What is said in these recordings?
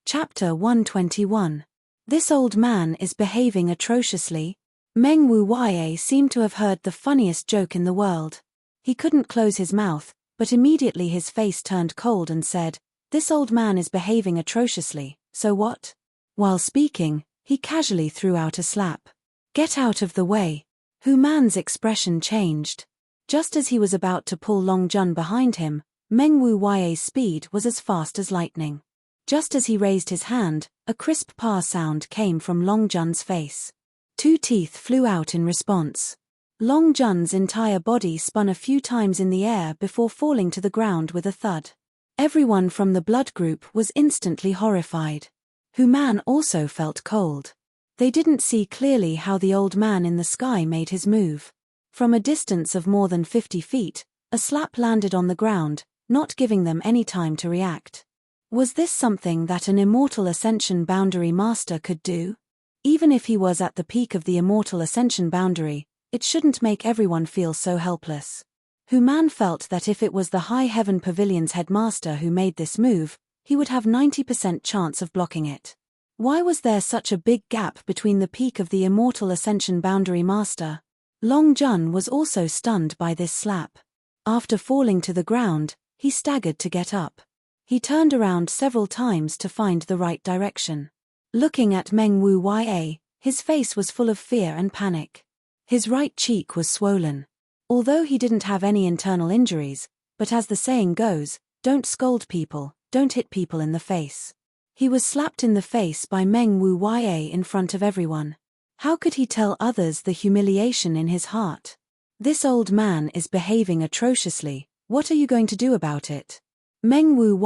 Chapter 121. This old man is behaving atrociously. Meng Wu seemed to have heard the funniest joke in the world. He couldn't close his mouth, but immediately his face turned cold and said, "This old man is behaving atrociously, so what?" While speaking, he casually threw out a slap. "Get out of the way." Hu Man's expression changed. Just as he was about to pull Long Jun behind him, Meng Wu's speed was as fast as lightning. Just as he raised his hand, a crisp "pa" sound came from Long Jun's face. 2 teeth flew out in response. Long Jun's entire body spun a few times in the air before falling to the ground with a thud. Everyone from the blood group was instantly horrified. Hu Man also felt cold. They didn't see clearly how the old man in the sky made his move. From a distance of more than 50 feet, a slap landed on the ground, not giving them any time to react. Was this something that an Immortal Ascension Boundary Master could do? Even if he was at the peak of the Immortal Ascension Boundary, it shouldn't make everyone feel so helpless. Hu Man felt that if it was the High Heaven Pavilion's headmaster who made this move, he would have 90% chance of blocking it. Why was there such a big gap between the peak of the Immortal Ascension Boundary Master? Long Jun was also stunned by this slap. After falling to the ground, he staggered to get up. He turned around several times to find the right direction. Looking at Meng Wu, his face was full of fear and panic. His right cheek was swollen. Although he didn't have any internal injuries, but as the saying goes, don't scold people, don't hit people in the face. He was slapped in the face by Meng Wu in front of everyone. How could he tell others the humiliation in his heart? "This old man is behaving atrociously, what are you going to do about it?" Meng Wu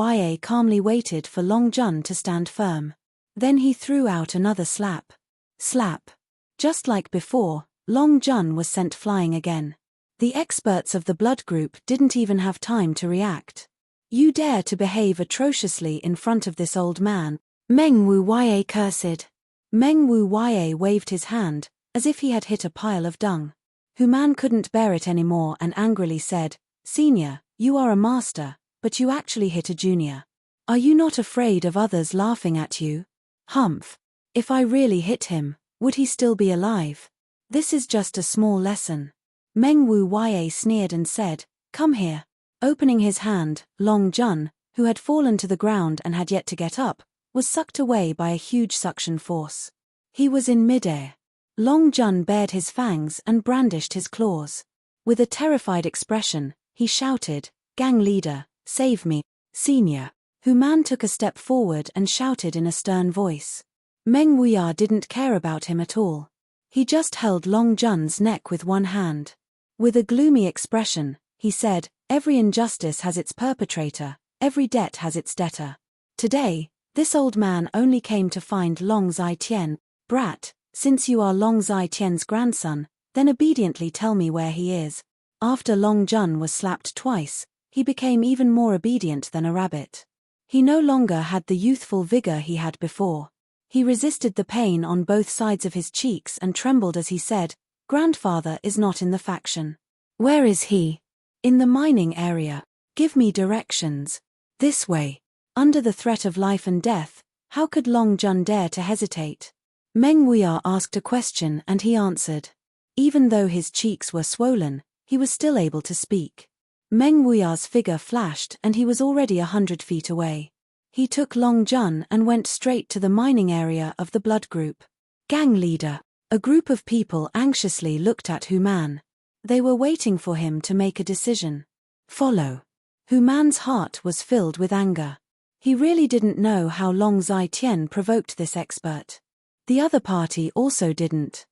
calmly waited for Long Jun to stand firm. Then he threw out another slap. Slap. Just like before, Long Jun was sent flying again. The experts of the blood group didn't even have time to react. "You dare to behave atrociously in front of this old man," Meng Wu cursed. Meng Wu waved his hand, as if he had hit a pile of dung. Hu Man couldn't bear it anymore and angrily said, "Senior, you are a master, but you actually hit a junior. Are you not afraid of others laughing at you? Humph. If I really hit him, would he still be alive? This is just a small lesson." Meng Wu sneered and said, "Come here." Opening his hand, Long Jun, who had fallen to the ground and had yet to get up, was sucked away by a huge suction force. He was in midair. Long Jun bared his fangs and brandished his claws. With a terrified expression, he shouted, "Gang leader, save me, senior." Hu Man took a step forward and shouted in a stern voice. Meng Wu didn't care about him at all. He just held Long Jun's neck with one hand. With a gloomy expression, he said, "Every injustice has its perpetrator, every debt has its debtor. Today, this old man only came to find Long Zai-Tian. Brat, since you are Long Zai-Tian's grandson, then obediently tell me where he is." After Long Jun was slapped twice, he became even more obedient than a rabbit. He no longer had the youthful vigor he had before. He resisted the pain on both sides of his cheeks and trembled as he said, "Grandfather is not in the faction." "Where is he?" "In the mining area. Give me directions." "This way." Under the threat of life and death, how could Long Jun dare to hesitate? Meng Wu asked a question and he answered. Even though his cheeks were swollen, he was still able to speak. Meng Wu's figure flashed and he was already 100 feet away. He took Long Jun and went straight to the mining area of the blood group. "Gang leader." A group of people anxiously looked at Hu Man. They were waiting for him to make a decision. "Follow." Hu Man's heart was filled with anger. He really didn't know how Long Zai-Tian provoked this expert. The other party also didn't.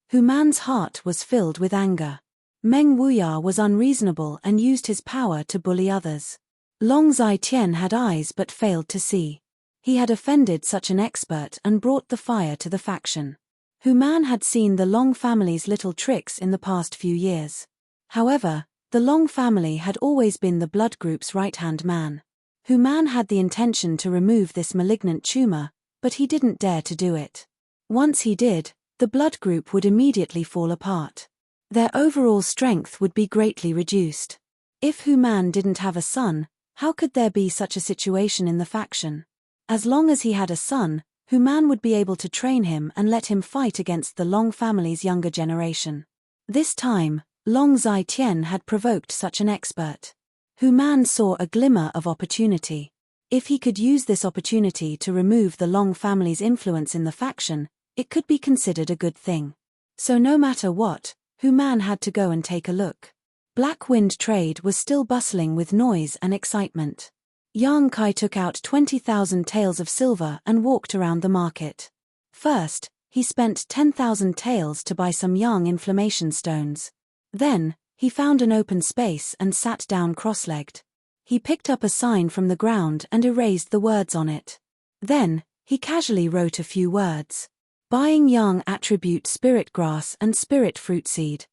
Hu Man's heart was filled with anger. Meng Wu was unreasonable and used his power to bully others. Long Zai-Tian had eyes but failed to see. He had offended such an expert and brought the fire to the faction. Hu Man had seen the Long family's little tricks in the past few years. However, the Long family had always been the blood group's right-hand man. Hu Man had the intention to remove this malignant tumor, but he didn't dare to do it. Once he did, the blood group would immediately fall apart. Their overall strength would be greatly reduced. If Hu Man didn't have a son, how could there be such a situation in the faction? As long as he had a son, Hu Man would be able to train him and let him fight against the Long family's younger generation. This time, Long Zai Tian had provoked such an expert. Hu Man saw a glimmer of opportunity. If he could use this opportunity to remove the Long family's influence in the faction, it could be considered a good thing. So no matter what, Hu Man had to go and take a look. Black Wind Trade was still bustling with noise and excitement. Yang Kai took out 20,000 taels of silver and walked around the market. First, he spent 10,000 taels to buy some yang inflammation stones. Then, he found an open space and sat down cross-legged. He picked up a sign from the ground and erased the words on it. Then, he casually wrote a few words. Buying yang attribute spirit grass and spirit fruit seed.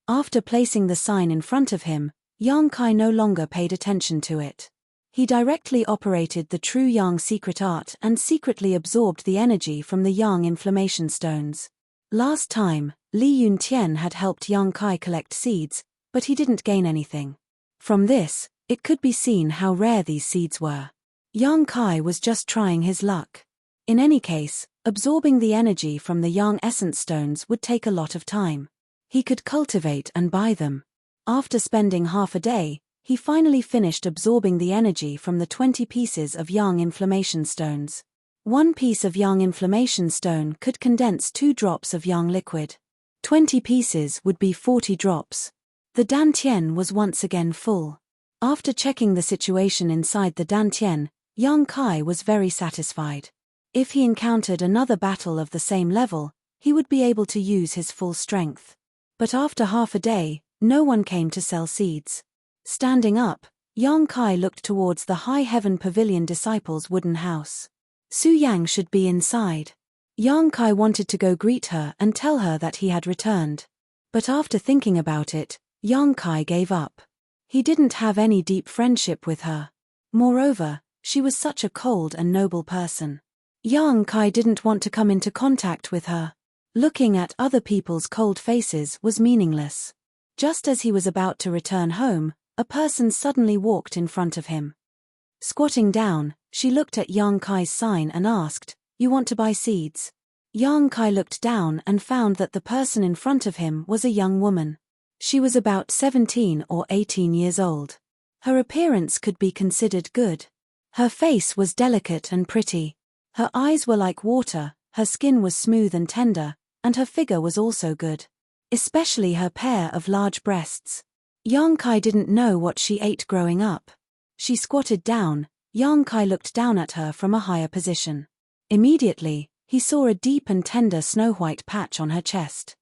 After placing the sign in front of him, Yang Kai no longer paid attention to it. He directly operated the true yang secret art and secretly absorbed the energy from the yang inflammation stones. Last time, Li Yun Tian had helped Yang Kai collect seeds, but he didn't gain anything. From this, it could be seen how rare these seeds were. Yang Kai was just trying his luck. In any case, absorbing the energy from the yang essence stones would take a lot of time. He could cultivate and buy them. After spending half a day, he finally finished absorbing the energy from the 20 pieces of yang inflammation stones. One piece of yang inflammation stone could condense 2 drops of yang liquid. 20 pieces would be 40 drops. The dantian was once again full. After checking the situation inside the dantian, Yang Kai was very satisfied. If he encountered another battle of the same level, he would be able to use his full strength. But after half a day, no one came to sell seeds. Standing up, Yang Kai looked towards the High Heaven Pavilion disciples' wooden house. Su Yang should be inside. Yang Kai wanted to go greet her and tell her that he had returned. But after thinking about it, Yang Kai gave up. He didn't have any deep friendship with her. Moreover, she was such a cold and noble person. Yang Kai didn't want to come into contact with her. Looking at other people's cold faces was meaningless. Just as he was about to return home, a person suddenly walked in front of him. Squatting down, she looked at Yang Kai's sign and asked, "You want to buy seeds?" Yang Kai looked down and found that the person in front of him was a young woman. She was about 17 or 18 years old. Her appearance could be considered good. Her face was delicate and pretty. Her eyes were like water, her skin was smooth and tender, and her figure was also good. Especially her pair of large breasts. Yang Kai didn't know what she ate growing up. She squatted down. Yang Kai looked down at her from a higher position. Immediately, he saw a deep and tender snow-white patch on her chest.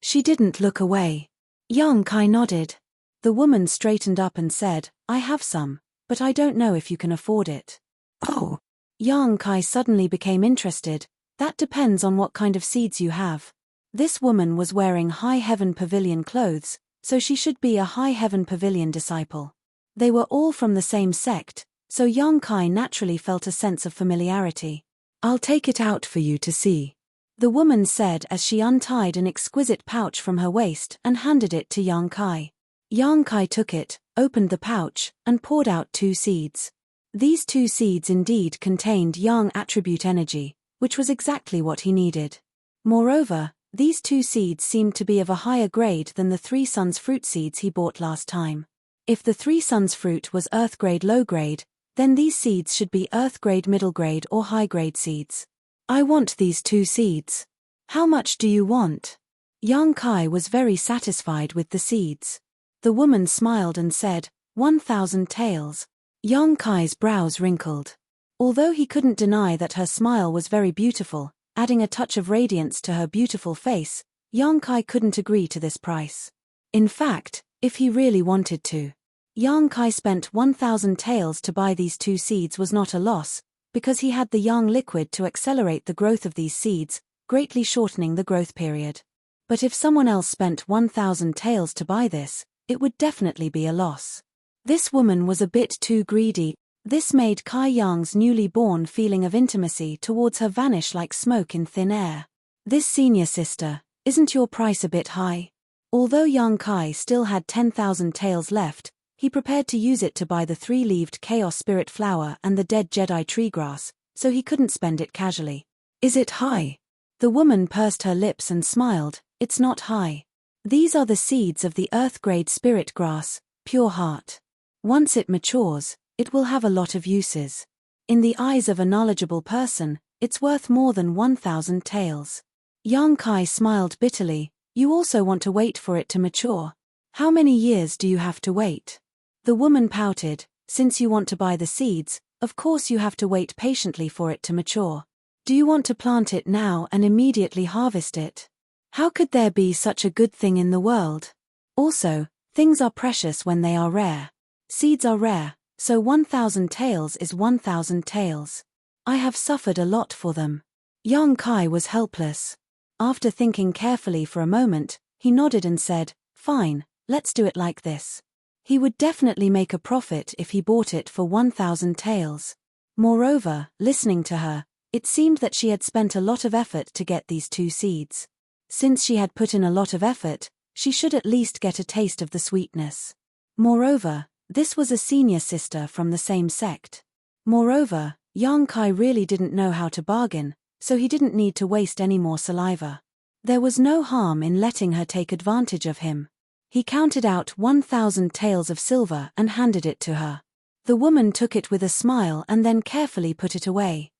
She didn't look away. Yang Kai nodded. The woman straightened up and said, "I have some, but I don't know if you can afford it." Oh. Yang Kai suddenly became interested. That depends on what kind of seeds you have. This woman was wearing High Heaven Pavilion clothes, so she should be a High Heaven Pavilion disciple. They were all from the same sect, so Yang Kai naturally felt a sense of familiarity. "I'll take it out for you to see," the woman said as she untied an exquisite pouch from her waist and handed it to Yang Kai. Yang Kai took it, opened the pouch, and poured out 2 seeds. These 2 seeds indeed contained yang attribute energy, which was exactly what he needed. Moreover, these 2 seeds seemed to be of a higher grade than the 3 Suns fruit seeds he bought last time. If the 3 Suns fruit was earth grade low grade, then these seeds should be earth grade middle grade or high grade seeds. "I want these 2 seeds. How much do you want?" Yang Kai was very satisfied with the seeds. The woman smiled and said, 1,000 taels. Yang Kai's brows wrinkled. Although he couldn't deny that her smile was very beautiful, adding a touch of radiance to her beautiful face, Yang Kai couldn't agree to this price. In fact, if he really wanted to. Yang Kai spent 1,000 taels to buy these 2 seeds was not a loss, because he had the yang liquid to accelerate the growth of these seeds, greatly shortening the growth period. But if someone else spent 1,000 taels to buy this, it would definitely be a loss. This woman was a bit too greedy. This made Kai Yang's newly born feeling of intimacy towards her vanish like smoke in thin air. "This senior sister, isn't your price a bit high?" Although Yang Kai still had 10,000 taels left, He prepared to use it to buy the 3-leaved Chaos Spirit Flower and the dead Jedi tree grass, so he couldn't spend it casually. Is it high? The woman pursed her lips and smiled. It's not high. These are the seeds of the Earth-grade spirit grass, Pure Heart. Once it matures, it will have a lot of uses. In the eyes of a knowledgeable person, it's worth more than 1,000 taels. Yang Kai smiled bitterly. You also want to wait for it to mature. How many years do you have to wait? The woman pouted. Since you want to buy the seeds, of course you have to wait patiently for it to mature. Do you want to plant it now and immediately harvest it? How could there be such a good thing in the world? Also, things are precious when they are rare. Seeds are rare, so 1,000 taels is 1,000 taels. I have suffered a lot for them. Yang Kai was helpless. After thinking carefully for a moment, he nodded and said, Fine, let's do it like this. He would definitely make a profit if he bought it for 1,000 taels. Moreover, listening to her, it seemed that she had spent a lot of effort to get these 2 seeds. Since she had put in a lot of effort, she should at least get a taste of the sweetness. Moreover, this was a senior sister from the same sect. Moreover, Yang Kai really didn't know how to bargain, so he didn't need to waste any more saliva. There was no harm in letting her take advantage of him. He counted out 1,000 taels of silver and handed it to her. The woman took it with a smile and then carefully put it away.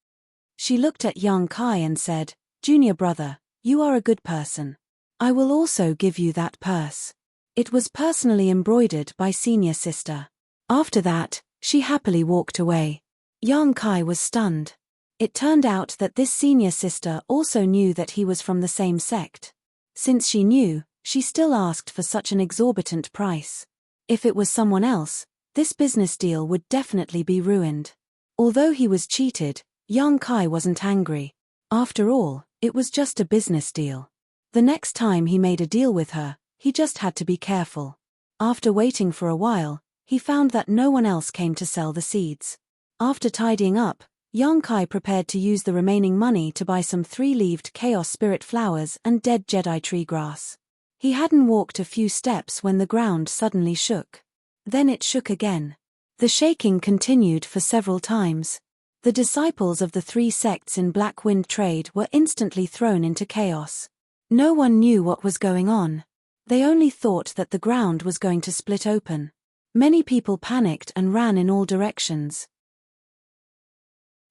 She looked at Yang Kai and said, Junior brother, you are a good person. I will also give you that purse. It was personally embroidered by senior sister. After that, she happily walked away. Yang Kai was stunned. It turned out that this senior sister also knew that he was from the same sect. Since she knew, she still asked for such an exorbitant price. If it was someone else, this business deal would definitely be ruined. Although he was cheated, Yang Kai wasn't angry. After all, it was just a business deal. The next time he made a deal with her, he just had to be careful. After waiting for a while, he found that no one else came to sell the seeds. After tidying up, Yang Kai prepared to use the remaining money to buy some 3-leaved Chaos Spirit Flowers and dead Jedi tree grass. He hadn't walked a few steps when the ground suddenly shook. Then it shook again. The shaking continued for several times. The disciples of the 3 sects in Black Wind Trade were instantly thrown into chaos. No one knew what was going on. They only thought that the ground was going to split open. Many people panicked and ran in all directions.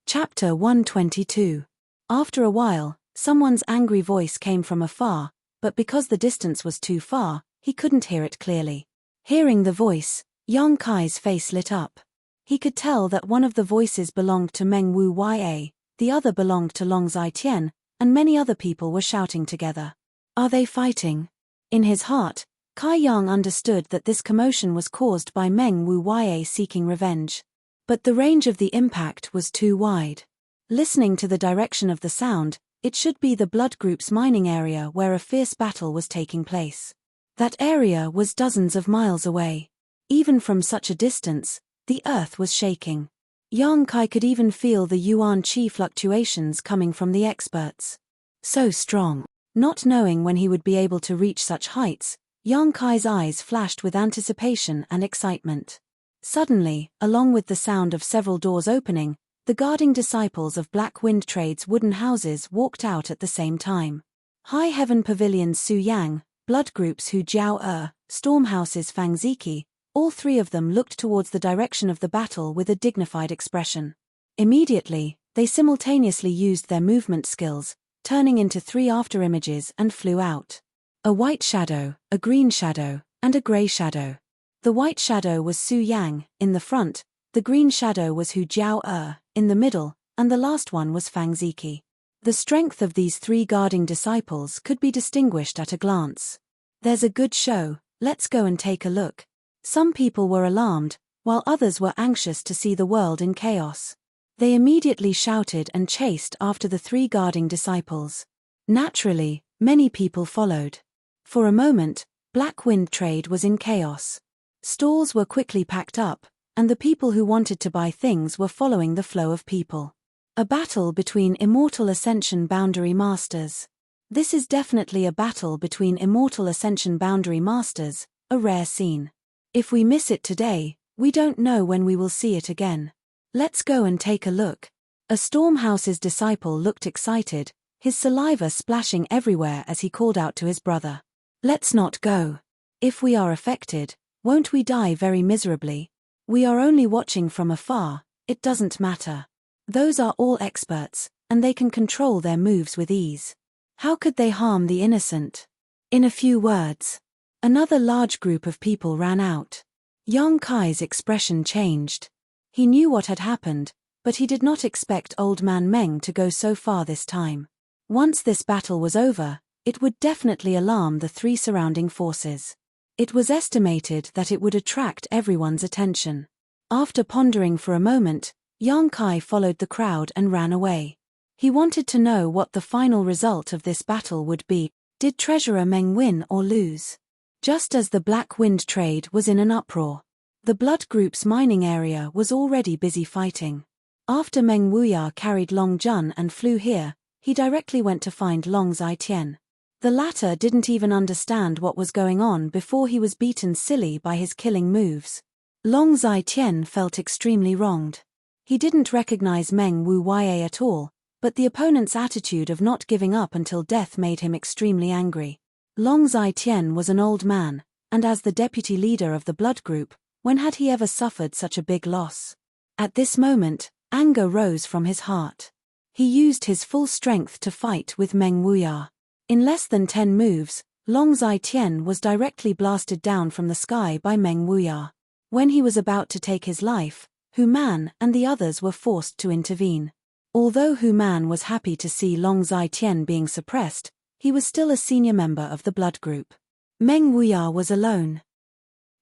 Chapter 122. After a while, someone's angry voice came from afar, but because the distance was too far, he couldn't hear it clearly. Hearing the voice, Yang Kai's face lit up. He could tell that one of the voices belonged to Meng Wu Ya, the other belonged to Long Zai Tian, and many other people were shouting together. Are they fighting? In his heart, Kai Yang understood that this commotion was caused by Meng Wu Ya seeking revenge. But the range of the impact was too wide. Listening to the direction of the sound, it should be the Blood Group's mining area where a fierce battle was taking place. That area was dozens of miles away. Even from such a distance, the earth was shaking. Yang Kai could even feel the yuan qi fluctuations coming from the experts. So strong. Not knowing when he would be able to reach such heights, Yang Kai's eyes flashed with anticipation and excitement. Suddenly, along with the sound of several doors opening, the guarding disciples of Black Wind Trade's wooden houses walked out at the same time. High Heaven Pavilion's Su Yang, Blood Group's Hu Jiao Stormhouse's Fang Ziki, all 3 of them looked towards the direction of the battle with a dignified expression. Immediately, they simultaneously used their movement skills, turning into 3 afterimages and flew out. A white shadow, a green shadow, and a grey shadow. The white shadow was Su Yang, in the front, the green shadow was Hu Jiao in the middle, and the last one was Fang Ziki. The strength of these 3 guarding disciples could be distinguished at a glance. There's a good show, let's go and take a look. Some people were alarmed, while others were anxious to see the world in chaos. They immediately shouted and chased after the 3 guarding disciples. Naturally, many people followed. For a moment, Black Wind Trade was in chaos. Stalls were quickly packed up, and the people who wanted to buy things were following the flow of people. A battle between Immortal Ascension Boundary Masters. This is definitely a battle between Immortal Ascension Boundary Masters, a rare scene. If we miss it today, we don't know when we will see it again. Let's go and take a look. A Stormhouse's disciple looked excited, his saliva splashing everywhere as he called out to his brother. Let's not go. If we are affected, won't we die very miserably? We are only watching from afar, it doesn't matter. Those are all experts, and they can control their moves with ease. How could they harm the innocent? In a few words. Another large group of people ran out. Yang Kai's expression changed. He knew what had happened, but he did not expect Old Man Meng to go so far this time. Once this battle was over, it would definitely alarm the three surrounding forces. It was estimated that it would attract everyone's attention. After pondering for a moment, Yang Kai followed the crowd and ran away. He wanted to know what the final result of this battle would be. Did Treasurer Meng win or lose? Just as the Black Wind trade was in an uproar, the Blood Group's mining area was already busy fighting. After Meng Wuya carried Long Jun and flew here, he directly went to find Long Zhaitian. The latter didn't even understand what was going on before he was beaten silly by his killing moves. Long Zhaitian felt extremely wronged. He didn't recognize Meng Wuya at all, but the opponent's attitude of not giving up until death made him extremely angry. Long Zhaitian was an old man, and as the deputy leader of the Blood Group, when had he ever suffered such a big loss? At this moment, anger rose from his heart. He used his full strength to fight with Meng Wuya. In less than 10 moves, Long Zhaitian was directly blasted down from the sky by Meng Wuya. When he was about to take his life, Hu Man and the others were forced to intervene. Although Hu Man was happy to see Long Zhaitian being suppressed, he was still a senior member of the Blood Group. Meng Wuya was alone.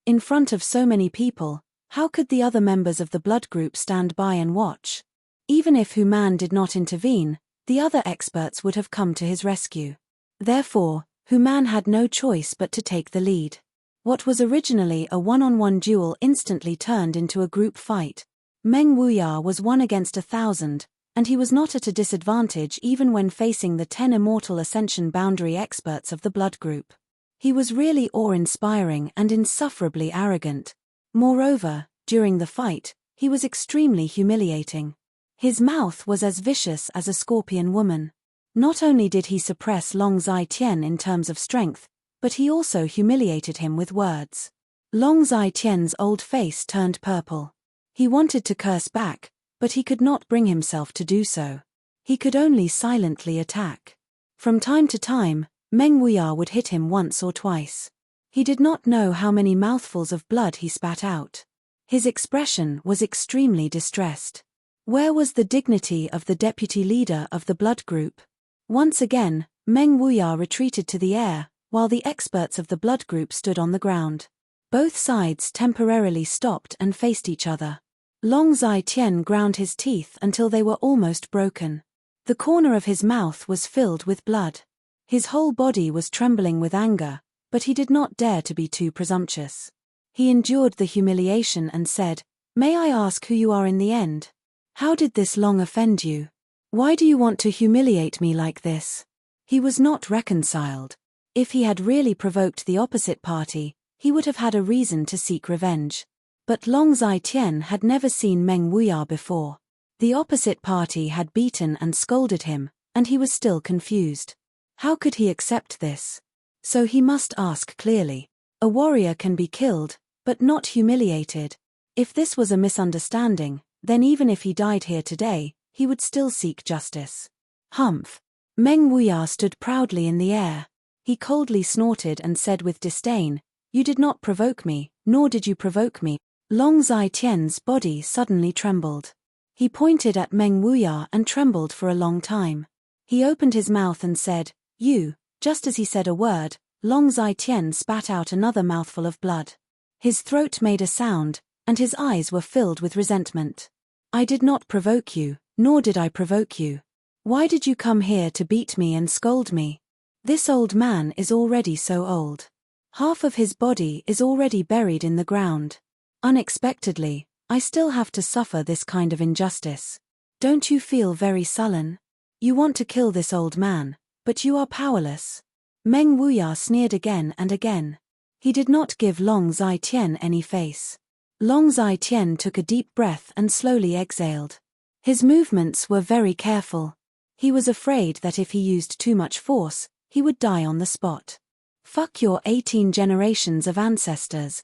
In front of so many people, how could the other members of the Blood Group stand by and watch? Even if Hu Man did not intervene, the other experts would have come to his rescue. Therefore, Hu Man had no choice but to take the lead. What was originally a one-on-one duel instantly turned into a group fight. Meng Wuya was 1 against 1,000, and he was not at a disadvantage even when facing the 10 immortal Ascension boundary experts of the Blood Group. He was really awe-inspiring and insufferably arrogant. Moreover, during the fight, he was extremely humiliating. His mouth was as vicious as a scorpion woman. Not only did he suppress Long Zhaitian in terms of strength, but he also humiliated him with words. Long Zhaitian's old face turned purple. He wanted to curse back, but he could not bring himself to do so. He could only silently attack. From time to time, Meng Wuya would hit him once or twice. He did not know how many mouthfuls of blood he spat out. His expression was extremely distressed. Where was the dignity of the deputy leader of the Blood Group? Once again, Meng Wuya retreated to the air, while the experts of the Blood Group stood on the ground. Both sides temporarily stopped and faced each other. Long Zhaitian ground his teeth until they were almost broken. The corner of his mouth was filled with blood. His whole body was trembling with anger, but he did not dare to be too presumptuous. He endured the humiliation and said, "May I ask who you are in the end? How did this Long offend you? Why do you want to humiliate me like this?" He was not reconciled. If he had really provoked the opposite party, he would have had a reason to seek revenge. But Long Zhaitian had never seen Meng Wuya before. The opposite party had beaten and scolded him, and he was still confused. How could he accept this? So he must ask clearly. A warrior can be killed, but not humiliated. If this was a misunderstanding, then even if he died here today, he would still seek justice. Humph. Meng Wuya stood proudly in the air. He coldly snorted and said with disdain, "You did not provoke me, nor did you provoke me." Long Zhaitian's body suddenly trembled. He pointed at Meng Wuya and trembled for a long time. He opened his mouth and said, "You." Just as he said a word, Long Zhaitian spat out another mouthful of blood. His throat made a sound, and his eyes were filled with resentment. "I did not provoke you, nor did I provoke you. Why did you come here to beat me and scold me? This old man is already so old. Half of his body is already buried in the ground. Unexpectedly, I still have to suffer this kind of injustice. Don't you feel very sullen? You want to kill this old man, but you are powerless." Meng Wuya sneered again and again. He did not give Long Zai-Tian any face. Long Zai-Tian took a deep breath and slowly exhaled. His movements were very careful. He was afraid that if he used too much force, he would die on the spot. Fuck your 18 generations of ancestors.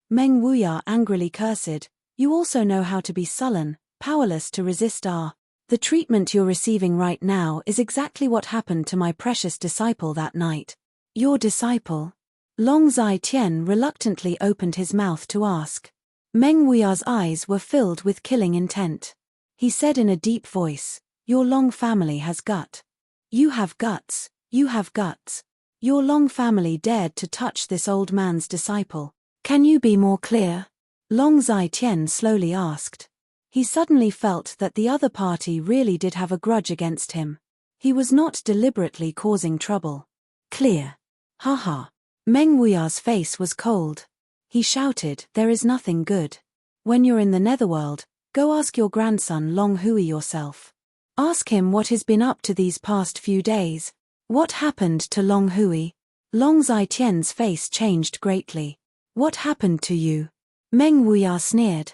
Meng Wuya angrily cursed. You also know how to be sullen, powerless to resist the treatment you're receiving right now is exactly what happened to my precious disciple that night. Your disciple? Long Zai-Tian reluctantly opened his mouth to ask. Meng Wuya's eyes were filled with killing intent. He said in a deep voice, Your Long family has gut. You have guts, you have guts. Your Long family dared to touch this old man's disciple. Can you be more clear? Long Zai-Tian slowly asked. He suddenly felt that the other party really did have a grudge against him. He was not deliberately causing trouble. Clear. Haha. Meng Wuya's face was cold. He shouted, There is nothing good. When you're in the netherworld, go ask your grandson Long Hui yourself. Ask him what he's been up to these past few days. What happened to Long Hui? Long Zai-Tian's face changed greatly. What happened to you? Meng Wuya sneered.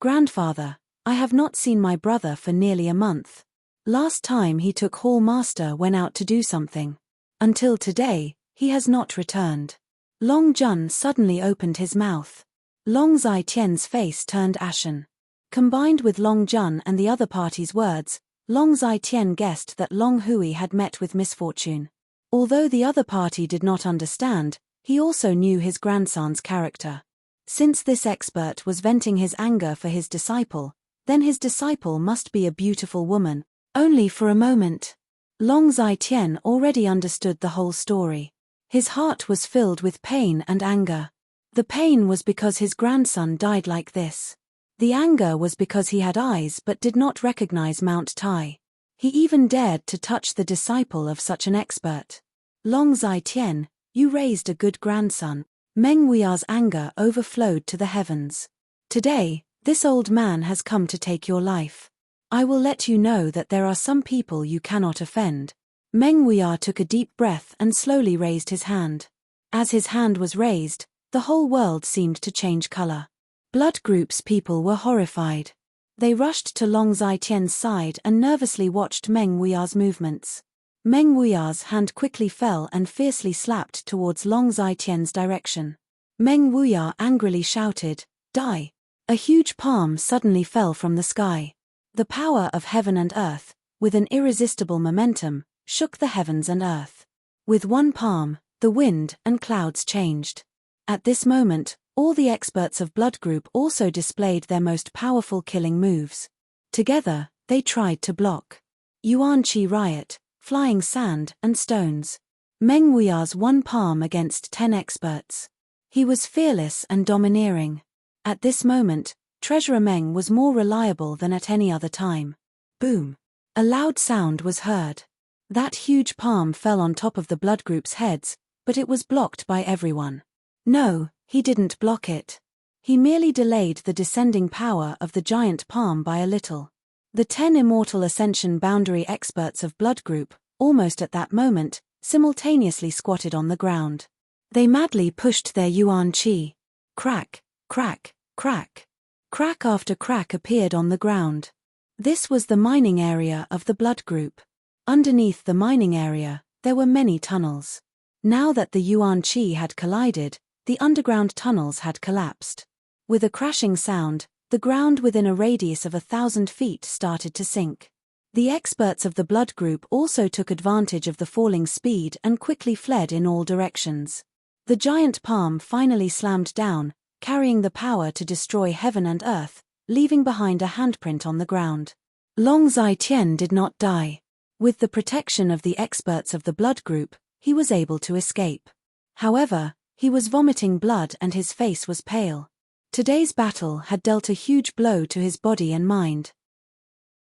Grandfather, I have not seen my brother for nearly a month. Last time he took Hall Master went out to do something. Until today, he has not returned. Long Jun suddenly opened his mouth. Long Zai-Tian's face turned ashen. Combined with Long Jun and the other party's words, Long Zai-Tian guessed that Long Hui had met with misfortune. Although the other party did not understand, he also knew his grandson's character. Since this expert was venting his anger for his disciple, then his disciple must be a beautiful woman. Only for a moment. Long Zai-Tian already understood the whole story. His heart was filled with pain and anger. The pain was because his grandson died like this. The anger was because he had eyes but did not recognize Mount Tai. He even dared to touch the disciple of such an expert. Long Zai-Tian, you raised a good grandson. Meng Wuya's anger overflowed to the heavens. Today, this old man has come to take your life. I will let you know that there are some people you cannot offend. Meng Wuya took a deep breath and slowly raised his hand. As his hand was raised, the whole world seemed to change color. Blood Group's people were horrified. They rushed to Long Zai-Tian's side and nervously watched Meng Wuya's movements. Meng Wuya's hand quickly fell and fiercely slapped towards Long Zai-Tian's direction. Meng Wuya angrily shouted, Die! A huge palm suddenly fell from the sky. The power of heaven and earth, with an irresistible momentum, shook the heavens and earth. With one palm, the wind and clouds changed. At this moment, all the experts of Blood Group also displayed their most powerful killing moves. Together, they tried to block Yuan Qi riot, flying sand and stones. Meng Wuya's one palm against 10 experts. He was fearless and domineering. At this moment, Treasurer Meng was more reliable than at any other time. Boom! A loud sound was heard. That huge palm fell on top of the Blood Group's heads, but it was blocked by everyone. No, he didn't block it. He merely delayed the descending power of the giant palm by a little. The 10 immortal ascension boundary experts of Blood Group, almost at that moment, simultaneously squatted on the ground. They madly pushed their Yuan Qi. Crack, crack, crack. Crack after crack appeared on the ground. This was the mining area of the Blood Group. Underneath the mining area, there were many tunnels. Now that the Yuan Qi had collided, the underground tunnels had collapsed. With a crashing sound, the ground within a radius of 1,000 feet started to sink. The experts of the Blood Group also took advantage of the falling speed and quickly fled in all directions. The giant palm finally slammed down, carrying the power to destroy heaven and earth, leaving behind a handprint on the ground. Long Zai-Tian did not die. With the protection of the experts of the Blood Group, he was able to escape. However, he was vomiting blood and his face was pale. Today's battle had dealt a huge blow to his body and mind.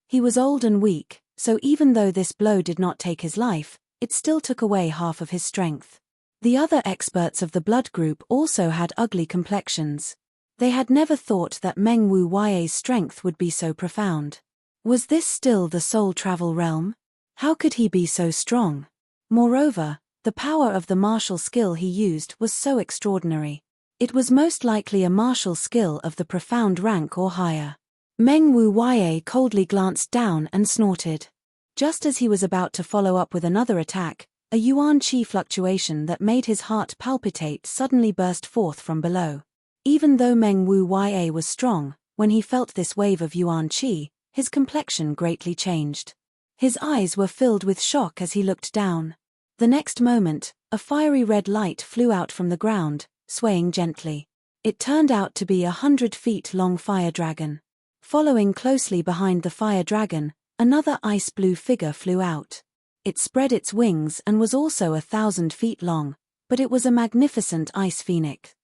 He was old and weak, so even though this blow did not take his life, it still took away half of his strength. The other experts of the Blood Group also had ugly complexions. They had never thought that Meng Wu Yai's strength would be so profound. Was this still the soul travel realm? How could he be so strong? Moreover, The power of the martial skill he used was so extraordinary. It was most likely a martial skill of the profound rank or higher. Meng Wuye coldly glanced down and snorted. Just as he was about to follow up with another attack, a yuan qi fluctuation that made his heart palpitate suddenly burst forth from below. Even though Meng Wuye was strong, when he felt this wave of yuan qi, his complexion greatly changed. His eyes were filled with shock as he looked down. The next moment, a fiery red light flew out from the ground, swaying gently. It turned out to be a 100-feet-long fire dragon. Following closely behind the fire dragon, another ice blue figure flew out. It spread its wings and was also 1,000 feet long, but it was a magnificent ice phoenix.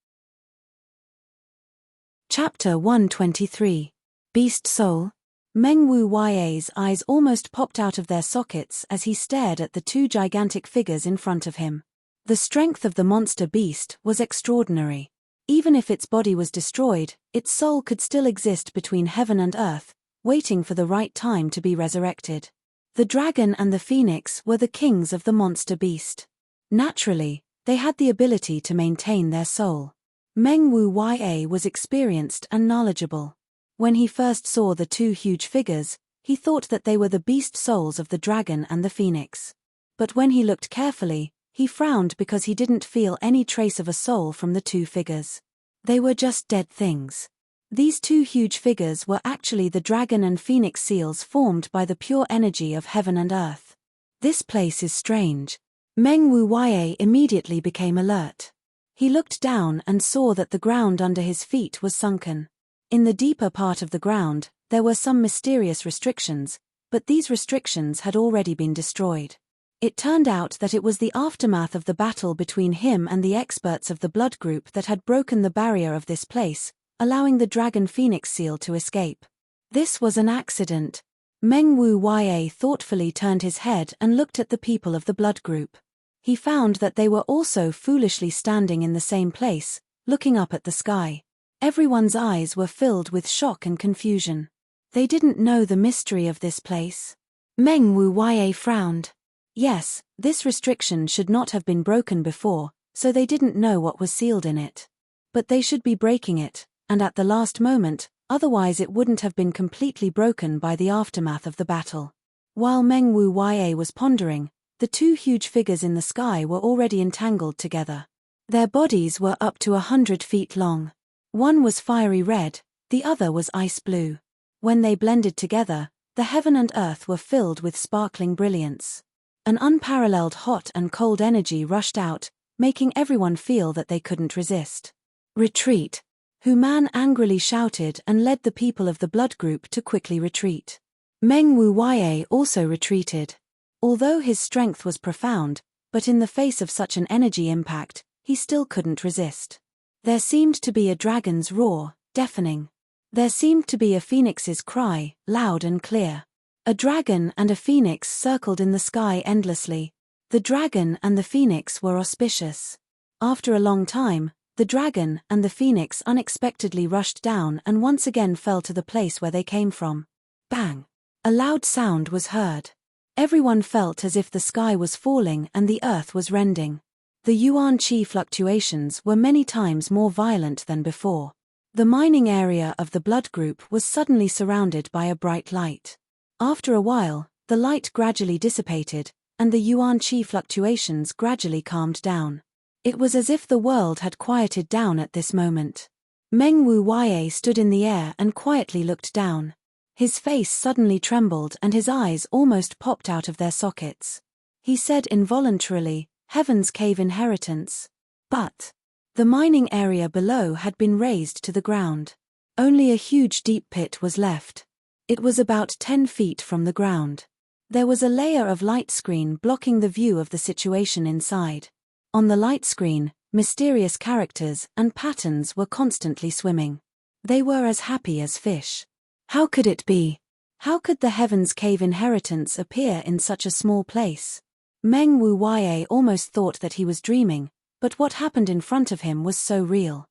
Chapter 123. Beast Soul. Meng Wuye's eyes almost popped out of their sockets as he stared at the two gigantic figures in front of him. The strength of the monster beast was extraordinary. Even if its body was destroyed, its soul could still exist between heaven and earth, waiting for the right time to be resurrected. The dragon and the phoenix were the kings of the monster beast. Naturally, they had the ability to maintain their soul. Meng Wuye was experienced and knowledgeable. When he first saw the two huge figures, he thought that they were the beast souls of the dragon and the phoenix. But when he looked carefully, he frowned because he didn't feel any trace of a soul from the two figures. They were just dead things. These two huge figures were actually the dragon and phoenix seals formed by the pure energy of heaven and earth. This place is strange. Meng Wuye immediately became alert. He looked down and saw that the ground under his feet was sunken. In the deeper part of the ground, there were some mysterious restrictions, but these restrictions had already been destroyed. It turned out that it was the aftermath of the battle between him and the experts of the blood group that had broken the barrier of this place, allowing the dragon phoenix seal to escape. This was an accident. Meng Wuye thoughtfully turned his head and looked at the people of the blood group. He found that they were also foolishly standing in the same place, looking up at the sky. Everyone's eyes were filled with shock and confusion. They didn't know the mystery of this place. Meng Wuye frowned. Yes, this restriction should not have been broken before, so they didn't know what was sealed in it. But they should be breaking it, and at the last moment, otherwise it wouldn't have been completely broken by the aftermath of the battle. While Meng Wuye was pondering, the two huge figures in the sky were already entangled together. Their bodies were up to 100 feet long. One was fiery red, the other was ice blue. When they blended together, the heaven and earth were filled with sparkling brilliance. An unparalleled hot and cold energy rushed out, making everyone feel that they couldn't resist. Retreat! Hu Man angrily shouted and led the people of the blood group to quickly retreat. Meng Wuye also retreated. Although his strength was profound, but in the face of such an energy impact, he still couldn't resist. There seemed to be a dragon's roar, deafening. There seemed to be a phoenix's cry, loud and clear. A dragon and a phoenix circled in the sky endlessly. The dragon and the phoenix were auspicious. After a long time, the dragon and the phoenix unexpectedly rushed down and once again fell to the place where they came from. Bang! A loud sound was heard. Everyone felt as if the sky was falling and the earth was rending. The yuan qi fluctuations were many times more violent than before. The mining area of the blood group was suddenly surrounded by a bright light. After a while, the light gradually dissipated, and the yuan qi fluctuations gradually calmed down. It was as if the world had quieted down at this moment. Meng Wuye stood in the air and quietly looked down. His face suddenly trembled and his eyes almost popped out of their sockets. He said involuntarily, "Heaven's cave inheritance." But the mining area below had been razed to the ground. Only a huge deep pit was left. It was about 10 feet from the ground. There was a layer of light screen blocking the view of the situation inside. On the light screen, mysterious characters and patterns were constantly swimming. They were as happy as fish. How could it be? How could the Heaven's Cave inheritance appear in such a small place? Meng Wuye almost thought that he was dreaming, but what happened in front of him was so real.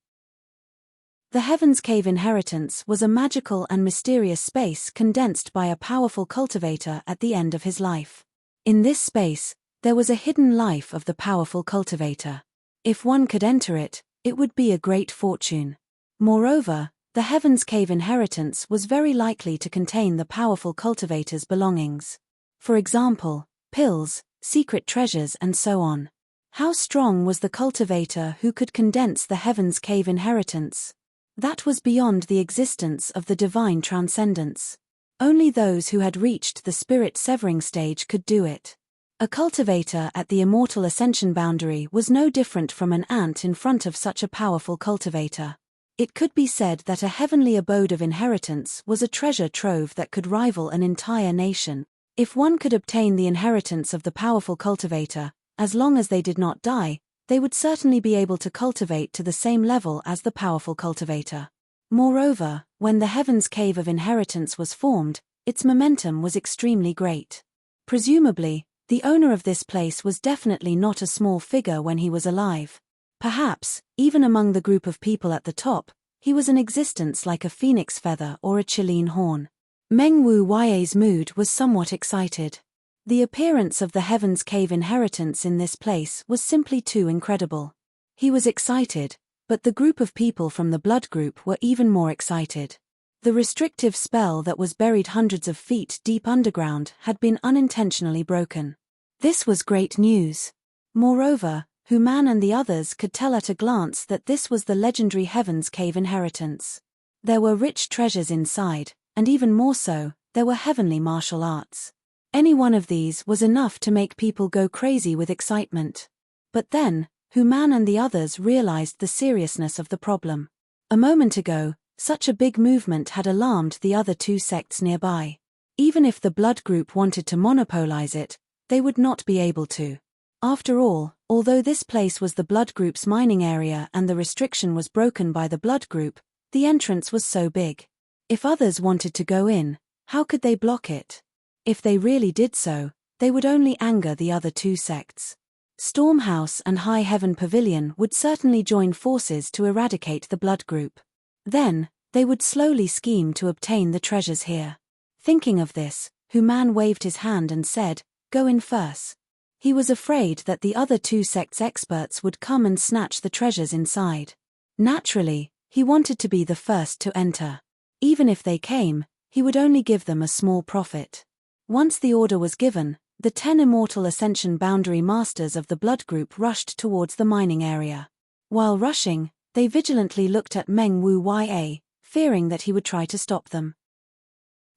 The Heaven's Cave inheritance was a magical and mysterious space condensed by a powerful cultivator at the end of his life. In this space, There was a hidden life of the powerful cultivator. If one could enter it, it would be a great fortune. Moreover, the Heaven's Cave inheritance was very likely to contain the powerful cultivator's belongings. For example, pills, secret treasures and so on. How strong was the cultivator who could condense the Heaven's Cave inheritance? That was beyond the existence of the divine transcendence. Only those who had reached the spirit-severing stage could do it. A cultivator at the immortal ascension boundary was no different from an ant in front of such a powerful cultivator. It could be said that a heavenly abode of inheritance was a treasure trove that could rival an entire nation. If one could obtain the inheritance of the powerful cultivator, as long as they did not die, they would certainly be able to cultivate to the same level as the powerful cultivator. Moreover, when the Heaven's Cave of Inheritance was formed, its momentum was extremely great. Presumably, the owner of this place was definitely not a small figure when he was alive. Perhaps, even among the group of people at the top, he was in existence like a phoenix feather or a Chilean horn. Meng Wu Yai's mood was somewhat excited. The appearance of the Heaven's Cave inheritance in this place was simply too incredible. He was excited, but the group of people from the blood group were even more excited. The restrictive spell that was buried hundreds of feet deep underground had been unintentionally broken. This was great news. Moreover, Human and the others could tell at a glance that this was the legendary Heaven's Cave inheritance. There were rich treasures inside, and even more so, there were heavenly martial arts. Any one of these was enough to make people go crazy with excitement. But then, Human and the others realized the seriousness of the problem. A moment ago, such a big movement had alarmed the other two sects nearby. Even if the blood group wanted to monopolize it, they would not be able to. After all, although this place was the blood group's mining area and the restriction was broken by the blood group, the entrance was so big. If others wanted to go in, how could they block it? If they really did so, they would only anger the other two sects. Stormhouse and High Heaven Pavilion would certainly join forces to eradicate the blood group. Then, they would slowly scheme to obtain the treasures here. Thinking of this, Human waved his hand and said, "Go in first." He was afraid that the other two sects' experts would come and snatch the treasures inside. Naturally, he wanted to be the first to enter. Even if they came, he would only give them a small profit. Once the order was given, the 10 immortal ascension boundary masters of the blood group rushed towards the mining area. While rushing, they vigilantly looked at Meng Wu Ya, fearing that he would try to stop them.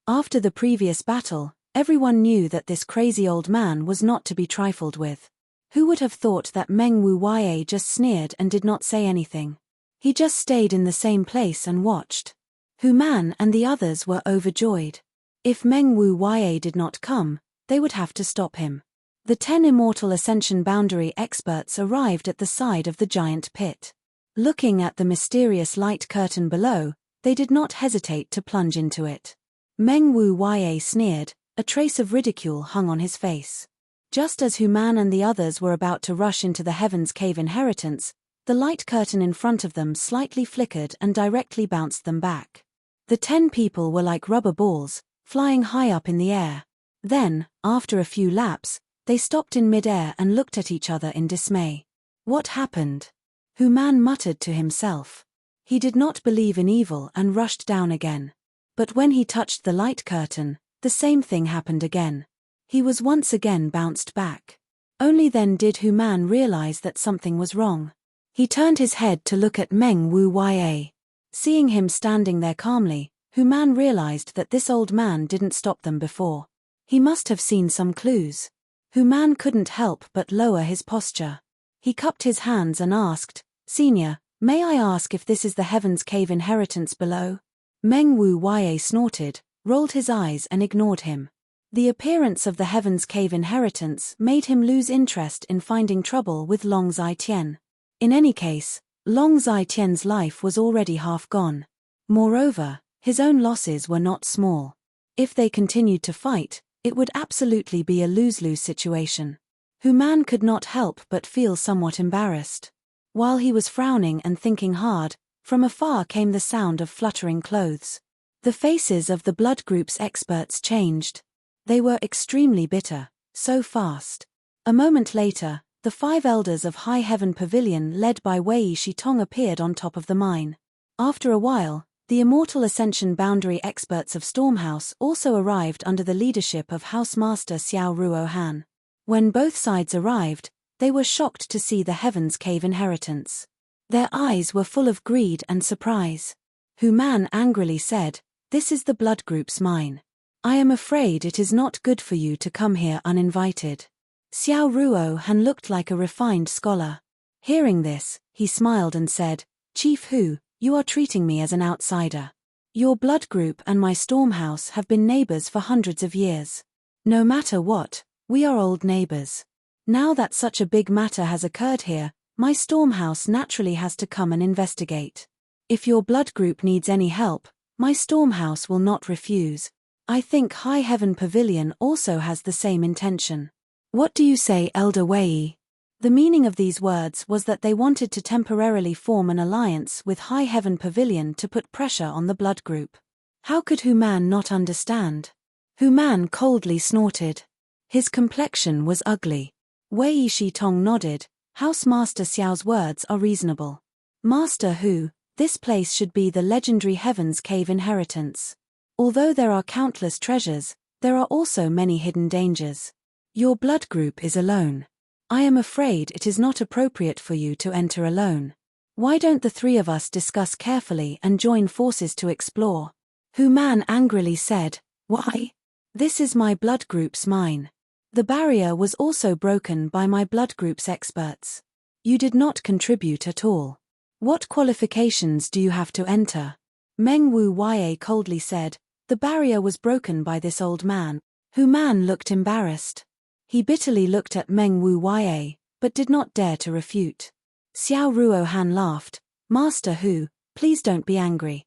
After the previous battle, everyone knew that this crazy old man was not to be trifled with. Who would have thought that Meng Wu Ya just sneered and did not say anything? He just stayed in the same place and watched. Human and the others were overjoyed. If Meng Wu Ya did not come, they would have to stop him. The 10 immortal ascension boundary experts arrived at the side of the giant pit. Looking at the mysterious light curtain below, they did not hesitate to plunge into it. Meng Wu Ya sneered, a trace of ridicule hung on his face. Just as Human and the others were about to rush into the Heaven's Cave inheritance, the light curtain in front of them slightly flickered and directly bounced them back. The 10 people were like rubber balls, flying high up in the air. Then, after a few laps, they stopped in mid-air and looked at each other in dismay. What happened? Human muttered to himself. He did not believe in evil and rushed down again. But when he touched the light curtain, the same thing happened again. He was once again bounced back. Only then did Human realize that something was wrong. He turned his head to look at Meng Wu Ya. Seeing him standing there calmly, Human realized that this old man didn't stop them before. He must have seen some clues. Human couldn't help but lower his posture. He cupped his hands and asked, "Senior, may I ask if this is the Heaven's Cave inheritance below?" Meng Wu Ya snorted, rolled his eyes and ignored him. The appearance of the Heaven's Cave inheritance made him lose interest in finding trouble with Long Zai Tian. In any case, Long Zai Tian's life was already half gone. Moreover, his own losses were not small. If they continued to fight, it would absolutely be a lose-lose situation. Human could not help but feel somewhat embarrassed. While he was frowning and thinking hard, from afar came the sound of fluttering clothes. The faces of the blood group's experts changed. They were extremely bitter, so fast. A moment later, the 5 elders of High Heaven Pavilion led by Wei Shitong appeared on top of the mine. After a while, the Immortal Ascension Boundary experts of Stormhouse also arrived under the leadership of Housemaster Xiao Ruo Han. When both sides arrived, they were shocked to see the Heaven's Cave inheritance. Their eyes were full of greed and surprise. Hu Man angrily said, "This is the blood group's mine. I am afraid it is not good for you to come here uninvited." Xiao Ruo Han looked like a refined scholar. Hearing this, he smiled and said, "Chief Hu, you are treating me as an outsider. Your blood group and my Stormhouse have been neighbors for hundreds of years. No matter what, we are old neighbors. Now that such a big matter has occurred here, my Stormhouse naturally has to come and investigate. If your blood group needs any help, my Stormhouse will not refuse. I think High Heaven Pavilion also has the same intention. What do you say, Elder Wei?" The meaning of these words was that they wanted to temporarily form an alliance with High Heaven Pavilion to put pressure on the blood group. How could Hu Man not understand? Hu Man coldly snorted. His complexion was ugly. Wei Shitong nodded. Housemaster Xiao's words are reasonable. Master Hu, this place should be the legendary Heaven's Cave inheritance. Although there are countless treasures, there are also many hidden dangers. Your blood group is alone. I am afraid it is not appropriate for you to enter alone. Why don't the 3 of us discuss carefully and join forces to explore?" Hu Man angrily said, "Why? This is my blood group's mine. The barrier was also broken by my blood group's experts. You did not contribute at all. What qualifications do you have to enter?" Meng Wu Ye coldly said, "The barrier was broken by this old man." Hu Man looked embarrassed. He bitterly looked at Meng Wu Ye, but did not dare to refute. Xiao Ruo Han laughed, "Master Hu, please don't be angry.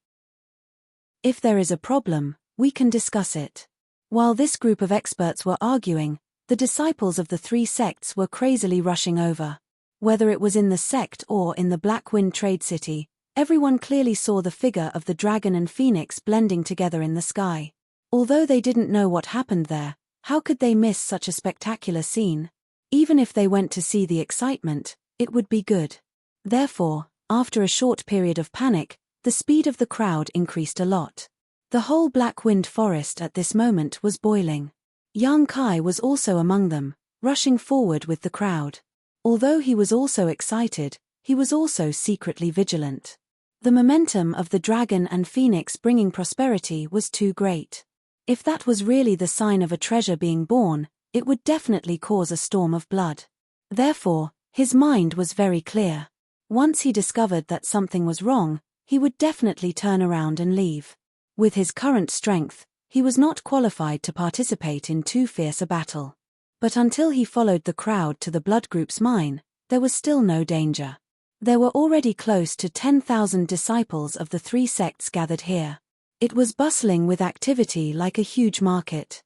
If there is a problem, we can discuss it." While this group of experts were arguing, the disciples of the 3 sects were crazily rushing over. Whether it was in the sect or in the Black Wind Trade City, everyone clearly saw the figure of the dragon and phoenix blending together in the sky. Although they didn't know what happened there, how could they miss such a spectacular scene? Even if they went to see the excitement, it would be good. Therefore, after a short period of panic, the speed of the crowd increased a lot. The whole Black Wind Forest at this moment was boiling. Yang Kai was also among them, rushing forward with the crowd. Although he was also excited, he was also secretly vigilant. The momentum of the dragon and phoenix bringing prosperity was too great. If that was really the sign of a treasure being born, it would definitely cause a storm of blood. Therefore, his mind was very clear. Once he discovered that something was wrong, he would definitely turn around and leave. With his current strength, he was not qualified to participate in too fierce a battle. But until he followed the crowd to the blood group's mine, there was still no danger. There were already close to 10,000 disciples of the 3 sects gathered here. It was bustling with activity like a huge market.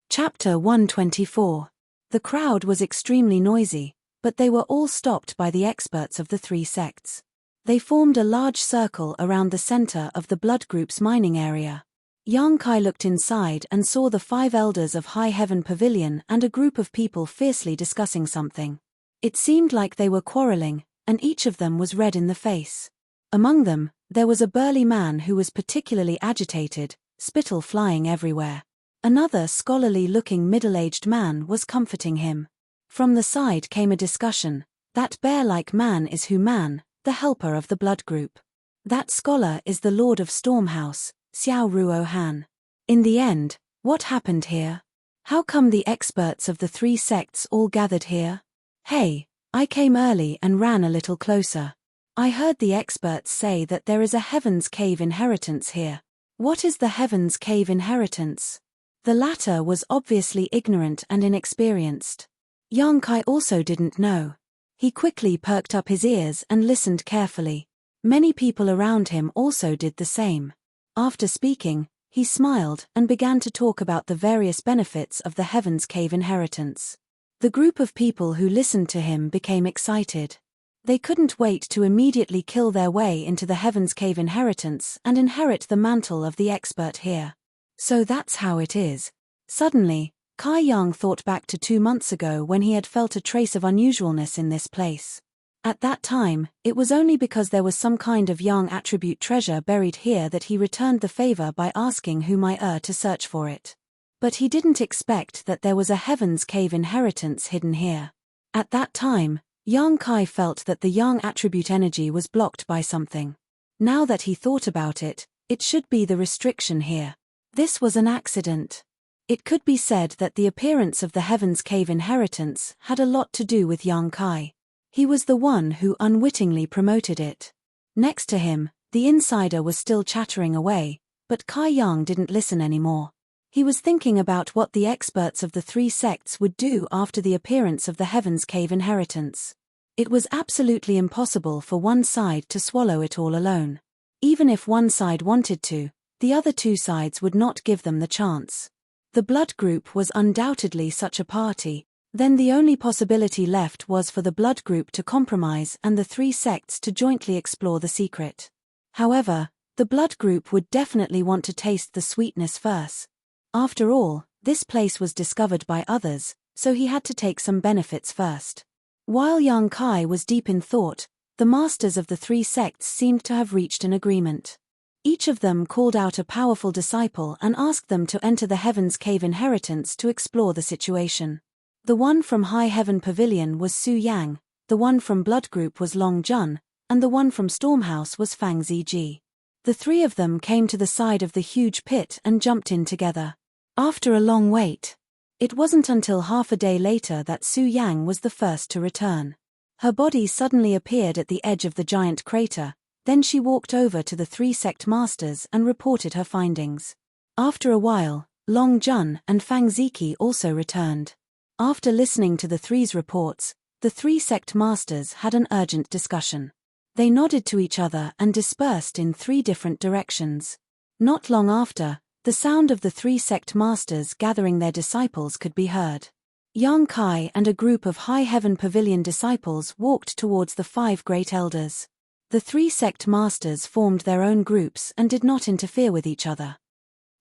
Chapter 124. The crowd was extremely noisy, but they were all stopped by the experts of the 3 sects. They formed a large circle around the center of the blood group's mining area. Yang Kai looked inside and saw the 5 elders of High Heaven Pavilion and a group of people fiercely discussing something. It seemed like they were quarreling, and each of them was red in the face. Among them, there was a burly man who was particularly agitated, spittle flying everywhere. Another scholarly-looking middle-aged man was comforting him. From the side came a discussion. That bear-like man is Hu Man, the helper of the blood group. That scholar is the Lord of Stormhouse, Xiao Ruo Han. In the end, what happened here? How come the experts of the 3 sects all gathered here? Hey, I came early and ran a little closer. I heard the experts say that there is a Heaven's Cave inheritance here. What is the Heaven's Cave inheritance? The latter was obviously ignorant and inexperienced. Yang Kai also didn't know. He quickly perked up his ears and listened carefully. Many people around him also did the same. After speaking, he smiled and began to talk about the various benefits of the Heaven's Cave inheritance. The group of people who listened to him became excited. They couldn't wait to immediately kill their way into the Heaven's Cave inheritance and inherit the mantle of the expert here. So that's how it is. Suddenly, Kai Yang thought back to 2 months ago when he had felt a trace of unusualness in this place. At that time, it was only because there was some kind of Yang attribute treasure buried here that he returned the favor by asking Hu Mai to search for it. But he didn't expect that there was a Heaven's Cave inheritance hidden here. At that time, Yang Kai felt that the Yang attribute energy was blocked by something. Now that he thought about it, it should be the restriction here. This was an accident. It could be said that the appearance of the Heaven's Cave inheritance had a lot to do with Yang Kai. He was the one who unwittingly promoted it. Next to him, the insider was still chattering away, but Kai Yang didn't listen anymore. He was thinking about what the experts of the 3 sects would do after the appearance of the Heaven's Cave inheritance. It was absolutely impossible for one side to swallow it all alone. Even if one side wanted to, the other 2 sides would not give them the chance. The blood group was undoubtedly such a party. Then the only possibility left was for the blood group to compromise and the 3 sects to jointly explore the secret. However, the blood group would definitely want to taste the sweetness first. After all, this place was discovered by others, so he had to take some benefits first. While Yang Kai was deep in thought, the masters of the 3 sects seemed to have reached an agreement. Each of them called out a powerful disciple and asked them to enter the Heaven's Cave inheritance to explore the situation. The one from High Heaven Pavilion was Su Yang, the one from Blood Group was Long Jun, and the one from Stormhouse was Fang Ziji. The 3 of them came to the side of the huge pit and jumped in together. After a long wait, it wasn't until half a day later that Su Yang was the first to return. Her body suddenly appeared at the edge of the giant crater, then she walked over to the 3 sect masters and reported her findings. After a while, Long Jun and Fang Ziki also returned. After listening to the 3's reports, the 3 sect masters had an urgent discussion. They nodded to each other and dispersed in 3 different directions. Not long after, the sound of the 3 sect masters gathering their disciples could be heard. Yang Kai and a group of High Heaven Pavilion disciples walked towards the 5 great elders. The 3 sect masters formed their own groups and did not interfere with each other.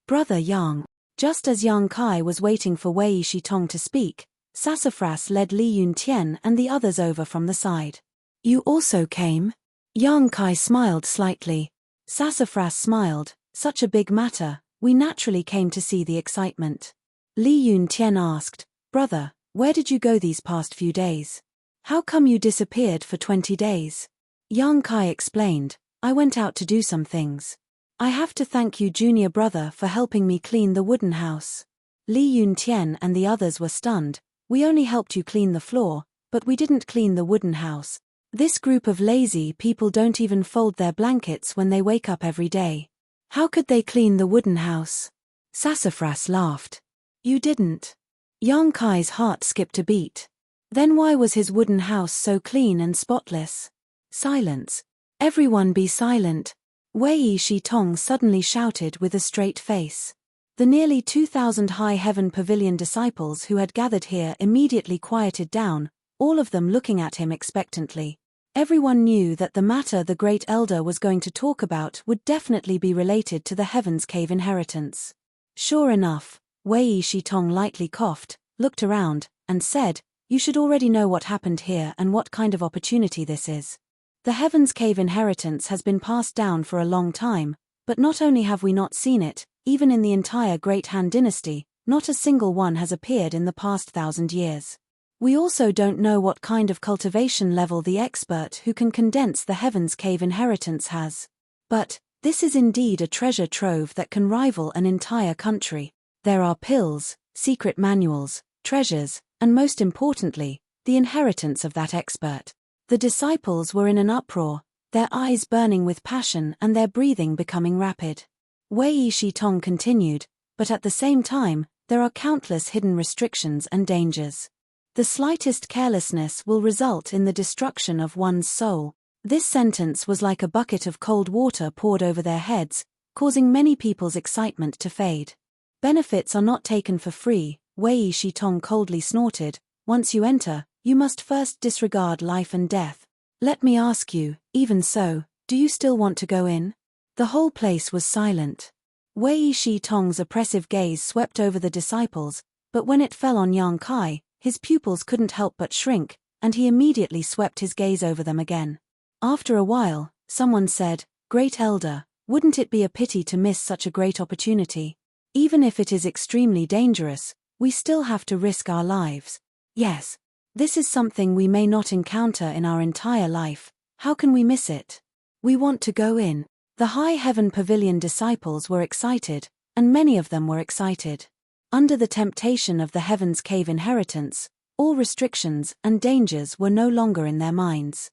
Brother Yang. Just as Yang Kai was waiting for Wei Shitong to speak, Sassafras led Li Yuntian and the others over from the side. You also came? Yang Kai smiled slightly. Sassafras smiled, such a big matter, we naturally came to see the excitement. Li Yuntian asked, Brother, where did you go these past few days? How come you disappeared for 20 days? Yang Kai explained, I went out to do some things. I have to thank you, junior brother, for helping me clean the wooden house. Li Yuntian and the others were stunned. We only helped you clean the floor, but we didn't clean the wooden house. This group of lazy people don't even fold their blankets when they wake up every day. How could they clean the wooden house? Sassafras laughed. You didn't. Yang Kai's heart skipped a beat. Then why was his wooden house so clean and spotless? Silence. Everyone be silent. Wei Shitong suddenly shouted with a straight face. The nearly 2,000 High Heaven Pavilion disciples who had gathered here immediately quieted down, all of them looking at him expectantly. Everyone knew that the matter the Great Elder was going to talk about would definitely be related to the Heaven's Cave inheritance. Sure enough, Wei Shitong lightly coughed, looked around, and said, You should already know what happened here and what kind of opportunity this is. The Heaven's Cave inheritance has been passed down for a long time, but not only have we not seen it, even in the entire Great Han dynasty, not a single one has appeared in the past 1,000 years. We also don't know what kind of cultivation level the expert who can condense the Heaven's Cave inheritance has. But, this is indeed a treasure trove that can rival an entire country. There are pills, secret manuals, treasures, and most importantly, the inheritance of that expert. The disciples were in an uproar, their eyes burning with passion and their breathing becoming rapid. Wei Shitong continued, but at the same time, there are countless hidden restrictions and dangers. The slightest carelessness will result in the destruction of one's soul. This sentence was like a bucket of cold water poured over their heads, causing many people's excitement to fade. Benefits are not taken for free, Wei Shitong coldly snorted. Once you enter, you must first disregard life and death. Let me ask you, even so, do you still want to go in? The whole place was silent. Wei Shitong's oppressive gaze swept over the disciples, But when it fell on Yang Kai, his pupils couldn't help but shrink, and he immediately swept his gaze over them again. After a while, someone said, "Great Elder, wouldn't it be a pity to miss such a great opportunity? Even if it is extremely dangerous, we still have to risk our lives." "Yes. This is something we may not encounter in our entire life. How can we miss it? We want to go in." The High Heaven Pavilion disciples were excited, and many of them were excited. Under the temptation of the Heaven's Cave inheritance, all restrictions and dangers were no longer in their minds.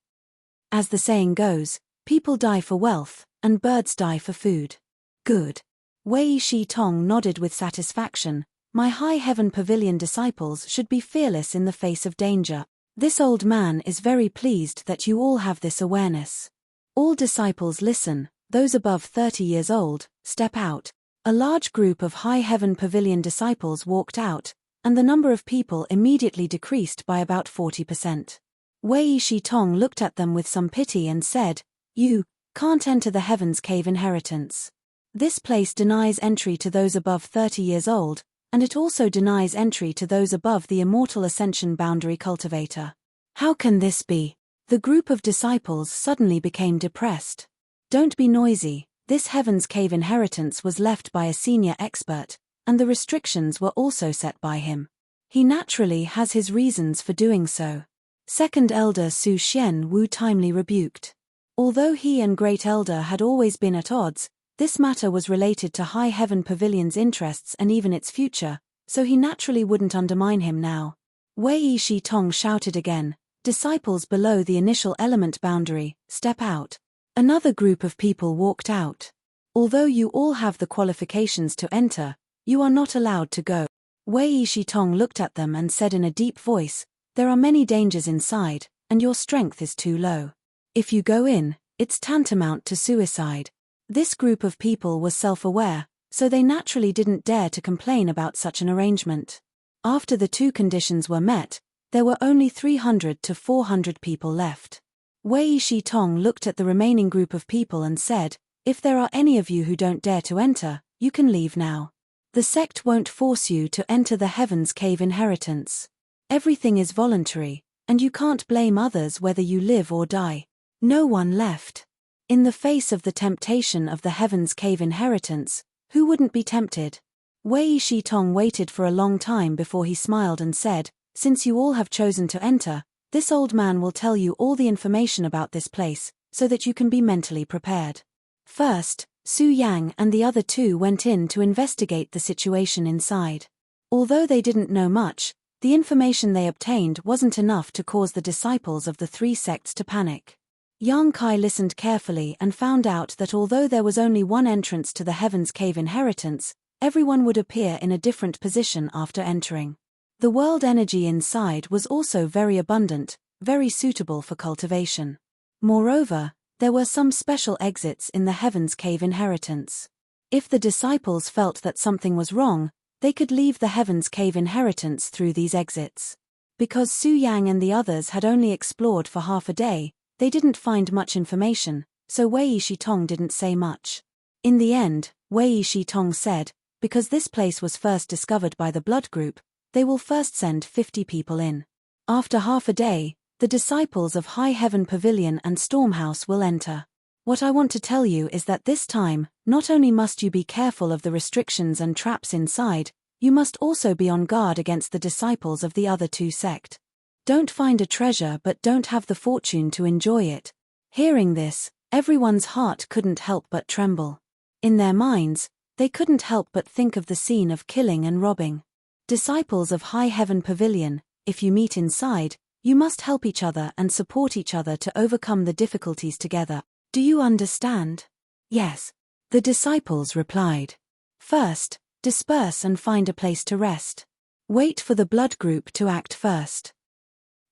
As the saying goes, people die for wealth, and birds die for food. Good. Wei Shi Tong nodded with satisfaction. My High Heaven Pavilion disciples should be fearless in the face of danger. This old man is very pleased that you all have this awareness. All disciples listen, those above 30 years old, step out. A large group of High Heaven Pavilion disciples walked out, and the number of people immediately decreased by about 40%. Wei Shi Tong looked at them with some pity and said, "You can't enter the Heaven's Cave inheritance. This place denies entry to those above 30 years old, and it also denies entry to those above the immortal ascension boundary cultivator." "How can this be?" The group of disciples suddenly became depressed. "Don't be noisy, this Heaven's Cave inheritance was left by a senior expert, and the restrictions were also set by him. He naturally has his reasons for doing so." Second Elder Su Xian Wu timely rebuked. Although he and Great Elder had always been at odds, this matter was related to High Heaven Pavilion's interests and even its future, so he naturally wouldn't undermine him now. Wei Shi Tong shouted again, "Disciples below the initial element boundary, step out." Another group of people walked out. "Although you all have the qualifications to enter, you are not allowed to go." Wei Shi Tong looked at them and said in a deep voice, "There are many dangers inside, and your strength is too low. If you go in, it's tantamount to suicide." This group of people was self-aware, so they naturally didn't dare to complain about such an arrangement. After the two conditions were met, there were only 300 to 400 people left. Wei Shi Tong looked at the remaining group of people and said, "If there are any of you who don't dare to enter, you can leave now. The sect won't force you to enter the Heaven's Cave inheritance. Everything is voluntary, and you can't blame others whether you live or die." No one left. In the face of the temptation of the Heaven's Cave inheritance, who wouldn't be tempted? Wei Shi Tong waited for a long time before he smiled and said, "Since you all have chosen to enter, this old man will tell you all the information about this place, so that you can be mentally prepared." First, Su Yang and the other two went in to investigate the situation inside. Although they didn't know much, the information they obtained wasn't enough to cause the disciples of the three sects to panic. Yang Kai listened carefully and found out that although there was only one entrance to the Heaven's Cave inheritance, everyone would appear in a different position after entering. The world energy inside was also very abundant, very suitable for cultivation. Moreover, there were some special exits in the Heaven's Cave inheritance. If the disciples felt that something was wrong, they could leave the Heaven's Cave inheritance through these exits. Because Su Yang and the others had only explored for half a day, they didn't find much information, so Wei Shi Tong didn't say much. In the end, Wei Shi Tong said, "Because this place was first discovered by the blood group, they will first send 50 people in. After half a day, the disciples of High Heaven Pavilion and Stormhouse will enter. What I want to tell you is that this time, not only must you be careful of the restrictions and traps inside, you must also be on guard against the disciples of the other two sect. Don't find a treasure but don't have the fortune to enjoy it." Hearing this, everyone's heart couldn't help but tremble. In their minds, they couldn't help but think of the scene of killing and robbing. Disciples of High Heaven Pavilion, if you meet inside, you must help each other and support each other to overcome the difficulties together. Do you understand? Yes. The disciples replied. First, disperse and find a place to rest. Wait for the blood group to act first.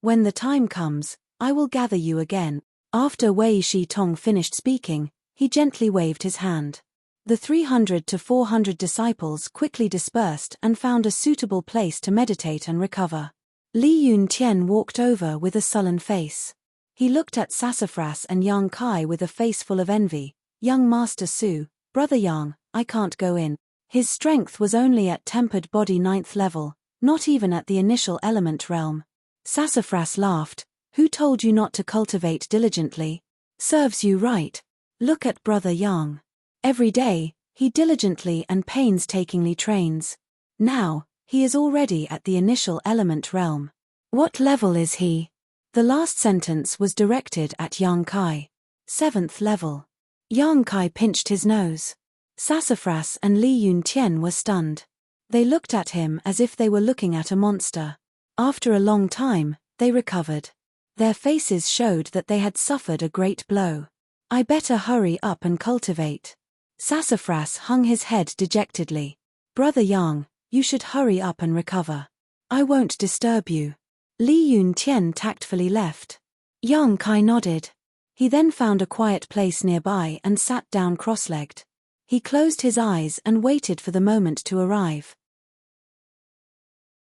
When the time comes, I will gather you again. After Wei Shi Tong finished speaking, he gently waved his hand. The 300 to 400 disciples quickly dispersed and found a suitable place to meditate and recover. Li Yun Tian walked over with a sullen face. He looked at Sassafras and Yang Kai with a face full of envy. "Young Master Su, Brother Yang, I can't go in." His strength was only at tempered body 9th level, not even at the initial element realm. Sassafras laughed. Who told you not to cultivate diligently? Serves you right. Look at Brother Yang. Every day, he diligently and painstakingly trains. Now, he is already at the initial element realm. What level is he? The last sentence was directed at Yang Kai. 7th level. Yang Kai pinched his nose. Sassafras and Li Yuntian were stunned. They looked at him as if they were looking at a monster. After a long time, they recovered. Their faces showed that they had suffered a great blow. I better hurry up and cultivate. Sassafras hung his head dejectedly. Brother Yang, you should hurry up and recover. I won't disturb you. Li Yuntian tactfully left. Yang Kai nodded. He then found a quiet place nearby and sat down cross-legged. He closed his eyes and waited for the moment to arrive.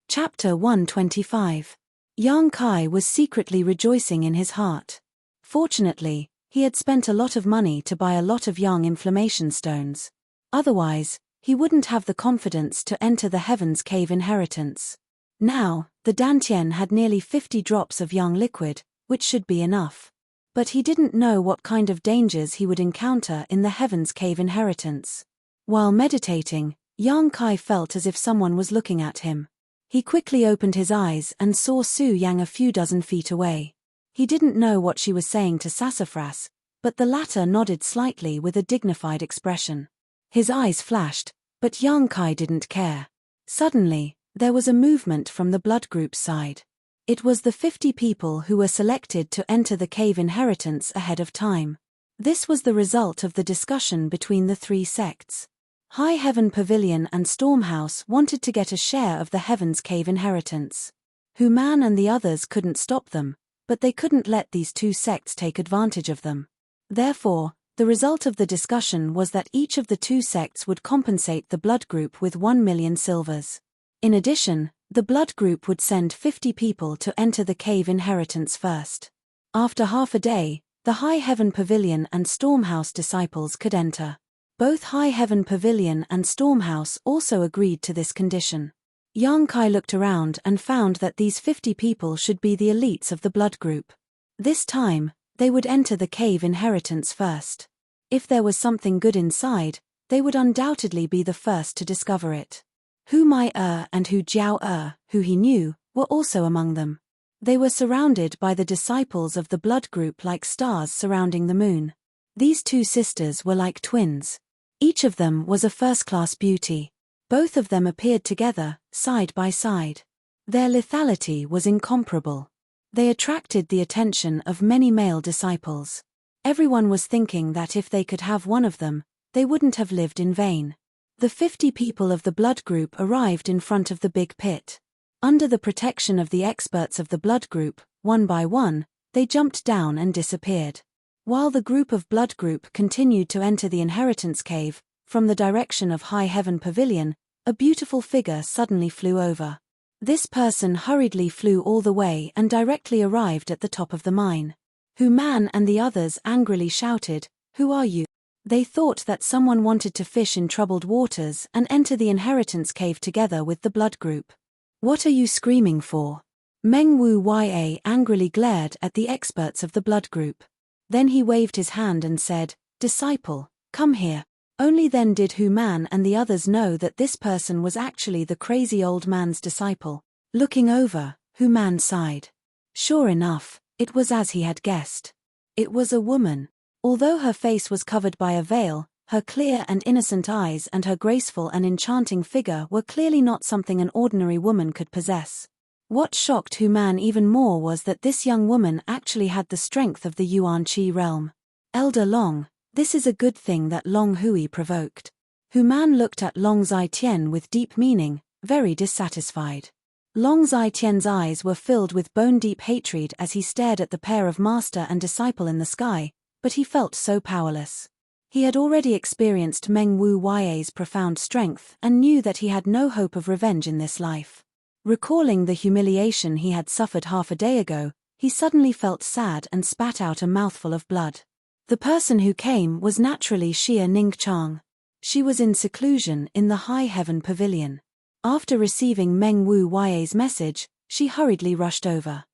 Chapter 125. Yang Kai was secretly rejoicing in his heart. Fortunately, he had spent a lot of money to buy a lot of yang inflammation stones. Otherwise, he wouldn't have the confidence to enter the Heaven's Cave inheritance. Now, the Dantian had nearly 50 drops of yang liquid, which should be enough. But he didn't know what kind of dangers he would encounter in the Heaven's Cave inheritance. While meditating, Yang Kai felt as if someone was looking at him. He quickly opened his eyes and saw Su Yang a few dozen feet away. He didn't know what she was saying to Sassafras, but the latter nodded slightly with a dignified expression. His eyes flashed, but Yang Kai didn't care. Suddenly, there was a movement from the blood group's side. It was the 50 people who were selected to enter the cave inheritance ahead of time. This was the result of the discussion between the three sects. High Heaven Pavilion and Stormhouse wanted to get a share of the Heaven's Cave inheritance. Human and the others couldn't stop them, but they couldn't let these two sects take advantage of them. Therefore, the result of the discussion was that each of the two sects would compensate the blood group with 1 million silvers. In addition, the blood group would send 50 people to enter the cave inheritance first. After half a day, the High Heaven Pavilion and Stormhouse disciples could enter. Both High Heaven Pavilion and Stormhouse also agreed to this condition. Yang Kai looked around and found that these 50 people should be the elites of the blood group. This time, they would enter the cave inheritance first. If there was something good inside, they would undoubtedly be the first to discover it. Hu Mai and Hu Jiao who he knew, were also among them. They were surrounded by the disciples of the blood group like stars surrounding the moon. These two sisters were like twins. Each of them was a first-class beauty. Both of them appeared together, side by side. Their lethality was incomparable. They attracted the attention of many male disciples. Everyone was thinking that if they could have one of them, they wouldn't have lived in vain. The 50 people of the blood group arrived in front of the big pit. Under the protection of the experts of the blood group, one by one, they jumped down and disappeared. While the group of blood group continued to enter the inheritance cave, from the direction of High Heaven Pavilion, a beautiful figure suddenly flew over. This person hurriedly flew all the way and directly arrived at the top of the mine. Human and the others angrily shouted, "Who are you?" They thought that someone wanted to fish in troubled waters and enter the inheritance cave together with the blood group. "What are you screaming for?" Meng Wu Ya angrily glared at the experts of the blood group. Then he waved his hand and said, "Disciple, come here." Only then did Human and the others know that this person was actually the crazy old man's disciple. Looking over, Human sighed. Sure enough, it was as he had guessed. It was a woman. Although her face was covered by a veil, her clear and innocent eyes and her graceful and enchanting figure were clearly not something an ordinary woman could possess. What shocked Human even more was that this young woman actually had the strength of the Yuan Qi realm. Elder Long, this is a good thing that Long Hui provoked. Human looked at Long Zai-Tian with deep meaning, very dissatisfied. Long Zai-Tian's eyes were filled with bone-deep hatred as he stared at the pair of master and disciple in the sky, but he felt so powerless. He had already experienced Meng Wu Ya's profound strength and knew that he had no hope of revenge in this life. Recalling the humiliation he had suffered half a day ago, he suddenly felt sad and spat out a mouthful of blood. The person who came was naturally Xia Ningchang. She was in seclusion in the High Heaven Pavilion. After receiving Meng Wu Yai's message, she hurriedly rushed over.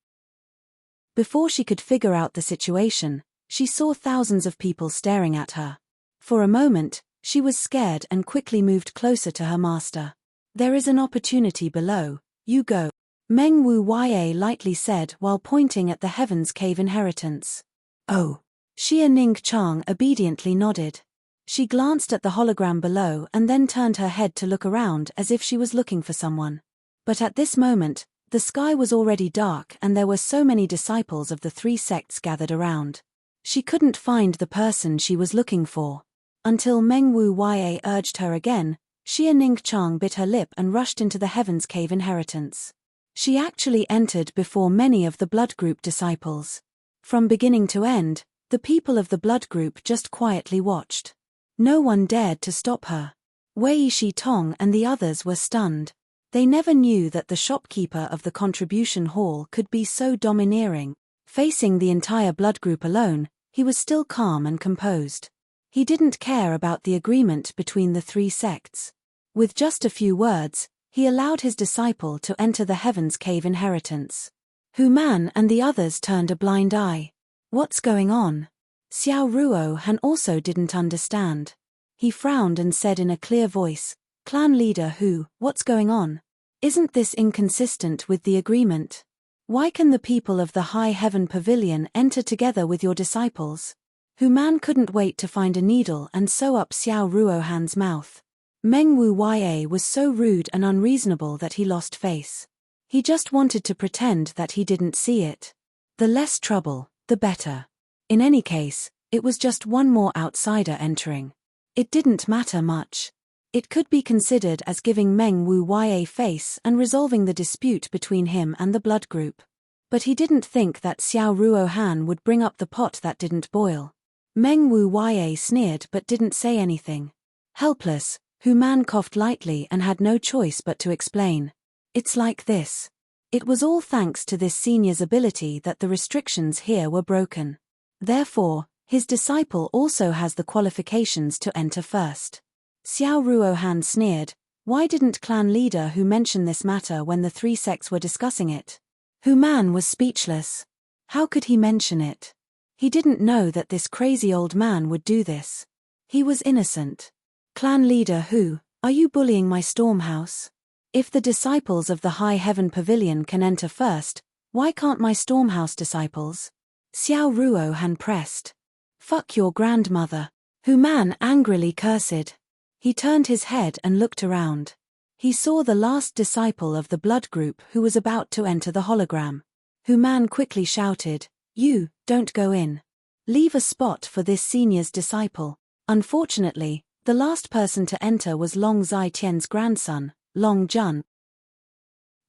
Before she could figure out the situation, she saw thousands of people staring at her. For a moment, she was scared and quickly moved closer to her master. "There is an opportunity below, you go," Meng Wu Yai lightly said while pointing at the Heaven's Cave inheritance. "Oh." Xia Ning Chang obediently nodded. She glanced at the hologram below and then turned her head to look around as if she was looking for someone. But at this moment, the sky was already dark and there were so many disciples of the three sects gathered around. She couldn't find the person she was looking for. Until Meng Wu Yai urged her again, Xia Ning Chang bit her lip and rushed into the Heaven's Cave inheritance. She actually entered before many of the blood group disciples. From beginning to end, the people of the blood group just quietly watched. No one dared to stop her. Wei Shi Tong and the others were stunned. They never knew that the shopkeeper of the contribution hall could be so domineering. Facing the entire blood group alone, he was still calm and composed. He didn't care about the agreement between the three sects. With just a few words, he allowed his disciple to enter the Heaven's Cave inheritance. Hu Man and the others turned a blind eye. What's going on? Xiao Ruo Han also didn't understand. He frowned and said in a clear voice, "Clan leader Hu, what's going on? Isn't this inconsistent with the agreement? Why can the people of the High Heaven Pavilion enter together with your disciples?" Hu Man couldn't wait to find a needle and sew up Xiao Ruo Han's mouth. Meng Wu Yai was so rude and unreasonable that he lost face. He just wanted to pretend that he didn't see it. The less trouble, the better. In any case, it was just one more outsider entering. It didn't matter much. It could be considered as giving Meng Wu Yai face and resolving the dispute between him and the blood group. But he didn't think that Xiao Ruo Han would bring up the pot that didn't boil. Meng Wu Yai sneered but didn't say anything. Helpless, Hu Man coughed lightly and had no choice but to explain. "It's like this. It was all thanks to this senior's ability that the restrictions here were broken. Therefore, his disciple also has the qualifications to enter first." Xiao Ruo Han sneered. Why didn't clan leader Hu mention this matter when the three sects were discussing it? Hu Man was speechless. How could he mention it? He didn't know that this crazy old man would do this. He was innocent. "Clan leader Hu, are you bullying my Stormhouse? If the disciples of the High Heaven Pavilion can enter first, why can't my Stormhouse disciples?" Xiao Ruo Han pressed. "Fuck your grandmother." Hu Man angrily cursed. He turned his head and looked around. He saw the last disciple of the blood group who was about to enter the hologram. Hu Man quickly shouted, "You, don't go in. Leave a spot for this senior's disciple." Unfortunately, the last person to enter was Long Zai Tian's grandson, Long Jun.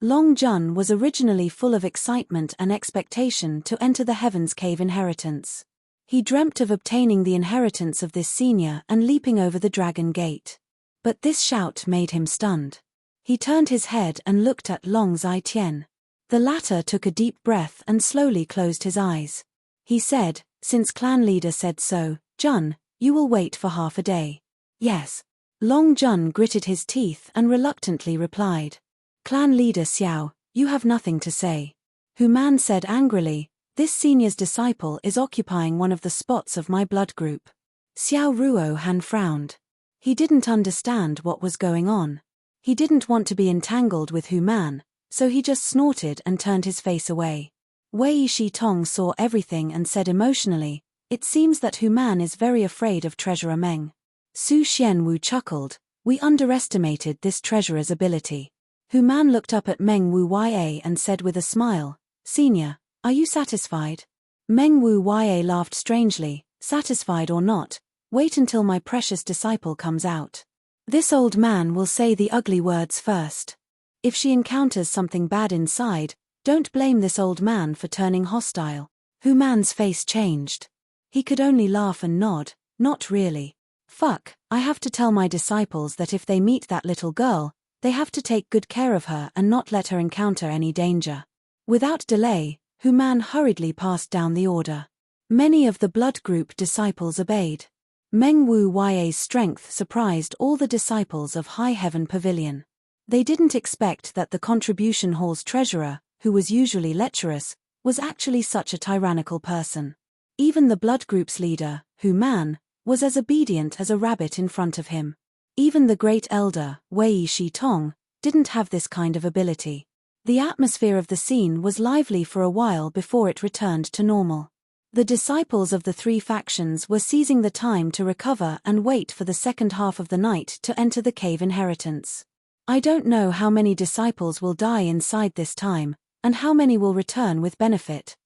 Long Jun was originally full of excitement and expectation to enter the Heaven's Cave inheritance. He dreamt of obtaining the inheritance of this senior and leaping over the Dragon Gate. But this shout made him stunned. He turned his head and looked at Long Zai Tian. The latter took a deep breath and slowly closed his eyes. He said, "Since clan leader said so, Jun, you will wait for half a day." "Yes." Long Jun gritted his teeth and reluctantly replied. "Clan leader Xiao, you have nothing to say." Hu Man said angrily, "This senior's disciple is occupying one of the spots of my blood group." Xiao Ruo Han frowned. He didn't understand what was going on. He didn't want to be entangled with Hu Man, so he just snorted and turned his face away. Wei Shi Tong saw everything and said emotionally, "It seems that Hu Man is very afraid of Treasurer Meng." Su Xianwu chuckled. "We underestimated this treasurer's ability." Hu Man looked up at Meng Wu Yai and said with a smile, "Senior, are you satisfied?" Meng Wu Yai laughed strangely. "Satisfied or not, wait until my precious disciple comes out. This old man will say the ugly words first. If she encounters something bad inside, don't blame this old man for turning hostile." Hu Man's face changed. He could only laugh and nod. "Not really. Fuck, I have to tell my disciples that if they meet that little girl, they have to take good care of her and not let her encounter any danger." Without delay, Hu Man hurriedly passed down the order. Many of the blood group disciples obeyed. Meng Wu Yai's strength surprised all the disciples of High Heaven Pavilion. They didn't expect that the contribution hall's treasurer, who was usually lecherous, was actually such a tyrannical person. Even the blood group's leader, who was as obedient as a rabbit in front of him. Even the great elder, Wei Shi Tong, didn't have this kind of ability. The atmosphere of the scene was lively for a while before it returned to normal. The disciples of the three factions were seizing the time to recover and wait for the second half of the night to enter the cave inheritance. I don't know how many disciples will die inside this time, and how many will return with benefit.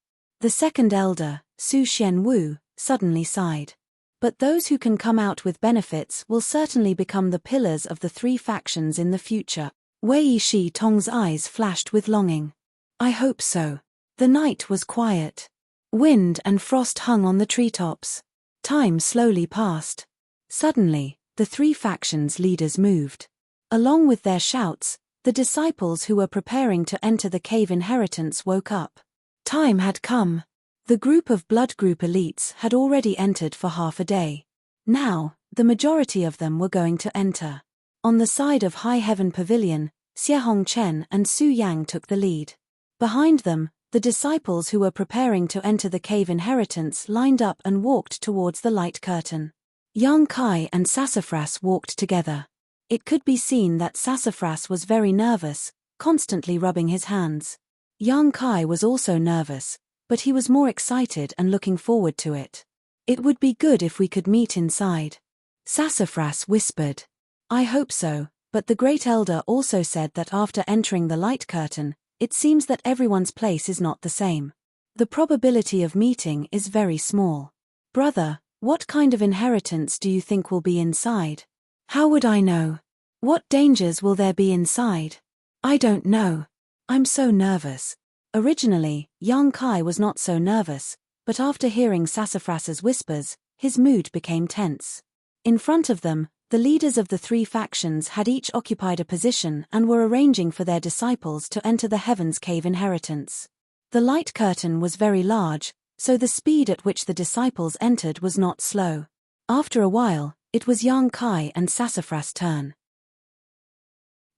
The second elder, Su Xianwu, suddenly sighed. But those who can come out with benefits will certainly become the pillars of the three factions in the future. Wei Shi Tong's eyes flashed with longing. I hope so. The night was quiet. Wind and frost hung on the treetops. Time slowly passed. Suddenly, the three factions' leaders moved. Along with their shouts, the disciples who were preparing to enter the cave inheritance woke up. Time had come. The group of blood group elites had already entered for half a day. Now, the majority of them were going to enter. On the side of High Heaven Pavilion, Xie Hongchen and Su Yang took the lead. Behind them, the disciples who were preparing to enter the cave inheritance lined up and walked towards the light curtain. Yang Kai and Sassafras walked together. It could be seen that Sassafras was very nervous, constantly rubbing his hands. Yang Kai was also nervous, but he was more excited and looking forward to it. It would be good if we could meet inside. Sassafras whispered. I hope so, but the Great Elder also said that after entering the light curtain, it seems that everyone's place is not the same. The probability of meeting is very small. Brother, what kind of inheritance do you think will be inside? How would I know? What dangers will there be inside? I don't know. I'm so nervous. Originally, Yang Kai was not so nervous, but after hearing Sassafras's whispers, his mood became tense. In front of them, the leaders of the three factions had each occupied a position and were arranging for their disciples to enter the Heaven's Cave inheritance. The light curtain was very large, so the speed at which the disciples entered was not slow. After a while, it was Yang Kai and Sassafras' turn.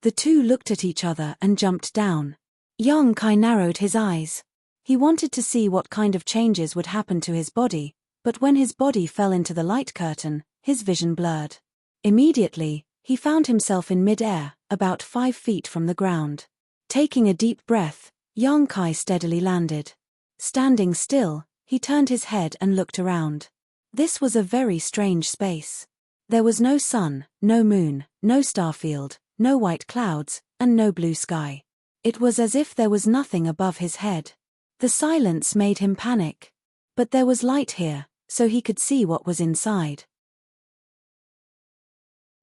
The two looked at each other and jumped down. Yang Kai narrowed his eyes. He wanted to see what kind of changes would happen to his body, but when his body fell into the light curtain, his vision blurred. Immediately, he found himself in mid-air, about 5 feet from the ground. Taking a deep breath, Yang Kai steadily landed. Standing still, he turned his head and looked around. This was a very strange space. There was no sun, no moon, no starfield, no white clouds, and no blue sky. It was as if there was nothing above his head. The silence made him panic. But there was light here, so he could see what was inside.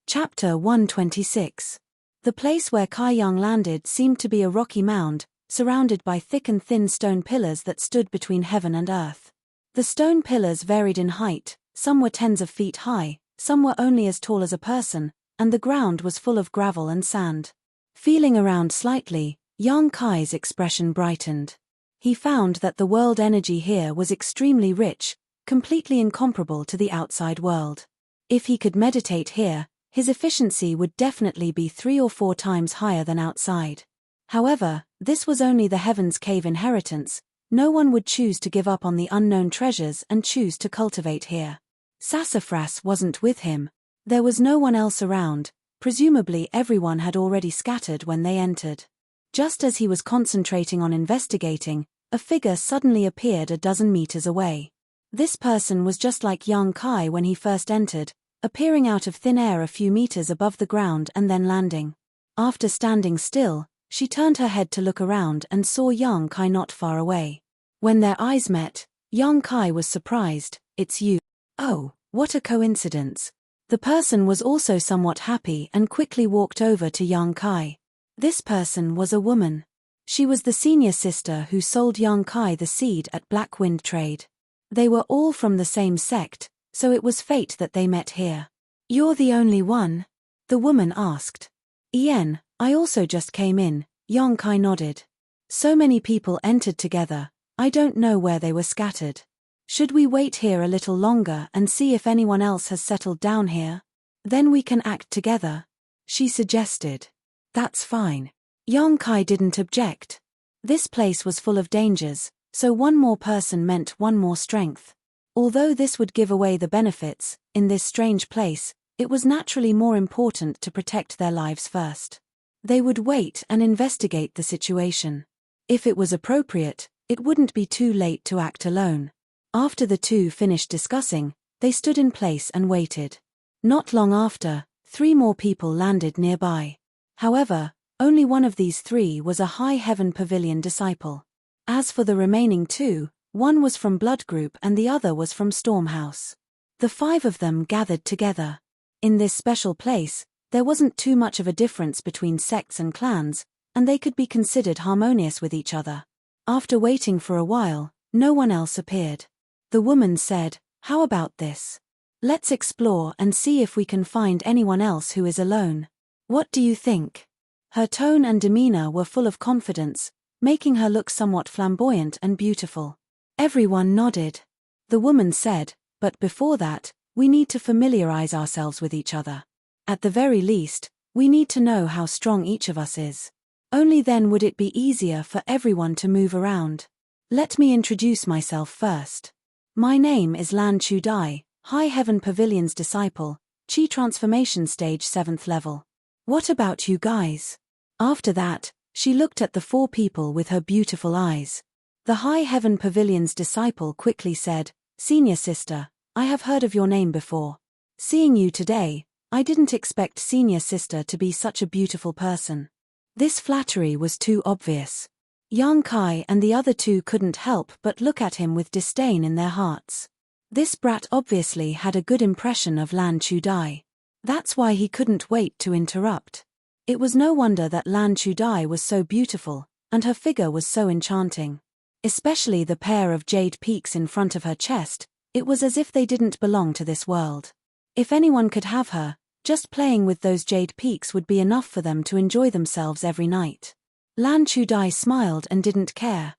Chapter 126. The place where Kai Yang landed seemed to be a rocky mound, surrounded by thick and thin stone pillars that stood between heaven and earth. The stone pillars varied in height, some were tens of feet high, some were only as tall as a person, and the ground was full of gravel and sand. Feeling around slightly, Yang Kai's expression brightened. He found that the world energy here was extremely rich, completely incomparable to the outside world. If he could meditate here, his efficiency would definitely be 3 or 4 times higher than outside. However, this was only the Heaven's Cave inheritance. No one would choose to give up on the unknown treasures and choose to cultivate here. Sassafras wasn't with him. There was no one else around. Presumably everyone had already scattered when they entered. Just as he was concentrating on investigating, a figure suddenly appeared a dozen meters away. This person was just like Yang Kai when he first entered, appearing out of thin air a few meters above the ground and then landing. After standing still, she turned her head to look around and saw Yang Kai not far away. When their eyes met, Yang Kai was surprised. It's you. Oh, what a coincidence. The person was also somewhat happy and quickly walked over to Yang Kai. This person was a woman. She was the senior sister who sold Yang Kai the seed at Black Wind Trade. They were all from the same sect, so it was fate that they met here. You're the only one? The woman asked. Ian, I also just came in, Yang Kai nodded. So many people entered together, I don't know where they were scattered. Should we wait here a little longer and see if anyone else has settled down here? Then we can act together, she suggested. That's fine. Yang Kai didn't object. This place was full of dangers, so one more person meant one more strength. Although this would give away the benefits, in this strange place, it was naturally more important to protect their lives first. They would wait and investigate the situation. If it was appropriate, it wouldn't be too late to act alone. After the two finished discussing, they stood in place and waited. Not long after, 3 more people landed nearby. However, only one of these 3 was a High Heaven Pavilion disciple. As for the remaining 2, one was from Blood Group and the other was from Stormhouse. The 5 of them gathered together. In this special place, there wasn't too much of a difference between sects and clans, and they could be considered harmonious with each other. After waiting for a while, no one else appeared. The woman said, "How about this? Let's explore and see if we can find anyone else who is alone. What do you think?" Her tone and demeanor were full of confidence, making her look somewhat flamboyant and beautiful. Everyone nodded. The woman said, "But before that, we need to familiarize ourselves with each other. At the very least, we need to know how strong each of us is. Only then would it be easier for everyone to move around. Let me introduce myself first. My name is Lan Chu Dai, High Heaven Pavilion's disciple, Chi Transformation Stage 7th level. What about you guys?" After that, she looked at the 4 people with her beautiful eyes. The High Heaven Pavilion's disciple quickly said, "Senior sister, I have heard of your name before. Seeing you today, I didn't expect Senior sister to be such a beautiful person." This flattery was too obvious. Yang Kai and the other 2 couldn't help but look at him with disdain in their hearts. This brat obviously had a good impression of Lan Chu Dai. That's why he couldn't wait to interrupt. It was no wonder that Lan Chu Dai was so beautiful, and her figure was so enchanting. Especially the pair of jade peaks in front of her chest, it was as if they didn't belong to this world. If anyone could have her, just playing with those jade peaks would be enough for them to enjoy themselves every night. Lan Chu Dai smiled and didn't care.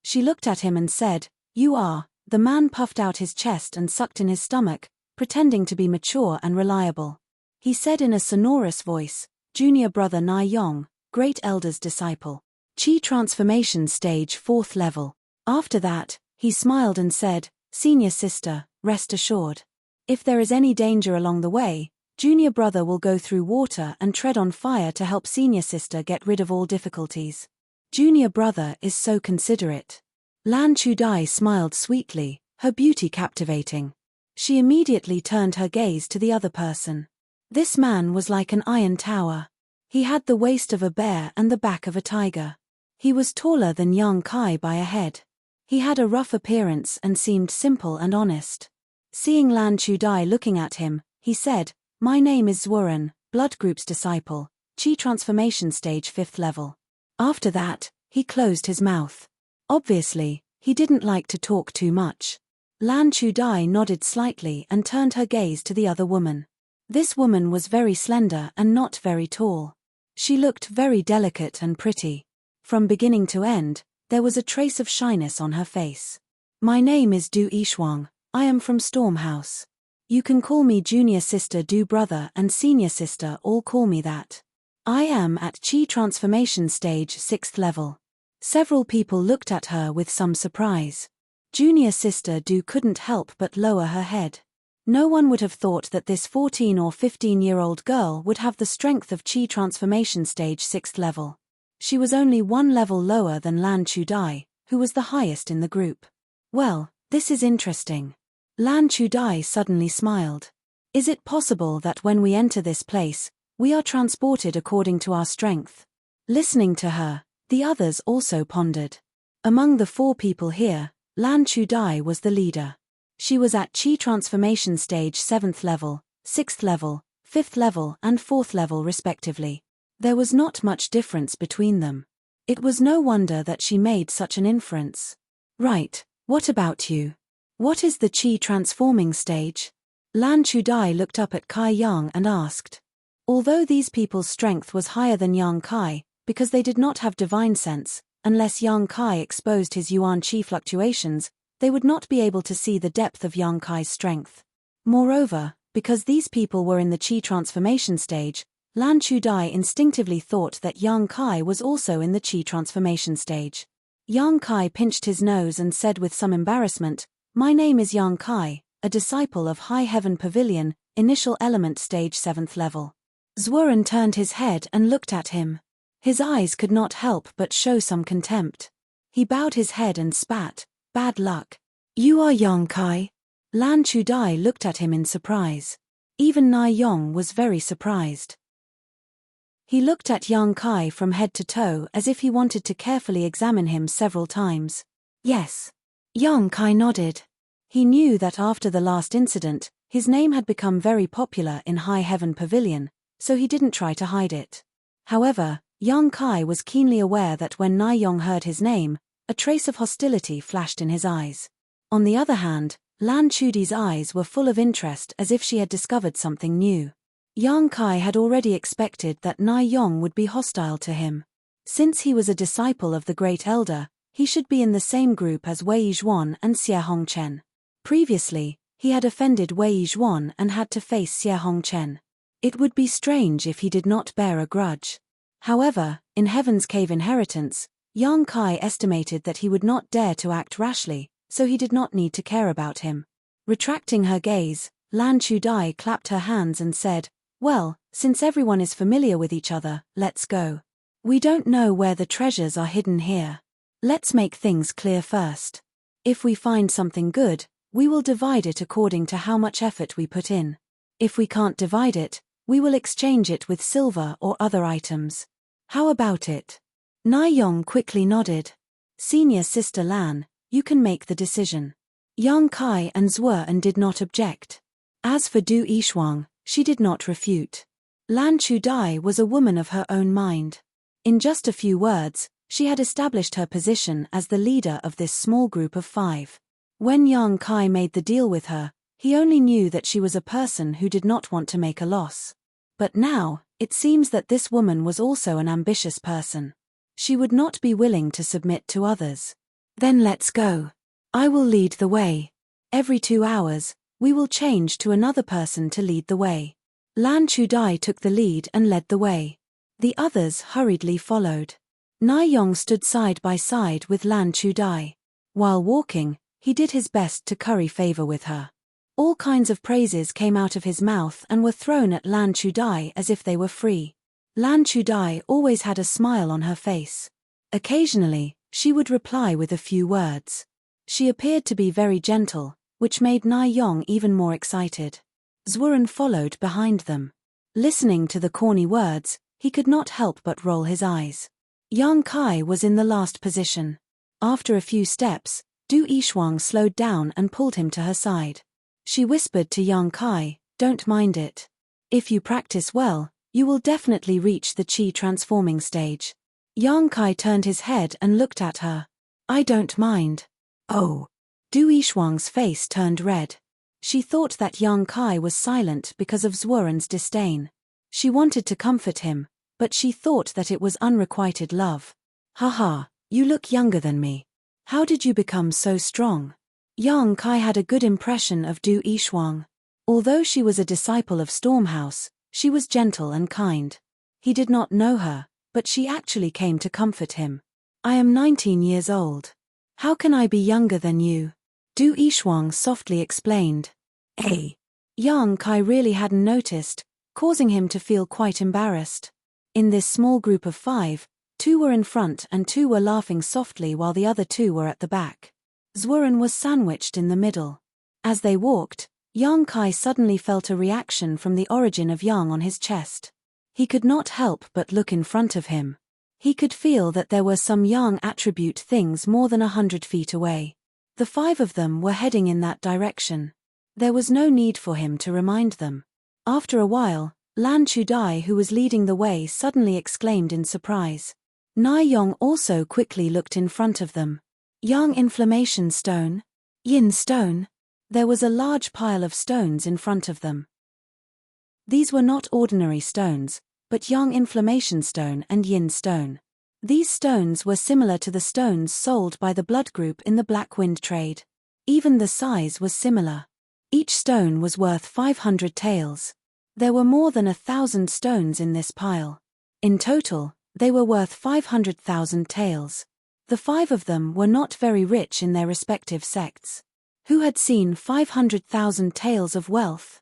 She looked at him and said, "You are." The man puffed out his chest and sucked in his stomach, pretending to be mature and reliable. He said in a sonorous voice, "Junior brother Nai Yong, Great Elder's disciple. Chi Transformation Stage 4th level." After that, he smiled and said, "Senior sister, rest assured. If there is any danger along the way, Junior brother will go through water and tread on fire to help Senior sister get rid of all difficulties. Junior brother is so considerate." Lan Chu Dai smiled sweetly, her beauty captivating. She immediately turned her gaze to the other person. This man was like an iron tower. He had the waist of a bear and the back of a tiger. He was taller than Yang Kai by a head. He had a rough appearance and seemed simple and honest. Seeing Lan Chu Dai looking at him, he said, "My name is Zhuoren, Blood Group's disciple, Chi Transformation Stage 5th level." After that, he closed his mouth. Obviously, he didn't like to talk too much. Lan Chu Dai nodded slightly and turned her gaze to the other woman. This woman was very slender and not very tall. She looked very delicate and pretty. From beginning to end, there was a trace of shyness on her face. "My name is Du Yishuang, I am from Stormhouse. You can call me Junior Sister Du Brother and Senior Sister, all call me that. I am at Chi Transformation Stage 6th level." Several people looked at her with some surprise. Junior Sister Du couldn't help but lower her head. No one would have thought that this 14 or 15-year-old girl would have the strength of Chi Transformation Stage 6th level. She was only 1 level lower than Lan Chu Dai, who was the highest in the group. "Well, this is interesting." Lan Chu Dai suddenly smiled. "Is it possible that when we enter this place, we are transported according to our strength?" Listening to her, the others also pondered. Among the 4 people here, Lan Chu Dai was the leader. She was at Chi Transformation Stage 7th level, 6th level, 5th level and 4th level respectively. There was not much difference between them. It was no wonder that she made such an inference. "Right, what about you? What is the Chi transforming stage?" Lan Chu Dai looked up at Kai Yang and asked. Although these people's strength was higher than Yang Kai, because they did not have divine sense, unless Yang Kai exposed his Yuan Qi fluctuations, they would not be able to see the depth of Yang Kai's strength. Moreover, because these people were in the Qi transformation stage, Lan Chudai instinctively thought that Yang Kai was also in the Qi transformation stage. Yang Kai pinched his nose and said with some embarrassment, "My name is Yang Kai, a disciple of High Heaven Pavilion, initial element stage 7th level." Zhuoren turned his head and looked at him. His eyes could not help but show some contempt. He bowed his head and spat, "Bad luck." "You are Yang Kai?" Lan Chudai looked at him in surprise. Even Nai Yong was very surprised. He looked at Yang Kai from head to toe as if he wanted to carefully examine him several times. "Yes." Yang Kai nodded. He knew that after the last incident, his name had become very popular in High Heaven Pavilion, so he didn't try to hide it. However, Yang Kai was keenly aware that when Nai Yong heard his name, a trace of hostility flashed in his eyes. On the other hand, Lan Chudi's eyes were full of interest as if she had discovered something new. Yang Kai had already expected that Nai Yong would be hostile to him. Since he was a disciple of the Great Elder, he should be in the same group as Wei Yizhuan and Xie Hongchen. Previously, he had offended Wei Yizhuan and had to face Xie Hongchen. It would be strange if he did not bear a grudge. However, in Heaven's Cave Inheritance, Yang Kai estimated that he would not dare to act rashly, so he did not need to care about him. Retracting her gaze, Lan Chudai clapped her hands and said, "Well, since everyone is familiar with each other, let's go. We don't know where the treasures are hidden here. Let's make things clear first. If we find something good, we will divide it according to how much effort we put in. If we can't divide it, we will exchange it with silver or other items. How about it?" Nai Yong quickly nodded. "Senior Sister Lan, you can make the decision." Yang Kai and Zhuoren did not object. As for Du Yishuang, she did not refute. Lan Chudai was a woman of her own mind. In just a few words, she had established her position as the leader of this small group of 5. When Yang Kai made the deal with her, he only knew that she was a person who did not want to make a loss. But now, it seems that this woman was also an ambitious person. She would not be willing to submit to others. "Then let's go. I will lead the way. Every 2 hours, we will change to another person to lead the way." Lan Chudai took the lead and led the way. The others hurriedly followed. Nai Yong stood side by side with Lan Chudai. While walking, he did his best to curry favor with her. All kinds of praises came out of his mouth and were thrown at Lan Chudai as if they were free. Lan Chudai always had a smile on her face. Occasionally, she would reply with a few words. She appeared to be very gentle, which made Nai Yong even more excited. Zhuoren followed behind them. Listening to the corny words, he could not help but roll his eyes. Yang Kai was in the last position. After a few steps, Du Yishuang slowed down and pulled him to her side. She whispered to Yang Kai, "Don't mind it. If you practice well, you will definitely reach the Qi transforming stage." Yang Kai turned his head and looked at her. "I don't mind." "Oh." Du Yishuang's face turned red. She thought that Yang Kai was silent because of Zhuoren's disdain. She wanted to comfort him, but she thought that it was unrequited love. "Haha, you look younger than me. How did you become so strong?" Yang Kai had a good impression of Du Yishuang. Although she was a disciple of Stormhouse, she was gentle and kind. He did not know her, but she actually came to comfort him. "I am 19 years old. How can I be younger than you?" Du Yishuang softly explained. "Eh?" Yang Kai really hadn't noticed, causing him to feel quite embarrassed. In this small group of 5, 2 were in front and 2 were laughing softly while the other 2 were at the back. Zhuoren was sandwiched in the middle. As they walked, Yang Kai suddenly felt a reaction from the origin of Yang on his chest. He could not help but look in front of him. He could feel that there were some Yang attribute things more than 100 feet away. The 5 of them were heading in that direction. There was no need for him to remind them. After a while, Lan Chudai, who was leading the way, suddenly exclaimed in surprise. Nai Yong also quickly looked in front of them. Yang inflammation stone? Yin stone? There was a large pile of stones in front of them. These were not ordinary stones, but Yang inflammation stone and Yin stone. These stones were similar to the stones sold by the blood group in the Black Wind trade. Even the size was similar. Each stone was worth 500 taels. There were more than 1,000 stones in this pile. In total, they were worth 500,000 taels. The 5 of them were not very rich in their respective sects. Who had seen 500,000 taels of wealth?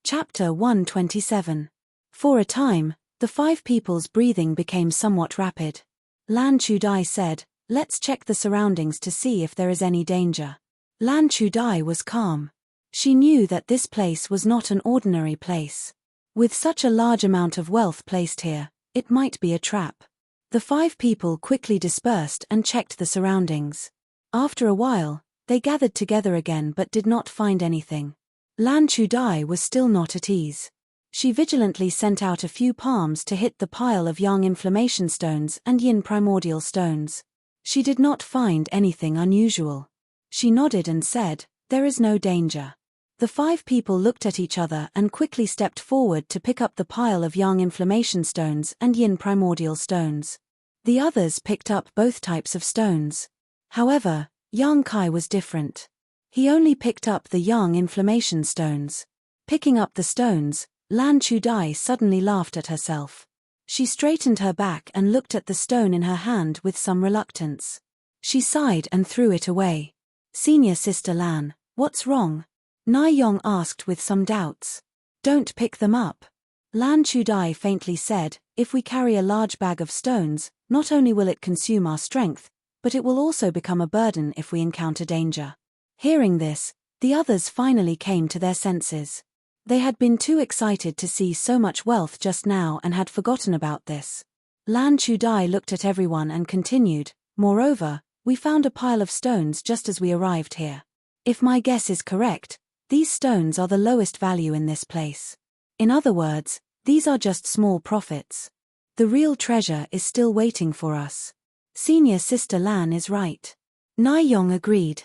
Chapter 127. For a time, the 5 people's breathing became somewhat rapid. Lan Chudai said, "Let's check the surroundings to see if there is any danger." Lan Chudai was calm. She knew that this place was not an ordinary place. With such a large amount of wealth placed here, it might be a trap. The 5 people quickly dispersed and checked the surroundings. After a while, they gathered together again but did not find anything. Lan Chudai was still not at ease. She vigilantly sent out a few palms to hit the pile of yang inflammation stones and yin primordial stones. She did not find anything unusual. She nodded and said, "There is no danger." The 5 people looked at each other and quickly stepped forward to pick up the pile of yang inflammation stones and yin primordial stones. The others picked up both types of stones. However, Yang Kai was different. He only picked up the yang inflammation stones. Picking up the stones, Lan Chudai suddenly laughed at herself. She straightened her back and looked at the stone in her hand with some reluctance. She sighed and threw it away. "Senior Sister Lan, what's wrong?" Nai Yong asked with some doubts. "Don't pick them up." Lan Chudai faintly said, "If we carry a large bag of stones, not only will it consume our strength, but it will also become a burden if we encounter danger." Hearing this, the others finally came to their senses. They had been too excited to see so much wealth just now and had forgotten about this. Lan Chudai looked at everyone and continued, "Moreover, we found a pile of stones just as we arrived here. If my guess is correct, these stones are the lowest value in this place. In other words, these are just small profits. The real treasure is still waiting for us." Senior Sister Lan is right. Nai Yong agreed.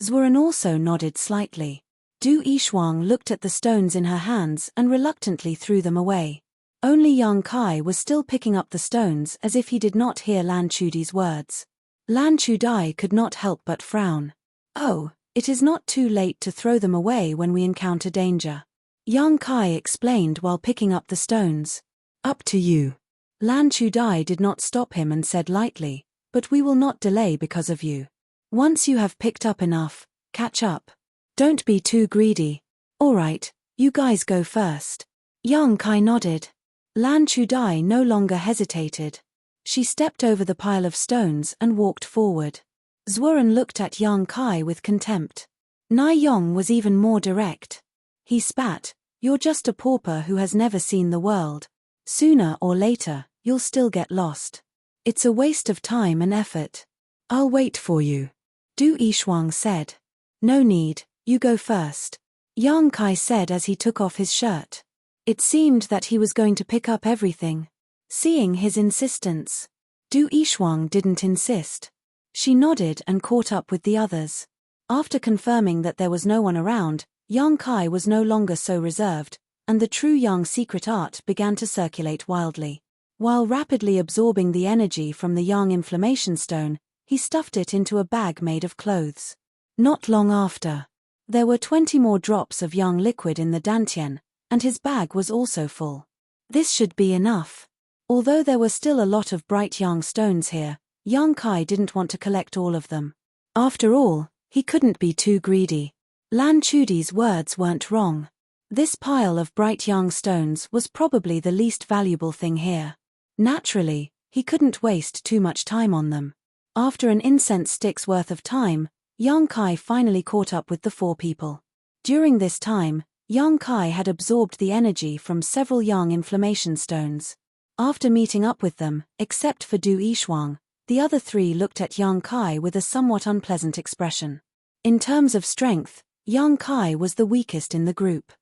Zhuan also nodded slightly. Du Yishuang looked at the stones in her hands and reluctantly threw them away. Only Yang Kai was still picking up the stones as if he did not hear Lan Chudai's words. Lan Chudai could not help but frown. "Oh, it is not too late to throw them away when we encounter danger," Yang Kai explained while picking up the stones. "Up to you." Lan Chudai did not stop him and said lightly, "But we will not delay because of you. Once you have picked up enough, catch up. Don't be too greedy." "All right, you guys go first." Yang Kai nodded. Lan Chudai no longer hesitated. She stepped over the pile of stones and walked forward. Zhuan looked at Yang Kai with contempt. Nai Yong was even more direct. He spat, "You're just a pauper who has never seen the world. Sooner or later, you'll still get lost. It's a waste of time and effort." "I'll wait for you," Du Yishuang said. "No need, you go first," Yang Kai said as he took off his shirt. It seemed that he was going to pick up everything. Seeing his insistence, Du Yishuang didn't insist. She nodded and caught up with the others. After confirming that there was no one around, Yang Kai was no longer so reserved, and the true Yang secret art began to circulate wildly. While rapidly absorbing the energy from the Yang inflammation stone, he stuffed it into a bag made of clothes. Not long after, there were 20 more drops of Yang liquid in the dantian, and his bag was also full. This should be enough. Although there were still a lot of bright Yang stones here, Yang Kai didn't want to collect all of them. After all, he couldn't be too greedy. Lan Chudai's words weren't wrong. This pile of bright Yang stones was probably the least valuable thing here. Naturally, he couldn't waste too much time on them. After an incense stick's worth of time, Yang Kai finally caught up with the 4 people. During this time, Yang Kai had absorbed the energy from several Yang inflammation stones. After meeting up with them, except for Du Yishuang, the other 3 looked at Yang Kai with a somewhat unpleasant expression. In terms of strength, Yang Kai was the weakest in the group.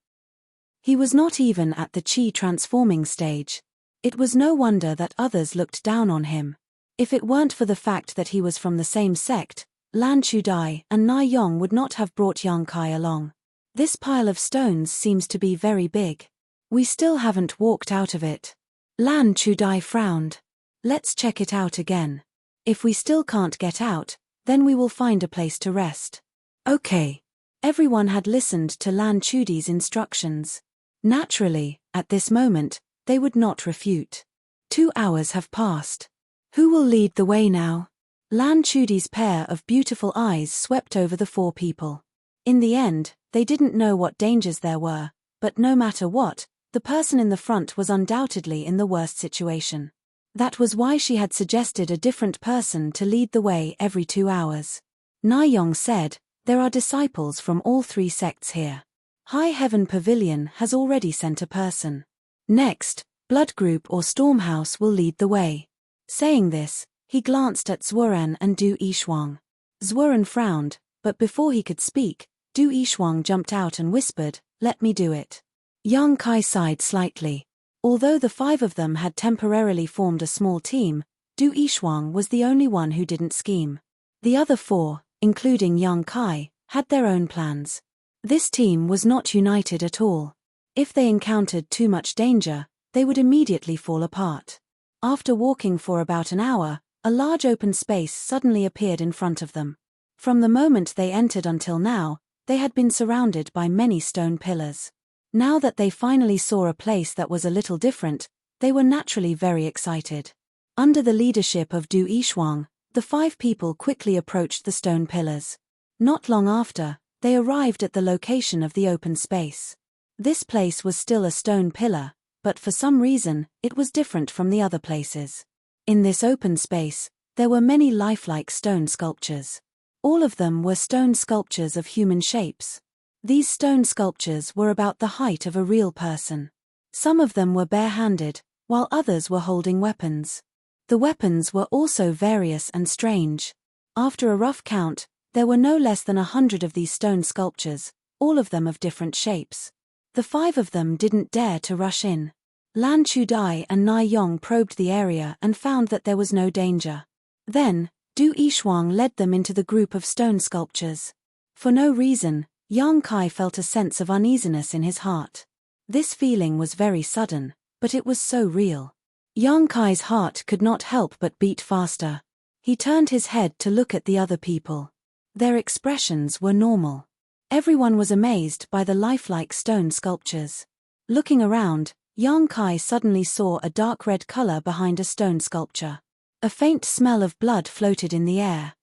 He was not even at the Qi transforming stage. It was no wonder that others looked down on him. If it weren't for the fact that he was from the same sect, Lan Chudai and Nai Yong would not have brought Yang Kai along. This pile of stones seems to be very big. We still haven't walked out of it. Lan Chudai frowned. Let's check it out again. If we still can't get out, then we will find a place to rest. Okay. Everyone had listened to Lan Chudi's instructions. Naturally, at this moment, they would not refute. 2 hours have passed. Who will lead the way now? Lan Chudi's pair of beautiful eyes swept over the 4 people. In the end, they didn't know what dangers there were, but no matter what, the person in the front was undoubtedly in the worst situation. That was why she had suggested a different person to lead the way every 2 hours. Naiyong said, "There are disciples from all 3 sects here. High Heaven Pavilion has already sent a person. Next, Blood Group or Stormhouse will lead the way." Saying this, he glanced at Zhuoren and Du Yishuang. Zhuoren frowned, but before he could speak, Du Yishuang jumped out and whispered, "Let me do it." Yang Kai sighed slightly. Although the 5 of them had temporarily formed a small team, Du Yishuang was the only one who didn't scheme. The other 4, including Yang Kai, had their own plans. This team was not united at all. If they encountered too much danger, they would immediately fall apart. After walking for about an hour, a large open space suddenly appeared in front of them. From the moment they entered until now, they had been surrounded by many stone pillars. Now that they finally saw a place that was a little different, they were naturally very excited. Under the leadership of Du Yishuang, the 5 people quickly approached the stone pillars. Not long after, they arrived at the location of the open space. This place was still a stone pillar, but for some reason, it was different from the other places. In this open space, there were many lifelike stone sculptures. All of them were stone sculptures of human shapes. These stone sculptures were about the height of a real person. Some of them were bare-handed, while others were holding weapons. The weapons were also various and strange. After a rough count, there were no less than 100 of these stone sculptures, all of them of different shapes. The 5 of them didn't dare to rush in. Lan Chudai and Naiyong probed the area and found that there was no danger. Then, Du Yishuang led them into the group of stone sculptures. For no reason, Yang Kai felt a sense of uneasiness in his heart. This feeling was very sudden, but it was so real. Yang Kai's heart could not help but beat faster. He turned his head to look at the other people. Their expressions were normal. Everyone was amazed by the lifelike stone sculptures. Looking around, Yang Kai suddenly saw a dark red color behind a stone sculpture. A faint smell of blood floated in the air.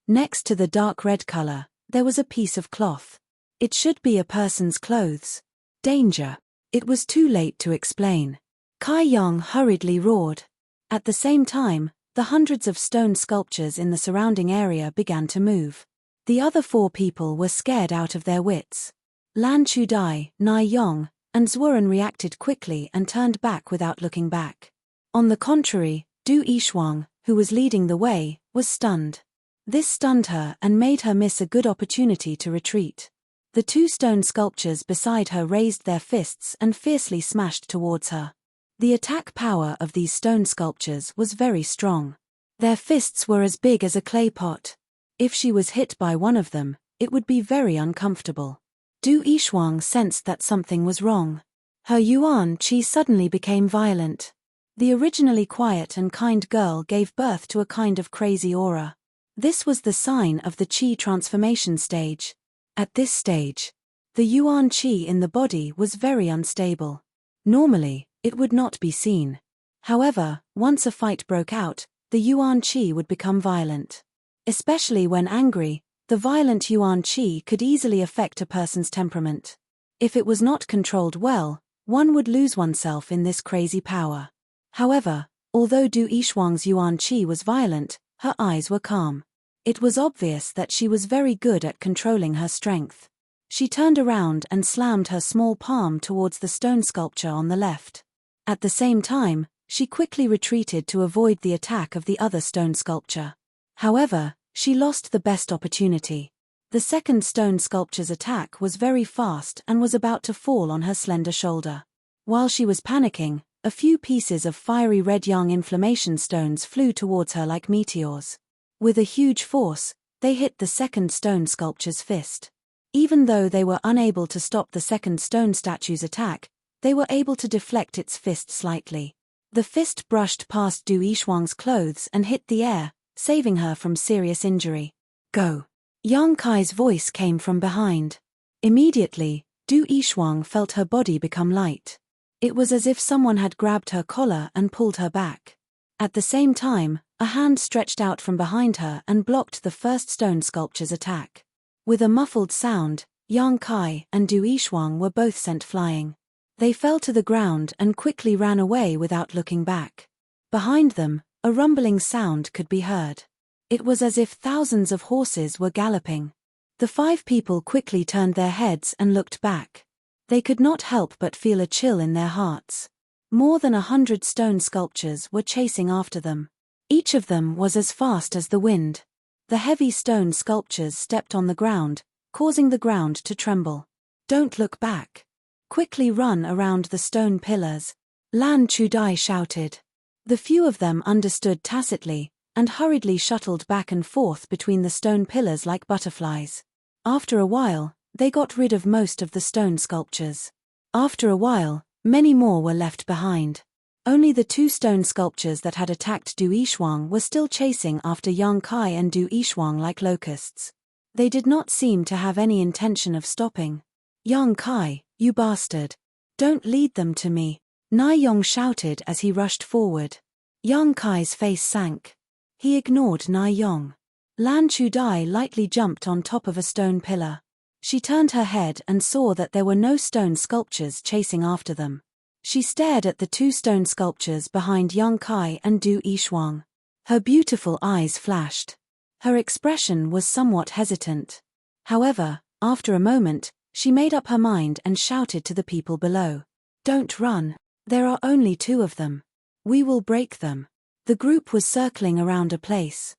Next to the dark red color, there was a piece of cloth. It should be a person's clothes. Danger! It was too late to explain. Kai Yang hurriedly roared. At the same time, the hundreds of stone sculptures in the surrounding area began to move. The other 4 people were scared out of their wits. Lan Chudai, Naiyong, and Zhuoren reacted quickly and turned back without looking back. On the contrary, Du Yishuang, who was leading the way, was stunned. This stunned her and made her miss a good opportunity to retreat. The 2 stone sculptures beside her raised their fists and fiercely smashed towards her. The attack power of these stone sculptures was very strong. Their fists were as big as a clay pot. If she was hit by one of them, it would be very uncomfortable. Du Yishuang sensed that something was wrong. Her yuan qi suddenly became violent. The originally quiet and kind girl gave birth to a kind of crazy aura. This was the sign of the qi transformation stage. At this stage, the yuan qi in the body was very unstable. Normally, it would not be seen. However, once a fight broke out, the yuan qi would become violent. Especially when angry, the violent yuan qi could easily affect a person's temperament. If it was not controlled well, one would lose oneself in this crazy power. However, although Du Yishuang's yuan qi was violent, her eyes were calm. It was obvious that she was very good at controlling her strength. She turned around and slammed her small palm towards the stone sculpture on the left. At the same time, she quickly retreated to avoid the attack of the other stone sculpture. However, she lost the best opportunity. The second stone sculpture's attack was very fast and was about to fall on her slender shoulder. While she was panicking, a few pieces of fiery red yang inflammation stones flew towards her like meteors. With a huge force, they hit the second stone sculpture's fist. Even though they were unable to stop the second stone statue's attack, they were able to deflect its fist slightly. The fist brushed past Du Yishuang's clothes and hit the air, saving her from serious injury. Go! Yang Kai's voice came from behind. Immediately, Du Yishuang felt her body become light. It was as if someone had grabbed her collar and pulled her back. At the same time, a hand stretched out from behind her and blocked the first stone sculpture's attack. With a muffled sound, Yang Kai and Du Yishuang were both sent flying. They fell to the ground and quickly ran away without looking back. Behind them, a rumbling sound could be heard. It was as if thousands of horses were galloping. The 5 people quickly turned their heads and looked back. They could not help but feel a chill in their hearts. More than 100 stone sculptures were chasing after them. Each of them was as fast as the wind. The heavy stone sculptures stepped on the ground, causing the ground to tremble. "Don't look back. Quickly run around the stone pillars," Lan Chudai shouted. The few of them understood tacitly, and hurriedly shuttled back and forth between the stone pillars like butterflies. After a while, they got rid of most of the stone sculptures. After a while, many more were left behind. Only the 2 stone sculptures that had attacked Du Yishuang were still chasing after Yang Kai and Du Yishuang like locusts. They did not seem to have any intention of stopping. "Yang Kai, you bastard. Don't lead them to me," Nai Yong shouted as he rushed forward. Yang Kai's face sank. He ignored Nai Yong. Lan Chudai lightly jumped on top of a stone pillar. She turned her head and saw that there were no stone sculptures chasing after them. She stared at the 2 stone sculptures behind Yang Kai and Du Yishuang. Her beautiful eyes flashed. Her expression was somewhat hesitant. However, after a moment, she made up her mind and shouted to the people below. "Don't run. There are only 2 of them. We will break them." The group was circling around a place.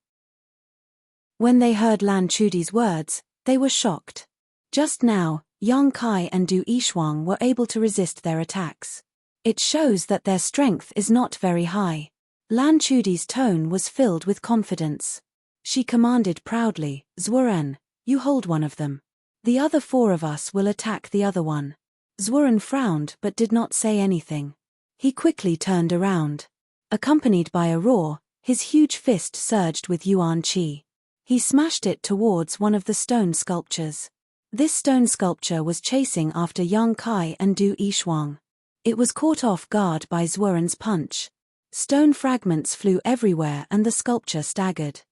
When they heard Lan Chudi's words, they were shocked. Just now, Yang Kai and Du Yishuang were able to resist their attacks. It shows that their strength is not very high. Lan Chudi's tone was filled with confidence. She commanded proudly, "Zhuren, you hold one of them. The other 4 of us will attack the other one." Zhuren frowned but did not say anything. He quickly turned around. Accompanied by a roar, his huge fist surged with yuan qi. He smashed it towards one of the stone sculptures. This stone sculpture was chasing after Yang Kai and Du Yishuang. It was caught off guard by Zhuren's punch. Stone fragments flew everywhere and the sculpture staggered.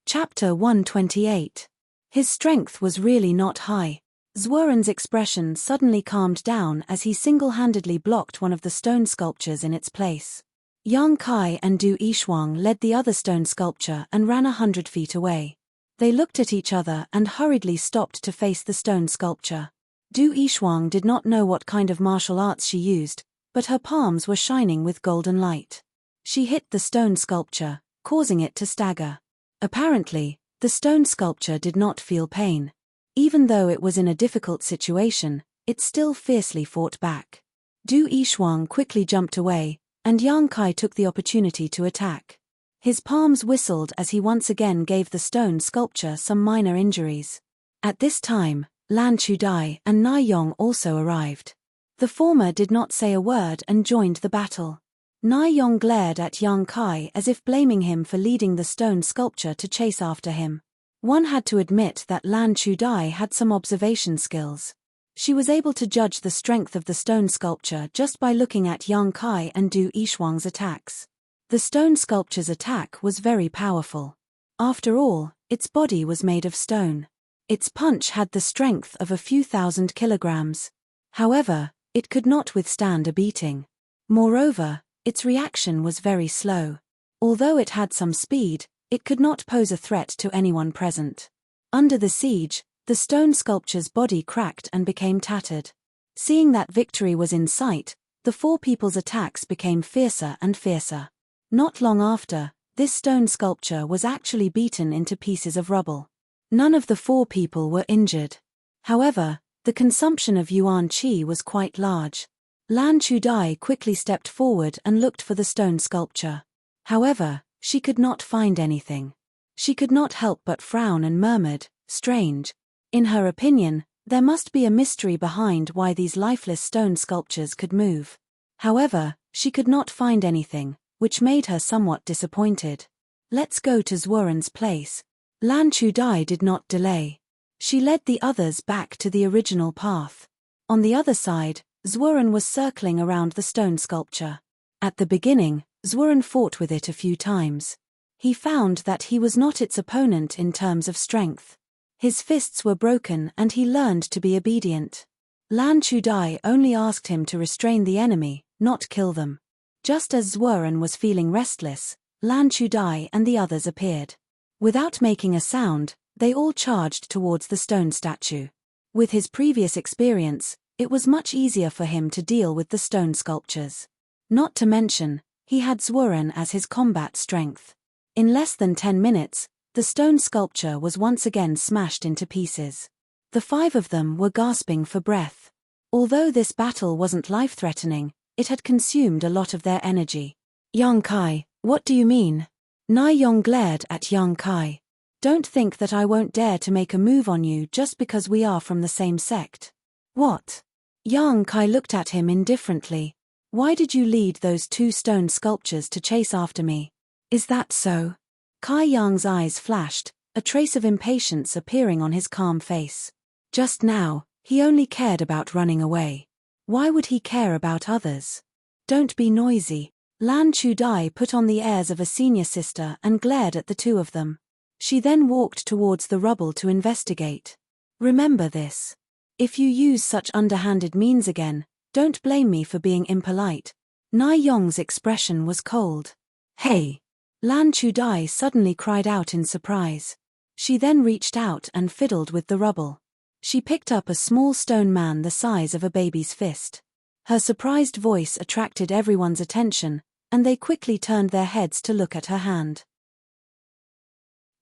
Chapter 128. His strength was really not high. Zhuren's expression suddenly calmed down as he single-handedly blocked one of the stone sculptures in its place. Yang Kai and Du Yishuang led the other stone sculpture and ran 100 feet away. They looked at each other and hurriedly stopped to face the stone sculpture. Du Yishuang did not know what kind of martial arts she used, but her palms were shining with golden light. She hit the stone sculpture, causing it to stagger. Apparently, the stone sculpture did not feel pain. Even though it was in a difficult situation, it still fiercely fought back. Du Yishuang quickly jumped away, and Yang Kai took the opportunity to attack. His palms whistled as he once again gave the stone sculpture some minor injuries. At this time, Lan Chudai and Nai Yong also arrived. The former did not say a word and joined the battle. Nai Yong glared at Yang Kai as if blaming him for leading the stone sculpture to chase after him. One had to admit that Lan Chudai had some observation skills. She was able to judge the strength of the stone sculpture just by looking at Yang Kai and Du Yishuang's attacks. The stone sculpture's attack was very powerful. After all, its body was made of stone. Its punch had the strength of a few thousand kilograms. However, it could not withstand a beating. Moreover, its reaction was very slow. Although it had some speed, it could not pose a threat to anyone present. Under the siege, the stone sculpture's body cracked and became tattered. Seeing that victory was in sight, the 4 people's attacks became fiercer and fiercer. Not long after, this stone sculpture was actually beaten into pieces of rubble. None of the 4 people were injured. However, the consumption of yuan qi was quite large. Lan Chudai quickly stepped forward and looked for the stone sculpture. However, she could not find anything. She could not help but frown and murmured, "Strange." In her opinion, there must be a mystery behind why these lifeless stone sculptures could move. However, she could not find anything, which made her somewhat disappointed. "Let's go to Zhuren's place." Lan Chudai did not delay. She led the others back to the original path. On the other side, Zhuoran was circling around the stone sculpture. At the beginning, Zhuoran fought with it a few times. He found that he was not its opponent in terms of strength. His fists were broken and he learned to be obedient. Lan Chudai only asked him to restrain the enemy, not kill them. Just as Zhuoran was feeling restless, Lan Chudai and the others appeared. Without making a sound, they all charged towards the stone statue. With his previous experience, it was much easier for him to deal with the stone sculptures. Not to mention, he had Zhuoran as his combat strength. In less than 10 minutes, the stone sculpture was once again smashed into pieces. The 5 of them were gasping for breath. Although this battle wasn't life-threatening, it had consumed a lot of their energy. Yang Kai, what do you mean? Na Yong glared at Yang Kai. Don't think that I won't dare to make a move on you just because we are from the same sect. What? Yang Kai looked at him indifferently. Why did you lead those 2 stone sculptures to chase after me? Is that so? Kai Yang's eyes flashed, a trace of impatience appearing on his calm face. Just now, he only cared about running away. Why would he care about others? Don't be noisy. Lan Chudai put on the airs of a senior sister and glared at the 2 of them. She then walked towards the rubble to investigate. Remember this. If you use such underhanded means again, don't blame me for being impolite. Na Yong's expression was cold. Hey! Lan Chudai suddenly cried out in surprise. She then reached out and fiddled with the rubble. She picked up a small stone man the size of a baby's fist. Her surprised voice attracted everyone's attention, and they quickly turned their heads to look at her hand.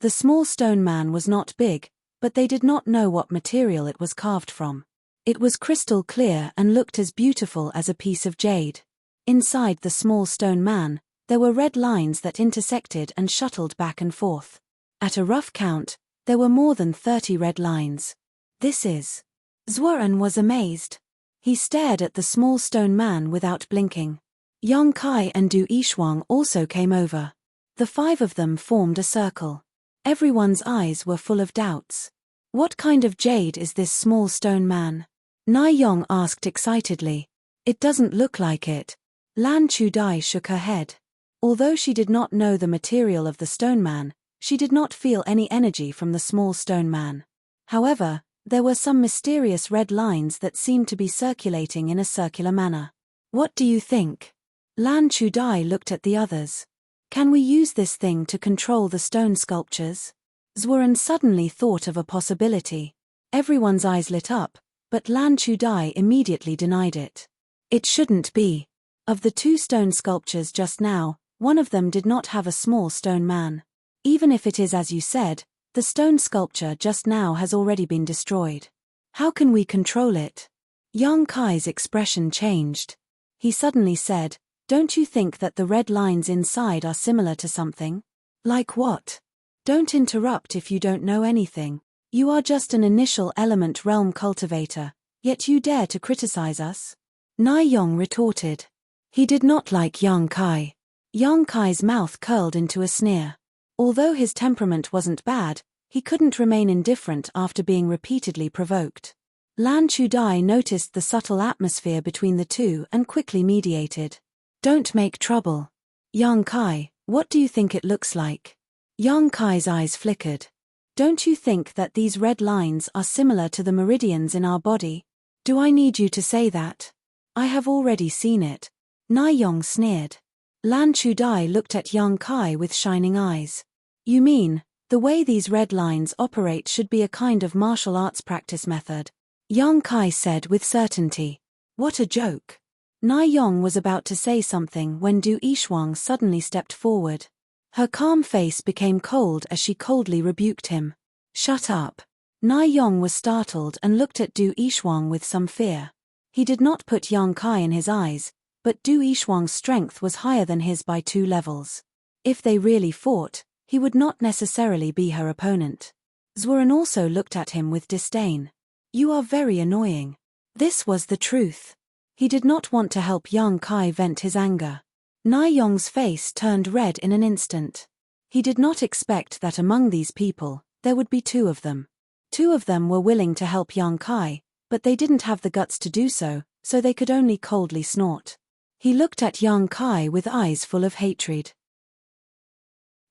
The small stone man was not big, but they did not know what material it was carved from. It was crystal clear and looked as beautiful as a piece of jade. Inside the small stone man, there were red lines that intersected and shuttled back and forth. At a rough count, there were more than 30 red lines. This is... Zhuoran was amazed. He stared at the small stone man without blinking. Yang Kai and Du Yishuang also came over. The 5 of them formed a circle. Everyone's eyes were full of doubts. What kind of jade is this small stone man? Na Yong asked excitedly. It doesn't look like it. Lan Chudai shook her head. Although she did not know the material of the stone man, she did not feel any energy from the small stone man. However, there were some mysterious red lines that seemed to be circulating in a circular manner. What do you think? Lan Chudai looked at the others. Can we use this thing to control the stone sculptures? Zhuoran suddenly thought of a possibility. Everyone's eyes lit up, but Lan Chudai immediately denied it. It shouldn't be. Of the 2 stone sculptures just now, one of them did not have a small stone man. Even if it is as you said, the stone sculpture just now has already been destroyed. How can we control it? Yang Kai's expression changed. He suddenly said, don't you think that the red lines inside are similar to something? Like what? Don't interrupt if you don't know anything. You are just an initial element realm cultivator, yet you dare to criticize us? Na Yong retorted. He did not like Yang Kai. Yang Kai's mouth curled into a sneer. Although his temperament wasn't bad, he couldn't remain indifferent after being repeatedly provoked. Lan Chudai noticed the subtle atmosphere between the 2 and quickly mediated. Don't make trouble. Yang Kai, what do you think it looks like? Yang Kai's eyes flickered. Don't you think that these red lines are similar to the meridians in our body? Do I need you to say that? I have already seen it. Na Yong sneered. Lan Chudai looked at Yang Kai with shining eyes. You mean, the way these red lines operate should be a kind of martial arts practice method? Yang Kai said with certainty. What a joke. Na Yong was about to say something when Du Yishuang suddenly stepped forward. Her calm face became cold as she coldly rebuked him. Shut up. Na Yong was startled and looked at Du Yishuang with some fear. He did not put Yang Kai in his eyes, but Du Yishuang's strength was higher than his by 2 levels. If they really fought, he would not necessarily be her opponent. Zhuoran also looked at him with disdain. You are very annoying. This was the truth. He did not want to help Yang Kai vent his anger. Na Yong's face turned red in an instant. He did not expect that among these people, There would be two of them. Two of them were willing to help young Kai, but they didn't have the guts to do so, so they could only coldly snort. He looked at young Kai with eyes full of hatred.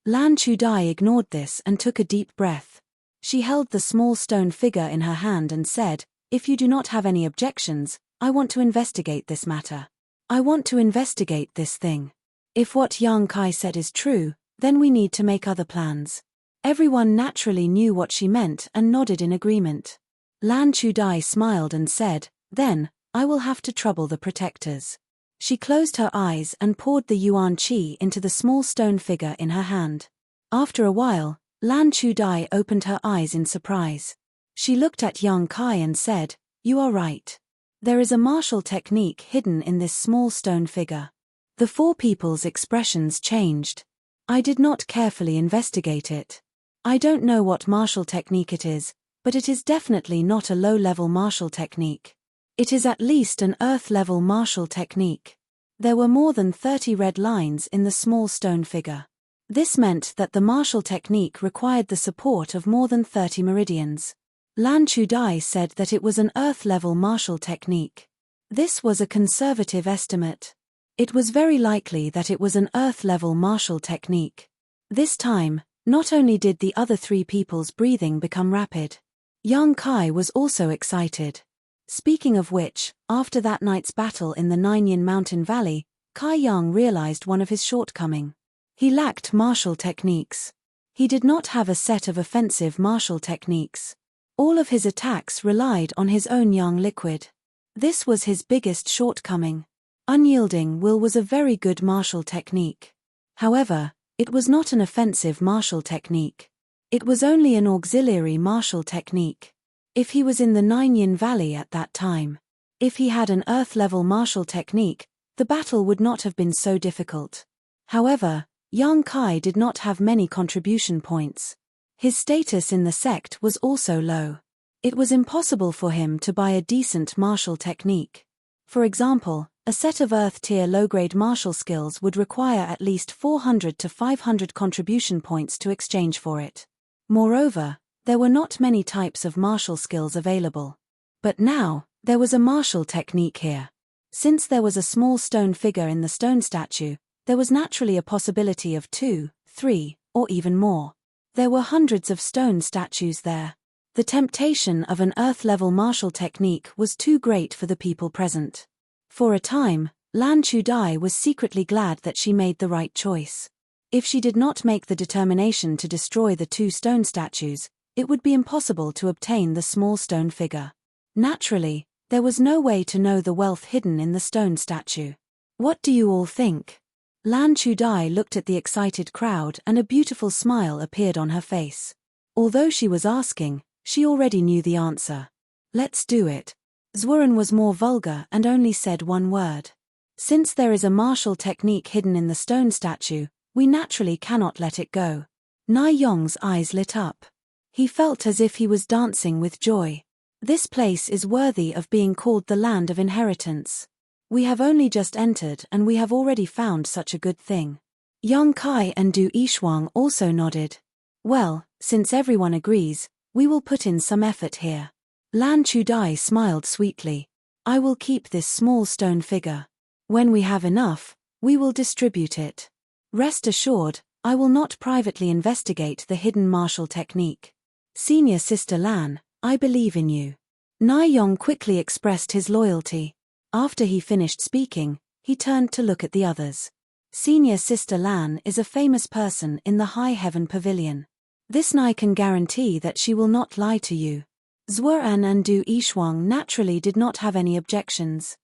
Lan Chudai ignored this and took a deep breath. She held the small stone figure in her hand and said, "If you do not have any objections, I want to investigate this matter. I want to investigate this thing. If what young Kai said is true, then we need to make other plans." Everyone naturally knew what she meant and nodded in agreement. Lan Chudai smiled and said, "Then, I will have to trouble the protectors." She closed her eyes and poured the yuan qi into the small stone figure in her hand. After a while, Lan Chudai opened her eyes in surprise. She looked at young Kai and said, "You are right. There is a martial technique hidden in this small stone figure." The four people's expressions changed. "I did not carefully investigate it. I don't know what martial technique it is, but it is definitely not a low-level martial technique. It is at least an earth-level martial technique." There were more than 30 red lines in the small stone figure. This meant that the martial technique required the support of more than 30 meridians. Lan Chudai said that it was an earth-level martial technique. This was a conservative estimate. It was very likely that it was an earth-level martial technique. This time, not only did the other three people's breathing become rapid, young Kai was also excited. Speaking of which, after that night's battle in the Nineyin Mountain Valley, Kai Yang realized one of his shortcomings. He lacked martial techniques. He did not have a set of offensive martial techniques. All of his attacks relied on his own yang liquid. This was his biggest shortcoming. Unyielding will was a very good martial technique. However, it was not an offensive martial technique. It was only an auxiliary martial technique. If he was in the Nineyin Valley at that time, if he had an earth-level martial technique, the battle would not have been so difficult. However, young Kai did not have many contribution points. His status in the sect was also low. It was impossible for him to buy a decent martial technique. For example, a set of Earth-tier low-grade martial skills would require at least 400 to 500 contribution points to exchange for it. Moreover, there were not many types of martial skills available. But now, there was a martial technique here. Since there was a small stone figure in the stone statue, there was naturally a possibility of 2, 3, or even more. There were hundreds of stone statues there. The temptation of an earth-level martial technique was too great for the people present. For a time, Lan Chudai was secretly glad that she made the right choice. If she did not make the determination to destroy the two stone statues, it would be impossible to obtain the small stone figure. Naturally, there was no way to know the wealth hidden in the stone statue. What do you all think? Lan Chudai looked at the excited crowd and a beautiful smile appeared on her face. Although she was asking, she already knew the answer. "Let's do it." Zhuren was more vulgar and only said one word. "Since there is a martial technique hidden in the stone statue, we naturally cannot let it go." Nai Yong's eyes lit up. He felt as if he was dancing with joy. This place is worthy of being called the land of inheritance. We have only just entered and we have already found such a good thing. Young Kai and Du Yishuang also nodded. "Well, since everyone agrees, we will put in some effort here." Lan Chudai smiled sweetly. "I will keep this small stone figure. When we have enough, we will distribute it. Rest assured, I will not privately investigate the hidden martial technique. Senior Sister Lan, I believe in you." Nai Yong quickly expressed his loyalty. After he finished speaking, he turned to look at the others. Senior Sister Lan is a famous person in the High Heaven Pavilion. This Nai can guarantee that she will not lie to you. Zhuan and Du Yishuang naturally did not have any objections.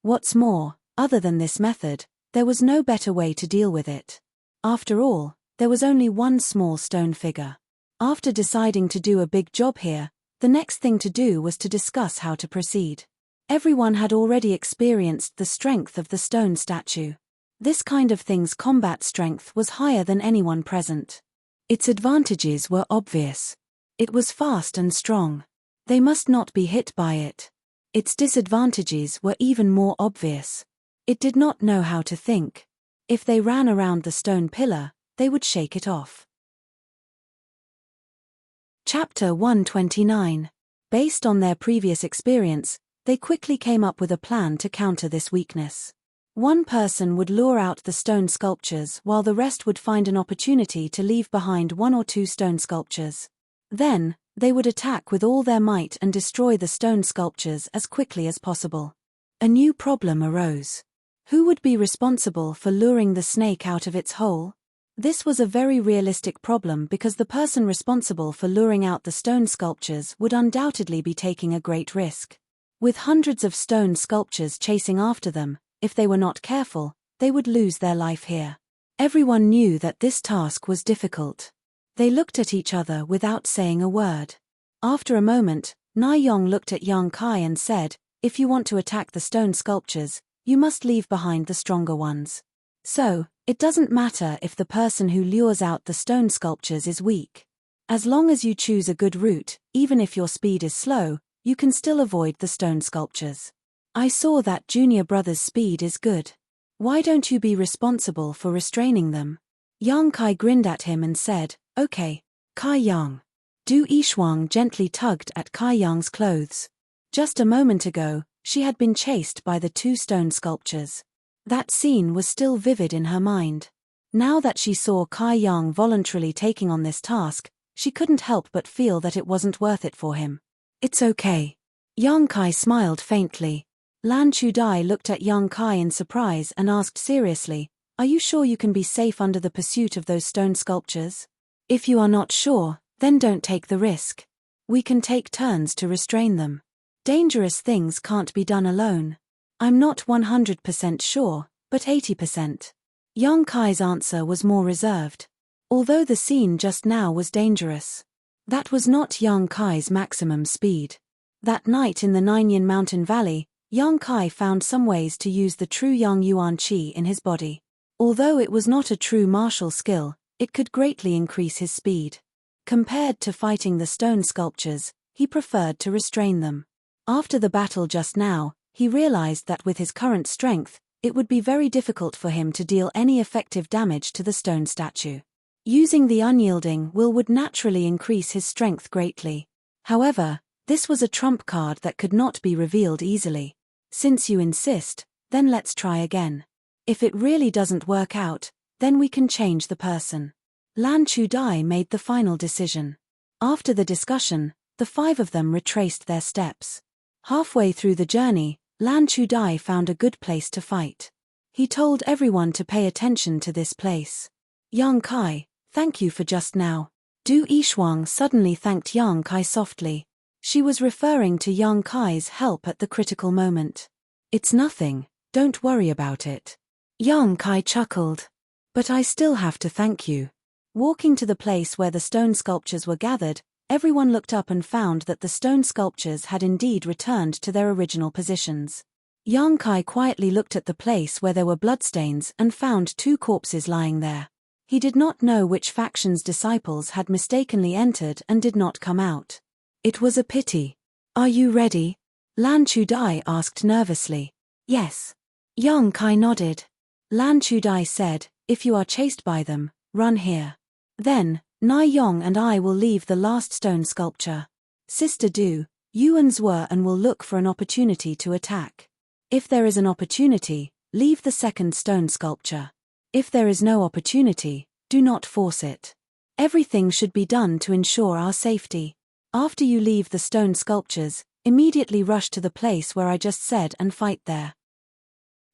What's more, other than this method, there was no better way to deal with it. After all, there was only one small stone figure. After deciding to do a big job here, the next thing to do was to discuss how to proceed. Everyone had already experienced the strength of the stone statue. This kind of thing's combat strength was higher than anyone present. Its advantages were obvious. It was fast and strong. They must not be hit by it. Its disadvantages were even more obvious. It did not know how to think. If they ran around the stone pillar, they would shake it off. Chapter 129. Based on their previous experience, they quickly came up with a plan to counter this weakness. One person would lure out the stone sculptures while the rest would find an opportunity to leave behind one or two stone sculptures. Then, they would attack with all their might and destroy the stone sculptures as quickly as possible. A new problem arose. Who would be responsible for luring the snake out of its hole? This was a very realistic problem because the person responsible for luring out the stone sculptures would undoubtedly be taking a great risk. With hundreds of stone sculptures chasing after them, if they were not careful, they would lose their life here. Everyone knew that this task was difficult. They looked at each other without saying a word. After a moment, Na Yong looked at Yang Kai and said, "If you want to attack the stone sculptures, you must leave behind the stronger ones. So, it doesn't matter if the person who lures out the stone sculptures is weak. As long as you choose a good route, even if your speed is slow, you can still avoid the stone sculptures. I saw that junior brother's speed is good. Why don't you be responsible for restraining them?" Yang Kai grinned at him and said, "Okay, Kai Yang." Du Yishuang gently tugged at Kai Yang's clothes. Just a moment ago, she had been chased by the two stone sculptures. That scene was still vivid in her mind. Now that she saw Kai Yang voluntarily taking on this task, she couldn't help but feel that it wasn't worth it for him. "It's okay." Yang Kai smiled faintly. Lan Chudai looked at Yang Kai in surprise and asked seriously, "Are you sure you can be safe under the pursuit of those stone sculptures? If you are not sure, then don't take the risk. We can take turns to restrain them. Dangerous things can't be done alone." "I'm not 100% sure, but 80%. Yang Kai's answer was more reserved. Although the scene just now was dangerous, that was not Yang Kai's maximum speed. That night in the Nineyan Mountain Valley, Yang Kai found some ways to use the true Yang Yuan Qi in his body. Although it was not a true martial skill, it could greatly increase his speed. Compared to fighting the stone sculptures, he preferred to restrain them. After the battle just now, he realized that with his current strength, it would be very difficult for him to deal any effective damage to the stone statue. Using the unyielding will would naturally increase his strength greatly. However, this was a trump card that could not be revealed easily. "Since you insist, then let's try again. If it really doesn't work out, then we can change the person." Lan Chudai made the final decision. After the discussion, the five of them retraced their steps. Halfway through the journey, Lan Chudai found a good place to fight. He told everyone to pay attention to this place. "Yang Kai, thank you for just now." Du Yishuang suddenly thanked Yang Kai softly. She was referring to Yang Kai's help at the critical moment. "It's nothing, don't worry about it." Yang Kai chuckled. "But I still have to thank you." Walking to the place where the stone sculptures were gathered, everyone looked up and found that the stone sculptures had indeed returned to their original positions. Yang Kai quietly looked at the place where there were bloodstains and found two corpses lying there. He did not know which faction's disciples had mistakenly entered and did not come out. It was a pity. "Are you ready?" Lan Chudai asked nervously. "Yes." Yang Kai nodded. Lan Chudai said, "If you are chased by them, run here. Then, Na Yong and I will leave the last stone sculpture. Sister Du, you and Zuan will look for an opportunity to attack. If there is an opportunity, leave the second stone sculpture. If there is no opportunity, do not force it. Everything should be done to ensure our safety. After you leave the stone sculptures, immediately rush to the place where I just said and fight there.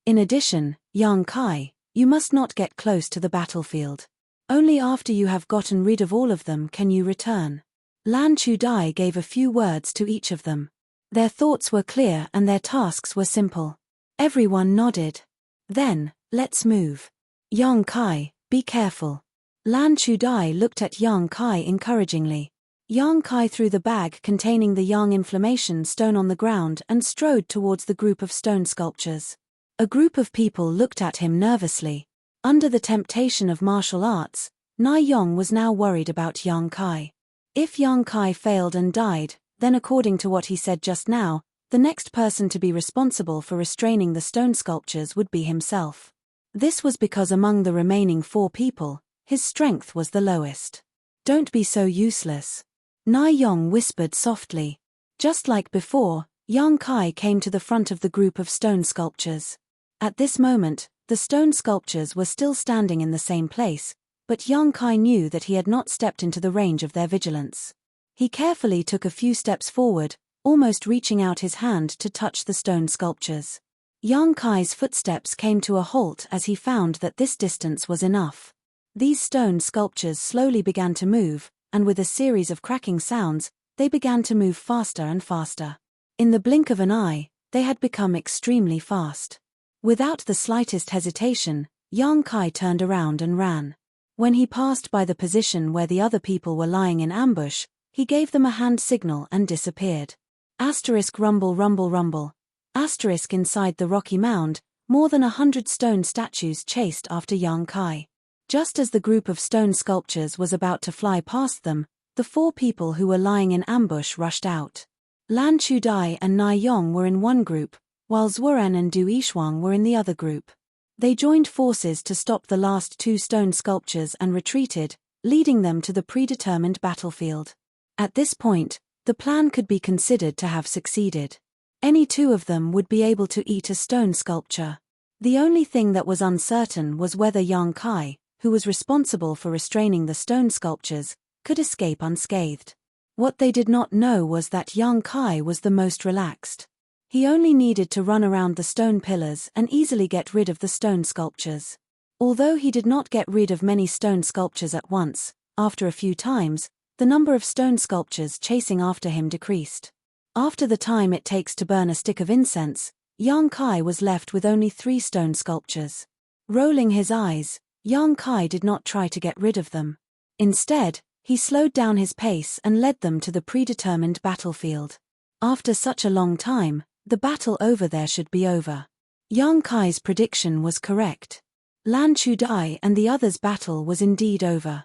In addition, Yang Kai, you must not get close to the battlefield. Only after you have gotten rid of all of them can you return." Lan Chudai gave a few words to each of them. Their thoughts were clear and their tasks were simple. Everyone nodded. "Then, let's move. Yang Kai, be careful." Lan Chudai looked at Yang Kai encouragingly. Yang Kai threw the bag containing the Yang inflammation stone on the ground and strode towards the group of stone sculptures. A group of people looked at him nervously. Under the temptation of martial arts, Na Yong was now worried about Yang Kai. If Yang Kai failed and died, then according to what he said just now, the next person to be responsible for restraining the stone sculptures would be himself. This was because among the remaining 4 people, his strength was the lowest. "Don't be so useless." Na Yong whispered softly. Just like before, Yang Kai came to the front of the group of stone sculptures. At this moment, the stone sculptures were still standing in the same place, but Yang Kai knew that he had not stepped into the range of their vigilance. He carefully took a few steps forward, almost reaching out his hand to touch the stone sculptures. Yang Kai's footsteps came to a halt as he found that this distance was enough. These stone sculptures slowly began to move, and with a series of cracking sounds, they began to move faster and faster. In the blink of an eye, they had become extremely fast. Without the slightest hesitation, Yang Kai turned around and ran. When he passed by the position where the other people were lying in ambush, he gave them a hand signal and disappeared. Asterisk rumble rumble rumble. Asterisk inside the rocky mound, more than 100 stone statues chased after Yang Kai. Just as the group of stone sculptures was about to fly past them, the 4 people who were lying in ambush rushed out. Lan Chudai and Na Yong were in one group, while Zhuoren and Du Yishuang were in the other group. They joined forces to stop the last 2 stone sculptures and retreated, leading them to the predetermined battlefield. At this point, the plan could be considered to have succeeded. Any 2 of them would be able to eat a stone sculpture. The only thing that was uncertain was whether Yang Kai, who was responsible for restraining the stone sculptures, could escape unscathed. What they did not know was that Yang Kai was the most relaxed. He only needed to run around the stone pillars and easily get rid of the stone sculptures. Although he did not get rid of many stone sculptures at once, after a few times, the number of stone sculptures chasing after him decreased. After the time it takes to burn a stick of incense, Yang Kai was left with only 3 stone sculptures. Rolling his eyes, Yang Kai did not try to get rid of them. Instead, he slowed down his pace and led them to the predetermined battlefield. After such a long time, the battle over there should be over. Yang Kai's prediction was correct. Lan Chudai and the others' battle was indeed over.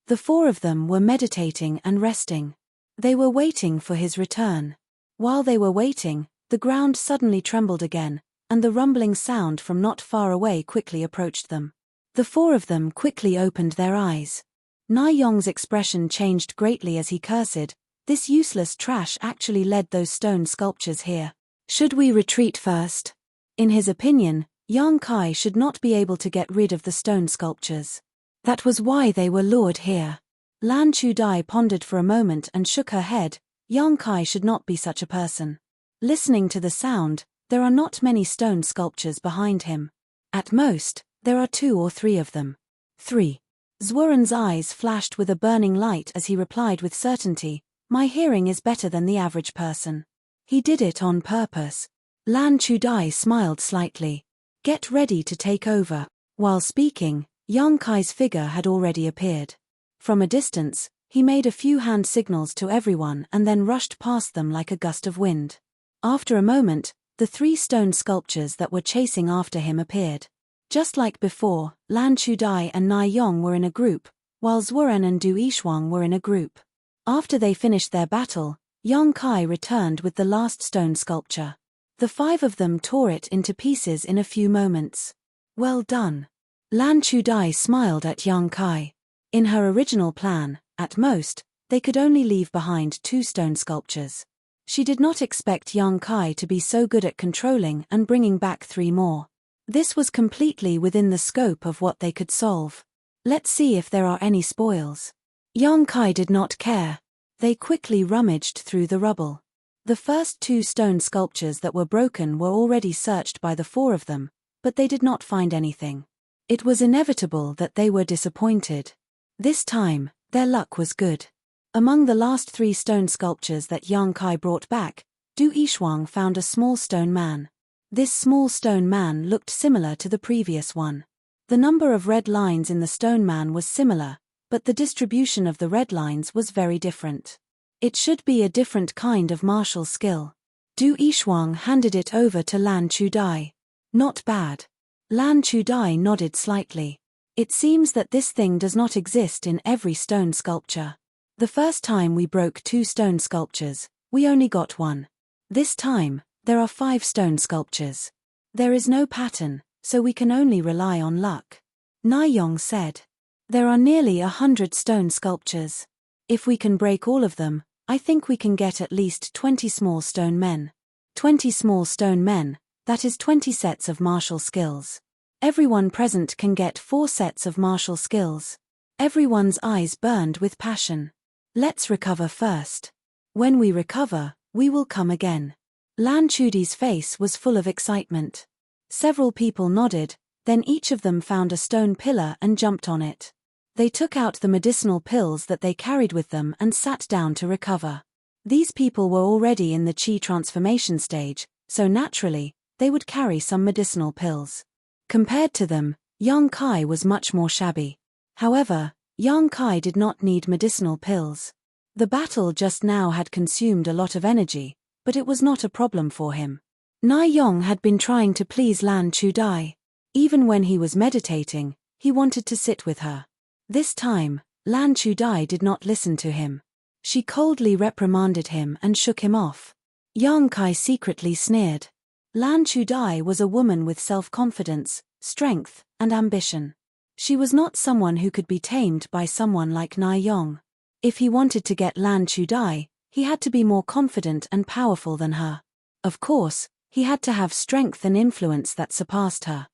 The 4 of them were meditating and resting. They were waiting for his return. While they were waiting, the ground suddenly trembled again, and the rumbling sound from not far away quickly approached them. The 4 of them quickly opened their eyes. Na Yong's expression changed greatly as he cursed. This useless trash actually led those stone sculptures here. Should we retreat first? In his opinion, Yang Kai should not be able to get rid of the stone sculptures. That was why they were lured here. Lan Chudai pondered for a moment and shook her head. Yang Kai should not be such a person. Listening to the sound, there are not many stone sculptures behind him. At most, there are 2 or 3 of them. 3. Zhuoren's eyes flashed with a burning light as he replied with certainty, "My hearing is better than the average person." He did it on purpose. Lan Chudai smiled slightly. "Get ready to take over." While speaking, Yang Kai's figure had already appeared. From a distance, he made a few hand signals to everyone and then rushed past them like a gust of wind. After a moment, the 3 stone sculptures that were chasing after him appeared. Just like before, Lan Chudai and Na Yong were in a group, while Zhuoren and Du Yishuang were in a group. After they finished their battle, Yang Kai returned with the last stone sculpture. The 5 of them tore it into pieces in a few moments. "Well done." Lan Chudai smiled at Yang Kai. In her original plan, at most, they could only leave behind 2 stone sculptures. She did not expect Yang Kai to be so good at controlling and bringing back 3 more. This was completely within the scope of what they could solve. Let's see if there are any spoils. Yang Kai did not care. They quickly rummaged through the rubble. The first 2 stone sculptures that were broken were already searched by the 4 of them, but they did not find anything. It was inevitable that they were disappointed. This time, their luck was good. Among the last 3 stone sculptures that Yang Kai brought back, Du Yishuang found a small stone man. This small stone man looked similar to the previous one. The number of red lines in the stone man was similar, but the distribution of the red lines was very different. It should be a different kind of martial skill. Du Yishuang handed it over to Lan Chudai. "Not bad." Lan Chudai nodded slightly. "It seems that this thing does not exist in every stone sculpture. The first time we broke 2 stone sculptures, we only got 1. This time, there are 5 stone sculptures. There is no pattern, so we can only rely on luck." Na Yong said. "There are nearly 100 stone sculptures. If we can break all of them, I think we can get at least 20 small stone men. 20 small stone men, that is 20 sets of martial skills. Everyone present can get 4 sets of martial skills. Everyone's eyes burned with passion. Let's recover first. When we recover, we will come again. Lan Chudi's face was full of excitement. Several people nodded, then each of them found a stone pillar and jumped on it. They took out the medicinal pills that they carried with them and sat down to recover. These people were already in the Qi transformation stage, so naturally, they would carry some medicinal pills. Compared to them, Yang Kai was much more shabby. However, Yang Kai did not need medicinal pills. The battle just now had consumed a lot of energy, but it was not a problem for him. Na Yong had been trying to please Lan Chudai. Even when he was meditating, he wanted to sit with her. This time, Lan Chudai did not listen to him. She coldly reprimanded him and shook him off. Yang Kai secretly sneered. Lan Chudai was a woman with self-confidence, strength, and ambition. She was not someone who could be tamed by someone like Na Yong. If he wanted to get Lan Chudai, he had to be more confident and powerful than her. Of course, he had to have strength and influence that surpassed her.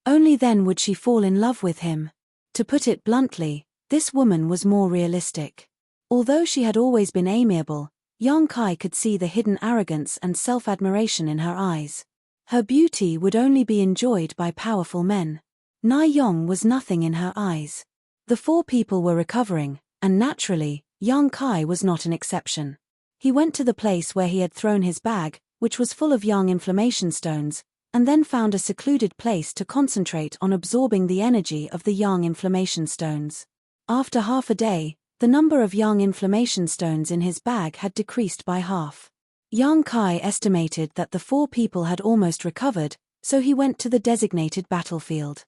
Only then would she fall in love with him. To put it bluntly, this woman was more realistic. Although she had always been amiable, Yang Kai could see the hidden arrogance and self-admiration in her eyes. Her beauty would only be enjoyed by powerful men. Na Yong was nothing in her eyes. The 4 people were recovering, and naturally, Yang Kai was not an exception. He went to the place where he had thrown his bag, which was full of yang inflammation stones, and then found a secluded place to concentrate on absorbing the energy of the yang inflammation stones. After half a day, the number of yang inflammation stones in his bag had decreased by half. Yang Kai estimated that the 4 people had almost recovered, so he went to the designated battlefield.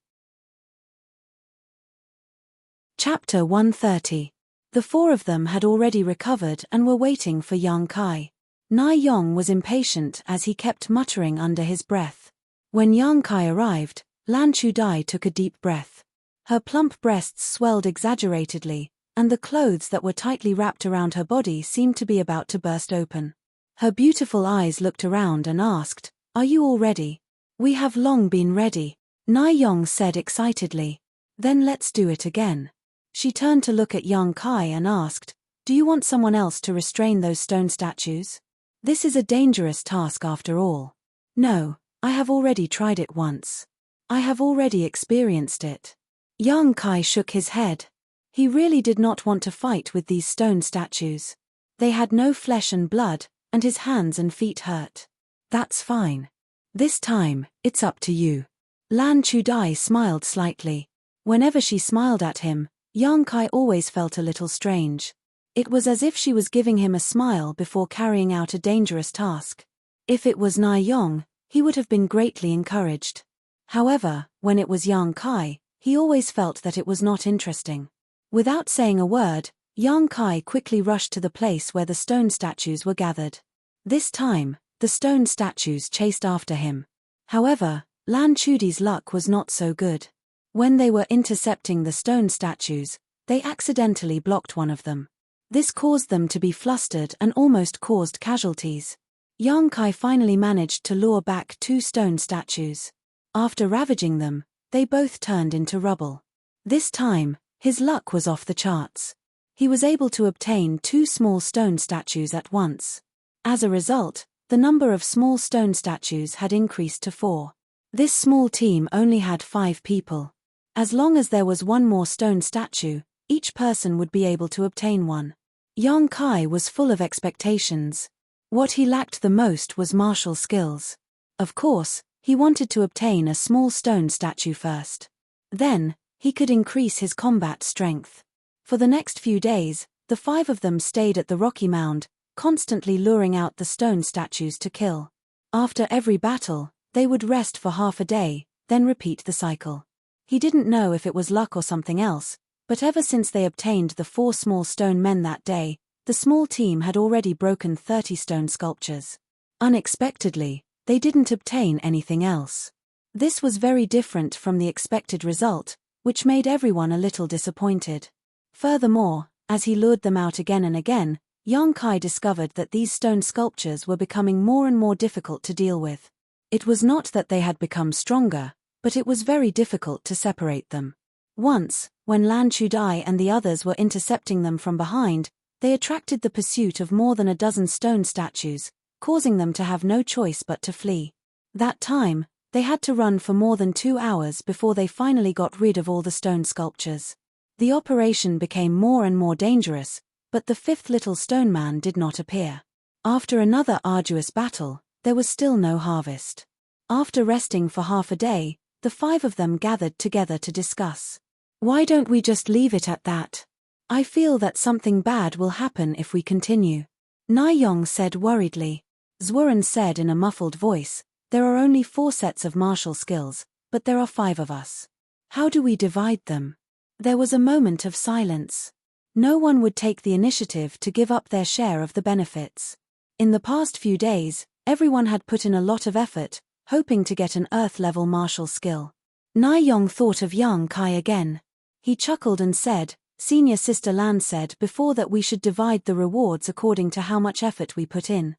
Chapter 130. The 4 of them had already recovered and were waiting for Yang Kai. Na Yong was impatient as he kept muttering under his breath. When Yang Kai arrived, Lan Chudai took a deep breath. Her plump breasts swelled exaggeratedly, and the clothes that were tightly wrapped around her body seemed to be about to burst open. Her beautiful eyes looked around and asked, "Are you all ready?" "We have long been ready," Na Yong said excitedly. "Then let's do it again." She turned to look at Yang Kai and asked, "Do you want someone else to restrain those stone statues? This is a dangerous task after all." "No, I have already tried it once. I have already experienced it." Yang Kai shook his head. He really did not want to fight with these stone statues. They had no flesh and blood, and his hands and feet hurt. "That's fine. This time, it's up to you." Lan Chudai smiled slightly. Whenever she smiled at him, Yang Kai always felt a little strange. It was as if she was giving him a smile before carrying out a dangerous task. If it was Na Yong, he would have been greatly encouraged. However, when it was Yang Kai, he always felt that it was not interesting. Without saying a word, Yang Kai quickly rushed to the place where the stone statues were gathered. This time, the stone statues chased after him. However, Lan Chudi's luck was not so good. When they were intercepting the stone statues, they accidentally blocked one of them. This caused them to be flustered and almost caused casualties. Yang Kai finally managed to lure back 2 stone statues. After ravaging them, they both turned into rubble. This time, his luck was off the charts. He was able to obtain 2 small stone statues at once. As a result, the number of small stone statues had increased to 4. This small team only had 5 people. As long as there was one more stone statue, each person would be able to obtain one. Yang Kai was full of expectations. What he lacked the most was martial skills. Of course, he wanted to obtain a small stone statue first. Then, he could increase his combat strength. For the next few days, the 5 of them stayed at the rocky mound, constantly luring out the stone statues to kill. After every battle, they would rest for half a day, then repeat the cycle. He didn't know if it was luck or something else, but ever since they obtained the 4 small stone men that day, the small team had already broken 30 stone sculptures. Unexpectedly, they didn't obtain anything else. This was very different from the expected result, which made everyone a little disappointed. Furthermore, As he lured them out again and again, Yang Kai discovered that these stone sculptures were becoming more and more difficult to deal with. It was not that they had become stronger, but it was very difficult to separate them. Once, when Lan Chudai and the others were intercepting them from behind, they attracted the pursuit of more than a dozen stone statues, causing them to have no choice but to flee. That time, they had to run for more than 2 hours before they finally got rid of all the stone sculptures. The operation became more and more dangerous, but the fifth little stone man did not appear. After another arduous battle, there was still no harvest. After resting for half a day, the 5 of them gathered together to discuss. Why don't we just leave it at that? I feel that something bad will happen if we continue. Naiyong said worriedly. Zhuren said in a muffled voice, there are only 4 sets of martial skills, but there are 5 of us. How do we divide them? There was a moment of silence. No one would take the initiative to give up their share of the benefits. In the past few days, everyone had put in a lot of effort, hoping to get an Earth-level martial skill. Naiyong thought of Yang Kai again. He chuckled and said, Senior Sister Lan said before that we should divide the rewards according to how much effort we put in.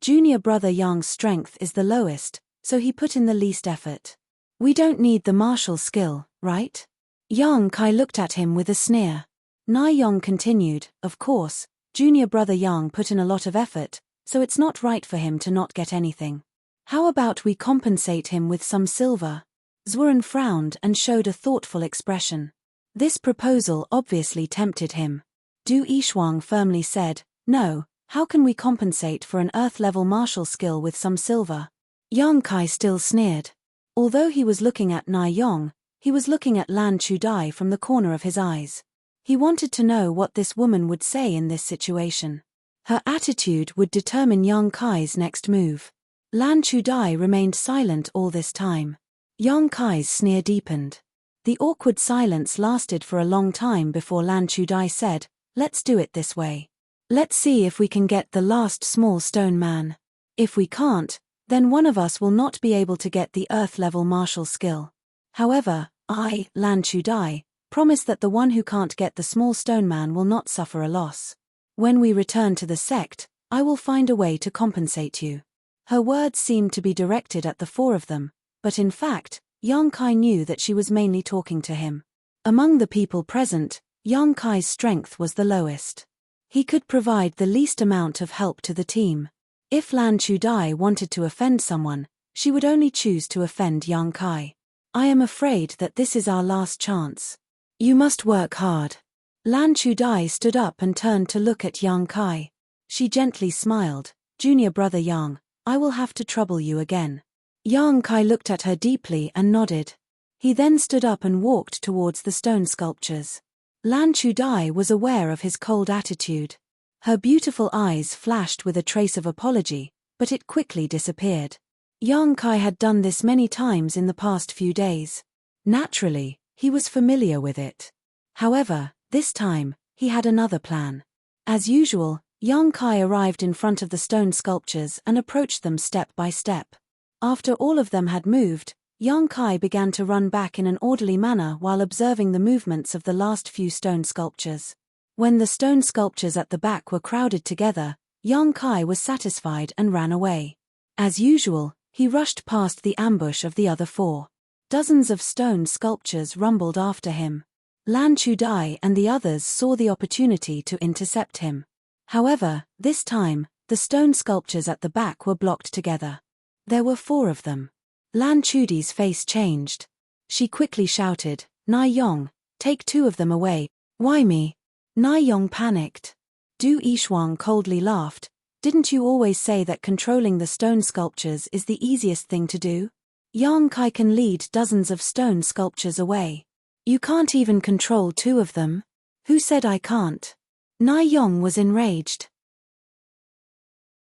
Junior brother Yang's strength is the lowest, so he put in the least effort. We don't need the martial skill, right? Yang Kai looked at him with a sneer. Naiyong continued, of course, junior brother Yang put in a lot of effort, so it's not right for him to not get anything. How about we compensate him with some silver? Zhuren frowned and showed a thoughtful expression. This proposal obviously tempted him. Du Yishuang firmly said, no, how can we compensate for an Earth-level martial skill with some silver? Yang Kai still sneered. Although he was looking at Naiyong, he was looking at Lan Chudai from the corner of his eyes. He wanted to know what this woman would say in this situation. Her attitude would determine Yang Kai's next move. Lan Chudai remained silent all this time. Yang Kai's sneer deepened. The awkward silence lasted for a long time before Lan Chudai said, let's do it this way. Let's see if we can get the last small stone man. If we can't, then one of us will not be able to get the Earth-level martial skill. However, I, Lan Chudai, promise that the one who can't get the small stone man will not suffer a loss. When we return to the sect, I will find a way to compensate you. Her words seemed to be directed at the 4 of them, but in fact, Yang Kai knew that she was mainly talking to him. Among the people present, Yang Kai's strength was the lowest. He could provide the least amount of help to the team. If Lan Chudai wanted to offend someone, she would only choose to offend Yang Kai. I am afraid that this is our last chance. You must work hard. Lan Chudai stood up and turned to look at Yang Kai. She gently smiled, Junior brother Yang, I will have to trouble you again. Yang Kai looked at her deeply and nodded. He then stood up and walked towards the stone sculptures. Lan Chudai was aware of his cold attitude. Her beautiful eyes flashed with a trace of apology, but it quickly disappeared. Yang Kai had done this many times in the past few days. Naturally, he was familiar with it. However, this time, he had another plan. As usual, Yang Kai arrived in front of the stone sculptures and approached them step by step. After all of them had moved, Yang Kai began to run back in an orderly manner while observing the movements of the last few stone sculptures. When the stone sculptures at the back were crowded together, Yang Kai was satisfied and ran away. As usual, he rushed past the ambush of the other 4. Dozens of stone sculptures rumbled after him. Lan Chudai and the others saw the opportunity to intercept him. However, this time, the stone sculptures at the back were blocked together. There were 4 of them. Lan Chudai's face changed. She quickly shouted, Naiyong, take 2 of them away. Why me? Naiyong panicked. Du Yishuang coldly laughed. Didn't you always say that controlling the stone sculptures is the easiest thing to do? Yang Kai can lead dozens of stone sculptures away. You can't even control 2 of them? Who said I can't? Naiyong was enraged.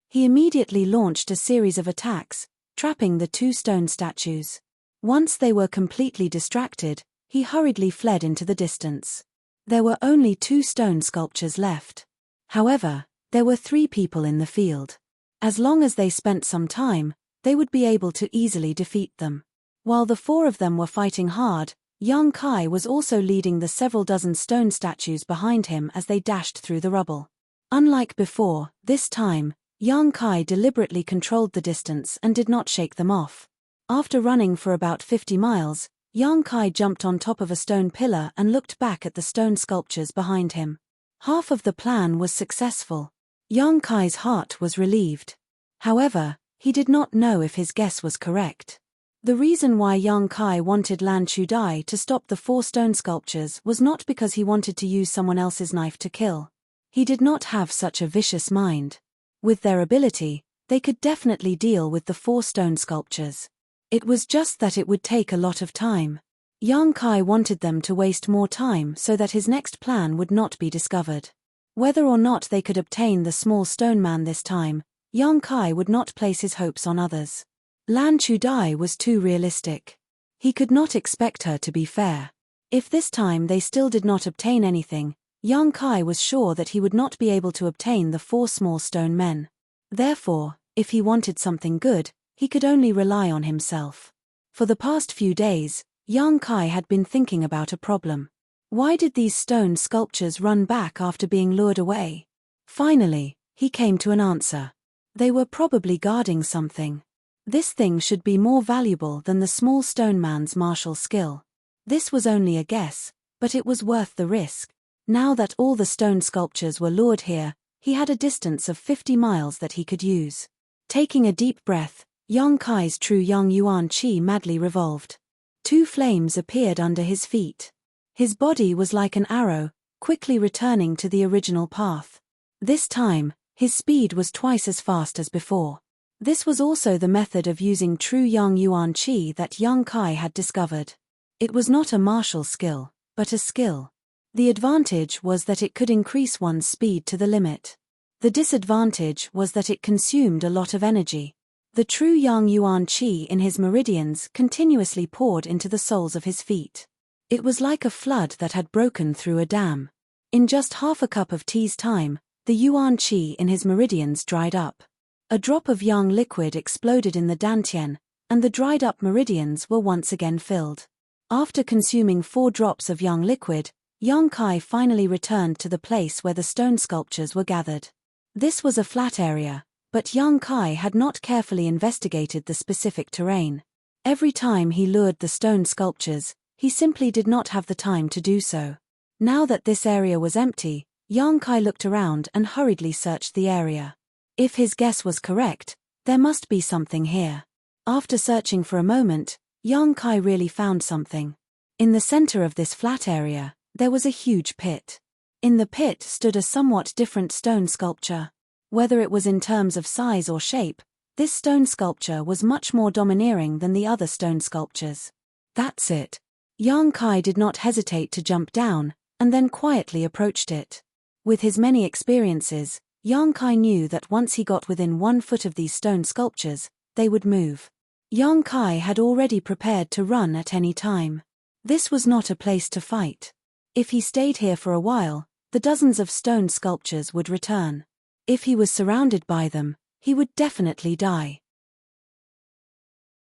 He immediately launched a series of attacks, trapping the 2 stone statues. Once they were completely distracted, he hurriedly fled into the distance. There were only 2 stone sculptures left. However, there were 3 people in the field. As long as they spent some time, they would be able to easily defeat them. While the 4 of them were fighting hard, Yang Kai was also leading the several dozen stone statues behind him as they dashed through the rubble. Unlike before, this time, Yang Kai deliberately controlled the distance and did not shake them off. After running for about 50 miles, Yang Kai jumped on top of a stone pillar and looked back at the stone sculptures behind him. Half of the plan was successful. Yang Kai's heart was relieved. However, he did not know if his guess was correct. The reason why Yang Kai wanted Lan Chudai to stop the 4 stone sculptures was not because he wanted to use someone else's knife to kill. He did not have such a vicious mind. With their ability, they could definitely deal with the 4 stone sculptures. It was just that it would take a lot of time. Yang Kai wanted them to waste more time so that his next plan would not be discovered. Whether or not they could obtain the small stone man this time, Yang Kai would not place his hopes on others. Lan Chudai was too realistic. He could not expect her to be fair. If this time they still did not obtain anything, Yang Kai was sure that he would not be able to obtain the 4 small stone men. Therefore, if he wanted something good, he could only rely on himself. For the past few days, Yang Kai had been thinking about a problem. Why did these stone sculptures run back after being lured away? Finally, he came to an answer. They were probably guarding something. This thing should be more valuable than the small stone man's martial skill. This was only a guess, but it was worth the risk. Now that all the stone sculptures were lured here, he had a distance of 50 miles that he could use. Taking a deep breath, Yang Kai's true Yang Yuan Qi madly revolved. 2 flames appeared under his feet. His body was like an arrow, quickly returning to the original path. This time, his speed was twice as fast as before. This was also the method of using true Yang Yuan Qi that Yang Kai had discovered. It was not a martial skill, but a skill. The advantage was that it could increase one's speed to the limit. The disadvantage was that it consumed a lot of energy. The true Yang Yuan Qi in his meridians continuously poured into the soles of his feet. It was like a flood that had broken through a dam. In just half a cup of tea's time, the Yuan Qi in his meridians dried up. A drop of yang liquid exploded in the dantian, and the dried-up meridians were once again filled. After consuming 4 drops of yang liquid, Yang Kai finally returned to the place where the stone sculptures were gathered. This was a flat area, but Yang Kai had not carefully investigated the specific terrain. Every time he lured the stone sculptures, he simply did not have the time to do so. Now that this area was empty, Yang Kai looked around and hurriedly searched the area. If his guess was correct, there must be something here. After searching for a moment, Yang Kai really found something. In the center of this flat area, there was a huge pit. In the pit stood a somewhat different stone sculpture. Whether it was in terms of size or shape, this stone sculpture was much more domineering than the other stone sculptures. That's it. Yang Kai did not hesitate to jump down, and then quietly approached it. With his many experiences, Yang Kai knew that once he got within 1 foot of these stone sculptures, they would move. Yang Kai had already prepared to run at any time. This was not a place to fight. If he stayed here for a while, the dozens of stone sculptures would return. If he was surrounded by them, he would definitely die.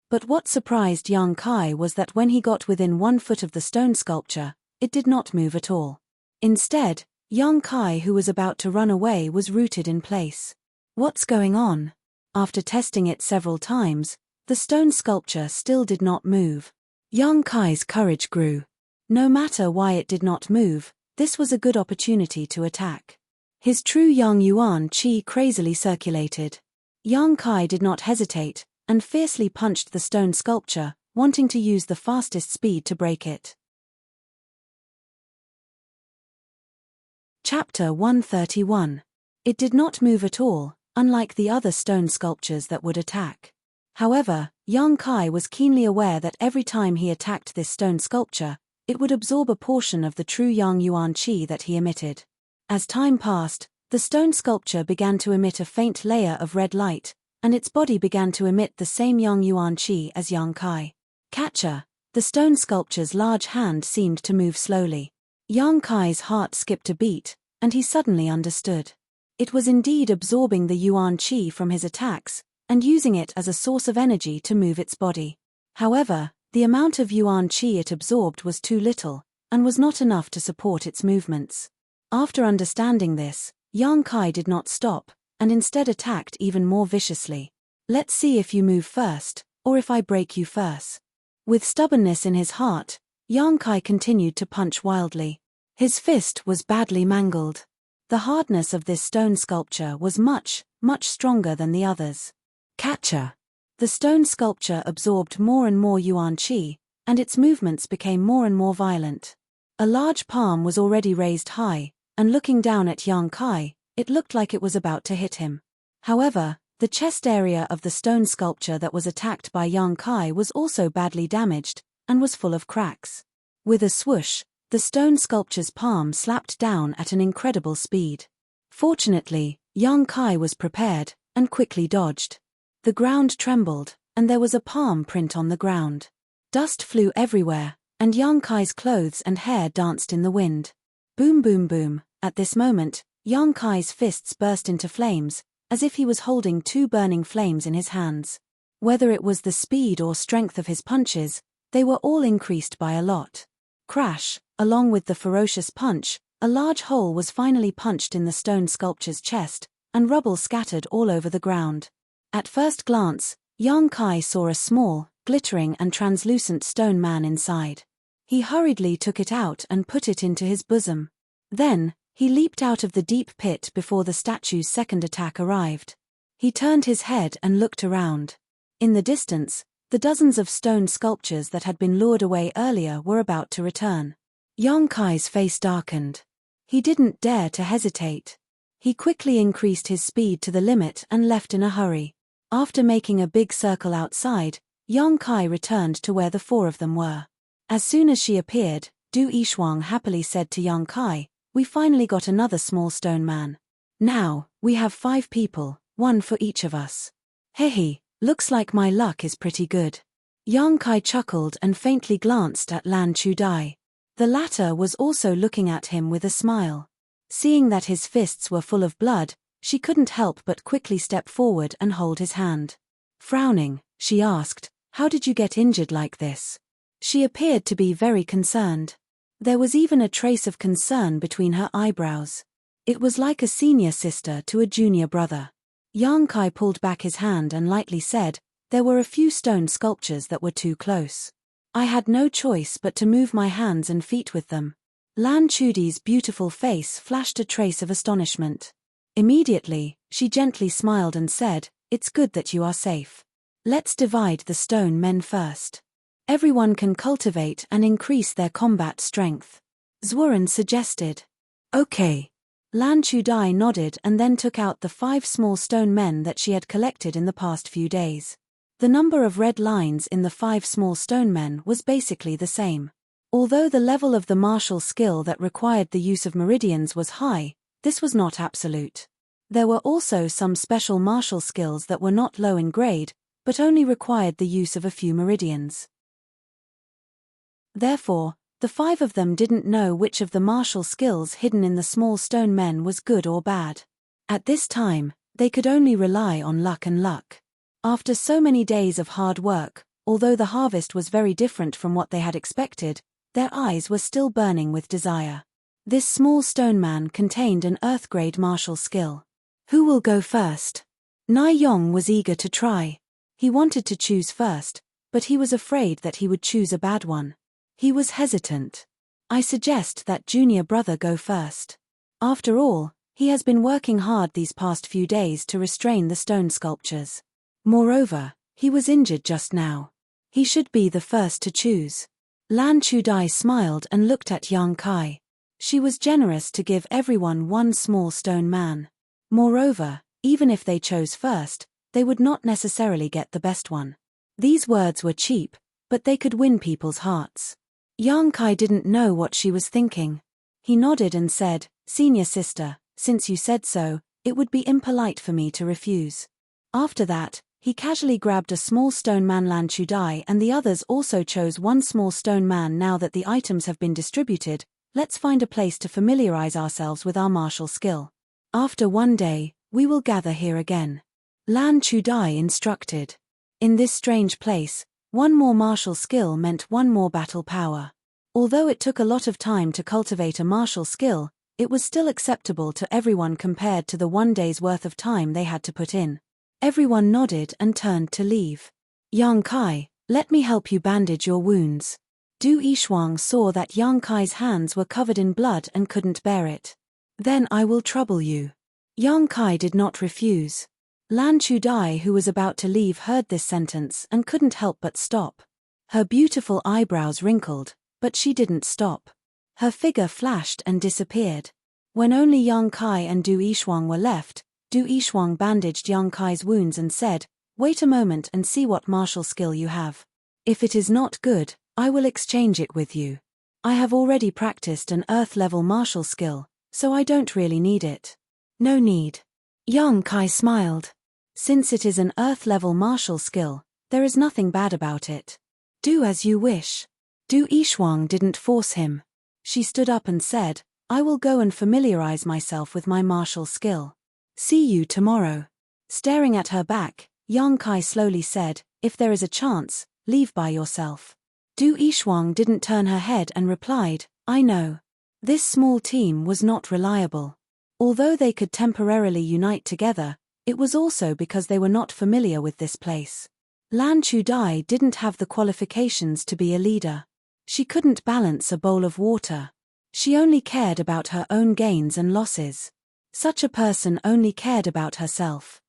But what surprised Yang Kai was that when he got within 1 foot of the stone sculpture, it did not move at all. Instead, Yang Kai, who was about to run away, was rooted in place. What's going on? After testing it several times, the stone sculpture still did not move. Yang Kai's courage grew. No matter why it did not move, this was a good opportunity to attack. His true Yang Yuan Qi crazily circulated. Yang Kai did not hesitate, and fiercely punched the stone sculpture, wanting to use the fastest speed to break it. Chapter 131. It did not move at all, unlike the other stone sculptures that would attack. However, Yang Kai was keenly aware that every time he attacked this stone sculpture, it would absorb a portion of the true Yang Yuan Qi that he emitted. As time passed, the stone sculpture began to emit a faint layer of red light, and its body began to emit the same Yang Yuan Qi as Yang Kai. Catcher, the stone sculpture's large hand seemed to move slowly. Yang Kai's heart skipped a beat, and he suddenly understood. It was indeed absorbing the Yuan Qi from his attacks, and using it as a source of energy to move its body. However, The amount of yuan qi it absorbed was too little, and was not enough to support its movements. After understanding this, Yang Kai did not stop, and instead attacked even more viciously. Let's see if you move first, or if I break you first. With stubbornness in his heart, Yang Kai continued to punch wildly. His fist was badly mangled. The hardness of this stone sculpture was much stronger than the others. Catcher. The stone sculpture absorbed more and more yuan qi, and its movements became more and more violent. A large palm was already raised high, and looking down at Yang Kai, it looked like it was about to hit him. However, the chest area of the stone sculpture that was attacked by Yang Kai was also badly damaged, and was full of cracks. With a swoosh, the stone sculpture's palm slapped down at an incredible speed. Fortunately, Yang Kai was prepared, and quickly dodged. The ground trembled, and there was a palm print on the ground. Dust flew everywhere, and Yang Kai's clothes and hair danced in the wind. Boom boom boom. At this moment, Yang Kai's fists burst into flames, as if he was holding two burning flames in his hands. Whether it was the speed or strength of his punches, they were all increased by a lot. Crash, along with the ferocious punch, a large hole was finally punched in the stone sculpture's chest, and rubble scattered all over the ground. At first glance, Yang Kai saw a small, glittering and translucent stone man inside. He hurriedly took it out and put it into his bosom. Then, he leaped out of the deep pit before the statue's second attack arrived. He turned his head and looked around. In the distance, the dozens of stone sculptures that had been lured away earlier were about to return. Yang Kai's face darkened. He didn't dare to hesitate. He quickly increased his speed to the limit and left in a hurry. After making a big circle outside, Yang Kai returned to where the four of them were. As soon as she appeared, Du Yishuang happily said to Yang Kai, "We finally got another small stone man. Now, we have 5 people, 1 for each of us. Hehe, looks like my luck is pretty good." Yang Kai chuckled and faintly glanced at Lan Chudai. The latter was also looking at him with a smile. Seeing that his fists were full of blood, she couldn't help but quickly step forward and hold his hand. Frowning, she asked, "How did you get injured like this?" She appeared to be very concerned. There was even a trace of concern between her eyebrows. It was like a senior sister to a junior brother. Yang Kai pulled back his hand and lightly said, "There were a few stone sculptures that were too close. I had no choice but to move my hands and feet with them." Lan Chudi's beautiful face flashed a trace of astonishment. Immediately, she gently smiled and said, "It's good that you are safe. Let's divide the stone men first. Everyone can cultivate and increase their combat strength," Zhuren suggested. "Okay." Lan Chudai nodded and then took out the 5 small stone men that she had collected in the past few days. The number of red lines in the 5 small stone men was basically the same. Although the level of the martial skill that required the use of meridians was high, this was not absolute. There were also some special martial skills that were not low in grade, but only required the use of a few meridians. Therefore, the 5 of them didn't know which of the martial skills hidden in the small stone men was good or bad. At this time, they could only rely on luck and luck. After so many days of hard work, although the harvest was very different from what they had expected, their eyes were still burning with desire. This small stone man contained an earth-grade martial skill. Who will go first? Nai Yong was eager to try. He wanted to choose first, but he was afraid that he would choose a bad one. He was hesitant. "I suggest that junior brother go first. After all, he has been working hard these past few days to restrain the stone sculptures. Moreover, he was injured just now. He should be the first to choose." Lan Chudai smiled and looked at Yang Kai. She was generous to give everyone 1 small stone man. Moreover, even if they chose first, they would not necessarily get the best one. These words were cheap, but they could win people's hearts. Yang Kai didn't know what she was thinking. He nodded and said, "Senior sister, since you said so, it would be impolite for me to refuse." After that, he casually grabbed a small stone man. Lan Chudai and the others also chose 1 small stone man. "Now that the items have been distributed, let's find a place to familiarize ourselves with our martial skill. After 1 day, we will gather here again," Lan Chudai instructed. In this strange place, One more martial skill meant one more battle power. Although it took a lot of time to cultivate a martial skill, it was still acceptable to everyone compared to the 1 day's worth of time they had to put in. Everyone nodded and turned to leave. Yang Kai, let me help you bandage your wounds. Du Yishuang saw that Yang Kai's hands were covered in blood and couldn't bear it. Then I will trouble you. Yang Kai did not refuse. Lan Chudai, who was about to leave, heard this sentence and couldn't help but stop. Her beautiful eyebrows wrinkled, but she didn't stop. Her figure flashed and disappeared. When only Yang Kai and Du Yishuang were left, Du Yishuang bandaged Yang Kai's wounds and said, "Wait a moment and see what martial skill you have. If it is not good, I will exchange it with you. I have already practiced an earth-level martial skill, so I don't really need it." "No need." Yang Kai smiled. "Since it is an earth-level martial skill, there is nothing bad about it. Do as you wish." Du Yishuang didn't force him. She stood up and said, "I will go and familiarize myself with my martial skill. See you tomorrow." Staring at her back, Yang Kai slowly said, "If there is a chance, leave by yourself." Du Yishuang didn't turn her head and replied, "I know." This small team was not reliable. Although they could temporarily unite together, it was also because they were not familiar with this place. Lan Chudai didn't have the qualifications to be a leader. She couldn't balance a bowl of water. She only cared about her own gains and losses. Such a person only cared about herself.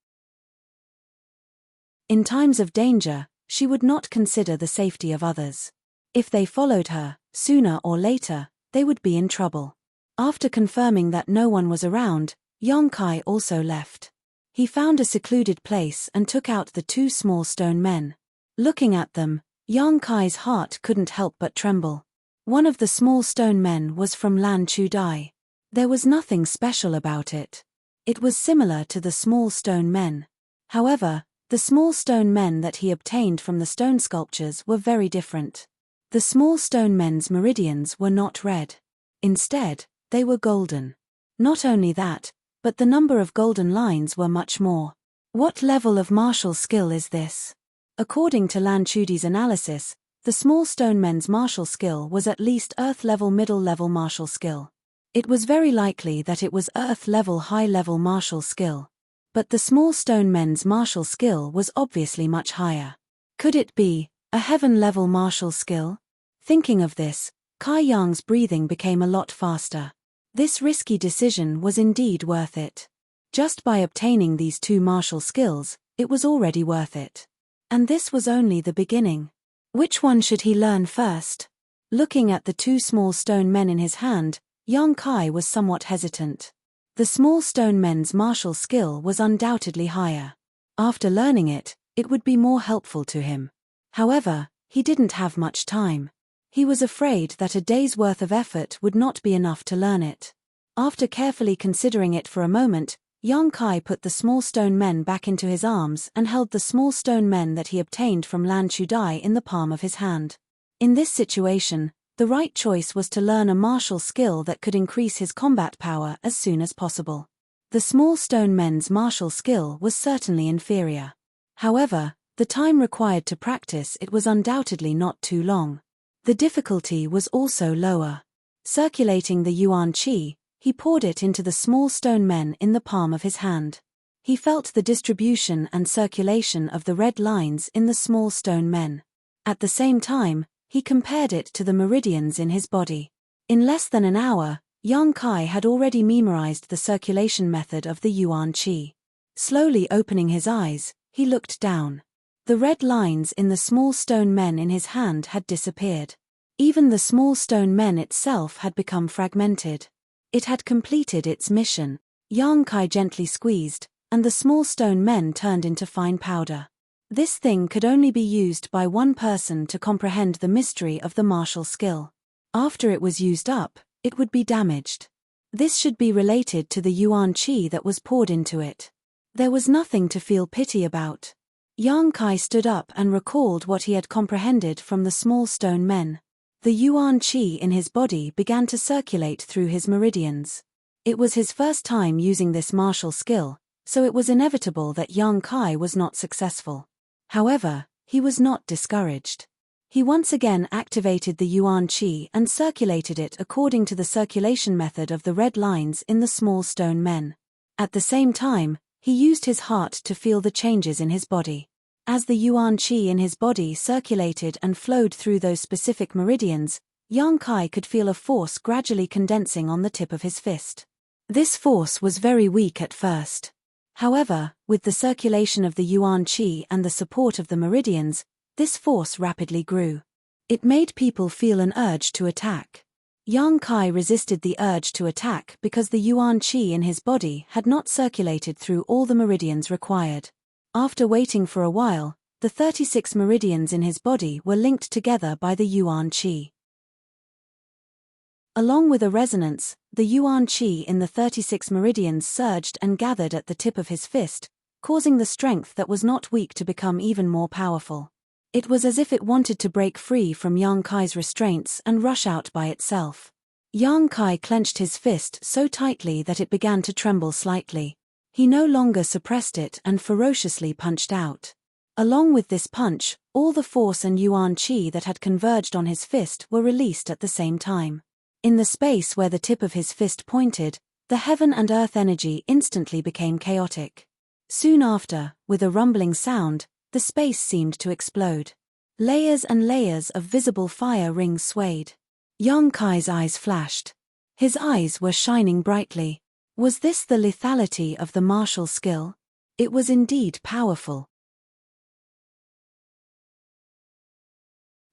In times of danger, she would not consider the safety of others. If they followed her, sooner or later, they would be in trouble. After confirming that no one was around, Yang Kai also left. He found a secluded place and took out the 2 small stone men. Looking at them, Yang Kai's heart couldn't help but tremble. One of the small stone men was from Lan Chudai. There was nothing special about it. It was similar to the small stone men. However, the small stone men that he obtained from the stone sculptures were very different. The small stone men's meridians were not red. Instead, they were golden. Not only that, but the number of golden lines were much more. What level of martial skill is this? According to Lan Chudi's analysis, the small stone men's martial skill was at least earth-level middle-level martial skill. It was very likely that it was earth-level high-level martial skill. But the small stone men's martial skill was obviously much higher. Could it be a heaven-level martial skill? Thinking of this, Kai Yang's breathing became a lot faster. This risky decision was indeed worth it. Just by obtaining these 2 martial skills, it was already worth it. And this was only the beginning. Which one should he learn first? Looking at the 2 small stone men in his hand, Yang Kai was somewhat hesitant. The small stone men's martial skill was undoubtedly higher. After learning it, it would be more helpful to him. However, he didn't have much time. He was afraid that a day's worth of effort would not be enough to learn it. After carefully considering it for a moment, Yang Kai put the small stone men back into his arms and held the small stone men that he obtained from Lan Chudai in the palm of his hand. In this situation, the right choice was to learn a martial skill that could increase his combat power as soon as possible. The small stone men's martial skill was certainly inferior. However, the time required to practice it was undoubtedly not too long. The difficulty was also lower. Circulating the Yuan Qi, he poured it into the small stone men in the palm of his hand. He felt the distribution and circulation of the red lines in the small stone men. At the same time, he compared it to the meridians in his body. In less than an hour, Yang Kai had already memorized the circulation method of the Yuan Qi. Slowly opening his eyes, he looked down. The red lines in the small stone men in his hand had disappeared. Even the small stone men itself had become fragmented. It had completed its mission. Yang Kai gently squeezed, and the small stone men turned into fine powder. This thing could only be used by one person to comprehend the mystery of the martial skill. After it was used up, it would be damaged. This should be related to the Yuan Qi that was poured into it. There was nothing to feel pity about. Yang Kai stood up and recalled what he had comprehended from the small stone men. The Yuan Qi in his body began to circulate through his meridians. It was his first time using this martial skill, so it was inevitable that Yang Kai was not successful. However, he was not discouraged. He once again activated the Yuan Qi and circulated it according to the circulation method of the red lines in the small stone men. At the same time, he used his heart to feel the changes in his body. As the Yuan Qi in his body circulated and flowed through those specific meridians, Yang Kai could feel a force gradually condensing on the tip of his fist. This force was very weak at first. However, with the circulation of the Yuan Qi and the support of the meridians, this force rapidly grew. It made people feel an urge to attack. Yang Kai resisted the urge to attack because the Yuan Qi in his body had not circulated through all the meridians required. After waiting for a while, the 36 meridians in his body were linked together by the Yuan Qi. Along with a resonance, the Yuan Qi in the 36 meridians surged and gathered at the tip of his fist, causing the strength that was not weak to become even more powerful. It was as if it wanted to break free from Yang Kai's restraints and rush out by itself. Yang Kai clenched his fist so tightly that it began to tremble slightly. He no longer suppressed it and ferociously punched out. Along with this punch, all the force and Yuan Qi that had converged on his fist were released at the same time. In the space where the tip of his fist pointed, the heaven and earth energy instantly became chaotic. Soon after, with a rumbling sound, the space seemed to explode. Layers and layers of visible fire rings swayed. Yang Kai's eyes flashed. His eyes were shining brightly. Was this the lethality of the martial skill? It was indeed powerful.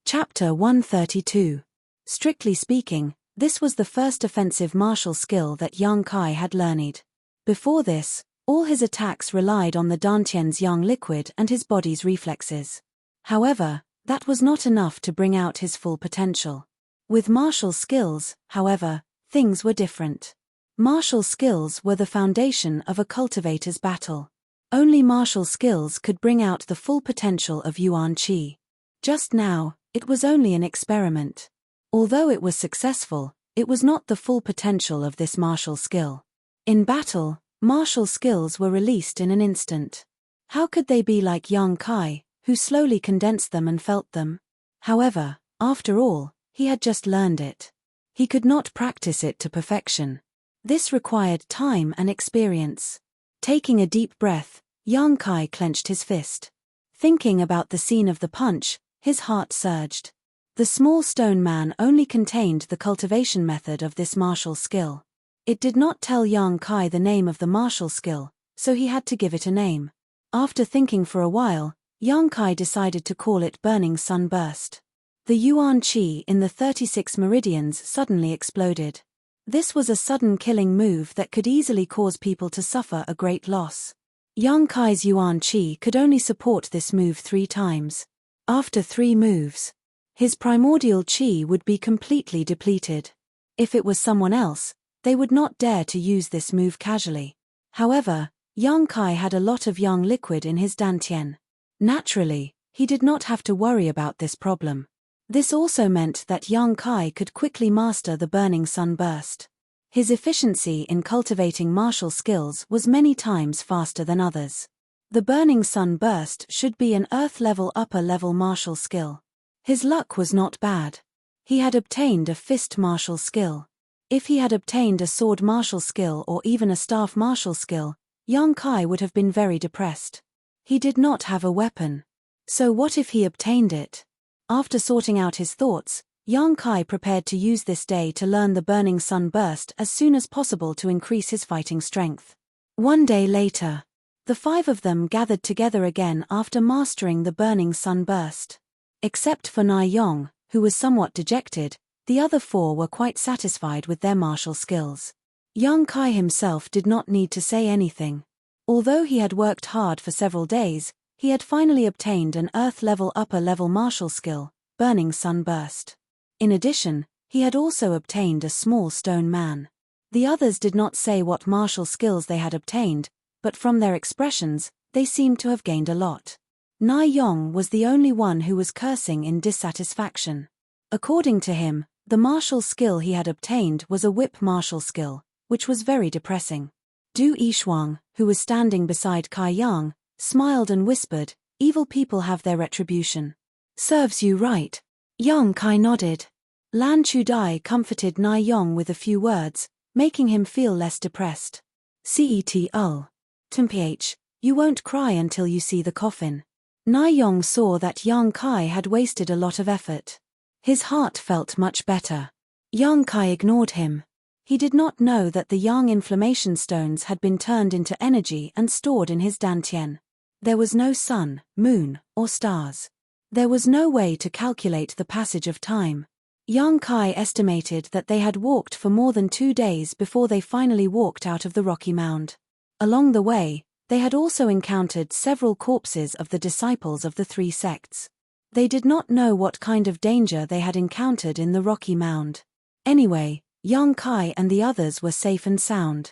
Chapter 132. Strictly speaking, this was the first offensive martial skill that Yang Kai had learned. Before this, all his attacks relied on the Dantian's yang liquid and his body's reflexes. However, that was not enough to bring out his full potential. With martial skills, however, things were different. Martial skills were the foundation of a cultivator's battle. Only martial skills could bring out the full potential of Yuan Qi. Just now, it was only an experiment. Although it was successful, it was not the full potential of this martial skill. In battle, martial skills were released in an instant. How could they be like Yang Kai, who slowly condensed them and felt them? However, after all, he had just learned it. He could not practice it to perfection. This required time and experience. Taking a deep breath, Yang Kai clenched his fist. Thinking about the scene of the punch, his heart surged. The small stone man only contained the cultivation method of this martial skill. It did not tell Yang Kai the name of the martial skill, so he had to give it a name. After thinking for a while, Yang Kai decided to call it Burning Sunburst. The Yuan Qi in the 36 meridians suddenly exploded. This was a sudden killing move that could easily cause people to suffer a great loss. Yang Kai's Yuan Qi could only support this move 3 times. After 3 moves, his primordial Qi would be completely depleted. If it was someone else, they would not dare to use this move casually. However, Yang Kai had a lot of yang liquid in his dantian. Naturally, he did not have to worry about this problem. This also meant that Yang Kai could quickly master the Burning Sunburst. His efficiency in cultivating martial skills was many times faster than others. The Burning Sunburst should be an earth-level upper-level martial skill. His luck was not bad. He had obtained a fist martial skill. If he had obtained a sword martial skill or even a staff martial skill, Yang Kai would have been very depressed. He did not have a weapon. So what if he obtained it? After sorting out his thoughts, Yang Kai prepared to use this day to learn the Burning Sunburst as soon as possible to increase his fighting strength. One day later, the 5 of them gathered together again after mastering the Burning Sunburst. Except for Nai Yong, who was somewhat dejected, the other 4 were quite satisfied with their martial skills. Yang Kai himself did not need to say anything. Although he had worked hard for several days, he had finally obtained an earth-level upper-level martial skill, Burning Sunburst. In addition, he had also obtained a small stone man. The others did not say what martial skills they had obtained, but from their expressions, they seemed to have gained a lot. Nai Yong was the only one who was cursing in dissatisfaction. According to him, the martial skill he had obtained was a whip martial skill, which was very depressing. Du Yishuang, who was standing beside Kai Yang, smiled and whispered, Evil people have their retribution. Serves you right. Yang Kai nodded. Lan Chudai comforted Na Yong with a few words, making him feel less depressed. Cet. Tumphh, you won't cry until you see the coffin. Na Yong saw that Yang Kai had wasted a lot of effort. His heart felt much better. Yang Kai ignored him. He did not know that the Yang inflammation stones had been turned into energy and stored in his dantian. There was no sun, moon, or stars. There was no way to calculate the passage of time. Yang Kai estimated that they had walked for more than 2 days before they finally walked out of the rocky mound. Along the way, they had also encountered several corpses of the disciples of the 3 sects. They did not know what kind of danger they had encountered in the rocky mound. Anyway, Yang Kai and the others were safe and sound.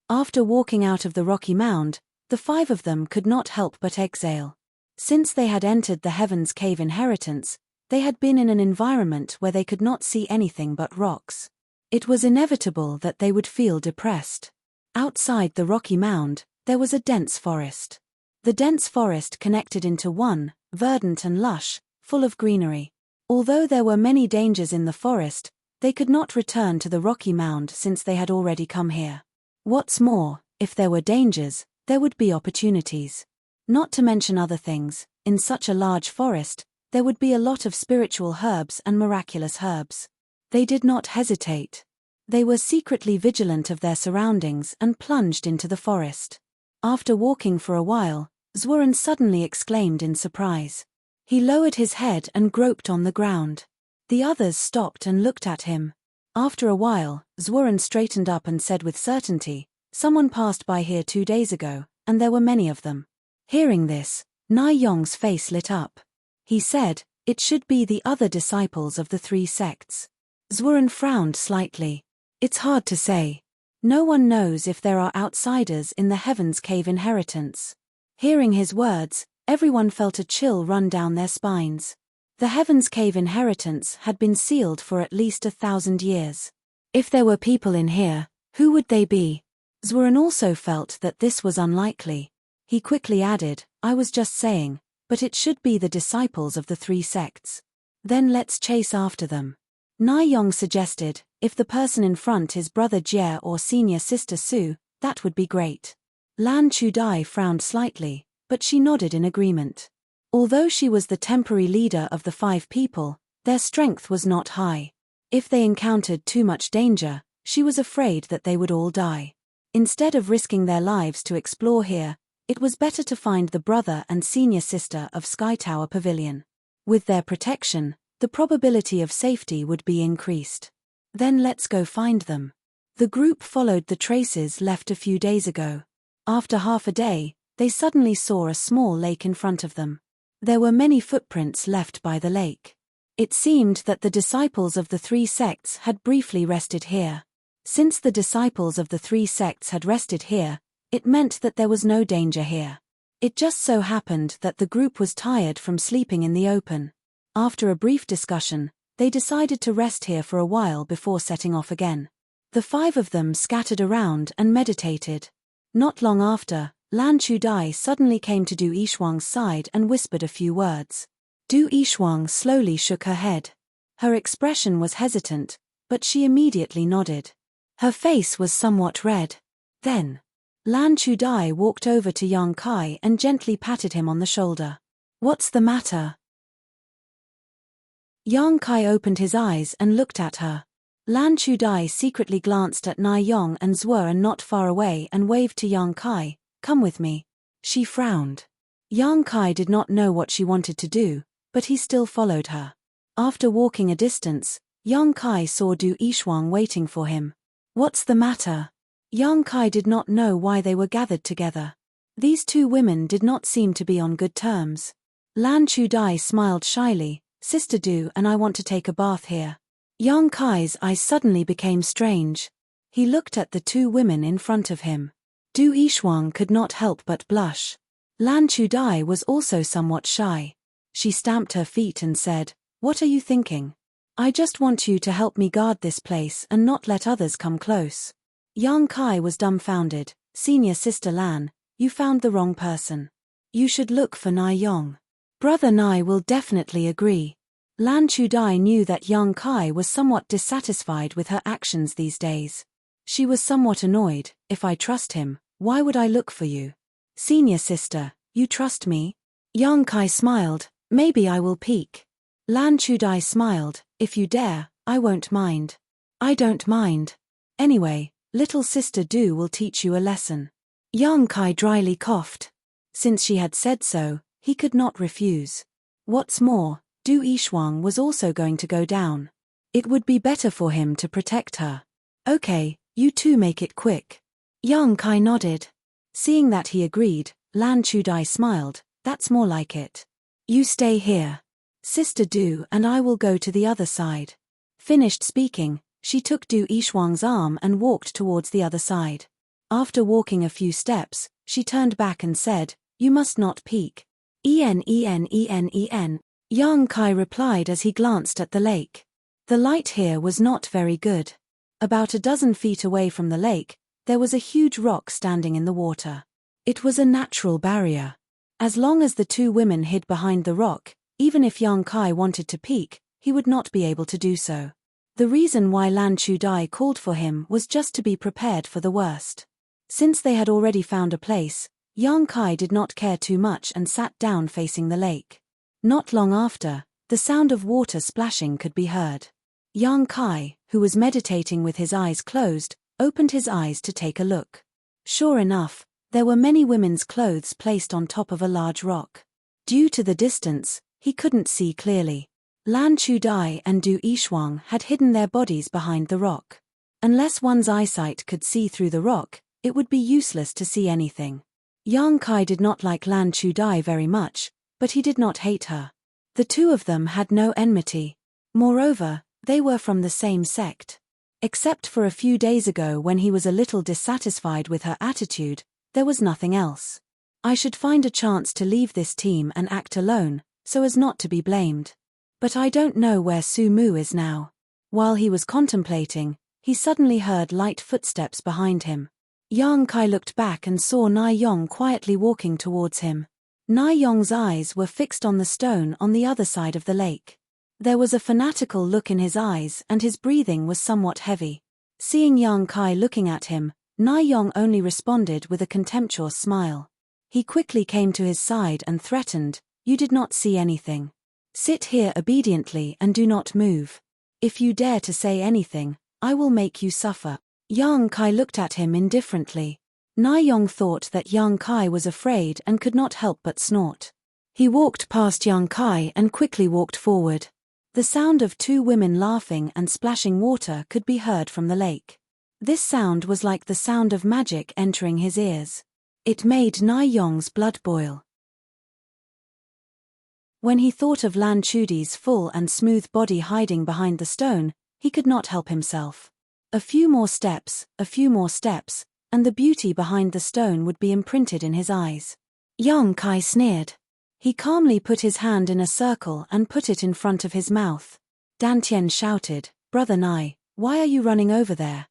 After walking out of the rocky mound, the 5 of them could not help but exhale. Since they had entered the Heaven's Cave inheritance, they had been in an environment where they could not see anything but rocks. It was inevitable that they would feel depressed. Outside the rocky mound, there was a dense forest. The dense forest connected into one, verdant and lush, full of greenery. Although there were many dangers in the forest, they could not return to the rocky mound since they had already come here. What's more, if there were dangers, there would be opportunities. Not to mention other things, in such a large forest, there would be a lot of spiritual herbs and miraculous herbs. They did not hesitate. They were secretly vigilant of their surroundings and plunged into the forest. After walking for a while, Zhuran suddenly exclaimed in surprise. He lowered his head and groped on the ground. The others stopped and looked at him. After a while, Zhuran straightened up and said with certainty, "Someone passed by here 2 days ago, and there were many of them." Hearing this, Na Yong's face lit up. He said, "It should be the other disciples of the 3 sects." Zhuran frowned slightly. "It's hard to say. No one knows if there are outsiders in the Heaven's Cave inheritance." Hearing his words, everyone felt a chill run down their spines. The Heaven's Cave inheritance had been sealed for at least 1,000 years. If there were people in here, who would they be? Zhuran also felt that this was unlikely. He quickly added, "I was just saying, but it should be the disciples of the 3 sects. Then let's chase after them." Na Yong suggested, "If the person in front is Brother Jie or Senior Sister Su, that would be great." Lan Chudai frowned slightly, but she nodded in agreement. Although she was the temporary leader of the 5 people, their strength was not high. If they encountered too much danger, she was afraid that they would all die. Instead of risking their lives to explore here, it was better to find the brother and senior sister of Sky Tower Pavilion. With their protection, the probability of safety would be increased. Then let's go find them. The group followed the traces left a few days ago. After half a day, they suddenly saw a small lake in front of them. There were many footprints left by the lake. It seemed that the disciples of the 3 sects had briefly rested here. Since the disciples of the 3 sects had rested here, it meant that there was no danger here. It just so happened that the group was tired from sleeping in the open. After a brief discussion, they decided to rest here for a while before setting off again. The 5 of them scattered around and meditated. Not long after, Lan Chudai suddenly came to Du Yishuang's side and whispered a few words. Du Yishuang slowly shook her head. Her expression was hesitant, but she immediately nodded. Her face was somewhat red. Then, Lan Chudai walked over to Yang Kai and gently patted him on the shoulder. "What's the matter?" Yang Kai opened his eyes and looked at her. Lan Chudai secretly glanced at Na Yong and Zhuran not far away and waved to Yang Kai, "Come with me." She frowned. Yang Kai did not know what she wanted to do, but he still followed her. After walking a distance, Yang Kai saw Du Yishuang waiting for him. "What's the matter?" Yang Kai did not know why they were gathered together. These 2 women did not seem to be on good terms. Lan Chudai smiled shyly, "Sister Du and I want to take a bath here." Yang Kai's eyes suddenly became strange. He looked at the 2 women in front of him. Du Yishuang could not help but blush. Lan Chudai was also somewhat shy. She stamped her feet and said, "What are you thinking? I just want you to help me guard this place and not let others come close." Yang Kai was dumbfounded. "Senior Sister Lan, You found the wrong person. You should look for Nai Yong. Brother Nai will definitely agree. Lan Chudai knew that young Kai was somewhat dissatisfied with her actions these days. She was somewhat annoyed. If I trust him, why would I look for you? Senior sister, you trust me? Young Kai smiled. Maybe I will peek. Lan Chudai smiled. If you dare, I won't mind. I don't mind. Anyway, little sister Du will teach you a lesson. Young Kai dryly coughed. Since she had said so, he could not refuse. What's more, Du Yishuang was also going to go down. It would be better for him to protect her. Okay, you two make it quick. Young Kai nodded. Seeing that he agreed, Lan Chudai smiled. That's more like it. You stay here. Sister Du and I will go to the other side. Finished speaking, she took Du Yishuang's arm and walked towards the other side. After walking a few steps, she turned back and said, You must not peek. En. Young Kai replied as he glanced at the lake. The light here was not very good. About a dozen feet away from the lake, there was a huge rock standing in the water. It was a natural barrier. As long as the two women hid behind the rock, even if young Kai wanted to peek, he would not be able to do so. The reason why Lan Chudai called for him was just to be prepared for the worst. Since they had already found a place, young Kai did not care too much and sat down facing the lake. Not long after, the sound of water splashing could be heard. Young Kai, who was meditating with his eyes closed, opened his eyes to take a look. Sure enough, there were many women's clothes placed on top of a large rock. Due to the distance, he couldn't see clearly. Lan Chudai and Du Yishuang had hidden their bodies behind the rock. Unless one's eyesight could see through the rock, it would be useless to see anything. Young Kai did not like Lan Chudai very much, but he did not hate her. The two of them had no enmity. Moreover, they were from the same sect. Except for a few days ago when he was a little dissatisfied with her attitude, there was nothing else. I should find a chance to leave this team and act alone, so as not to be blamed. But I don't know where Su Mu is now. While he was contemplating, he suddenly heard light footsteps behind him. Young Kai looked back and saw Nai Yong quietly walking towards him. Nai Yong's eyes were fixed on the stone on the other side of the lake. There was a fanatical look in his eyes and his breathing was somewhat heavy. Seeing Young Kai looking at him, Nai Yong only responded with a contemptuous smile. He quickly came to his side and threatened, You did not see anything. Sit here obediently and do not move. If you dare to say anything, I will make you suffer. Young Kai looked at him indifferently. Nai Yong thought that Young Kai was afraid and could not help but snort. He walked past Young Kai and quickly walked forward. The sound of two women laughing and splashing water could be heard from the lake. This sound was like the sound of magic entering his ears. It made Nai Yong's blood boil. When he thought of Lan Chudai's full and smooth body hiding behind the stone, he could not help himself. A few more steps, and the beauty behind the stone would be imprinted in his eyes. Young Kai sneered. He calmly put his hand in a circle and put it in front of his mouth. Dantian shouted, Brother Nai, why are you running over there?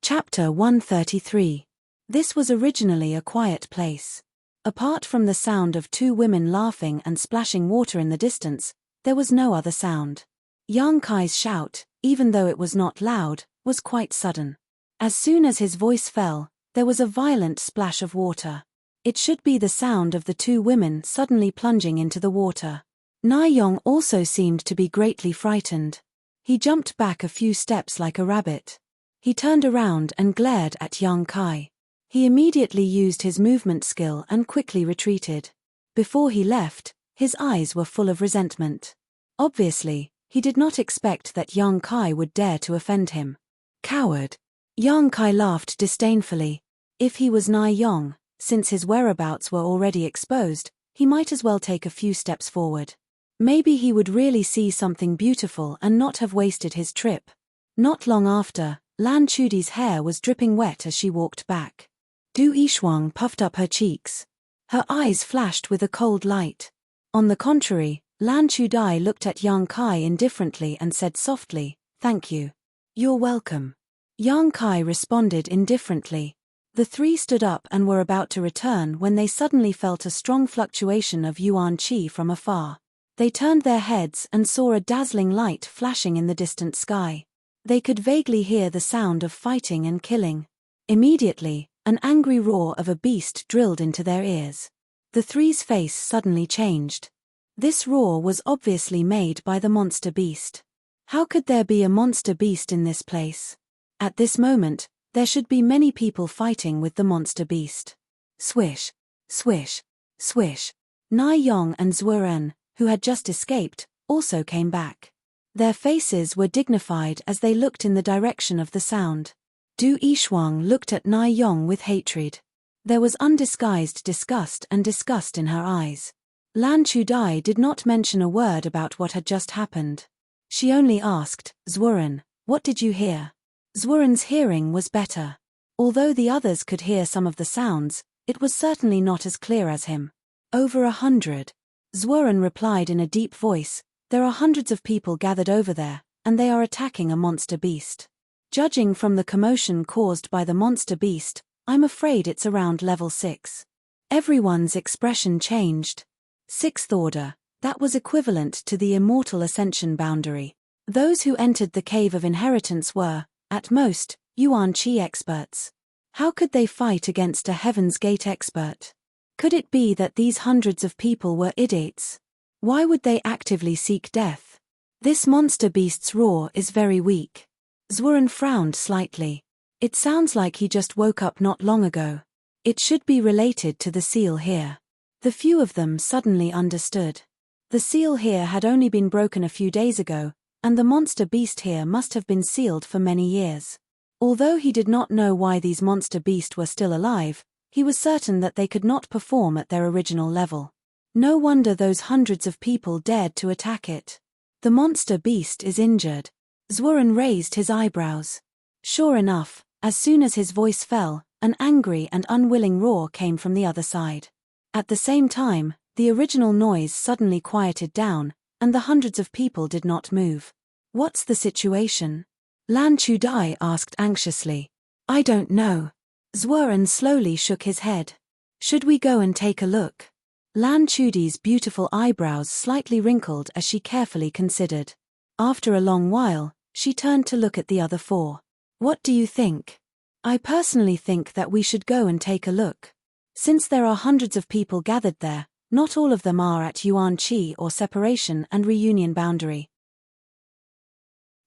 Chapter 133. This was originally a quiet place. Apart from the sound of two women laughing and splashing water in the distance, there was no other sound. Young Kai's shout, even though it was not loud, was quite sudden. As soon as his voice fell, there was a violent splash of water. It should be the sound of the two women suddenly plunging into the water. Nai Yong also seemed to be greatly frightened. He jumped back a few steps like a rabbit. He turned around and glared at Young Kai. He immediately used his movement skill and quickly retreated. Before he left, his eyes were full of resentment. Obviously, he did not expect that Young Kai would dare to offend him. Coward! Young Kai laughed disdainfully. If he was Nai Yong, since his whereabouts were already exposed, he might as well take a few steps forward. Maybe he would really see something beautiful and not have wasted his trip. Not long after, Lan Chudai's hair was dripping wet as she walked back. Du Yishuang puffed up her cheeks. Her eyes flashed with a cold light. On the contrary, Lan Chudai looked at Young Kai indifferently and said softly, Thank you. You're welcome. Yang Kai responded indifferently. The three stood up and were about to return when they suddenly felt a strong fluctuation of yuan qi from afar. They turned their heads and saw a dazzling light flashing in the distant sky. They could vaguely hear the sound of fighting and killing. Immediately, an angry roar of a beast drilled into their ears. The three's face suddenly changed. This roar was obviously made by the monster beast. How could there be a monster beast in this place? At this moment, there should be many people fighting with the monster beast. Swish, swish, swish. Nai Yong and Zhuren, who had just escaped, also came back. Their faces were dignified as they looked in the direction of the sound. Du Yishuang looked at Nai Yong with hatred. There was undisguised disgust in her eyes. Lan Chudai did not mention a word about what had just happened. She only asked, Zhuren, what did you hear? Zhuren's hearing was better. Although the others could hear some of the sounds, it was certainly not as clear as him. Over 100. Zhuren replied in a deep voice, there are hundreds of people gathered over there, and they are attacking a monster beast. Judging from the commotion caused by the monster beast, I'm afraid it's around level 6. Everyone's expression changed. Sixth order, that was equivalent to the immortal ascension boundary. Those who entered the Cave of Inheritance were, at most, Yuan Qi experts. How could they fight against a Heaven's Gate expert? Could it be that these hundreds of people were idiots? Why would they actively seek death? This monster beast's roar is very weak. Zhuren frowned slightly. It sounds like he just woke up not long ago. It should be related to the seal here. The few of them suddenly understood. The seal here had only been broken a few days ago, and the monster beast here must have been sealed for many years. Although he did not know why these monster beasts were still alive, he was certain that they could not perform at their original level. No wonder those hundreds of people dared to attack it. The monster beast is injured. Zhuren raised his eyebrows. Sure enough, as soon as his voice fell, an angry and unwilling roar came from the other side. At the same time, the original noise suddenly quieted down, and the hundreds of people did not move. What's the situation? Lan Chudai asked anxiously. I don't know. Zhuren slowly shook his head. Should we go and take a look? Lan Chudi's beautiful eyebrows slightly wrinkled as she carefully considered. After a long while, she turned to look at the other four. What do you think? I personally think that we should go and take a look. Since there are hundreds of people gathered there, not all of them are at Yuan Qi or separation and reunion boundary.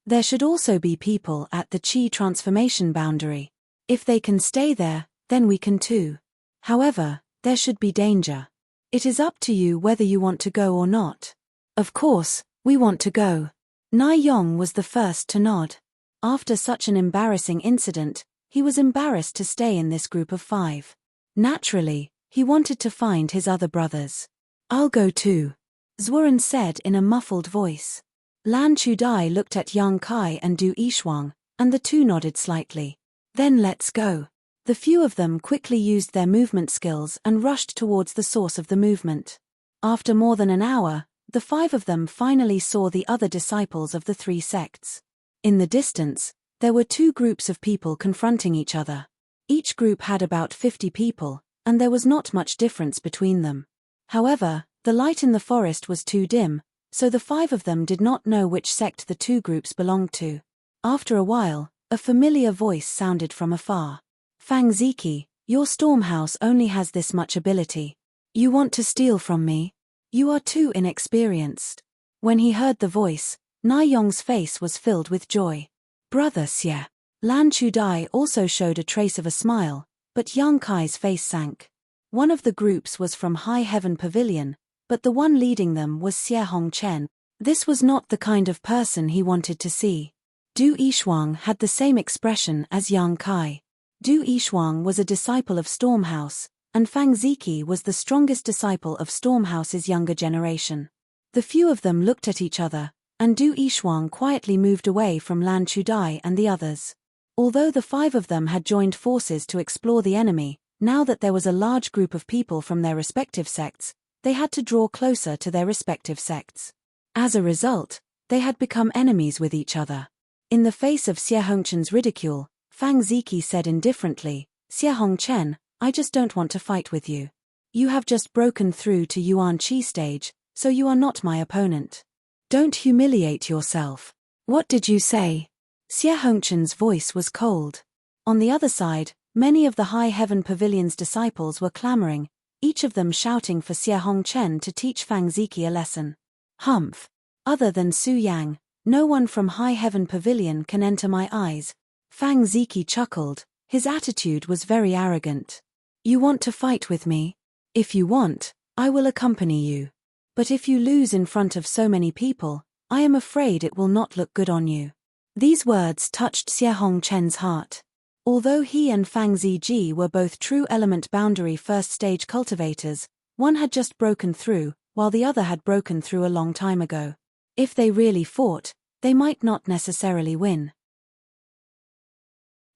There should also be people at the Qi transformation boundary. If they can stay there, then we can too. However, there should be danger. It is up to you whether you want to go or not. Of course, we want to go. Nai Yong was the first to nod. After such an embarrassing incident, he was embarrassed to stay in this group of 5. Naturally, he wanted to find his other brothers. I'll go too, Zhuren said in a muffled voice. Lan Chudai looked at Yang Kai and Du Yishuang, and the two nodded slightly. Then let's go. The few of them quickly used their movement skills and rushed towards the source of the movement. After more than an hour, the 5 of them finally saw the other disciples of the 3 sects. In the distance, there were 2 groups of people confronting each other. Each group had about 50 people, and there was not much difference between them. However, the light in the forest was too dim, so the 5 of them did not know which sect the 2 groups belonged to. After a while, a familiar voice sounded from afar. Fang Ziki, your Stormhouse only has this much ability. You want to steal from me? You are too inexperienced. When he heard the voice, Nai Yong's face was filled with joy. Brother Xie. Lan Chudai also showed a trace of a smile, but Yang Kai's face sank. One of the groups was from High Heaven Pavilion, but the one leading them was Xie Hongchen. This was not the kind of person he wanted to see. Du Yishuang had the same expression as Yang Kai. Du Yishuang was a disciple of Stormhouse, and Fang Ziki was the strongest disciple of Stormhouse's younger generation. The few of them looked at each other, and Du Yishuang quietly moved away from Lan Chudai and the others. Although the 5 of them had joined forces to explore the enemy, now that there was a large group of people from their respective sects, they had to draw closer to their respective sects. As a result, they had become enemies with each other. In the face of Xie Hongchen's ridicule, Fang Ziki said indifferently, Xie Hongchen, I just don't want to fight with you. You have just broken through to Yuan Qi stage, so you are not my opponent. Don't humiliate yourself. What did you say? Xie Hongchen's voice was cold. On the other side, many of the High Heaven Pavilion's disciples were clamoring, each of them shouting for Xie Hongchen to teach Fang Ziki a lesson. Humph. Other than Su Yang, no one from High Heaven Pavilion can enter my eyes. Fang Ziki chuckled. His attitude was very arrogant. You want to fight with me? If you want, I will accompany you. But if you lose in front of so many people, I am afraid it will not look good on you. These words touched Xie Hongchen's heart. Although he and Fang Ziji were both true element boundary first stage cultivators, one had just broken through, while the other had broken through a long time ago. If they really fought, they might not necessarily win.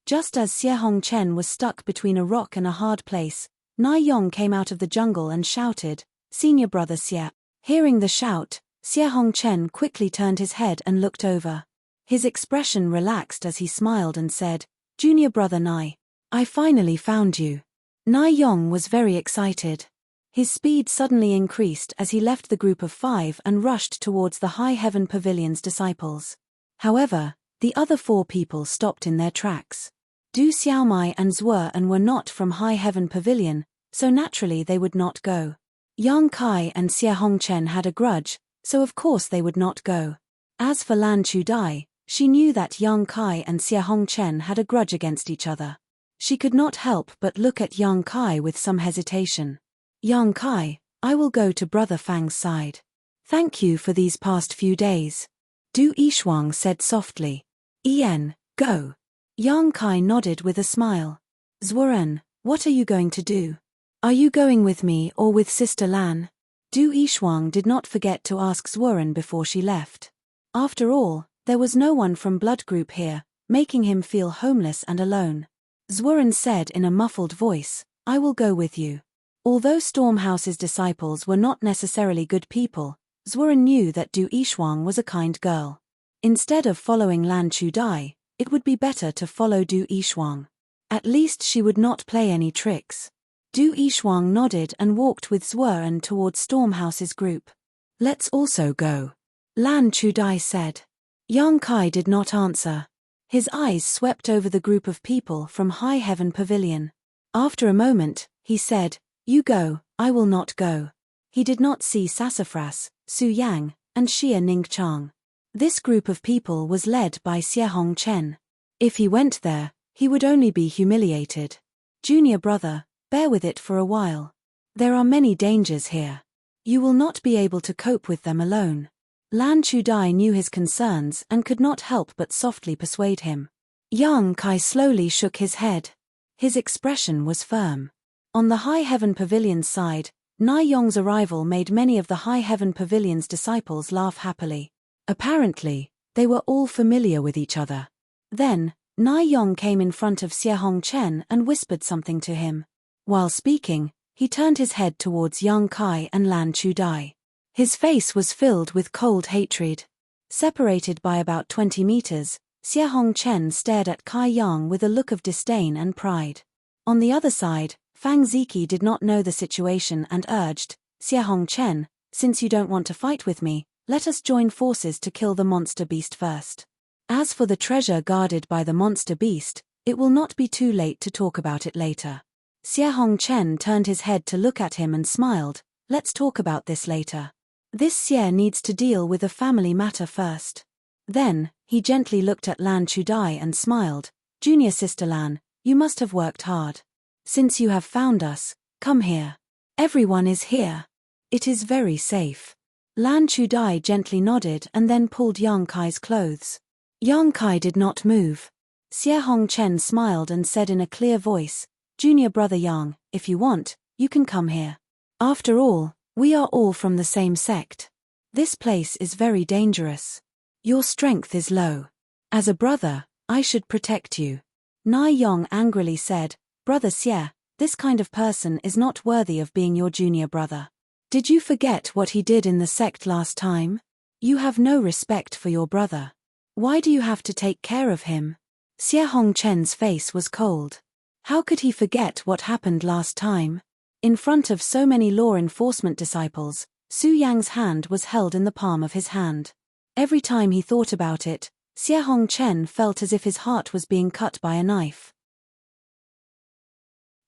Just as Xie Hongchen was stuck between a rock and a hard place, Nai Yong came out of the jungle and shouted, Senior Brother Xie. Hearing the shout, Xie Hongchen quickly turned his head and looked over. His expression relaxed as he smiled and said, Junior Brother Nai, I finally found you. Nai Yong was very excited. His speed suddenly increased as he left the group of 5 and rushed towards the High Heaven Pavilion's disciples. However, the other 4 people stopped in their tracks. Du Xiaomai and Zuo'an were not from High Heaven Pavilion, so naturally they would not go. Yang Kai and Xie Hongchen had a grudge, so of course they would not go. As for Lan Chudai, she knew that Yang Kai and Xie Hongchen had a grudge against each other. She could not help but look at Yang Kai with some hesitation. Yang Kai, I will go to Brother Fang's side. Thank you for these past few days. Du Yishuang said softly. Ian, go. Yang Kai nodded with a smile. Zuo'an, what are you going to do? Are you going with me or with Sister Lan? Du Yishuang did not forget to ask Zuo'an before she left. After all, there was no one from blood group here, making him feel homeless and alone. Zuo'an said in a muffled voice, I will go with you. Although Stormhouse's disciples were not necessarily good people, Zuo'an knew that Du Yishuang was a kind girl. Instead of following Lan Chudai, it would be better to follow Du Yishuang. At least she would not play any tricks. Du Yishuang nodded and walked with Zuo'an towards Stormhouse's group. Let's also go. Lan Chudai said. Yang Kai did not answer. His eyes swept over the group of people from High Heaven Pavilion. After a moment, he said, You go, I will not go. He did not see Sassafras, Su Yang, and Xia Ningchang. This group of people was led by Xie Hongchen. If he went there, he would only be humiliated. Junior brother, bear with it for a while. There are many dangers here. You will not be able to cope with them alone. Lan Chudai knew his concerns and could not help but softly persuade him. Yang Kai slowly shook his head. His expression was firm. On the High Heaven Pavilion's side, Nai Yong's arrival made many of the High Heaven Pavilion's disciples laugh happily. Apparently, they were all familiar with each other. Then, Nai Yong came in front of Xie Hongchen and whispered something to him. While speaking, he turned his head towards Yang Kai and Lan Chudai. His face was filled with cold hatred. Separated by about 20 meters, Xie Hongchen stared at Kai Yang with a look of disdain and pride. On the other side, Fang Ziki did not know the situation and urged, Xie Hongchen, since you don't want to fight with me, let us join forces to kill the monster beast first. As for the treasure guarded by the monster beast, it will not be too late to talk about it later. Xie Hongchen turned his head to look at him and smiled, let's talk about this later. This Xie needs to deal with a family matter first. Then, he gently looked at Lan Chudai and smiled, Junior Sister Lan, you must have worked hard. Since you have found us, come here. Everyone is here. It is very safe. Lan Chudai gently nodded and then pulled Yang Kai's clothes. Yang Kai did not move. Xie Hongchen smiled and said in a clear voice, Junior brother Yang, if you want, you can come here. After all, we are all from the same sect. This place is very dangerous. Your strength is low. As a brother, I should protect you. Nai Yong angrily said, Brother Xie, this kind of person is not worthy of being your junior brother. Did you forget what he did in the sect last time? You have no respect for your brother. Why do you have to take care of him? Xie Hongchen's face was cold. How could he forget what happened last time? In front of so many law enforcement disciples, Su Yang's hand was held in the palm of his hand. Every time he thought about it, Xie Hongchen felt as if his heart was being cut by a knife.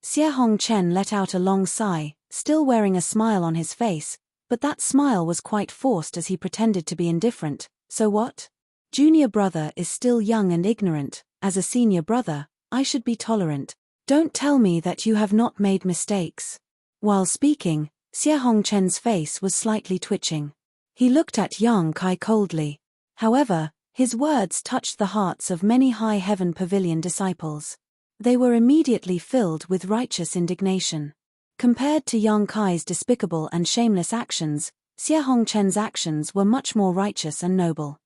Xie Hongchen let out a long sigh, still wearing a smile on his face, but that smile was quite forced as he pretended to be indifferent. So what? Junior brother is still young and ignorant. As a senior brother, I should be tolerant. Don't tell me that you have not made mistakes. While speaking, Xie Hongchen's face was slightly twitching. He looked at Yang Kai coldly. However, his words touched the hearts of many High Heaven Pavilion disciples. They were immediately filled with righteous indignation. Compared to Yang Kai's despicable and shameless actions, Xie Hongchen's actions were much more righteous and noble.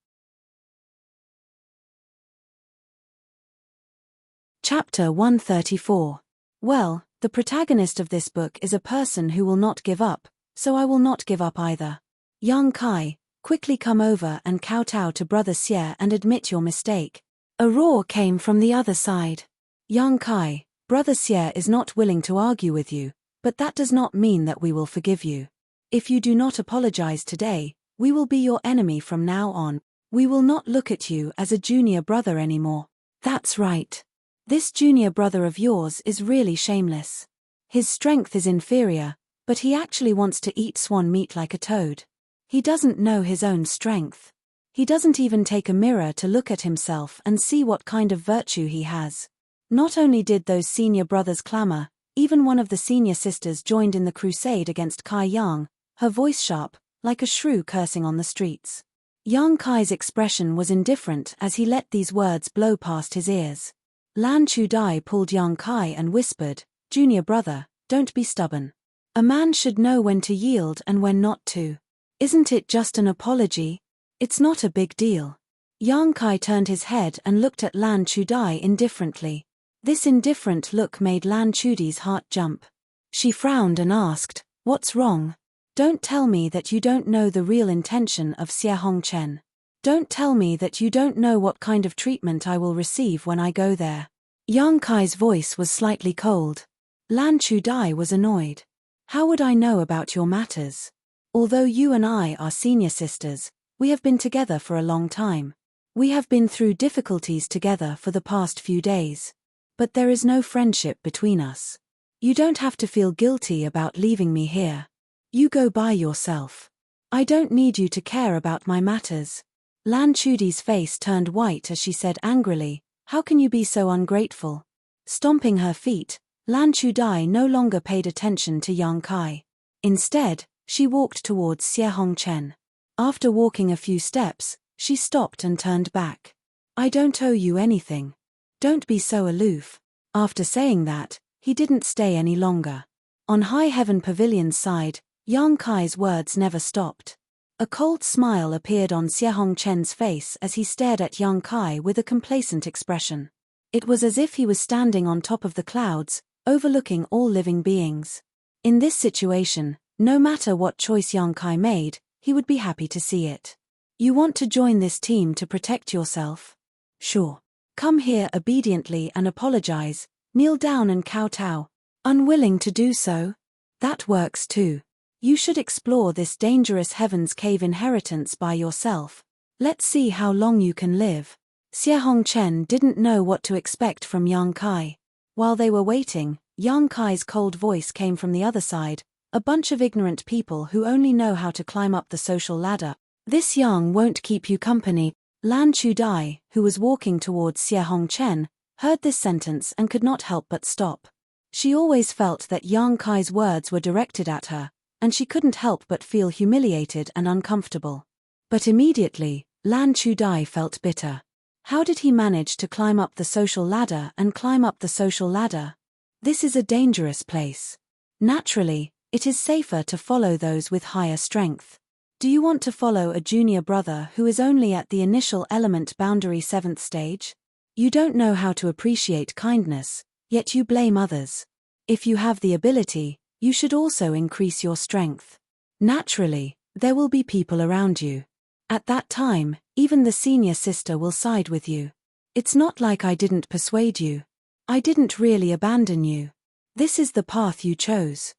Chapter 134. Well, the protagonist of this book is a person who will not give up, so I will not give up either. Yang Kai, quickly come over and kowtow to Brother Xie and admit your mistake. A roar came from the other side. Yang Kai, Brother Xie is not willing to argue with you, but that does not mean that we will forgive you. If you do not apologize today, we will be your enemy from now on. We will not look at you as a junior brother anymore. That's right. This junior brother of yours is really shameless. His strength is inferior, but he actually wants to eat swan meat like a toad. He doesn't know his own strength. He doesn't even take a mirror to look at himself and see what kind of virtue he has. Not only did those senior brothers clamor, even one of the senior sisters joined in the crusade against Kai Yang, her voice sharp, like a shrew cursing on the streets. Yang Kai's expression was indifferent as he let these words blow past his ears. Lan Chudai pulled Yang Kai and whispered, "Junior brother, don't be stubborn. A man should know when to yield and when not to. Isn't it just an apology? It's not a big deal." Yang Kai turned his head and looked at Lan Chudai indifferently. This indifferent look made Lan Chudi's heart jump. She frowned and asked, "What's wrong? Don't tell me that you don't know the real intention of Xie Hongchen. Don't tell me that you don't know what kind of treatment I will receive when I go there." Yang Kai's voice was slightly cold. Lan Chudai was annoyed. "How would I know about your matters? Although you and I are senior sisters, we have been together for a long time. We have been through difficulties together for the past few days. But there is no friendship between us. You don't have to feel guilty about leaving me here. You go by yourself. I don't need you to care about my matters." Lan Chudi's face turned white as she said angrily, "How can you be so ungrateful?" Stomping her feet, Lan Chudai no longer paid attention to Yang Kai. Instead, she walked towards Xie Hongchen. After walking a few steps, she stopped and turned back. "I don't owe you anything. Don't be so aloof." After saying that, he didn't stay any longer. On High Heaven Pavilion's side, Yang Kai's words never stopped. A cold smile appeared on Xie Hongchen's face as he stared at Yang Kai with a complacent expression. It was as if he was standing on top of the clouds, overlooking all living beings. In this situation, no matter what choice Yang Kai made, he would be happy to see it. "You want to join this team to protect yourself? Sure. Come here obediently and apologize, kneel down and kowtow. Unwilling to do so? That works too. You should explore this dangerous Heaven's Cave inheritance by yourself. Let's see how long you can live." Xie Hongchen didn't know what to expect from Yang Kai. While they were waiting, Yang Kai's cold voice came from the other side, "A bunch of ignorant people who only know how to climb up the social ladder. This Yang won't keep you company." Lan Chudai, who was walking towards Xie Hongchen, heard this sentence and could not help but stop. She always felt that Yang Kai's words were directed at her, and she couldn't help but feel humiliated and uncomfortable. But immediately, Lan Chudai felt bitter. How did he manage to climb up the social ladder and climb up the social ladder? This is a dangerous place. Naturally, it is safer to follow those with higher strength. Do you want to follow a junior brother who is only at the initial element boundary 7th stage? You don't know how to appreciate kindness, yet you blame others. If you have the ability, you should also increase your strength. Naturally, there will be people around you. At that time, even the senior sister will side with you. It's not like I didn't persuade you. I didn't really abandon you. This is the path you chose.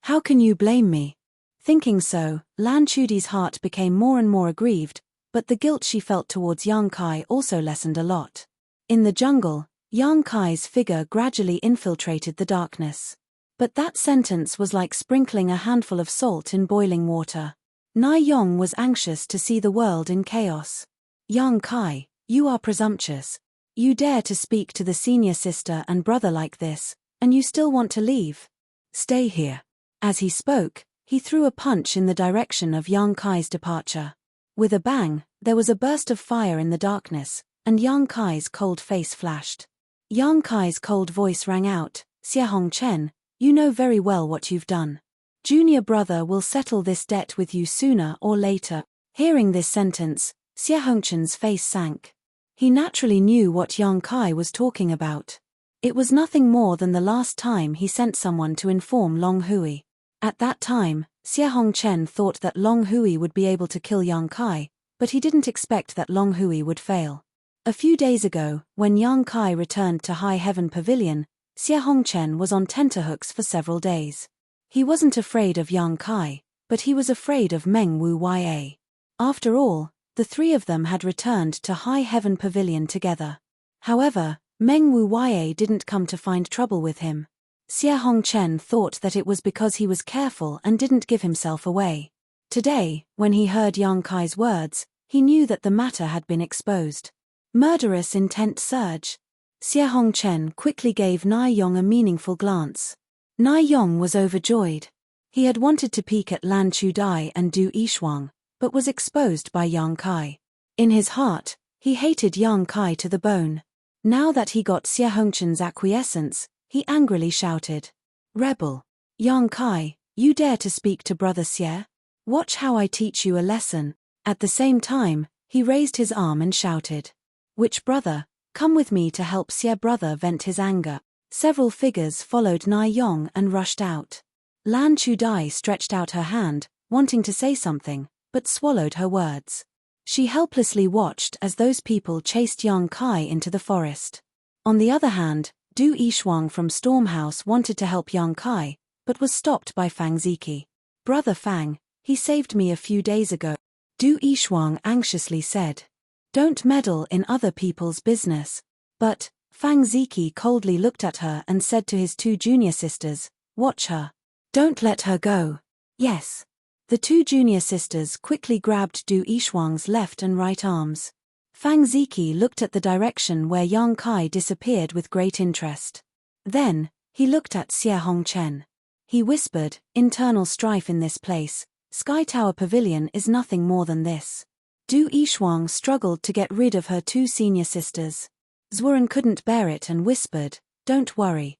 How can you blame me? Thinking so, Lan Chudi's heart became more and more aggrieved, but the guilt she felt towards Yang Kai also lessened a lot. In the jungle, Yang Kai's figure gradually infiltrated the darkness. But that sentence was like sprinkling a handful of salt in boiling water. Nai Yong was anxious to see the world in chaos. Yang Kai, you are presumptuous. You dare to speak to the senior sister and brother like this, and you still want to leave? Stay here. As he spoke, he threw a punch in the direction of Yang Kai's departure. With a bang, there was a burst of fire in the darkness, and Yang Kai's cold face flashed. Yang Kai's cold voice rang out, "Xie Hongchen, you know very well what you've done. Junior brother will settle this debt with you sooner or later." Hearing this sentence, Xie Hongchen's face sank. He naturally knew what Yang Kai was talking about. It was nothing more than the last time he sent someone to inform Long Hui. At that time, Xie Hongchen thought that Long Hui would be able to kill Yang Kai, but he didn't expect that Long Hui would fail. A few days ago, when Yang Kai returned to High Heaven Pavilion, Xie Hongchen was on tenterhooks for several days. He wasn't afraid of Yang Kai, but he was afraid of Meng Wu Ya. After all, the three of them had returned to High Heaven Pavilion together. However, Meng Wu Ya didn't come to find trouble with him. Xie Hongchen thought that it was because he was careful and didn't give himself away. Today, when he heard Yang Kai's words, he knew that the matter had been exposed. Murderous intent surge. Xie Hongchen quickly gave Nai Yong a meaningful glance. Nai Yong was overjoyed. He had wanted to peek at Lan Chudai and Du Yishuang, but was exposed by Yang Kai. In his heart, he hated Yang Kai to the bone. Now that he got Xie Hongchen's acquiescence, he angrily shouted, "Rebel! Yang Kai, you dare to speak to Brother Xie? Watch how I teach you a lesson." At the same time, he raised his arm and shouted, "Which brother? Come with me to help Xie brother vent his anger." Several figures followed Nai Yong and rushed out. Lan Chudai stretched out her hand, wanting to say something, but swallowed her words. She helplessly watched as those people chased Yang Kai into the forest. On the other hand, Du Yishuang from Stormhouse wanted to help Yang Kai, but was stopped by Fang Ziki. "Brother Fang, he saved me a few days ago," Du Yishuang anxiously said. "Don't meddle in other people's business." But Fang Ziki coldly looked at her and said to his two junior sisters, "Watch her. Don't let her go." "Yes." The two junior sisters quickly grabbed Du Yishuang's left and right arms. Fang Ziki looked at the direction where Yang Kai disappeared with great interest. Then, he looked at Xie Hongchen. He whispered, "Internal strife in this place. Sky Tower Pavilion is nothing more than this." Du Yishuang struggled to get rid of her two senior sisters. Zhuan couldn't bear it and whispered, "Don't worry.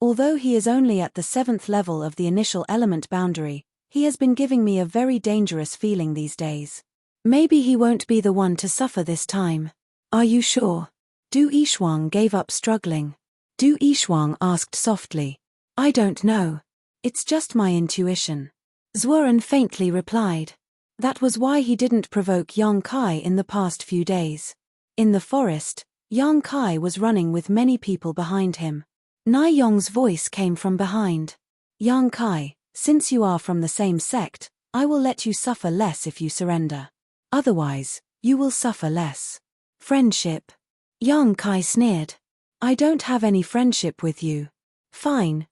Although he is only at the 7th level of the initial element boundary, he has been giving me a very dangerous feeling these days. Maybe he won't be the one to suffer this time." "Are you sure?" Du Yishuang gave up struggling. Du Yishuang asked softly, "I don't know. It's just my intuition." Zhuan faintly replied. That was why he didn't provoke Yang Kai in the past few days. In the forest, Yang Kai was running with many people behind him. Nai Yong's voice came from behind. "Yang Kai, since you are from the same sect, I will let you suffer less if you surrender. Otherwise, you will suffer less." "Friendship?" Yang Kai sneered. "I don't have any friendship with you." Fine.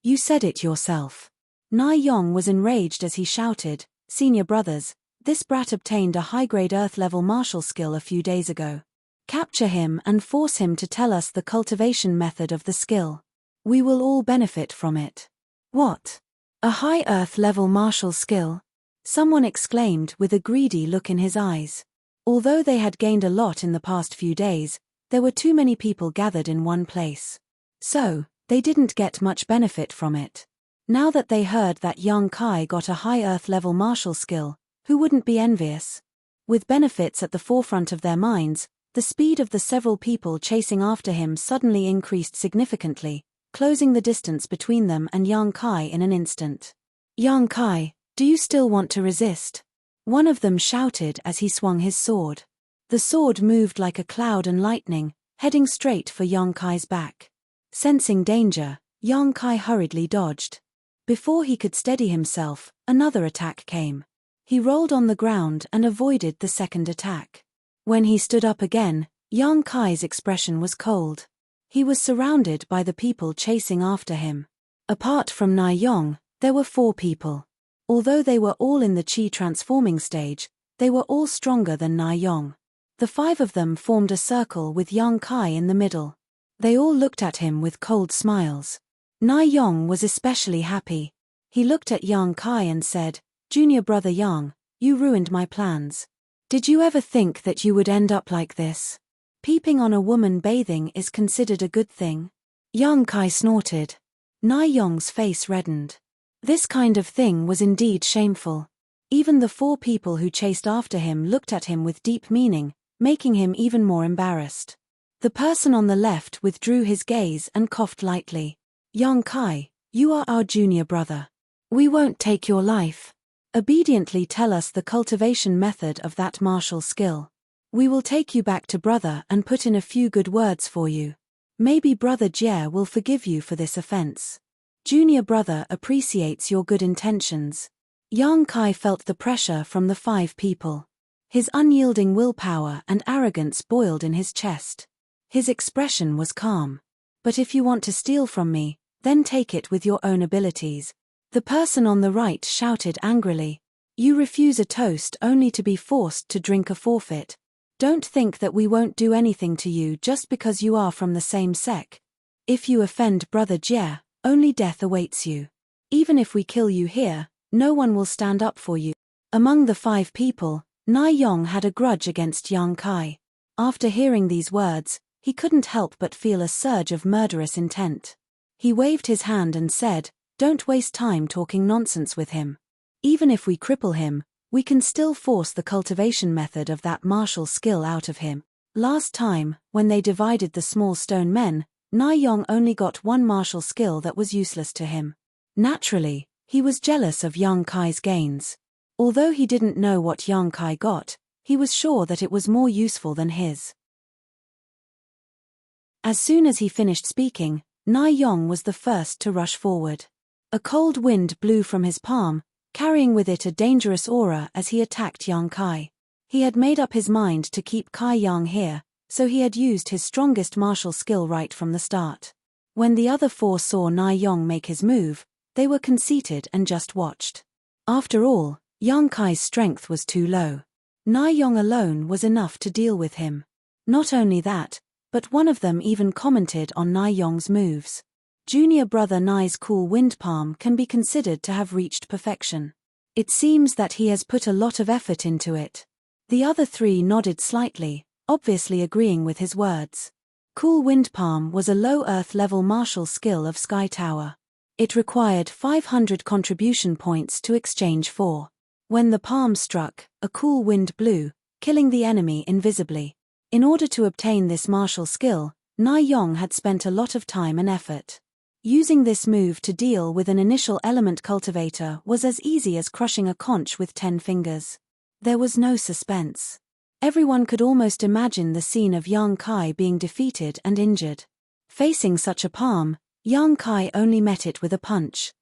You said it yourself." Nai Yong was enraged as he shouted, "Senior brothers, this brat obtained a high-grade Earth-level martial skill a few days ago. Capture him and force him to tell us the cultivation method of the skill. We will all benefit from it." "What? A high Earth-level martial skill?" someone exclaimed with a greedy look in his eyes. Although they had gained a lot in the past few days, there were too many people gathered in one place. So, they didn't get much benefit from it. Now that they heard that Yang Kai got a high Earth-level martial skill, who wouldn't be envious? With benefits at the forefront of their minds, the speed of the several people chasing after him suddenly increased significantly, closing the distance between them and Yang Kai in an instant. "Yang Kai, do you still want to resist?" One of them shouted as he swung his sword. The sword moved like a cloud and lightning, heading straight for Yang Kai's back. Sensing danger, Yang Kai hurriedly dodged. Before he could steady himself, another attack came. He rolled on the ground and avoided the second attack. When he stood up again, Yang Kai's expression was cold. He was surrounded by the people chasing after him. Apart from Na Yong, there were 4 people. Although they were all in the Qi transforming stage, they were all stronger than Na Yong. The 5 of them formed a circle with Yang Kai in the middle. They all looked at him with cold smiles. Na Yong was especially happy. He looked at Yang Kai and said, "Junior brother Yang, you ruined my plans. Did you ever think that you would end up like this? Peeping on a woman bathing is considered a good thing?" Yang Kai snorted. Na Yong's face reddened. This kind of thing was indeed shameful. Even the 4 people who chased after him looked at him with deep meaning, making him even more embarrassed. The person on the left withdrew his gaze and coughed lightly. "Yang Kai, you are our junior brother. We won't take your life. Obediently tell us the cultivation method of that martial skill. We will take you back to brother and put in a few good words for you. Maybe brother Jie will forgive you for this offense. Junior brother appreciates your good intentions." Yang Kai felt the pressure from the 5 people. His unyielding willpower and arrogance boiled in his chest. His expression was calm. "But if you want to steal from me, then take it with your own abilities." The person on the right shouted angrily. "You refuse a toast only to be forced to drink a forfeit. Don't think that we won't do anything to you just because you are from the same sect. If you offend brother Jie, only death awaits you. Even if we kill you here, no one will stand up for you." Among the 5 people, Na Yong had a grudge against Yang Kai. After hearing these words, he couldn't help but feel a surge of murderous intent. He waved his hand and said, "Don't waste time talking nonsense with him. Even if we cripple him, we can still force the cultivation method of that martial skill out of him." Last time, when they divided the small stone men, Na Yong only got one martial skill that was useless to him. Naturally, he was jealous of Yang Kai's gains. Although he didn't know what Yang Kai got, he was sure that it was more useful than his. As soon as he finished speaking, Na Yong was the first to rush forward. A cold wind blew from his palm, carrying with it a dangerous aura as he attacked Yang Kai. He had made up his mind to keep Kai Yang here, so he had used his strongest martial skill right from the start. When the other 4 saw Na Yong make his move, they were conceited and just watched. After all, Yang Kai's strength was too low. Na Yong alone was enough to deal with him. Not only that, but one of them even commented on Na Yong's moves. Junior brother Nai's cool wind palm can be considered to have reached perfection. It seems that he has put a lot of effort into it. The other 3 nodded slightly, obviously agreeing with his words. Cool wind palm was a low earth level martial skill of Sky Tower. It required 500 contribution points to exchange for. When the palm struck, a cool wind blew, killing the enemy invisibly. In order to obtain this martial skill, Na Yong had spent a lot of time and effort. Using this move to deal with an initial element cultivator was as easy as crushing a conch with 10 fingers. There was no suspense. Everyone could almost imagine the scene of Yang Kai being defeated and injured. Facing such a palm, Yang Kai only met it with a punch.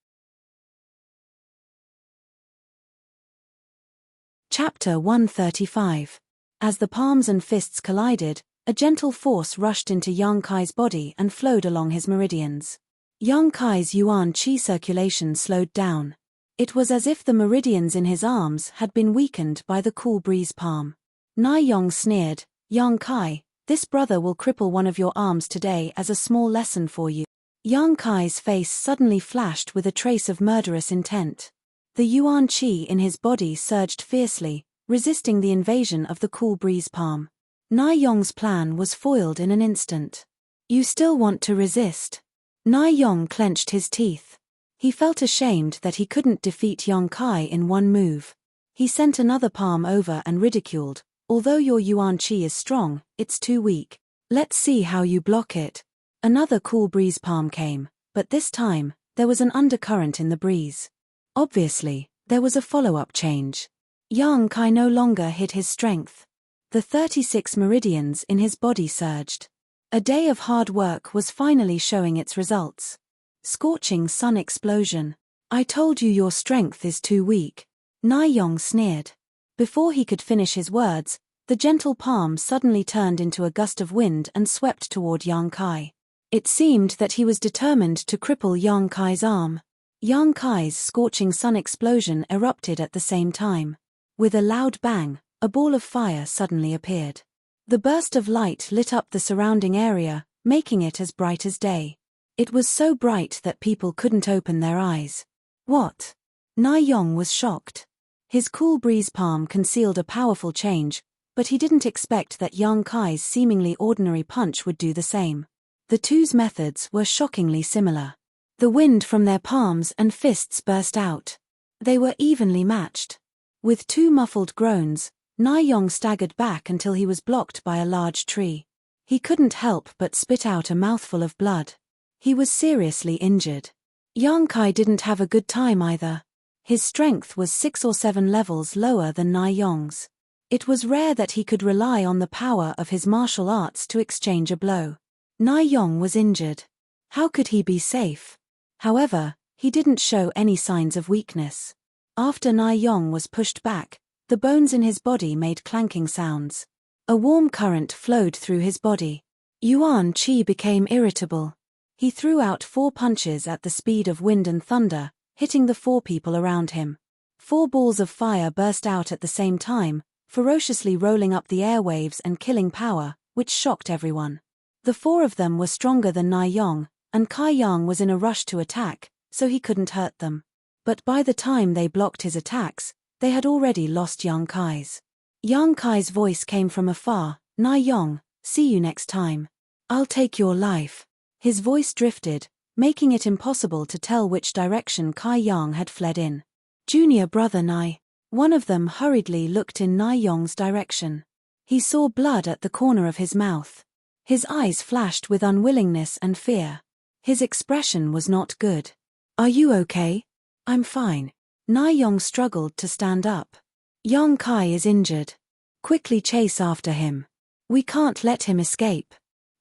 Chapter 135. As the palms and fists collided, a gentle force rushed into Yang Kai's body and flowed along his meridians. Yang Kai's Yuan Qi circulation slowed down. It was as if the meridians in his arms had been weakened by the cool breeze palm. Na Yong sneered, "Yang Kai, this brother will cripple one of your arms today as a small lesson for you." Yang Kai's face suddenly flashed with a trace of murderous intent. The Yuan Qi in his body surged fiercely, resisting the invasion of the cool breeze palm. Na Yong's plan was foiled in an instant. "You still want to resist?" Na Yong clenched his teeth. He felt ashamed that he couldn't defeat Yang Kai in one move. He sent another palm over and ridiculed, "Although your Yuan Qi is strong, it's too weak. Let's see how you block it." Another cool breeze palm came, but this time, there was an undercurrent in the breeze. Obviously, there was a follow-up change. Yang Kai no longer hid his strength. The 36 meridians in his body surged. A day of hard work was finally showing its results. Scorching sun explosion. I told you your strength is too weak. Na Yong sneered. Before he could finish his words, the gentle palm suddenly turned into a gust of wind and swept toward Yang Kai. It seemed that he was determined to cripple Yang Kai's arm. Yang Kai's scorching sun explosion erupted at the same time. With a loud bang, a ball of fire suddenly appeared. The burst of light lit up the surrounding area, making it as bright as day. It was so bright that people couldn't open their eyes. What? Na Yong was shocked. His cool breeze palm concealed a powerful change, but he didn't expect that Yang Kai's seemingly ordinary punch would do the same. The two's methods were shockingly similar. The wind from their palms and fists burst out. They were evenly matched. With two muffled groans, Na Yong staggered back until he was blocked by a large tree. He couldn't help but spit out a mouthful of blood. He was seriously injured. Yang Kai didn't have a good time either. His strength was 6 or 7 levels lower than Na Yong's. It was rare that he could rely on the power of his martial arts to exchange a blow. Na Yong was injured. How could he be safe? However, he didn't show any signs of weakness. After Na Yong was pushed back, the bones in his body made clanking sounds. A warm current flowed through his body. Yuan Qi became irritable. He threw out 4 punches at the speed of wind and thunder, hitting the 4 people around him. 4 balls of fire burst out at the same time, ferociously rolling up the airwaves and killing power, which shocked everyone. The 4 of them were stronger than Na Yong, and Kai Yang was in a rush to attack, so he couldn't hurt them. But by the time they blocked his attacks, they had already lost Yang Kai's. Yang Kai's voice came from afar, Na Yong, see you next time. I'll take your life. His voice drifted, making it impossible to tell which direction Kai Yang had fled in. Junior brother Nai. One of them hurriedly looked in Na Yong's direction. He saw blood at the corner of his mouth. His eyes flashed with unwillingness and fear. His expression was not good. Are you okay? I'm fine. Na Yong struggled to stand up. Yang Kai is injured. Quickly chase after him. We can't let him escape.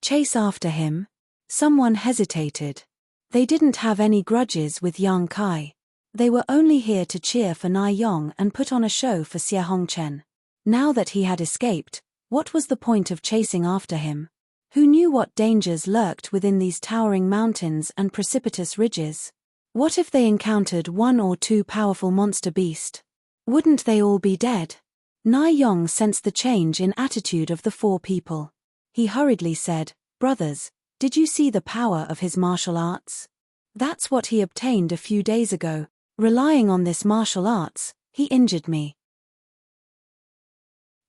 Chase after him? Someone hesitated. They didn't have any grudges with Yang Kai. They were only here to cheer for Na Yong and put on a show for Xie Hongchen. Now that he had escaped, what was the point of chasing after him? Who knew what dangers lurked within these towering mountains and precipitous ridges? What if they encountered 1 or 2 powerful monster beasts? Wouldn't they all be dead? Na Yong sensed the change in attitude of the 4 people. He hurriedly said, "Brothers, did you see the power of his martial arts? That's what he obtained a few days ago. Relying on this martial arts, he injured me.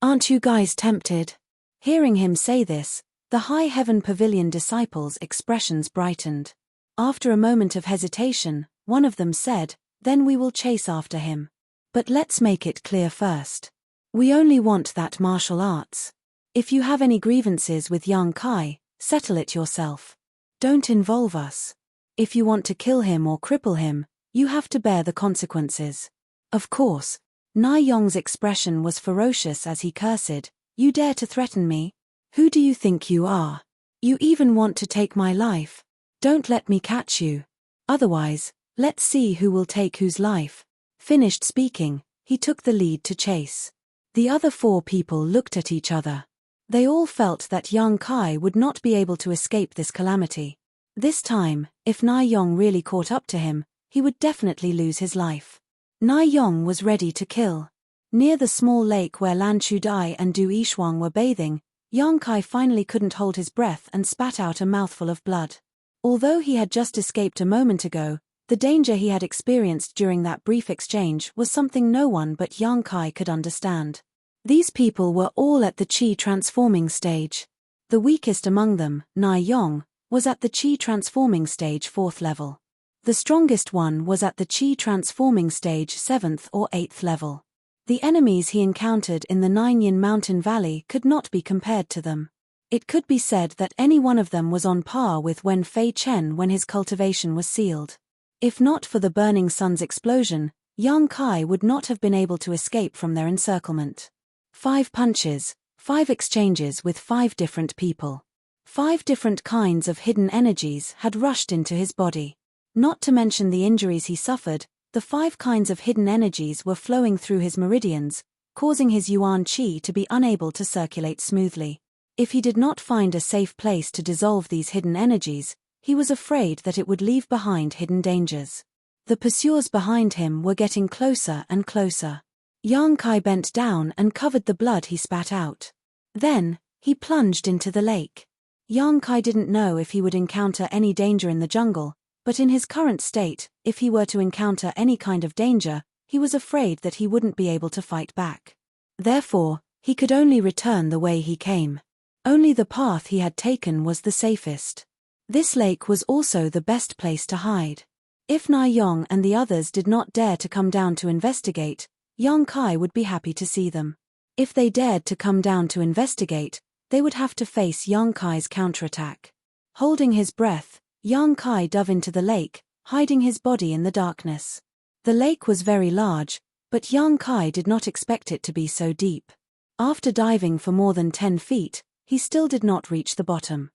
Aren't you guys tempted?" Hearing him say this, the High Heaven Pavilion disciples' expressions brightened. After a moment of hesitation, one of them said, "Then we will chase after him. But let's make it clear first. We only want that martial arts. If you have any grievances with Yang Kai, settle it yourself. Don't involve us. If you want to kill him or cripple him, you have to bear the consequences." Of course, Na Yong's expression was ferocious as he cursed, "You dare to threaten me? Who do you think you are? You even want to take my life? Don't let me catch you. Otherwise, let's see who will take whose life." Finished speaking, he took the lead to chase. The other 4 people looked at each other. They all felt that Yang Kai would not be able to escape this calamity. This time, if Na Yong really caught up to him, he would definitely lose his life. Na Yong was ready to kill. Near the small lake where Lan Chudai and Du Yishuang were bathing, Yang Kai finally couldn't hold his breath and spat out a mouthful of blood. Although he had just escaped a moment ago, the danger he had experienced during that brief exchange was something no one but Yang Kai could understand. These people were all at the Qi transforming stage. The weakest among them, Na Yong, was at the Qi transforming stage 4th level. The strongest one was at the Qi transforming stage 7th or 8th level. The enemies he encountered in the Nineyin Mountain Valley could not be compared to them. It could be said that any one of them was on par with Wen Fei Chen when his cultivation was sealed. If not for the burning sun's explosion, Yang Kai would not have been able to escape from their encirclement. 5 punches, 5 exchanges with 5 different people. 5 different kinds of hidden energies had rushed into his body. Not to mention the injuries he suffered, the 5 kinds of hidden energies were flowing through his meridians, causing his yuan qi to be unable to circulate smoothly. If he did not find a safe place to dissolve these hidden energies, he was afraid that it would leave behind hidden dangers. The pursuers behind him were getting closer and closer. Yang Kai bent down and covered the blood he spat out. Then, he plunged into the lake. Yang Kai didn't know if he would encounter any danger in the jungle, but in his current state, if he were to encounter any kind of danger, he was afraid that he wouldn't be able to fight back. Therefore, he could only return the way he came. Only the path he had taken was the safest. This lake was also the best place to hide. If Na Yong and the others did not dare to come down to investigate, Yang Kai would be happy to see them. If they dared to come down to investigate, they would have to face Yang Kai's counterattack. Holding his breath, Yang Kai dove into the lake, hiding his body in the darkness. The lake was very large, but Yang Kai did not expect it to be so deep. After diving for more than 10 feet, he still did not reach the bottom.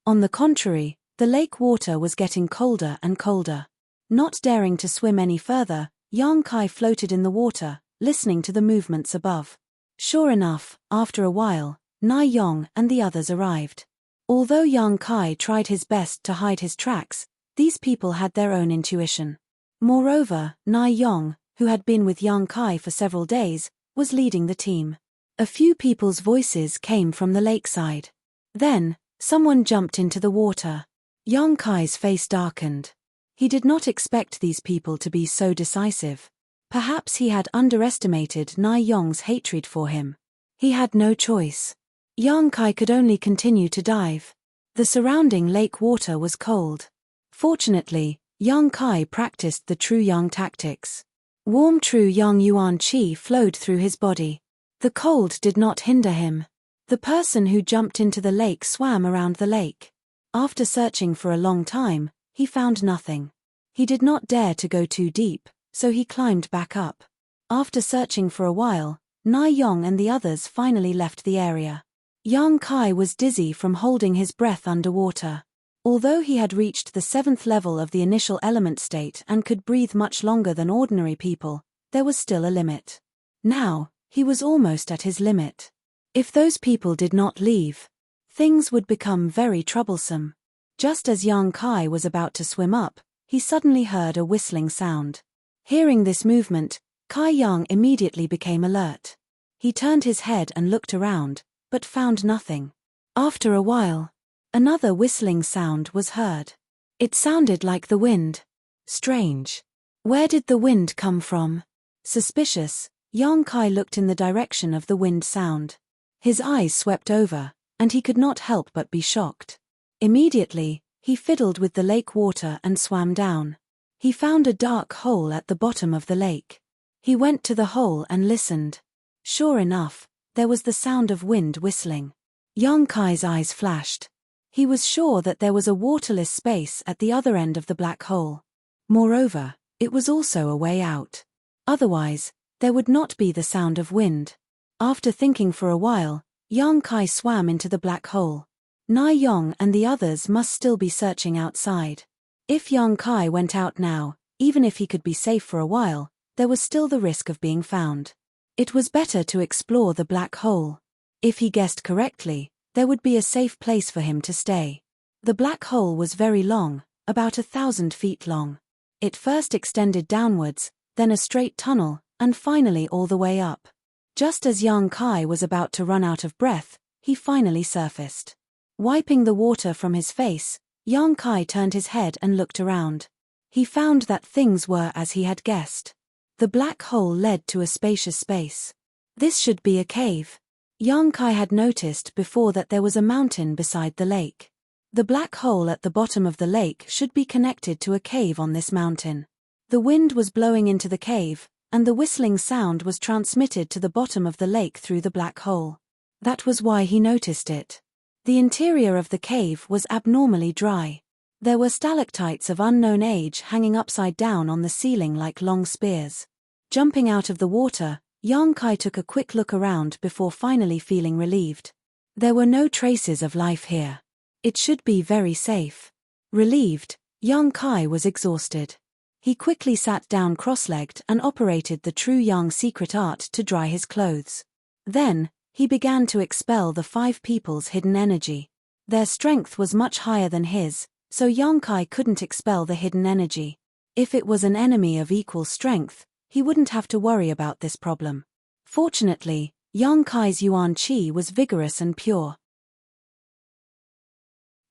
On the contrary, the lake water was getting colder and colder. Not daring to swim any further, Yang Kai floated in the water, listening to the movements above. Sure enough, after a while, Na Yong and the others arrived. Although Yang Kai tried his best to hide his tracks, these people had their own intuition. Moreover, Na Yong, who had been with Yang Kai for several days, was leading the team. A few people's voices came from the lakeside. Then, someone jumped into the water. Yang Kai's face darkened. He did not expect these people to be so decisive. Perhaps he had underestimated Na Yong's hatred for him. He had no choice. Yang Kai could only continue to dive. The surrounding lake water was cold. Fortunately, Yang Kai practiced the true Yang tactics. Warm true Yang Yuan Qi flowed through his body. The cold did not hinder him. The person who jumped into the lake swam around the lake. After searching for a long time, he found nothing. He did not dare to go too deep, so he climbed back up. After searching for a while, Na Yong and the others finally left the area. Yang Kai was dizzy from holding his breath underwater. Although he had reached the 7th level of the initial element state and could breathe much longer than ordinary people, there was still a limit. Now, he was almost at his limit. If those people did not leave, things would become very troublesome. Just as Yang Kai was about to swim up, he suddenly heard a whistling sound. Hearing this movement, Kai Yang immediately became alert. He turned his head and looked around, but found nothing. After a while, another whistling sound was heard. It sounded like the wind. Strange. Where did the wind come from? Suspicious, Yang Kai looked in the direction of the wind sound. His eyes swept over, and he could not help but be shocked. Immediately, he fiddled with the lake water and swam down. He found a dark hole at the bottom of the lake. He went to the hole and listened. Sure enough, there was the sound of wind whistling. Yang Kai's eyes flashed. He was sure that there was a waterless space at the other end of the black hole. Moreover, it was also a way out. Otherwise, there would not be the sound of wind. After thinking for a while, Yang Kai swam into the black hole. Na Yong and the others must still be searching outside. If Yang Kai went out now, even if he could be safe for a while, there was still the risk of being found. It was better to explore the black hole. If he guessed correctly, there would be a safe place for him to stay. The black hole was very long, about 1,000 feet long. It first extended downwards, then a straight tunnel, and finally all the way up. Just as Yang Kai was about to run out of breath, he finally surfaced. Wiping the water from his face, Yang Kai turned his head and looked around. He found that things were as he had guessed. The black hole led to a spacious space. This should be a cave. Yang Kai had noticed before that there was a mountain beside the lake. The black hole at the bottom of the lake should be connected to a cave on this mountain. The wind was blowing into the cave, and the whistling sound was transmitted to the bottom of the lake through the black hole. That was why he noticed it. The interior of the cave was abnormally dry. There were stalactites of unknown age hanging upside down on the ceiling like long spears. Jumping out of the water, Yang Kai took a quick look around before finally feeling relieved. There were no traces of life here. It should be very safe. Relieved, Yang Kai was exhausted. He quickly sat down cross-legged and operated the true Yang secret art to dry his clothes. Then, he began to expel the 5 people's hidden energy. Their strength was much higher than his, so Yang Kai couldn't expel the hidden energy. If it was an enemy of equal strength, he wouldn't have to worry about this problem. Fortunately, Yang Kai's Yuan Qi was vigorous and pure.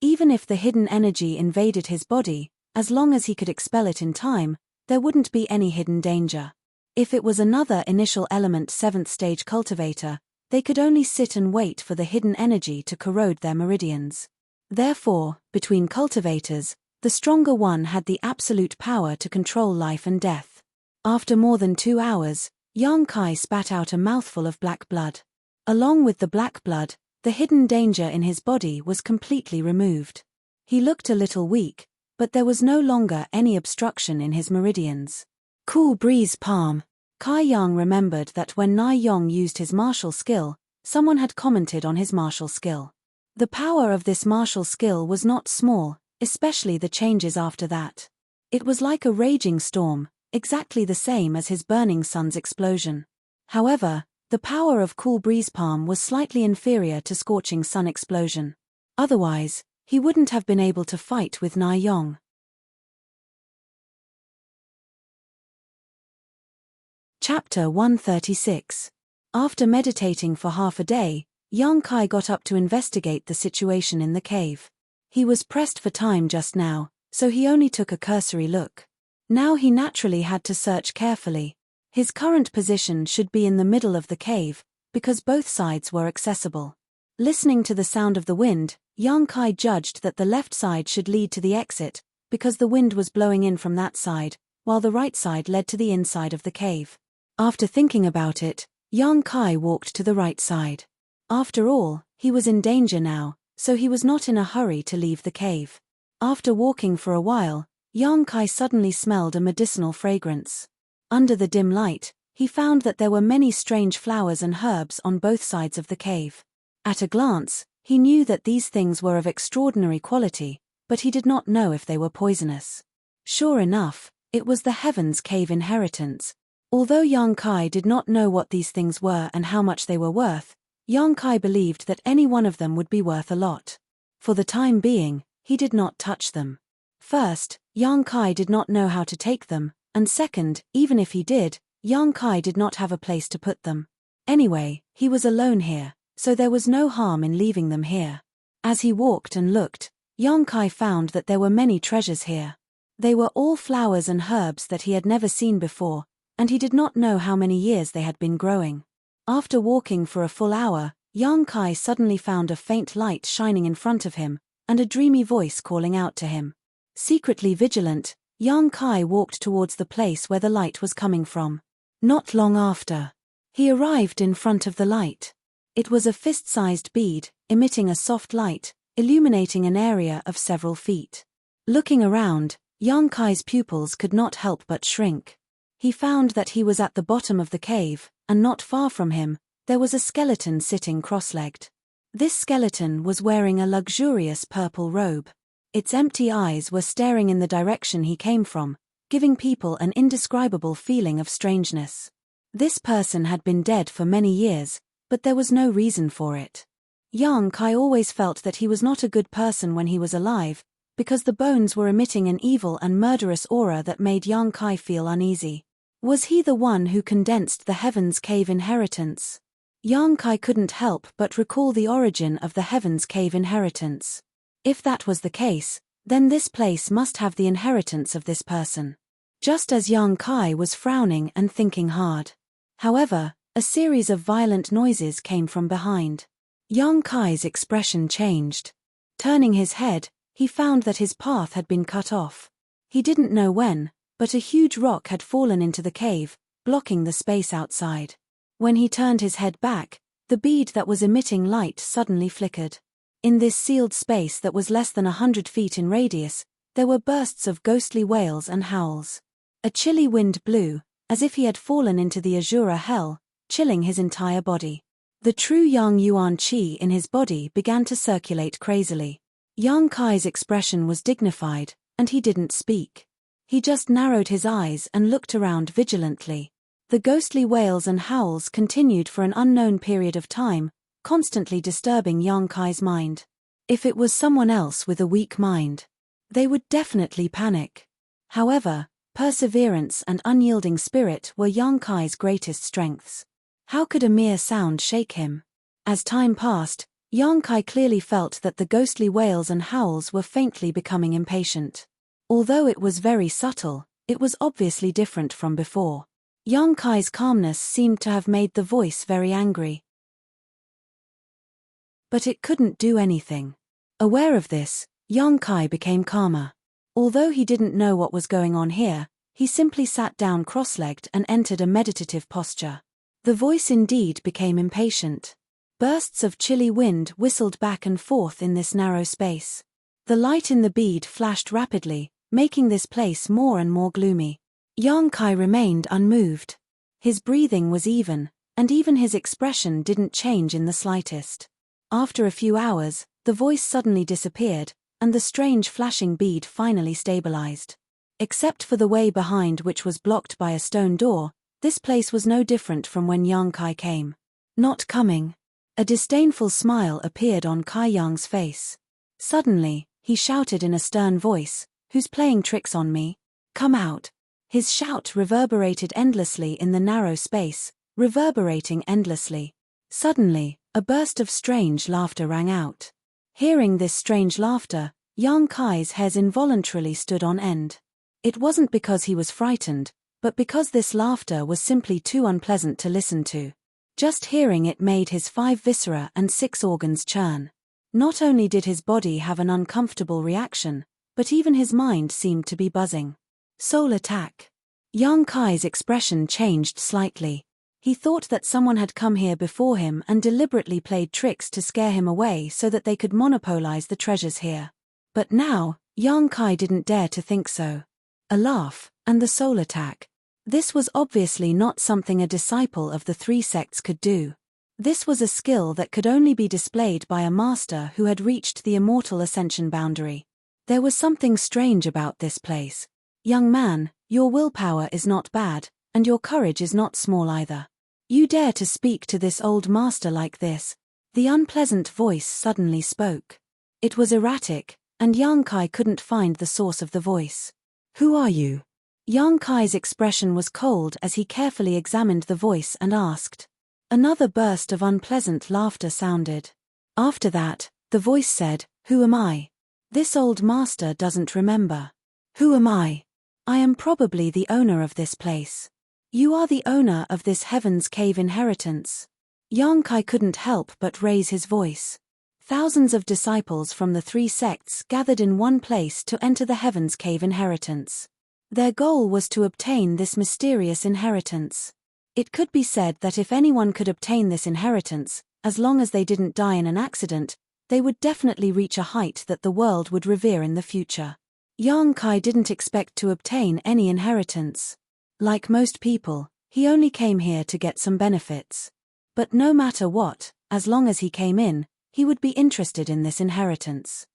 Even if the hidden energy invaded his body, as long as he could expel it in time, there wouldn't be any hidden danger. If it was another initial element 7th stage cultivator, they could only sit and wait for the hidden energy to corrode their meridians. Therefore, between cultivators, the stronger one had the absolute power to control life and death. After more than 2 hours, Yang Kai spat out a mouthful of black blood. Along with the black blood, the hidden danger in his body was completely removed. He looked a little weak, but there was no longer any obstruction in his meridians. Cool breeze palm. Kai Yang remembered that when Nai Yong used his martial skill, someone had commented on his martial skill. The power of this martial skill was not small, especially the changes after that. It was like a raging storm, exactly the same as his burning sun's explosion. However, the power of cool breeze palm was slightly inferior to scorching sun explosion. Otherwise, he wouldn't have been able to fight with Nai Yong. Chapter 136. After meditating for half a day, Yang Kai got up to investigate the situation in the cave. He was pressed for time just now, so he only took a cursory look. Now he naturally had to search carefully. His current position should be in the middle of the cave, because both sides were accessible. Listening to the sound of the wind, Yang Kai judged that the left side should lead to the exit, because the wind was blowing in from that side, while the right side led to the inside of the cave. After thinking about it, Yang Kai walked to the right side. After all, he was in danger now, so he was not in a hurry to leave the cave. After walking for a while, Yang Kai suddenly smelled a medicinal fragrance. Under the dim light, he found that there were many strange flowers and herbs on both sides of the cave. At a glance, he knew that these things were of extraordinary quality, but he did not know if they were poisonous. Sure enough, it was the Heaven's Cave inheritance. Although Yang Kai did not know what these things were and how much they were worth, Yang Kai believed that any one of them would be worth a lot. For the time being, he did not touch them. First, Yang Kai did not know how to take them, and second, even if he did, Yang Kai did not have a place to put them. Anyway, he was alone here, so there was no harm in leaving them here. As he walked and looked, Yang Kai found that there were many treasures here. They were all flowers and herbs that he had never seen before, and he did not know how many years they had been growing. After walking for a full hour, Yang Kai suddenly found a faint light shining in front of him, and a dreamy voice calling out to him. Secretly vigilant, Yang Kai walked towards the place where the light was coming from. Not long after, he arrived in front of the light. It was a fist-sized bead, emitting a soft light, illuminating an area of several feet. Looking around, Yang Kai's pupils could not help but shrink. He found that he was at the bottom of the cave, and not far from him, there was a skeleton sitting cross-legged. This skeleton was wearing a luxurious purple robe. Its empty eyes were staring in the direction he came from, giving people an indescribable feeling of strangeness. This person had been dead for many years, but there was no reason for it. Yang Kai always felt that he was not a good person when he was alive, because the bones were emitting an evil and murderous aura that made Yang Kai feel uneasy. Was he the one who condensed the Heaven's Cave inheritance? Yang Kai couldn't help but recall the origin of the Heaven's Cave inheritance. If that was the case, then this place must have the inheritance of this person. Just as Yang Kai was frowning and thinking hard. However, a series of violent noises came from behind. Yang Kai's expression changed. Turning his head, he found that his path had been cut off. He didn't know when, but a huge rock had fallen into the cave, blocking the space outside. When he turned his head back, the bead that was emitting light suddenly flickered. In this sealed space that was less than 100 feet in radius, there were bursts of ghostly wails and howls. A chilly wind blew, as if he had fallen into the Azura hell, chilling his entire body. The true Yang Yuan Qi in his body began to circulate crazily. Yang Kai's expression was dignified, and he didn't speak. He just narrowed his eyes and looked around vigilantly. The ghostly wails and howls continued for an unknown period of time, constantly disturbing Yang Kai's mind. If it was someone else with a weak mind, they would definitely panic. However, perseverance and unyielding spirit were Yang Kai's greatest strengths. How could a mere sound shake him? As time passed, Yang Kai clearly felt that the ghostly wails and howls were faintly becoming impatient. Although it was very subtle, it was obviously different from before. Yang Kai's calmness seemed to have made the voice very angry. But it couldn't do anything. Aware of this, Yang Kai became calmer. Although he didn't know what was going on here, he simply sat down cross-legged and entered a meditative posture. The voice indeed became impatient. Bursts of chilly wind whistled back and forth in this narrow space. The light in the bead flashed rapidly, making this place more and more gloomy. Yang Kai remained unmoved. His breathing was even, and even his expression didn't change in the slightest. After a few hours, the voice suddenly disappeared, and the strange flashing bead finally stabilized. Except for the way behind, which was blocked by a stone door, this place was no different from when Yang Kai came. Not coming. A disdainful smile appeared on Kai Yang's face. Suddenly, he shouted in a stern voice, "Who's playing tricks on me? Come out." His shout reverberated endlessly in the narrow space, reverberating endlessly. Suddenly, a burst of strange laughter rang out. Hearing this strange laughter, Yang Kai's hairs involuntarily stood on end. It wasn't because he was frightened, but because this laughter was simply too unpleasant to listen to. Just hearing it made his 5 viscera and 6 organs churn. Not only did his body have an uncomfortable reaction, but even his mind seemed to be buzzing. Soul attack. Yang Kai's expression changed slightly. He thought that someone had come here before him and deliberately played tricks to scare him away so that they could monopolize the treasures here. But now, Yang Kai didn't dare to think so. A laugh, and the soul attack. This was obviously not something a disciple of the 3 sects could do. This was a skill that could only be displayed by a master who had reached the immortal ascension boundary. There was something strange about this place. Young man, your willpower is not bad, and your courage is not small either. You dare to speak to this old master like this? The unpleasant voice suddenly spoke. It was erratic, and Yang Kai couldn't find the source of the voice. Who are you? Yang Kai's expression was cold as he carefully examined the voice and asked. Another burst of unpleasant laughter sounded. After that, the voice said, "Who am I? This old master doesn't remember. Who am I? I am probably the owner of this place. You are the owner of this Heaven's Cave inheritance." Yang Kai couldn't help but raise his voice. Thousands of disciples from the 3 sects gathered in one place to enter the Heaven's Cave inheritance. Their goal was to obtain this mysterious inheritance. It could be said that if anyone could obtain this inheritance, as long as they didn't die in an accident, they would definitely reach a height that the world would revere in the future. Yang Kai didn't expect to obtain any inheritance. Like most people, he only came here to get some benefits. But no matter what, as long as he came in, he would be interested in this inheritance.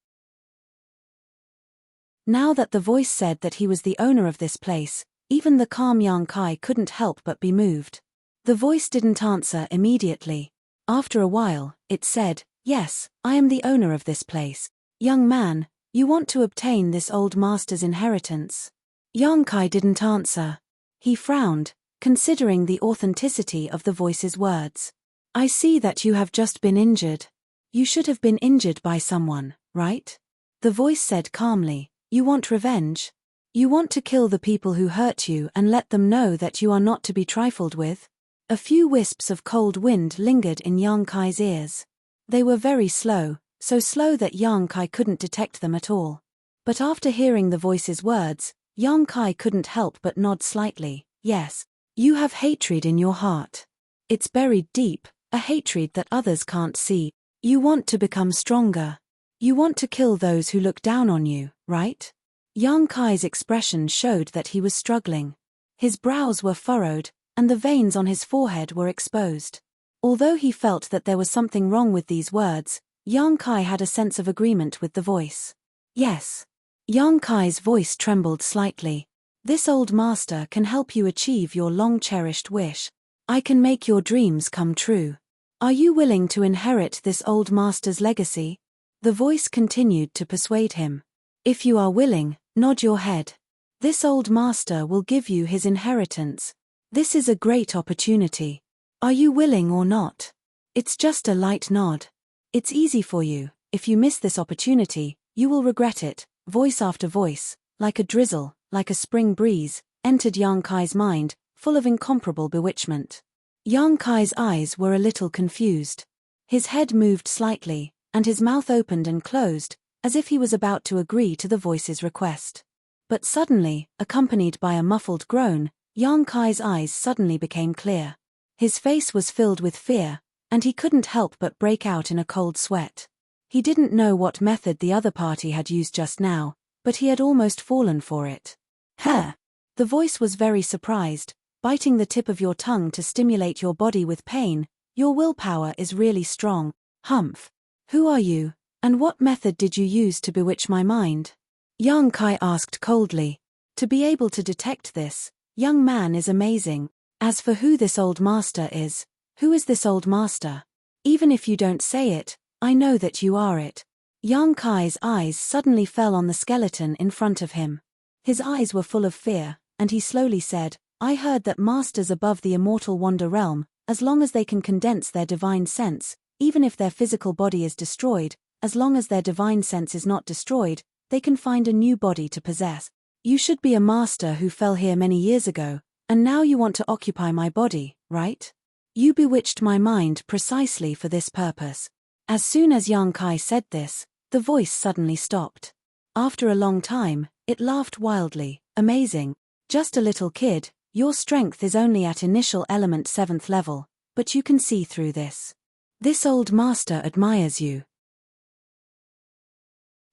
Now that the voice said that he was the owner of this place, even the calm Yang Kai couldn't help but be moved. The voice didn't answer immediately. After a while, it said, "Yes, I am the owner of this place. Young man, you want to obtain this old master's inheritance?" Yang Kai didn't answer. He frowned, considering the authenticity of the voice's words. "I see that you have just been injured. You should have been injured by someone, right?" The voice said calmly. "You want revenge? You want to kill the people who hurt you and let them know that you are not to be trifled with?" A few wisps of cold wind lingered in Yang Kai's ears. They were very slow, so slow that Yang Kai couldn't detect them at all. But after hearing the voice's words, Yang Kai couldn't help but nod slightly. "Yes, you have hatred in your heart. It's buried deep, a hatred that others can't see. You want to become stronger. You want to kill those who look down on you, right? Yang Kai's expression showed that he was struggling. His brows were furrowed, and the veins on his forehead were exposed. Although he felt that there was something wrong with these words, Yang Kai had a sense of agreement with the voice. Yes. Yang Kai's voice trembled slightly. This old master can help you achieve your long-cherished wish. I can make your dreams come true. Are you willing to inherit this old master's legacy? The voice continued to persuade him. If you are willing, nod your head. This old master will give you his inheritance. This is a great opportunity. Are you willing or not? It's just a light nod. It's easy for you. If you miss this opportunity, you will regret it. Voice after voice, like a drizzle, like a spring breeze, entered Yang Kai's mind, full of incomparable bewitchment. Yang Kai's eyes were a little confused. His head moved slightly, and his mouth opened and closed, as if he was about to agree to the voice's request. But suddenly, accompanied by a muffled groan, Yang Kai's eyes suddenly became clear. His face was filled with fear, and he couldn't help but break out in a cold sweat. He didn't know what method the other party had used just now, but he had almost fallen for it. Huh! The voice was very surprised. Biting the tip of your tongue to stimulate your body with pain, your willpower is really strong. Humph! Who are you, and what method did you use to bewitch my mind? Yang Kai asked coldly. To be able to detect this, young man is amazing. As for who this old master is, who is this old master? Even if you don't say it, I know that you are it. Yang Kai's eyes suddenly fell on the skeleton in front of him. His eyes were full of fear, and he slowly said, I heard that masters above the immortal wander realm, as long as they can condense their divine sense, even if their physical body is destroyed, as long as their divine sense is not destroyed, they can find a new body to possess. You should be a master who fell here many years ago, and now you want to occupy my body, right? You bewitched my mind precisely for this purpose. As soon as Yang Kai said this, the voice suddenly stopped. After a long time, it laughed wildly. Amazing. Just a little kid, your strength is only at initial element 7th level, but you can see through this. This old master admires you.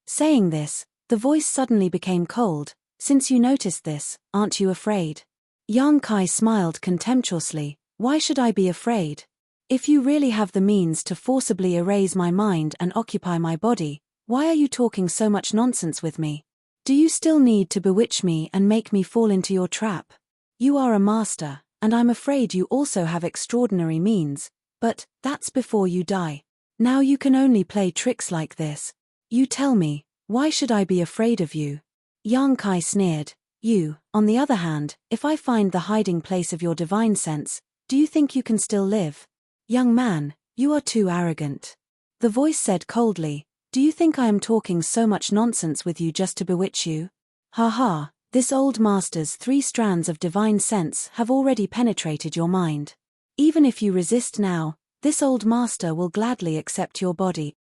Saying this, the voice suddenly became cold. Since you noticed this, aren't you afraid? Yang Kai smiled contemptuously. Why should I be afraid? If you really have the means to forcibly erase my mind and occupy my body, why are you talking so much nonsense with me? Do you still need to bewitch me and make me fall into your trap? You are a master, and I'm afraid you also have extraordinary means, but that's before you die. Now you can only play tricks like this. You tell me, why should I be afraid of you? Yang Kai sneered. You, on the other hand, if I find the hiding place of your divine sense, do you think you can still live? Young man, you are too arrogant. The voice said coldly, do you think I am talking so much nonsense with you just to bewitch you? Ha ha, this old master's 3 strands of divine sense have already penetrated your mind. Even if you resist now, this old master will gladly accept your body.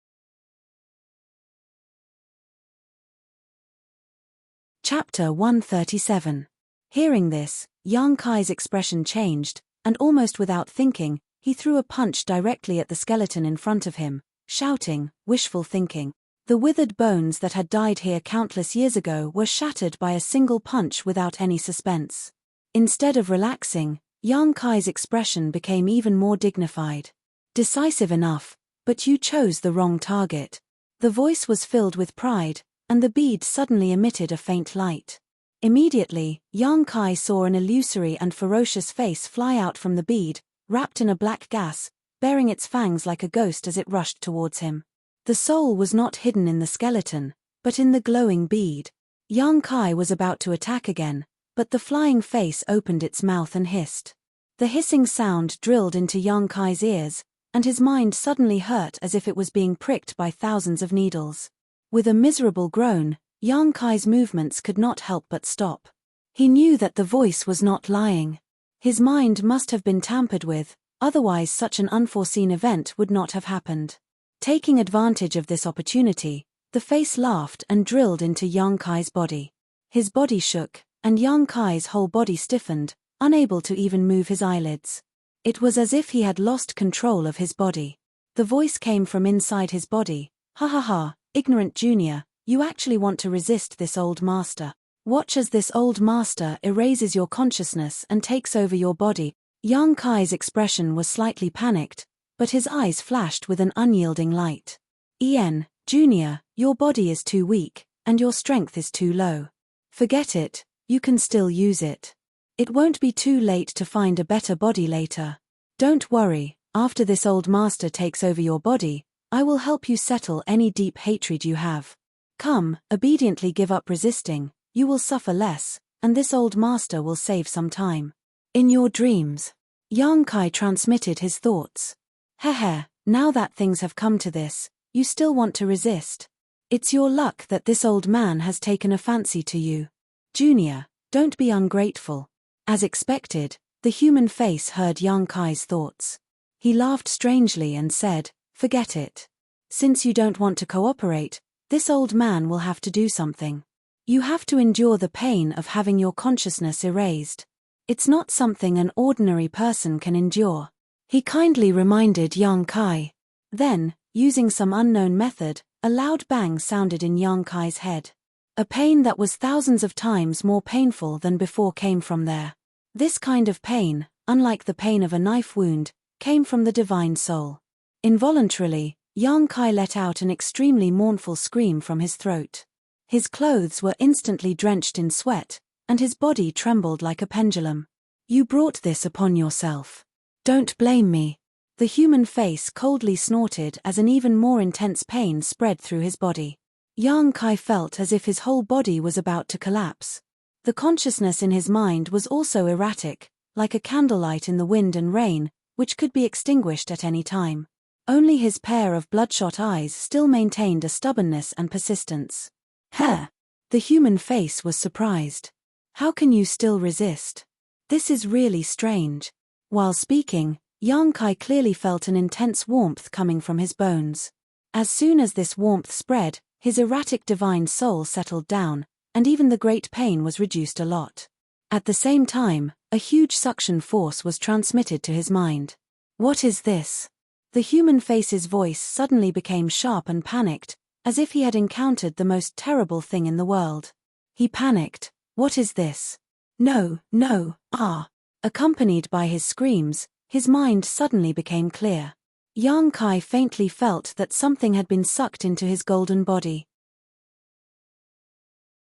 Chapter 137. Hearing this, Yang Kai's expression changed, and almost without thinking, he threw a punch directly at the skeleton in front of him, shouting, wishful thinking. The withered bones that had died here countless years ago were shattered by a single punch without any suspense. Instead of relaxing, Yang Kai's expression became even more dignified. Decisive enough, but you chose the wrong target. The voice was filled with pride, and the bead suddenly emitted a faint light. Immediately, Yang Kai saw an illusory and ferocious face fly out from the bead, wrapped in a black gas, baring its fangs like a ghost as it rushed towards him. The soul was not hidden in the skeleton, but in the glowing bead. Yang Kai was about to attack again, but the flying face opened its mouth and hissed. The hissing sound drilled into Yang Kai's ears, and his mind suddenly hurt as if it was being pricked by thousands of needles. With a miserable groan, Yang Kai's movements could not help but stop. He knew that the voice was not lying. His mind must have been tampered with, otherwise such an unforeseen event would not have happened. Taking advantage of this opportunity, the face laughed and drilled into Yang Kai's body. His body shook, and Yang Kai's whole body stiffened, unable to even move his eyelids. It was as if he had lost control of his body. The voice came from inside his body. Ha ha ha, ignorant junior, You actually want to resist this old master. Watch as this old master erases your consciousness and takes over your body. Yang Kai's expression was slightly panicked, but his eyes flashed with an unyielding light. Ian, Junior, your body is too weak, and your strength is too low. Forget it, you can still use it. It won't be too late to find a better body later. Don't worry, after this old master takes over your body, I will help you settle any deep hatred you have. Come, obediently give up resisting, you will suffer less, and this old master will save some time. In your dreams. Yang Kai transmitted his thoughts. Hehe, now that things have come to this, you still want to resist. It's your luck that this old man has taken a fancy to you. Junior, don't be ungrateful. As expected, the human face heard Yang Kai's thoughts. He laughed strangely and said, forget it. Since you don't want to cooperate, this old man will have to do something. You have to endure the pain of having your consciousness erased. It's not something an ordinary person can endure. He kindly reminded Yang Kai. Then, using some unknown method, a loud bang sounded in Yang Kai's head. A pain that was thousands of times more painful than before came from there. This kind of pain, unlike the pain of a knife wound, came from the divine soul. Involuntarily, Yang Kai let out an extremely mournful scream from his throat. His clothes were instantly drenched in sweat, and his body trembled like a pendulum. You brought this upon yourself. Don't blame me. The human face coldly snorted as an even more intense pain spread through his body. Yang Kai felt as if his whole body was about to collapse. The consciousness in his mind was also erratic, like a candlelight in the wind and rain, which could be extinguished at any time. Only his pair of bloodshot eyes still maintained a stubbornness and persistence. Huh! The human face was surprised. How can you still resist? This is really strange. While speaking, Yang Kai clearly felt an intense warmth coming from his bones. As soon as this warmth spread, his erratic divine soul settled down, and even the great pain was reduced a lot. At the same time, a huge suction force was transmitted to his mind. What is this? The human face's voice suddenly became sharp and panicked, as if he had encountered the most terrible thing in the world. He panicked. What is this? No, no, ah! Accompanied by his screams, his mind suddenly became clear. Yang Kai faintly felt that something had been sucked into his golden body.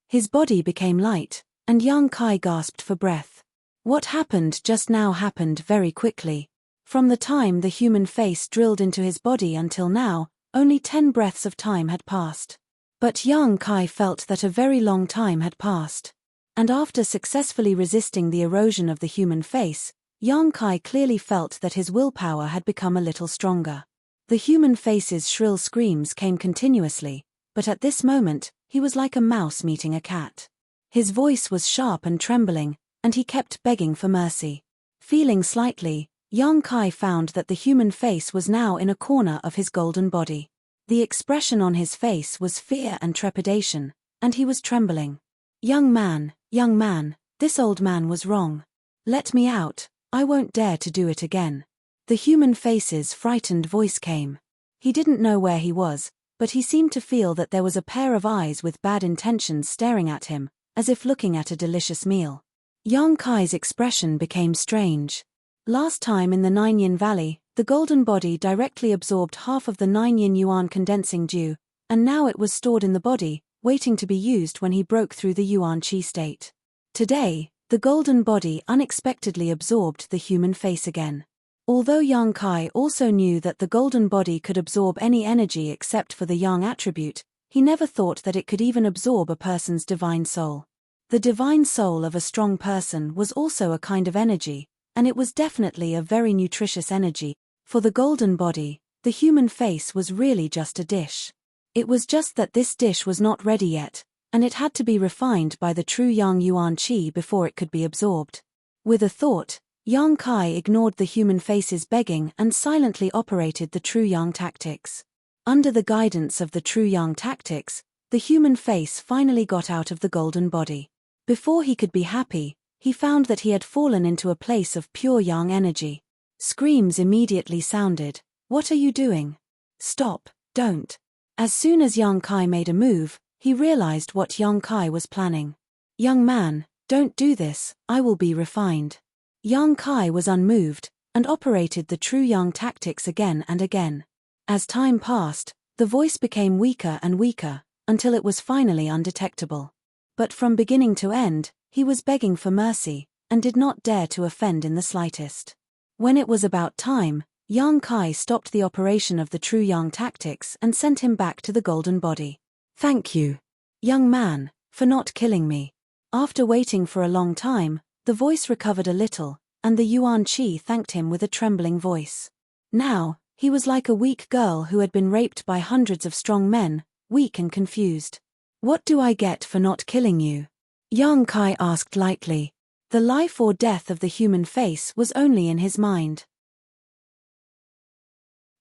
His body became light, and Yang Kai gasped for breath. What happened just now happened very quickly. From the time the human face drilled into his body until now, only 10 breaths of time had passed. But Yang Kai felt that a very long time had passed. And after successfully resisting the erosion of the human face, Yang Kai clearly felt that his willpower had become a little stronger. The human face's shrill screams came continuously, but at this moment, he was like a mouse meeting a cat. His voice was sharp and trembling, and he kept begging for mercy. Feeling slightly, Yang Kai found that the human face was now in a corner of his golden body. The expression on his face was fear and trepidation, and he was trembling. Young man, this old man was wrong. Let me out, I won't dare to do it again. The human face's frightened voice came. He didn't know where he was, but he seemed to feel that there was a pair of eyes with bad intentions staring at him, as if looking at a delicious meal. Yang Kai's expression became strange. Last time in the 9 Yin Valley, the golden body directly absorbed half of the 9 Yin Yuan condensing dew, and now it was stored in the body, waiting to be used when he broke through the Yuan Qi state. Today, the golden body unexpectedly absorbed the human face again. Although Yang Kai also knew that the golden body could absorb any energy except for the Yang attribute, he never thought that it could even absorb a person's divine soul. The divine soul of a strong person was also a kind of energy, and it was definitely a very nutritious energy. For the golden body, the human face was really just a dish. It was just that this dish was not ready yet, and it had to be refined by the true Yang Yuan Qi before it could be absorbed. With a thought, Yang Kai ignored the human face's begging and silently operated the true Yang tactics. Under the guidance of the true Yang tactics, the human face finally got out of the golden body. Before he could be happy, he found that he had fallen into a place of pure Yang energy. Screams immediately sounded. What are you doing? Stop, don't. As soon as Yang Kai made a move, he realized what Yang Kai was planning. "Young man, don't do this, I will be refined." Yang Kai was unmoved, and operated the true Yang tactics again and again. As time passed, the voice became weaker and weaker, until it was finally undetectable. But from beginning to end, he was begging for mercy, and did not dare to offend in the slightest. When it was about time, Yang Kai stopped the operation of the true Yang tactics and sent him back to the golden body. "Thank you, young man, for not killing me." After waiting for a long time, the voice recovered a little, and the Yuan Chi thanked him with a trembling voice. Now, he was like a weak girl who had been raped by hundreds of strong men, weak and confused. "What do I get for not killing you?" Yang Kai asked lightly. The life or death of the human face was only in his mind.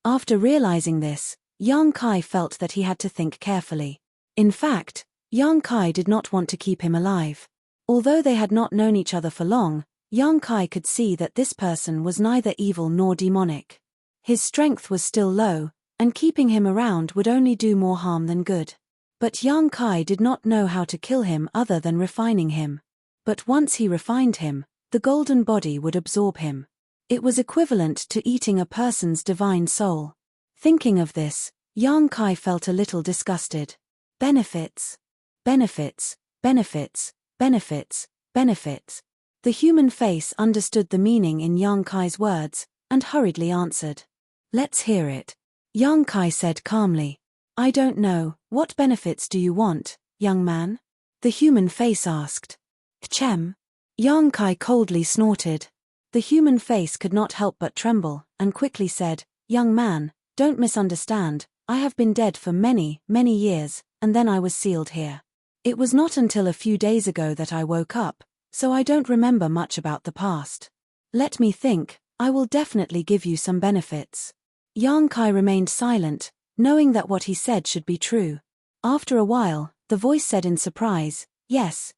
After realizing this, Yang Kai felt that he had to think carefully. In fact, Yang Kai did not want to keep him alive. Although they had not known each other for long, Yang Kai could see that this person was neither evil nor demonic. His strength was still low, and keeping him around would only do more harm than good. But Yang Kai did not know how to kill him other than refining him. But once he refined him, the golden body would absorb him. It was equivalent to eating a person's divine soul. Thinking of this, Yang Kai felt a little disgusted. Benefits. Benefits, benefits, benefits, benefits. The human face understood the meaning in Yang Kai's words, and hurriedly answered. "Let's hear it." Yang Kai said calmly. "I don't know, what benefits do you want, young man?" The human face asked. "Chem?" Yang Kai coldly snorted. The human face could not help but tremble, and quickly said, "Young man, don't misunderstand, I have been dead for many, many years, and then I was sealed here. It was not until a few days ago that I woke up, so I don't remember much about the past. Let me think, I will definitely give you some benefits." Yang Kai remained silent, knowing that what he said should be true. After a while, the voice said in surprise, Yes,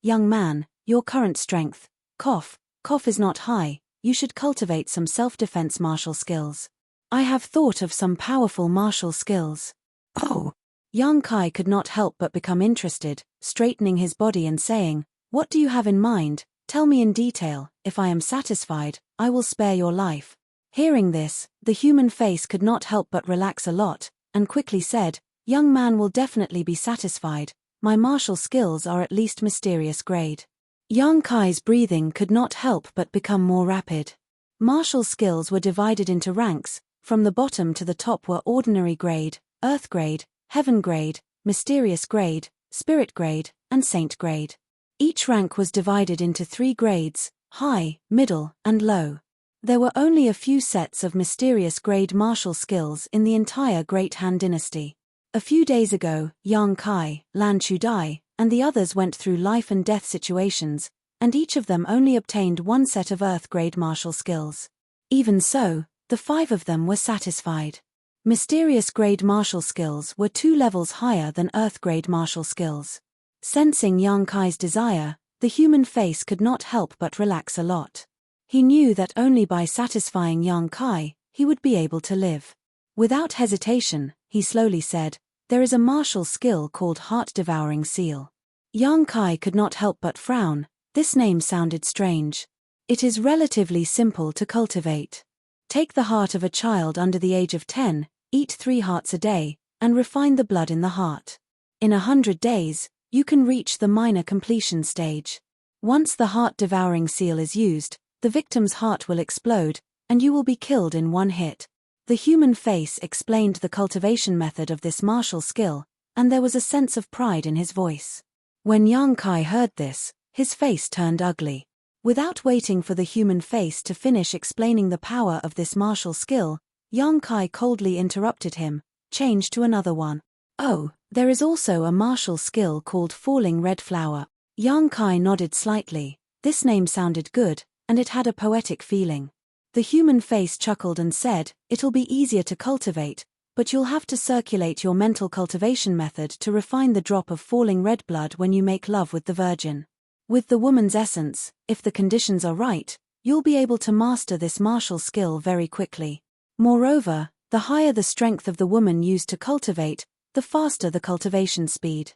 young man, your current strength, cough is not high, you should cultivate some self-defense martial skills. I have thought of some powerful martial skills." "Oh." Yang Kai could not help but become interested, straightening his body and saying, "What do you have in mind? Tell me in detail, if I am satisfied, I will spare your life." Hearing this, the human face could not help but relax a lot, and quickly said, "Young man will definitely be satisfied, my martial skills are at least mysterious grade." Yang Kai's breathing could not help but become more rapid. Martial skills were divided into ranks, from the bottom to the top were ordinary grade, earth grade, heaven grade, mysterious grade, spirit grade, and saint grade. Each rank was divided into 3 grades, high, middle, and low. There were only a few sets of mysterious grade martial skills in the entire Great Han dynasty. A few days ago, Yang Kai, Lan Chudai, and the others went through life and death situations, and each of them only obtained 1 set of earth grade martial skills. Even so, the 5 of them were satisfied. Mysterious grade martial skills were 2 levels higher than earth grade martial skills. Sensing Yang Kai's desire, the human face could not help but relax a lot. He knew that only by satisfying Yang Kai, he would be able to live. Without hesitation, he slowly said, "There is a martial skill called Heart-Devouring Seal." Yang Kai could not help but frown, this name sounded strange. It is relatively simple to cultivate. Take the heart of a child under the age of 10, eat 3 hearts a day, and refine the blood in the heart. In 100 days, you can reach the minor completion stage. Once the Heart-Devouring Seal is used, the victim's heart will explode, and you will be killed in 1 hit. The human face explained the cultivation method of this martial skill, and there was a sense of pride in his voice. When Yang Kai heard this, his face turned ugly. Without waiting for the human face to finish explaining the power of this martial skill, Yang Kai coldly interrupted him, changed to another one. "Oh, there is also a martial skill called Falling Red Flower." Yang Kai nodded slightly. This name sounded good, and it had a poetic feeling. The human face chuckled and said, "It'll be easier to cultivate, but you'll have to circulate your mental cultivation method to refine the drop of falling red blood when you make love with the virgin. With the woman's essence, if the conditions are right, you'll be able to master this martial skill very quickly. Moreover, the higher the strength of the woman used to cultivate, the faster the cultivation speed.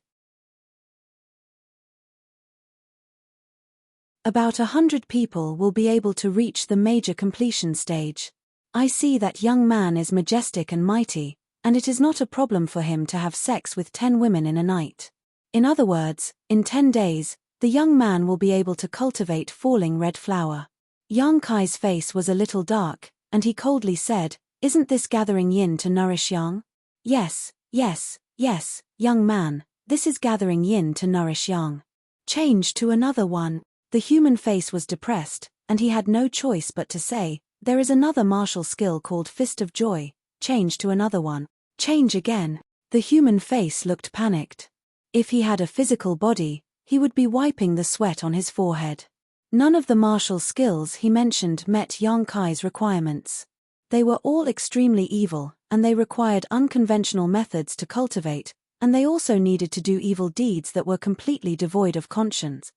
About 100 people will be able to reach the major completion stage. I see that young man is majestic and mighty, and it is not a problem for him to have sex with 10 women in a night. In other words, in 10 days, the young man will be able to cultivate falling red flower. Yang Kai's face was a little dark, and he coldly said, "Isn't this gathering yin to nourish yang?" Yes, yes, yes, young man, this is gathering yin to nourish yang. Change to another one. The human face was depressed, and he had no choice but to say, "There is another martial skill called Fist of Joy. Change to another one." Change again. The human face looked panicked. If he had a physical body, he would be wiping the sweat on his forehead. None of the martial skills he mentioned met Yang Kai's requirements. They were all extremely evil, and they required unconventional methods to cultivate, and they also needed to do evil deeds that were completely devoid of conscience.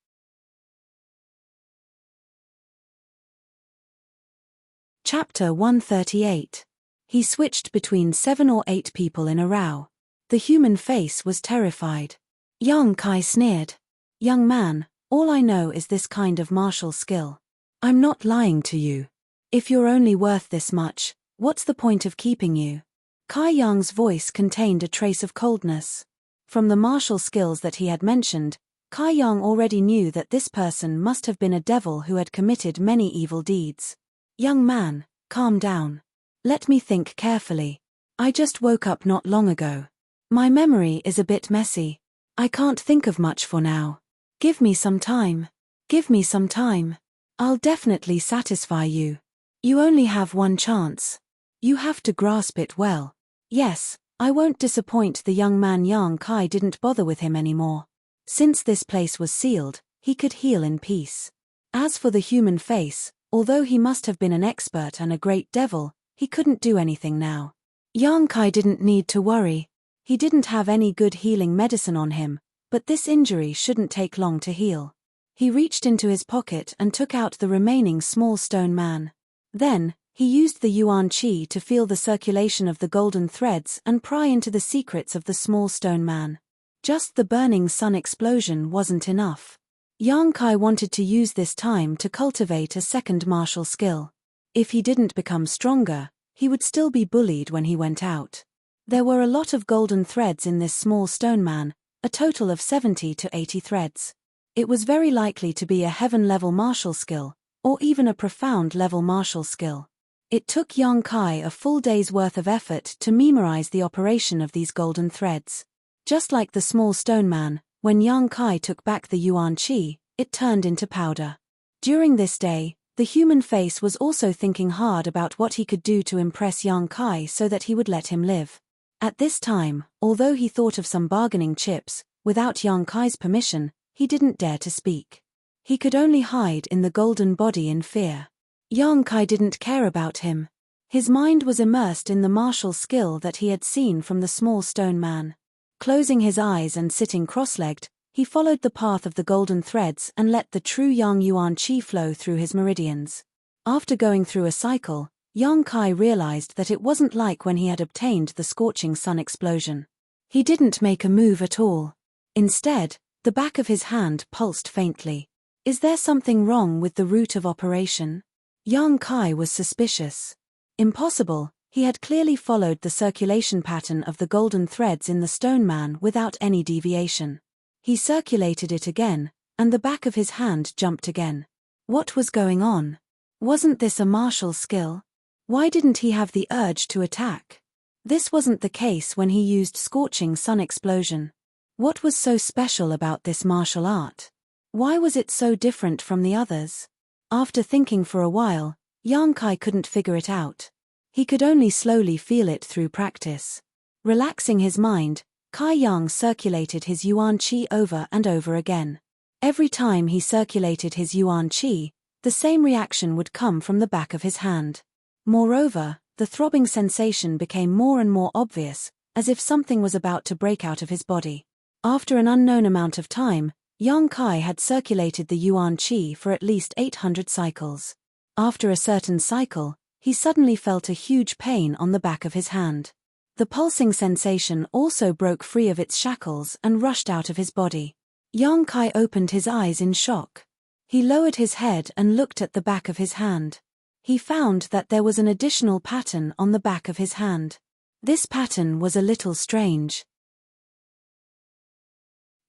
Chapter 138. He switched between 7 or 8 people in a row. The human face was terrified. Yang Kai sneered. "Young man, all I know is this kind of martial skill. I'm not lying to you. If you're only worth this much, what's the point of keeping you?" Kai Yang's voice contained a trace of coldness. From the martial skills that he had mentioned, Kai Yang already knew that this person must have been a devil who had committed many evil deeds. "Young man, calm down. Let me think carefully. I just woke up not long ago. My memory is a bit messy. I can't think of much for now. Give me some time. Give me some time. I'll definitely satisfy you. You only have one chance. You have to grasp it well." Yes, I won't disappoint the young man. Yang Kai didn't bother with him anymore. Since this place was sealed, he could heal in peace. As for the human face, although he must have been an expert and a great devil, he couldn't do anything now. Yang Kai didn't need to worry. He didn't have any good healing medicine on him, but this injury shouldn't take long to heal. He reached into his pocket and took out the remaining small stone man. Then, he used the Yuan Qi to feel the circulation of the golden threads and pry into the secrets of the small stone man. Just the burning sun explosion wasn't enough. Yang Kai wanted to use this time to cultivate a second martial skill. If he didn't become stronger, he would still be bullied when he went out. There were a lot of golden threads in this small stone man, a total of 70 to 80 threads. It was very likely to be a heaven-level martial skill, or even a profound-level martial skill. It took Yang Kai a full day's worth of effort to memorize the operation of these golden threads. Just like the small stone man, when Yang Kai took back the Yuan Qi, it turned into powder. During this day, the human face was also thinking hard about what he could do to impress Yang Kai so that he would let him live. At this time, although he thought of some bargaining chips, without Yang Kai's permission, he didn't dare to speak. He could only hide in the golden body in fear. Yang Kai didn't care about him. His mind was immersed in the martial skill that he had seen from the small stone man. Closing his eyes and sitting cross-legged, he followed the path of the golden threads and let the true Yang Yuan Qi flow through his meridians. After going through a cycle, Yang Kai realized that it wasn't like when he had obtained the scorching sun explosion. He didn't make a move at all. Instead, the back of his hand pulsed faintly. Is there something wrong with the route of operation? Yang Kai was suspicious. Impossible, he had clearly followed the circulation pattern of the golden threads in the stone man without any deviation. He circulated it again, and the back of his hand jumped again. What was going on? Wasn't this a martial skill? Why didn't he have the urge to attack? This wasn't the case when he used scorching sun explosion. What was so special about this martial art? Why was it so different from the others? After thinking for a while, Yang Kai couldn't figure it out. He could only slowly feel it through practice. Relaxing his mind, Kai Yang circulated his Yuan Qi over and over again. Every time he circulated his Yuan Qi, the same reaction would come from the back of his hand. Moreover, the throbbing sensation became more and more obvious, as if something was about to break out of his body. After an unknown amount of time, Yang Kai had circulated the Yuan Qi for at least 800 cycles. After a certain cycle, he suddenly felt a huge pain on the back of his hand. The pulsing sensation also broke free of its shackles and rushed out of his body. Yang Kai opened his eyes in shock. He lowered his head and looked at the back of his hand. He found that there was an additional pattern on the back of his hand. This pattern was a little strange.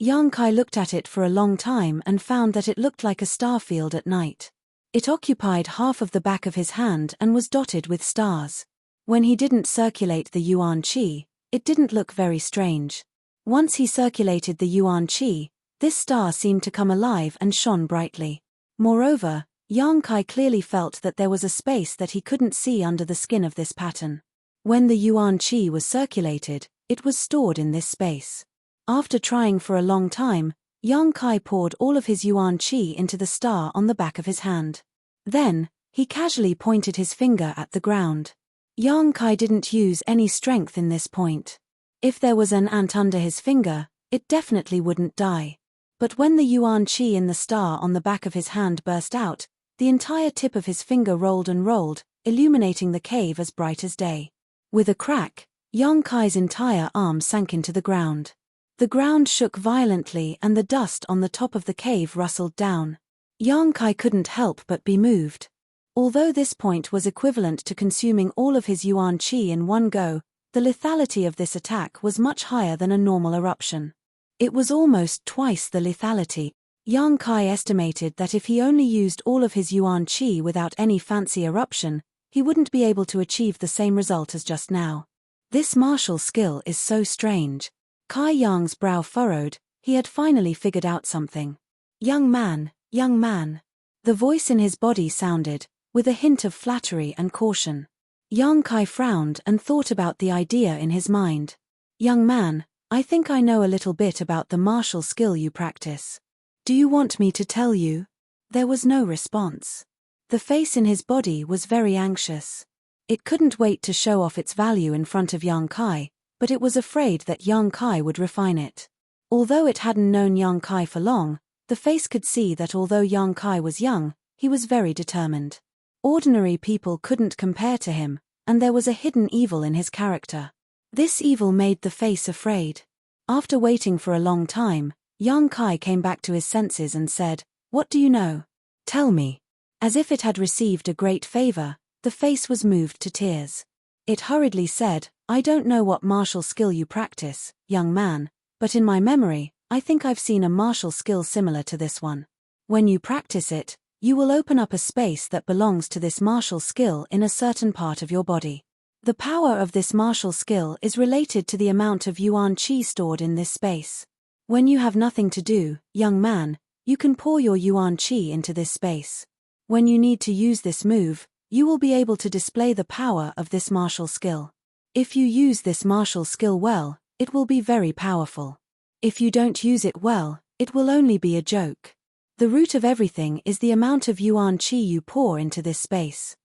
Yang Kai looked at it for a long time and found that it looked like a star field at night. It occupied half of the back of his hand and was dotted with stars. When he didn't circulate the Yuan Qi, it didn't look very strange. Once he circulated the Yuan Qi, this star seemed to come alive and shone brightly. Moreover, Yang Kai clearly felt that there was a space that he couldn't see under the skin of this pattern. When the Yuan Qi was circulated, it was stored in this space. After trying for a long time, Yang Kai poured all of his Yuan Qi into the star on the back of his hand. Then, he casually pointed his finger at the ground. Yang Kai didn't use any strength in this point. If there was an ant under his finger, it definitely wouldn't die. But when the Yuan Qi in the star on the back of his hand burst out, the entire tip of his finger rolled and rolled, illuminating the cave as bright as day. With a crack, Yang Kai's entire arm sank into the ground. The ground shook violently and the dust on the top of the cave rustled down. Yang Kai couldn't help but be moved. Although this point was equivalent to consuming all of his Yuan Qi in one go, the lethality of this attack was much higher than a normal eruption. It was almost twice the lethality. Yang Kai estimated that if he only used all of his Yuan Qi without any fancy eruption, he wouldn't be able to achieve the same result as just now. This martial skill is so strange. Kai Yang's brow furrowed, he had finally figured out something. Young man, young man. The voice in his body sounded, with a hint of flattery and caution. Yang Kai frowned and thought about the idea in his mind. Young man, I think I know a little bit about the martial skill you practice. Do you want me to tell you? There was no response. The face in his body was very anxious. It couldn't wait to show off its value in front of Yang Kai, but it was afraid that Yang Kai would refine it. Although it hadn't known Yang Kai for long, the face could see that although Yang Kai was young, he was very determined. Ordinary people couldn't compare to him, and there was a hidden evil in his character. This evil made the face afraid. After waiting for a long time, Yang Kai came back to his senses and said, "What do you know? Tell me." As if it had received a great favor, the face was moved to tears. It hurriedly said, "I don't know what martial skill you practice, young man, but in my memory, I think I've seen a martial skill similar to this one. When you practice it, you will open up a space that belongs to this martial skill in a certain part of your body. The power of this martial skill is related to the amount of Yuan Qi stored in this space. When you have nothing to do, young man, you can pour your Yuan Qi into this space. When you need to use this move, you will be able to display the power of this martial skill. If you use this martial skill well, it will be very powerful. If you don't use it well, it will only be a joke. The root of everything is the amount of Yuan Qi you pour into this space.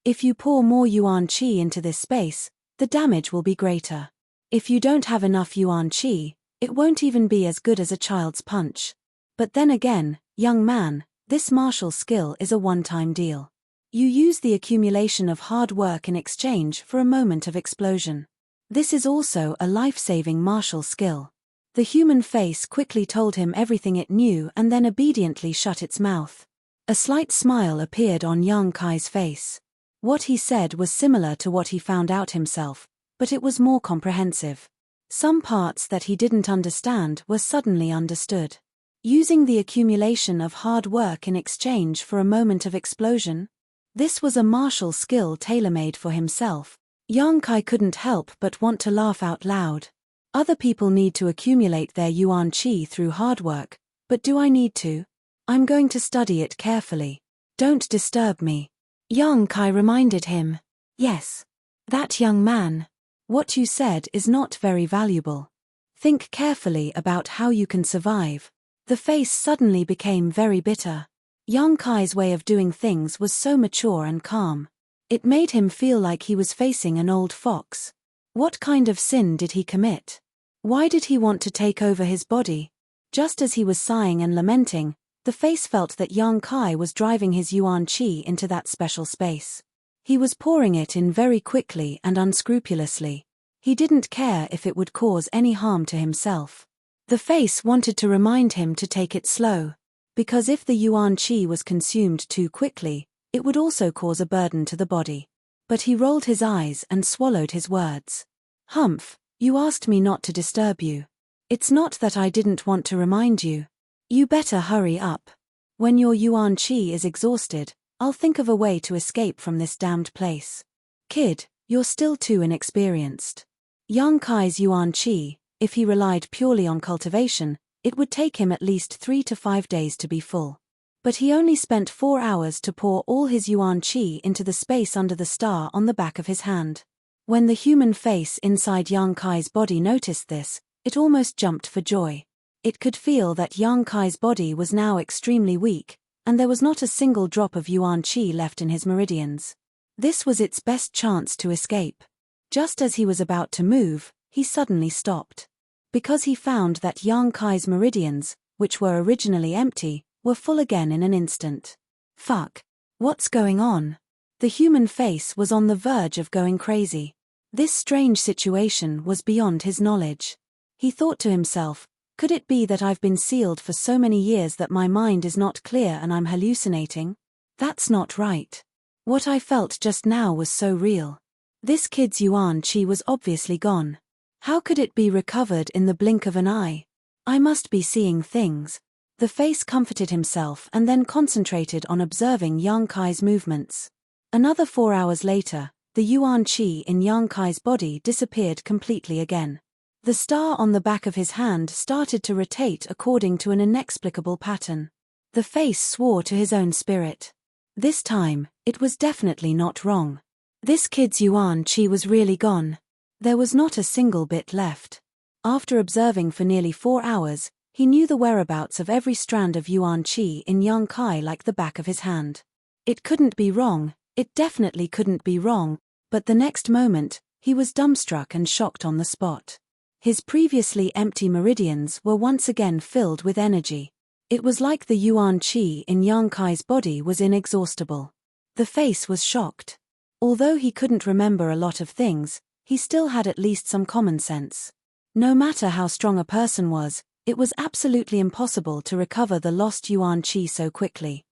If you pour more Yuan Qi into this space, the damage will be greater. If you don't have enough Yuan Qi, it won't even be as good as a child's punch. But then again, young man, this martial skill is a one-time deal. You use the accumulation of hard work in exchange for a moment of explosion. This is also a life-saving martial skill. The human face quickly told him everything it knew and then obediently shut its mouth. A slight smile appeared on Yang Kai's face. What he said was similar to what he found out himself, but it was more comprehensive. Some parts that he didn't understand were suddenly understood. Using the accumulation of hard work in exchange for a moment of explosion? This was a martial skill tailor-made for himself. Yang Kai couldn't help but want to laugh out loud. Other people need to accumulate their Yuan Qi through hard work, but do I need to? I'm going to study it carefully. Don't disturb me. Yang Kai reminded him. Yes. That young man. What you said is not very valuable. Think carefully about how you can survive. The face suddenly became very bitter. Yang Kai's way of doing things was so mature and calm. It made him feel like he was facing an old fox. What kind of sin did he commit? Why did he want to take over his body? Just as he was sighing and lamenting, the face felt that Yang Kai was driving his Yuan Qi into that special space. He was pouring it in very quickly and unscrupulously. He didn't care if it would cause any harm to himself. The face wanted to remind him to take it slow, because if the yuan qi was consumed too quickly, it would also cause a burden to the body. But he rolled his eyes and swallowed his words. Humph, you asked me not to disturb you. It's not that I didn't want to remind you. You better hurry up. When your yuan qi is exhausted, I'll think of a way to escape from this damned place. Kid, you're still too inexperienced. Yang Kai's yuan qi, if he relied purely on cultivation, it would take him at least 3 to 5 days to be full. But he only spent 4 hours to pour all his yuan qi into the space under the star on the back of his hand. When the human face inside Yang Kai's body noticed this, it almost jumped for joy. It could feel that Yang Kai's body was now extremely weak, and there was not a single drop of yuan qi left in his meridians. This was its best chance to escape. Just as he was about to move, he suddenly stopped. Because he found that Yang Kai's meridians, which were originally empty, were full again in an instant. Fuck. What's going on? The human face was on the verge of going crazy. This strange situation was beyond his knowledge. He thought to himself, could it be that I've been sealed for so many years that my mind is not clear and I'm hallucinating? That's not right. What I felt just now was so real. This kid's yuan qi was obviously gone. How could it be recovered in the blink of an eye? I must be seeing things. The face comforted himself and then concentrated on observing Yang Kai's movements. Another 4 hours later, the yuan qi in Yang Kai's body disappeared completely again. The star on the back of his hand started to rotate according to an inexplicable pattern. The face swore to his own spirit. This time, it was definitely not wrong. This kid's yuan qi was really gone. There was not a single bit left. After observing for nearly 4 hours, he knew the whereabouts of every strand of yuan qi in Yang Kai like the back of his hand. It couldn't be wrong, it definitely couldn't be wrong, but the next moment, he was dumbstruck and shocked on the spot. His previously empty meridians were once again filled with energy. It was like the yuan qi in Yang Kai's body was inexhaustible. The face was shocked. Although he couldn't remember a lot of things, he still had at least some common sense. No matter how strong a person was, it was absolutely impossible to recover the lost yuan qi so quickly.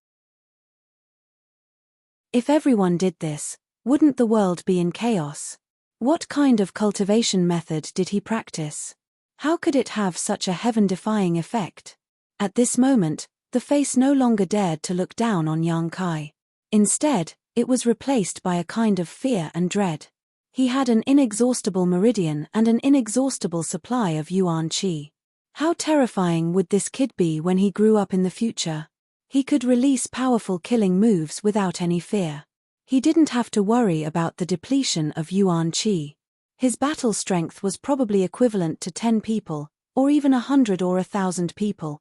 If everyone did this, wouldn't the world be in chaos? What kind of cultivation method did he practice? How could it have such a heaven-defying effect? At this moment, the face no longer dared to look down on Yang Kai. Instead, it was replaced by a kind of fear and dread. He had an inexhaustible meridian and an inexhaustible supply of yuan qi. How terrifying would this kid be when he grew up in the future? He could release powerful killing moves without any fear. He didn't have to worry about the depletion of yuan qi. His battle strength was probably equivalent to 10 people, or even 100 or 1,000 people.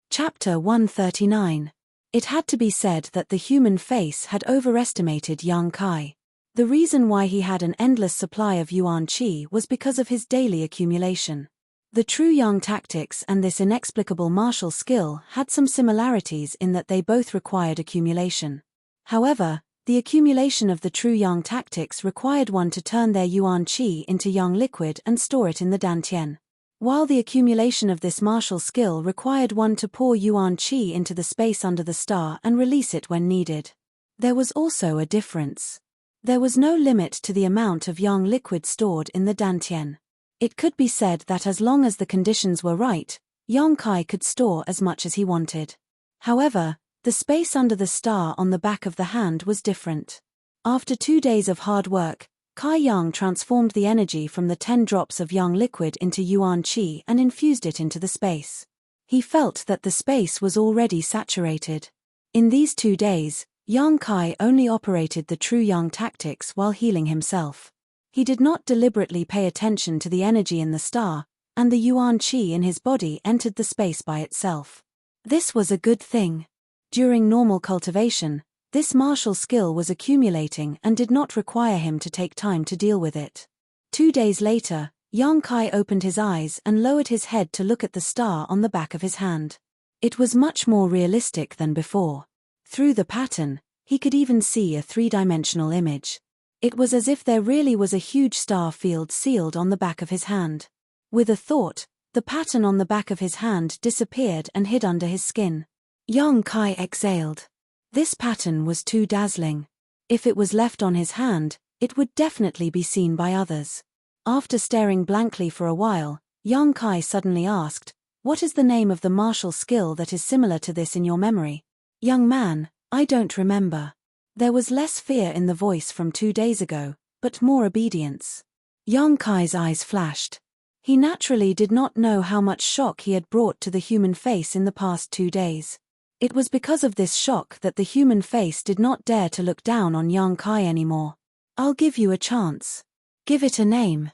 Chapter 139. It had to be said that the human face had overestimated Yang Kai. The reason why he had an endless supply of yuan qi was because of his daily accumulation. The true Yang tactics and this inexplicable martial skill had some similarities in that they both required accumulation. However, the accumulation of the true Yang tactics required one to turn their yuan qi into Yang liquid and store it in the dantian. While the accumulation of this martial skill required one to pour yuan qi into the space under the star and release it when needed. There was also a difference. There was no limit to the amount of Yang liquid stored in the dantian. It could be said that as long as the conditions were right, Yang Kai could store as much as he wanted. However, the space under the star on the back of the hand was different. After 2 days of hard work, Kai Yang transformed the energy from the 10 drops of Yang liquid into yuan qi and infused it into the space. He felt that the space was already saturated. In these 2 days, Yang Kai only operated the true Yang tactics while healing himself. He did not deliberately pay attention to the energy in the star, and the yuan qi in his body entered the space by itself. This was a good thing. During normal cultivation, this martial skill was accumulating and did not require him to take time to deal with it. 2 days later, Yang Kai opened his eyes and lowered his head to look at the star on the back of his hand. It was much more realistic than before. Through the pattern, he could even see a three-dimensional image. It was as if there really was a huge star field sealed on the back of his hand. With a thought, the pattern on the back of his hand disappeared and hid under his skin. Yang Kai exhaled. This pattern was too dazzling. If it was left on his hand, it would definitely be seen by others. After staring blankly for a while, Yang Kai suddenly asked, "What is the name of the martial skill that is similar to this in your memory?" "Young man, I don't remember." There was less fear in the voice from 2 days ago, but more obedience. Yang Kai's eyes flashed. He naturally did not know how much shock he had brought to the human face in the past 2 days. It was because of this shock that the human face did not dare to look down on Yang Kai anymore. "I'll give you a chance. Give it a name."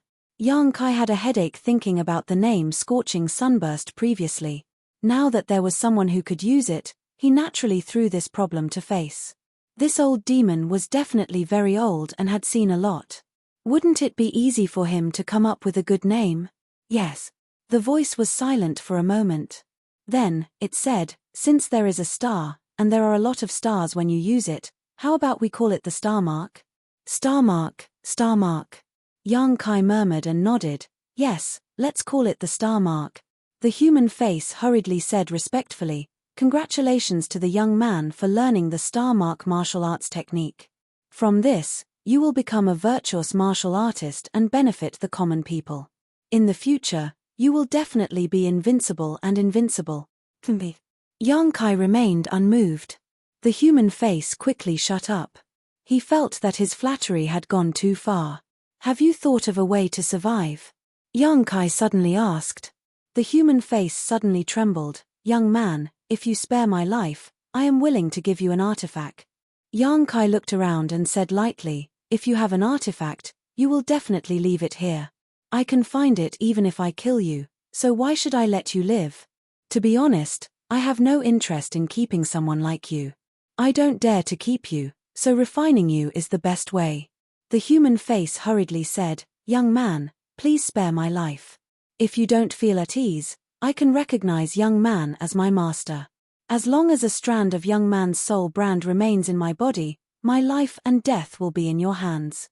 Yang Kai had a headache thinking about the name Scorching Sunburst previously. Now that there was someone who could use it, he naturally threw this problem to face. This old demon was definitely very old and had seen a lot. Wouldn't it be easy for him to come up with a good name? Yes. The voice was silent for a moment. Then, it said, "Since there is a star, and there are a lot of stars when you use it, how about we call it the star mark?" "Star mark, star mark." Yang Kai murmured and nodded. "Yes, let's call it the star mark." The human face hurriedly said respectfully, "Congratulations to the young man for learning the star mark martial arts technique. From this, you will become a virtuous martial artist and benefit the common people. In the future, you will definitely be invincible and invincible." Yang Kai remained unmoved. The human face quickly shut up. He felt that his flattery had gone too far. "Have you thought of a way to survive?" Yang Kai suddenly asked. The human face suddenly trembled. "Young man, if you spare my life, I am willing to give you an artifact." Yang Kai looked around and said lightly, "If you have an artifact, you will definitely leave it here. I can find it even if I kill you, so why should I let you live? To be honest, I have no interest in keeping someone like you. I don't dare to keep you, so refining you is the best way." The human face hurriedly said, "Young man, please spare my life. If you don't feel at ease, I can recognize young man as my master. As long as a strand of young man's soul brand remains in my body, my life and death will be in your hands.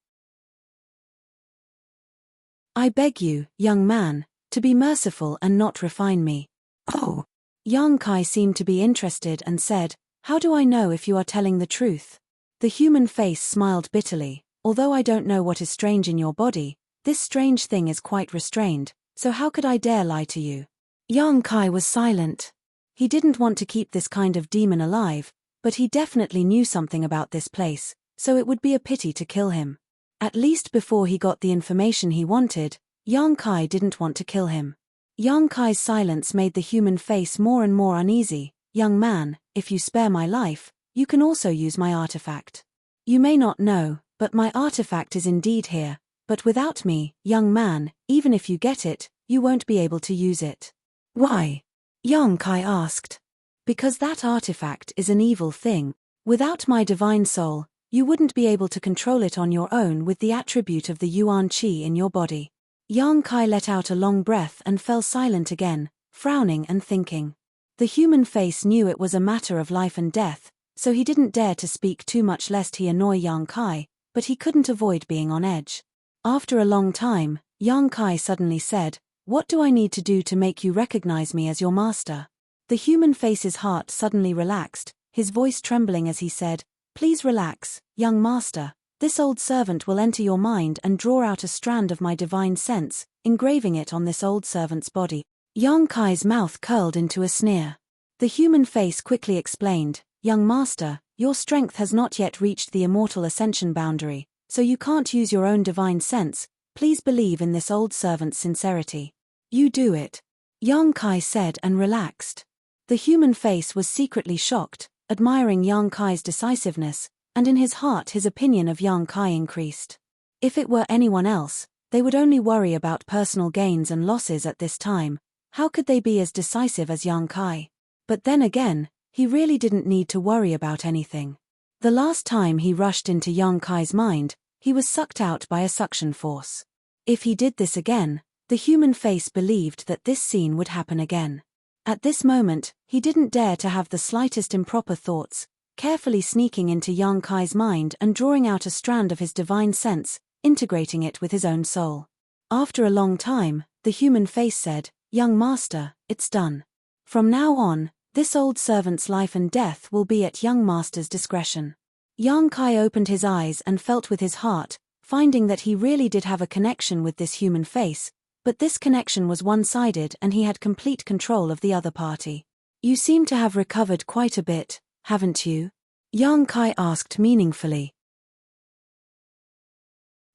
I beg you, young man, to be merciful and not refine me." "Oh." Yang Kai seemed to be interested and said, "How do I know if you are telling the truth?" The human face smiled bitterly. "Although I don't know what is strange in your body, this strange thing is quite restrained, so how could I dare lie to you?" Yang Kai was silent. He didn't want to keep this kind of demon alive, but he definitely knew something about this place, so it would be a pity to kill him. At least before he got the information he wanted, Yang Kai didn't want to kill him. Yang Kai's silence made the human face more and more uneasy. "Young man, if you spare my life, you can also use my artifact. You may not know, but my artifact is indeed here, but without me, young man, even if you get it, you won't be able to use it." "Why?" Yang Kai asked. "Because that artifact is an evil thing. Without my divine soul, you wouldn't be able to control it on your own with the attribute of the Yuan Qi in your body." Yang Kai let out a long breath and fell silent again, frowning and thinking. The human face knew it was a matter of life and death, so he didn't dare to speak too much lest he annoy Yang Kai, but he couldn't avoid being on edge. After a long time, Yang Kai suddenly said, "What do I need to do to make you recognize me as your master?" The human face's heart suddenly relaxed, his voice trembling as he said, "Please relax, young master. This old servant will enter your mind and draw out a strand of my divine sense, engraving it on this old servant's body." Yang Kai's mouth curled into a sneer. The human face quickly explained, "Young master, your strength has not yet reached the immortal ascension boundary, so you can't use your own divine sense. Please believe in this old servant's sincerity. You do it." Yang Kai said and relaxed. The human face was secretly shocked, admiring Yang Kai's decisiveness, and in his heart his opinion of Yang Kai increased. If it were anyone else, they would only worry about personal gains and losses at this time. How could they be as decisive as Yang Kai? But then again, he really didn't need to worry about anything. The last time he rushed into Yang Kai's mind, he was sucked out by a suction force. If he did this again, the human face believed that this scene would happen again. At this moment, he didn't dare to have the slightest improper thoughts, carefully sneaking into Yang Kai's mind and drawing out a strand of his divine sense, integrating it with his own soul. After a long time, the human face said, "Young master, it's done. From now on, this old servant's life and death will be at young master's discretion." Yang Kai opened his eyes and felt with his heart, finding that he really did have a connection with this human face, but this connection was one-sided and he had complete control of the other party. "You seem to have recovered quite a bit, haven't you?" Yang Kai asked meaningfully.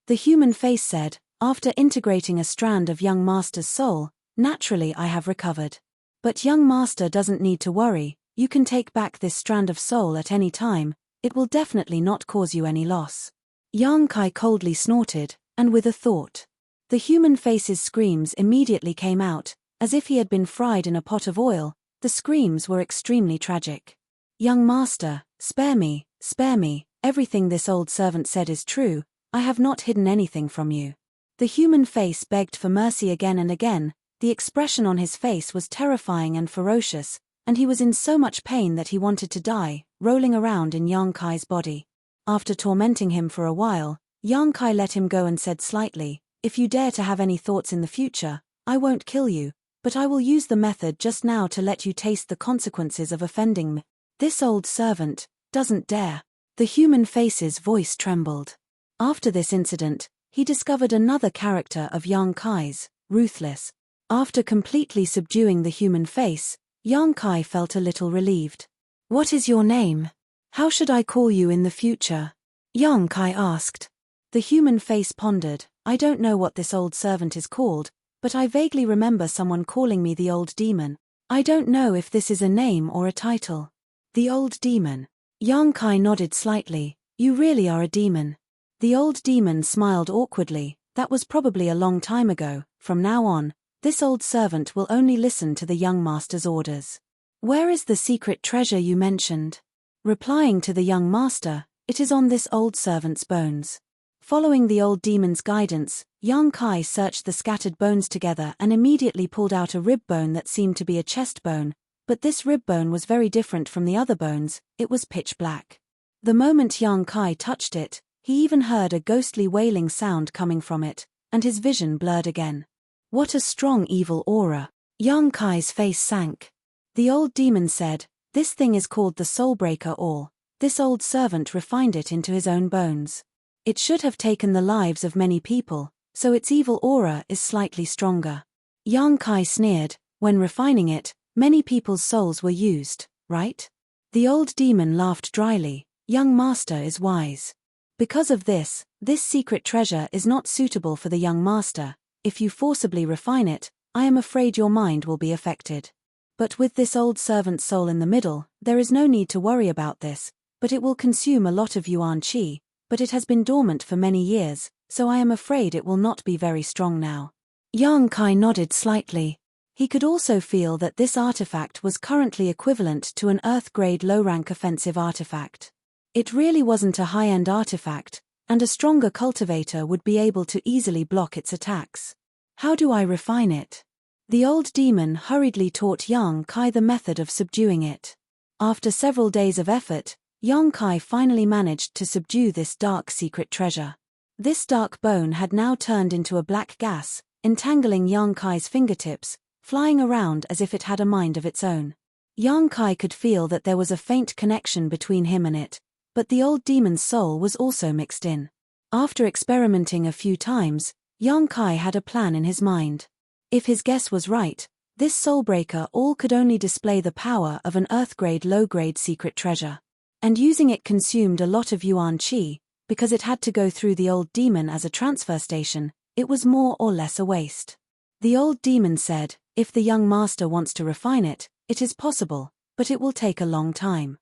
The human face said, "After integrating a strand of young master's soul, naturally I have recovered. But young master doesn't need to worry, you can take back this strand of soul at any time, it will definitely not cause you any loss." Yang Kai coldly snorted, and with a thought. The human face's screams immediately came out, as if he had been fried in a pot of oil. The screams were extremely tragic. "Young master, spare me, everything this old servant said is true, I have not hidden anything from you." The human face begged for mercy again and again. The expression on his face was terrifying and ferocious, and he was in so much pain that he wanted to die, rolling around in Yang Kai's body. After tormenting him for a while, Yang Kai let him go and said slightly, "If you dare to have any thoughts in the future, I won't kill you, but I will use the method just now to let you taste the consequences of offending me." "This old servant doesn't dare." The human face's voice trembled. After this incident, he discovered another character of Yang Kai's, ruthless. After completely subduing the human face, Yang Kai felt a little relieved. "What is your name? How should I call you in the future?" Yang Kai asked. The human face pondered. "I don't know what this old servant is called, but I vaguely remember someone calling me the old demon. I don't know if this is a name or a title." "The old demon." Yang Kai nodded slightly. "You really are a demon." The old demon smiled awkwardly. "That was probably a long time ago. From now on, this old servant will only listen to the young master's orders." "Where is the secret treasure you mentioned?" Replying to the young master, "It is on this old servant's bones." Following the old demon's guidance, Yang Kai searched the scattered bones together and immediately pulled out a rib bone that seemed to be a chest bone, but this rib bone was very different from the other bones. It was pitch black. The moment Yang Kai touched it, he even heard a ghostly wailing sound coming from it, and his vision blurred again. "What a strong evil aura." Yang Kai's face sank. The old demon said, "This thing is called the Soulbreaker Ore. This old servant refined it into his own bones. It should have taken the lives of many people, so its evil aura is slightly stronger." Yang Kai sneered, "When refining it, many people's souls were used, right?" The old demon laughed dryly. "Young master is wise. Because of this secret treasure is not suitable for the young master. If you forcibly refine it, I am afraid your mind will be affected. But with this old servant's soul in the middle, there is no need to worry about this, but it will consume a lot of yuan qi, but it has been dormant for many years, so I am afraid it will not be very strong now." Yang Kai nodded slightly. He could also feel that this artifact was currently equivalent to an Earth-grade low-rank offensive artifact. It really wasn't a high-end artifact, and a stronger cultivator would be able to easily block its attacks. "How do I refine it?" The old demon hurriedly taught Yang Kai the method of subduing it. After several days of effort, Yang Kai finally managed to subdue this dark secret treasure. This dark bone had now turned into a black gas, entangling Yang Kai's fingertips, flying around as if it had a mind of its own. Yang Kai could feel that there was a faint connection between him and it, but the old demon's soul was also mixed in. After experimenting a few times, Yang Kai had a plan in his mind. If his guess was right, this Soulbreaker All could only display the power of an Earth-grade low-grade secret treasure. And using it consumed a lot of yuan qi, because it had to go through the old demon as a transfer station, it was more or less a waste. The old demon said, "If the young master wants to refine it, it is possible, but it will take a long time."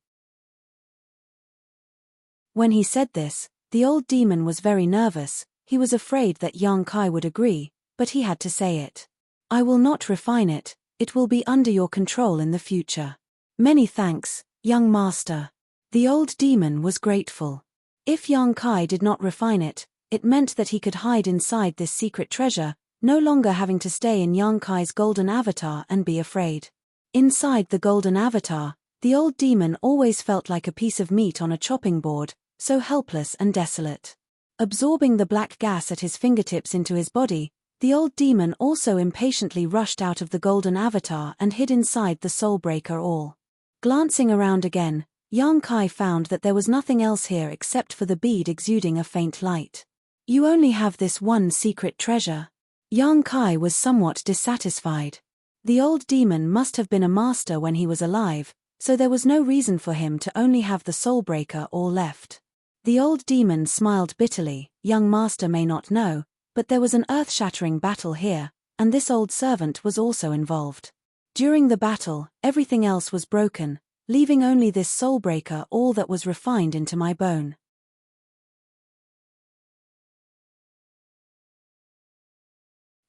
When he said this, the old demon was very nervous. He was afraid that Yang Kai would agree, but he had to say it. "I will not refine it, it will be under your control in the future." "Many thanks, young master." The old demon was grateful. If Yang Kai did not refine it, it meant that he could hide inside this secret treasure, no longer having to stay in Yang Kai's golden avatar and be afraid. Inside the golden avatar, the old demon always felt like a piece of meat on a chopping board, so helpless and desolate. Absorbing the black gas at his fingertips into his body, the old demon also impatiently rushed out of the golden avatar and hid inside the soul-breaker all. Glancing around again, Yang Kai found that there was nothing else here except for the bead exuding a faint light. You only have this one secret treasure. Yang Kai was somewhat dissatisfied. The old demon must have been a master when he was alive, so there was no reason for him to only have the soul-breaker all left. The old demon smiled bitterly. Young master may not know, but there was an earth-shattering battle here, and this old servant was also involved. During the battle, everything else was broken, leaving only this soul-breaker all that was refined into my bone.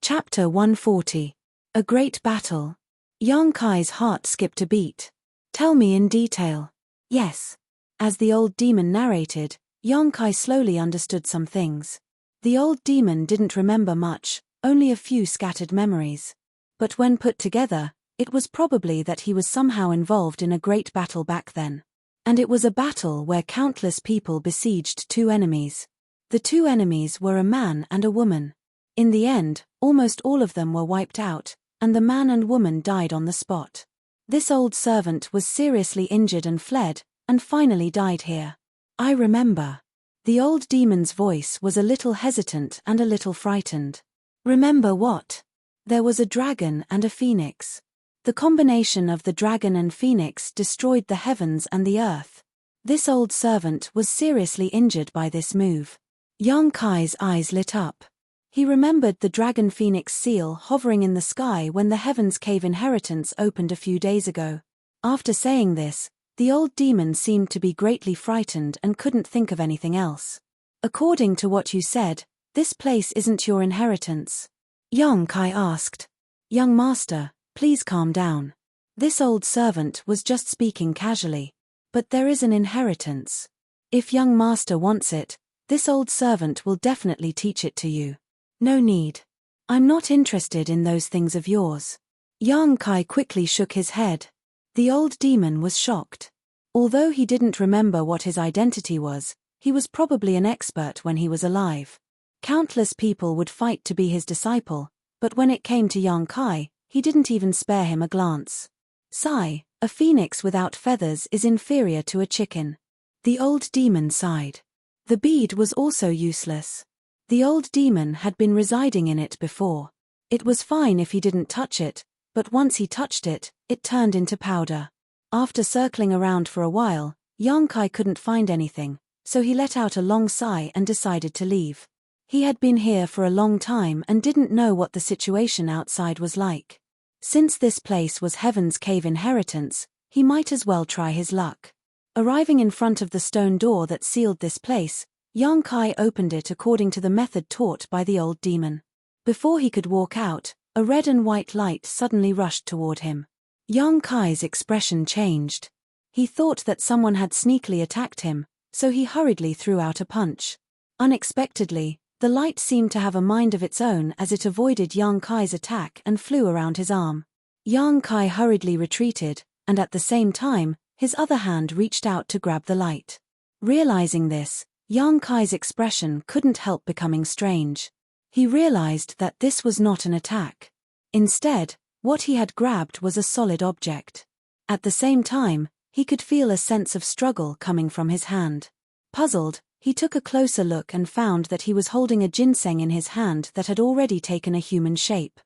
Chapter 140. A Great Battle. Yang Kai's heart skipped a beat. Tell me in detail. Yes. As the old demon narrated, Yang Kai slowly understood some things. The old demon didn't remember much, only a few scattered memories. But when put together, it was probably that he was somehow involved in a great battle back then. And it was a battle where countless people besieged two enemies. The two enemies were a man and a woman. In the end, almost all of them were wiped out, and the man and woman died on the spot. This old servant was seriously injured and fled, and finally died here. I remember. The old demon's voice was a little hesitant and a little frightened. Remember what? There was a dragon and a phoenix. The combination of the dragon and phoenix destroyed the heavens and the earth. This old servant was seriously injured by this move. Yang Kai's eyes lit up. He remembered the dragon phoenix seal hovering in the sky when the Heaven's Cave inheritance opened a few days ago. After saying this, the old demon seemed to be greatly frightened and couldn't think of anything else. According to what you said, this place isn't your inheritance. Yang Kai asked. Young master, please calm down. This old servant was just speaking casually. But there is an inheritance. If young master wants it, this old servant will definitely teach it to you. No need. I'm not interested in those things of yours. Yang Kai quickly shook his head. The old demon was shocked. Although he didn't remember what his identity was, he was probably an expert when he was alive. Countless people would fight to be his disciple, but when it came to Yang Kai, he didn't even spare him a glance. Sigh, a phoenix without feathers is inferior to a chicken. The old demon sighed. The bead was also useless. The old demon had been residing in it before. It was fine if he didn't touch it, but once he touched it, it turned into powder. After circling around for a while, Yang Kai couldn't find anything, so he let out a long sigh and decided to leave. He had been here for a long time and didn't know what the situation outside was like. Since this place was Heaven's Cave inheritance, he might as well try his luck. Arriving in front of the stone door that sealed this place, Yang Kai opened it according to the method taught by the old demon. Before he could walk out, a red and white light suddenly rushed toward him. Yang Kai's expression changed. He thought that someone had sneakily attacked him, so he hurriedly threw out a punch. Unexpectedly, the light seemed to have a mind of its own as it avoided Yang Kai's attack and flew around his arm. Yang Kai hurriedly retreated, and at the same time, his other hand reached out to grab the light. Realizing this, Yang Kai's expression couldn't help becoming strange. He realized that this was not an attack. Instead, what he had grabbed was a solid object. At the same time, he could feel a sense of struggle coming from his hand. Puzzled, he took a closer look and found that he was holding a ginseng in his hand that had already taken a human shape.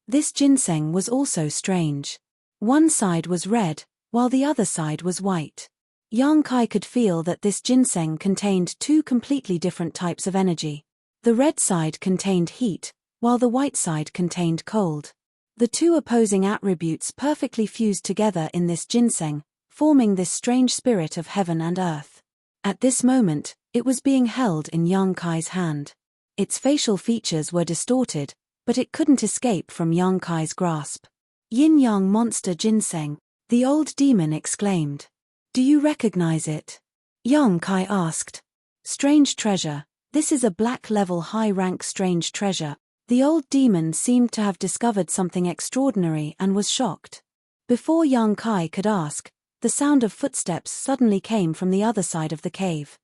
This ginseng was also strange. One side was red, while the other side was white. Yang Kai could feel that this ginseng contained two completely different types of energy. The red side contained heat, while the white side contained cold. The two opposing attributes perfectly fused together in this ginseng, forming this strange spirit of heaven and earth. At this moment, it was being held in Yang Kai's hand. Its facial features were distorted, but it couldn't escape from Yang Kai's grasp. Yin-Yang monster ginseng, the old demon exclaimed. Do you recognize it? Yang Kai asked. Strange treasure, this is a black-level high-rank strange treasure. The old demon seemed to have discovered something extraordinary and was shocked. Before Yang Kai could ask, the sound of footsteps suddenly came from the other side of the cave.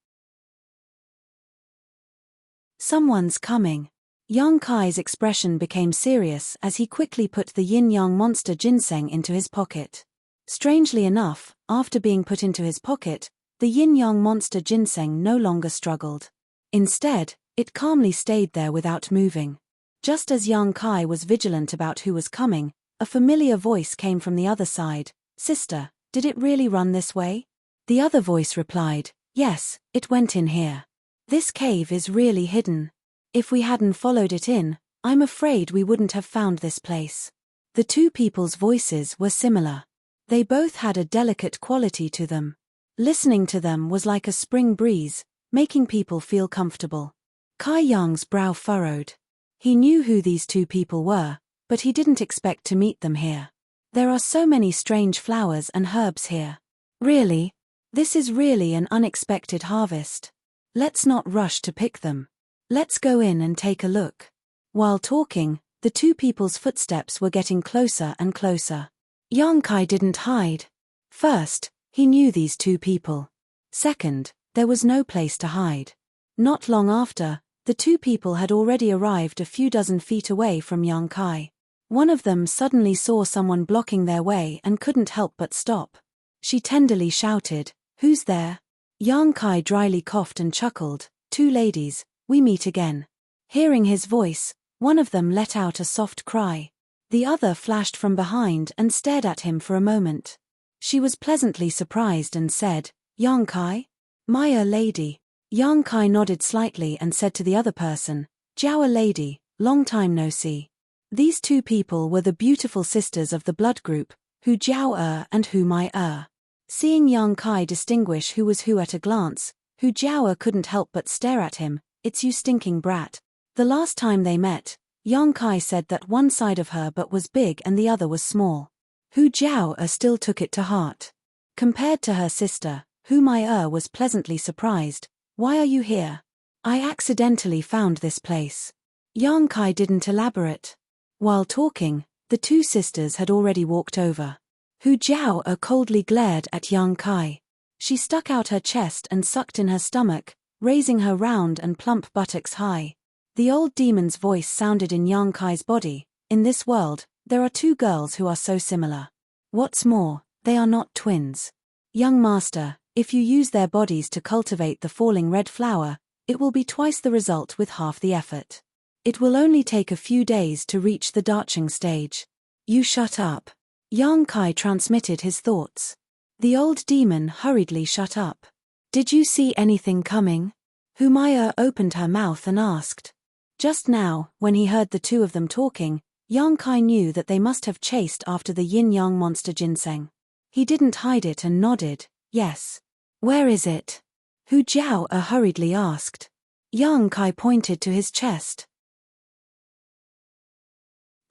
Someone's coming. Yang Kai's expression became serious as he quickly put the yin-yang monster ginseng into his pocket. Strangely enough, after being put into his pocket, the yin-yang monster ginseng no longer struggled. Instead, it calmly stayed there without moving. Just as Yang Kai was vigilant about who was coming, a familiar voice came from the other side. "Sister, did it really run this way?" The other voice replied, "Yes, it went in here. This cave is really hidden. If we hadn't followed it in, I'm afraid we wouldn't have found this place." The two people's voices were similar. They both had a delicate quality to them. Listening to them was like a spring breeze, making people feel comfortable. Kai Yang's brow furrowed. He knew who these two people were, but he didn't expect to meet them here. There are so many strange flowers and herbs here. Really? This is really an unexpected harvest. Let's not rush to pick them. Let's go in and take a look. While talking, the two people's footsteps were getting closer and closer. Yang Kai didn't hide. First, he knew these two people. Second, there was no place to hide. Not long after, the two people had already arrived a few dozen feet away from Yang Kai. One of them suddenly saw someone blocking their way and couldn't help but stop. She tenderly shouted, "Who's there?" Yang Kai dryly coughed and chuckled, "Two ladies, we meet again." Hearing his voice, one of them let out a soft cry. The other flashed from behind and stared at him for a moment. She was pleasantly surprised and said, "Yang Kai? My lady." Yang Kai nodded slightly and said to the other person, "Jiao lady, long time no see." These two people were the beautiful sisters of the blood group, Hu Jiao and Hu Mai. Seeing Yang Kai distinguish who was who at a glance, Hu Jiao couldn't help but stare at him. "It's you stinking brat." The last time they met, Yang Kai said that one side of her butt was big and the other was small. Hu Jiao still took it to heart. Compared to her sister, Hu Mai was pleasantly surprised. "Why are you here?" "I accidentally found this place." Yang Kai didn't elaborate. While talking, the two sisters had already walked over. Hu Jiao coldly glared at Yang Kai. She stuck out her chest and sucked in her stomach, raising her round and plump buttocks high. The old demon's voice sounded in Yang Kai's body. "In this world, there are two girls who are so similar. What's more, they are not twins. Young master, if you use their bodies to cultivate the falling red flower, it will be twice the result with half the effort. It will only take a few days to reach the Darching stage." "You shut up." Yang Kai transmitted his thoughts. The old demon hurriedly shut up. "Did you see anything coming?" Humaya opened her mouth and asked. Just now, when he heard the two of them talking, Yang Kai knew that they must have chased after the yin-yang monster ginseng. He didn't hide it and nodded, "Yes." "Where is it?" Hu Jiao hurriedly asked. Yang Kai pointed to his chest.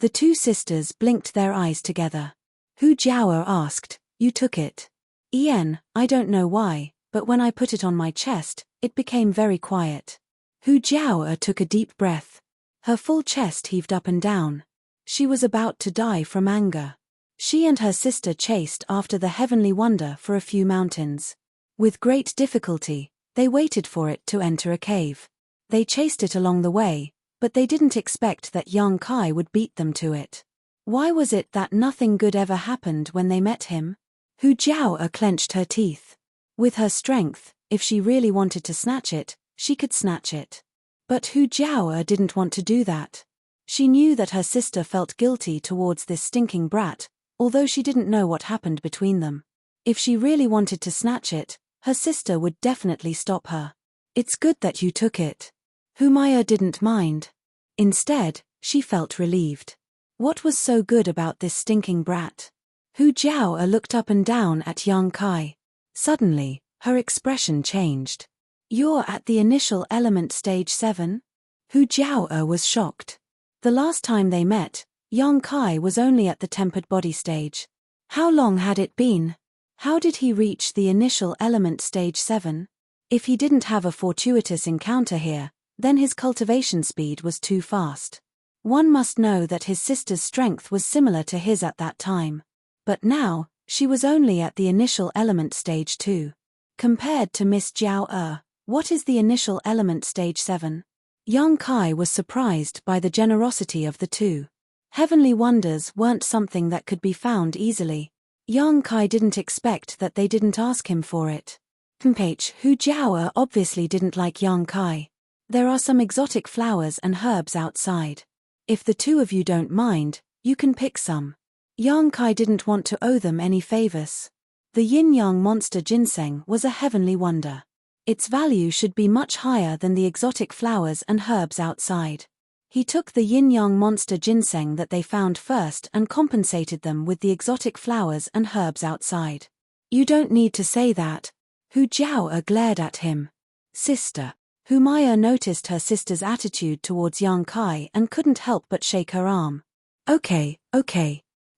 The two sisters blinked their eyes together. Hu Jiao asked, "You took it?" "Ian, I don't know why, but when I put it on my chest, it became very quiet." Hu Jiao took a deep breath. Her full chest heaved up and down. She was about to die from anger. She and her sister chased after the heavenly wonder for a few mountains. With great difficulty, they waited for it to enter a cave. They chased it along the way, but they didn't expect that Yang Kai would beat them to it. Why was it that nothing good ever happened when they met him? Hu Jiao clenched her teeth. With her strength, if she really wanted to snatch it, she could snatch it. But Hu Jiao didn't want to do that. She knew that her sister felt guilty towards this stinking brat, although she didn't know what happened between them. If she really wanted to snatch it, her sister would definitely stop her. "It's good that you took it." Humaya didn't mind. Instead, she felt relieved. What was so good about this stinking brat? Hu Jiao looked up and down at Yang Kai. Suddenly, her expression changed. "You're at the initial element stage 7? Hu Jiao was shocked. The last time they met, Yang Kai was only at the tempered body stage. How long had it been? How did he reach the initial element stage 7? If he didn't have a fortuitous encounter here, then his cultivation speed was too fast. One must know that his sister's strength was similar to his at that time. But now, she was only at the initial element stage 2. Compared to Miss Jiao what is the initial element stage 7? Young Kai was surprised by the generosity of the two. Heavenly wonders weren't something that could be found easily. Young Kai didn't expect that they didn't ask him for it. Hu Jiao obviously didn't like Young Kai. There are some exotic flowers and herbs outside. If the two of you don't mind, you can pick some. Young Kai didn't want to owe them any favors. The yin-yang monster ginseng was a heavenly wonder. Its value should be much higher than the exotic flowers and herbs outside. He took the yin-yang monster ginseng that they found first and compensated them with the exotic flowers and herbs outside. You don't need to say that. Hu Jiao glared at him. Sister. Hu Maya noticed her sister's attitude towards Young Kai and couldn't help but shake her arm. Okay.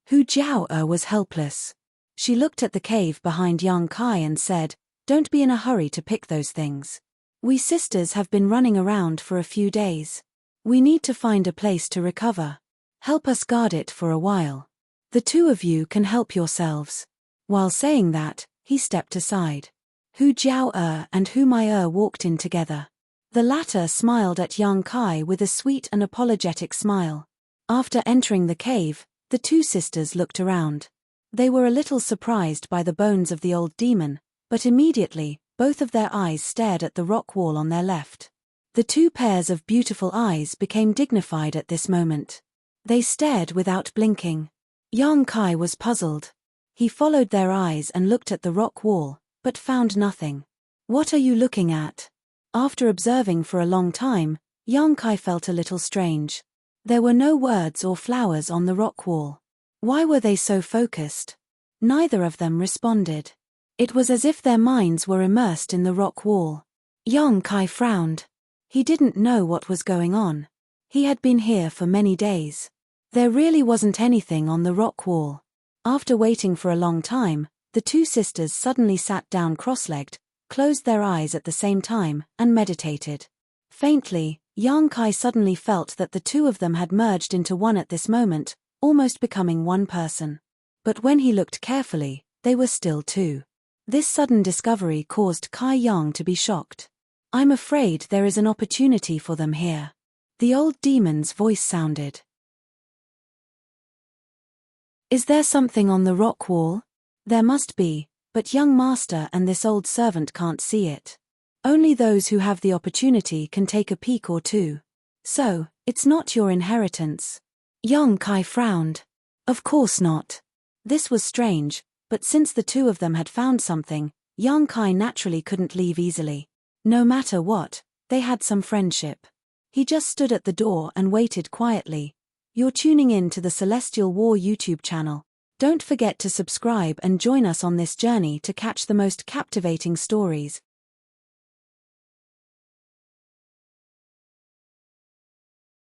Hu Jiao was helpless. She looked at the cave behind Young Kai and said, "Don't be in a hurry to pick those things. We sisters have been running around for a few days. We need to find a place to recover. Help us guard it for a while. The two of you can help yourselves." While saying that, he stepped aside. Hu Jiao and Hu Maya walked in together. The latter smiled at Young Kai with a sweet and apologetic smile. After entering the cave, the two sisters looked around. They were a little surprised by the bones of the old demon, but immediately, both of their eyes stared at the rock wall on their left. The two pairs of beautiful eyes became dignified at this moment. They stared without blinking. Young Kai was puzzled. He followed their eyes and looked at the rock wall, but found nothing. What are you looking at? After observing for a long time, Young Kai felt a little strange. There were no words or flowers on the rock wall. Why were they so focused? Neither of them responded. It was as if their minds were immersed in the rock wall. Young Kai frowned. He didn't know what was going on. He had been here for many days. There really wasn't anything on the rock wall. After waiting for a long time, the two sisters suddenly sat down cross-legged, closed their eyes at the same time, and meditated. Faintly, Young Kai suddenly felt that the two of them had merged into one at this moment, almost becoming one person. But when he looked carefully, they were still two. This sudden discovery caused Kai Yang to be shocked. I'm afraid there is an opportunity for them here. The old demon's voice sounded. Is there something on the rock wall? There must be, but young master and this old servant can't see it. Only those who have the opportunity can take a peek or two. So, it's not your inheritance. Young Kai frowned. Of course not. This was strange, but since the two of them had found something, Young Kai naturally couldn't leave easily. No matter what, they had some friendship. He just stood at the door and waited quietly. You're tuning in to the Celestial War YouTube channel. Don't forget to subscribe and join us on this journey to catch the most captivating stories.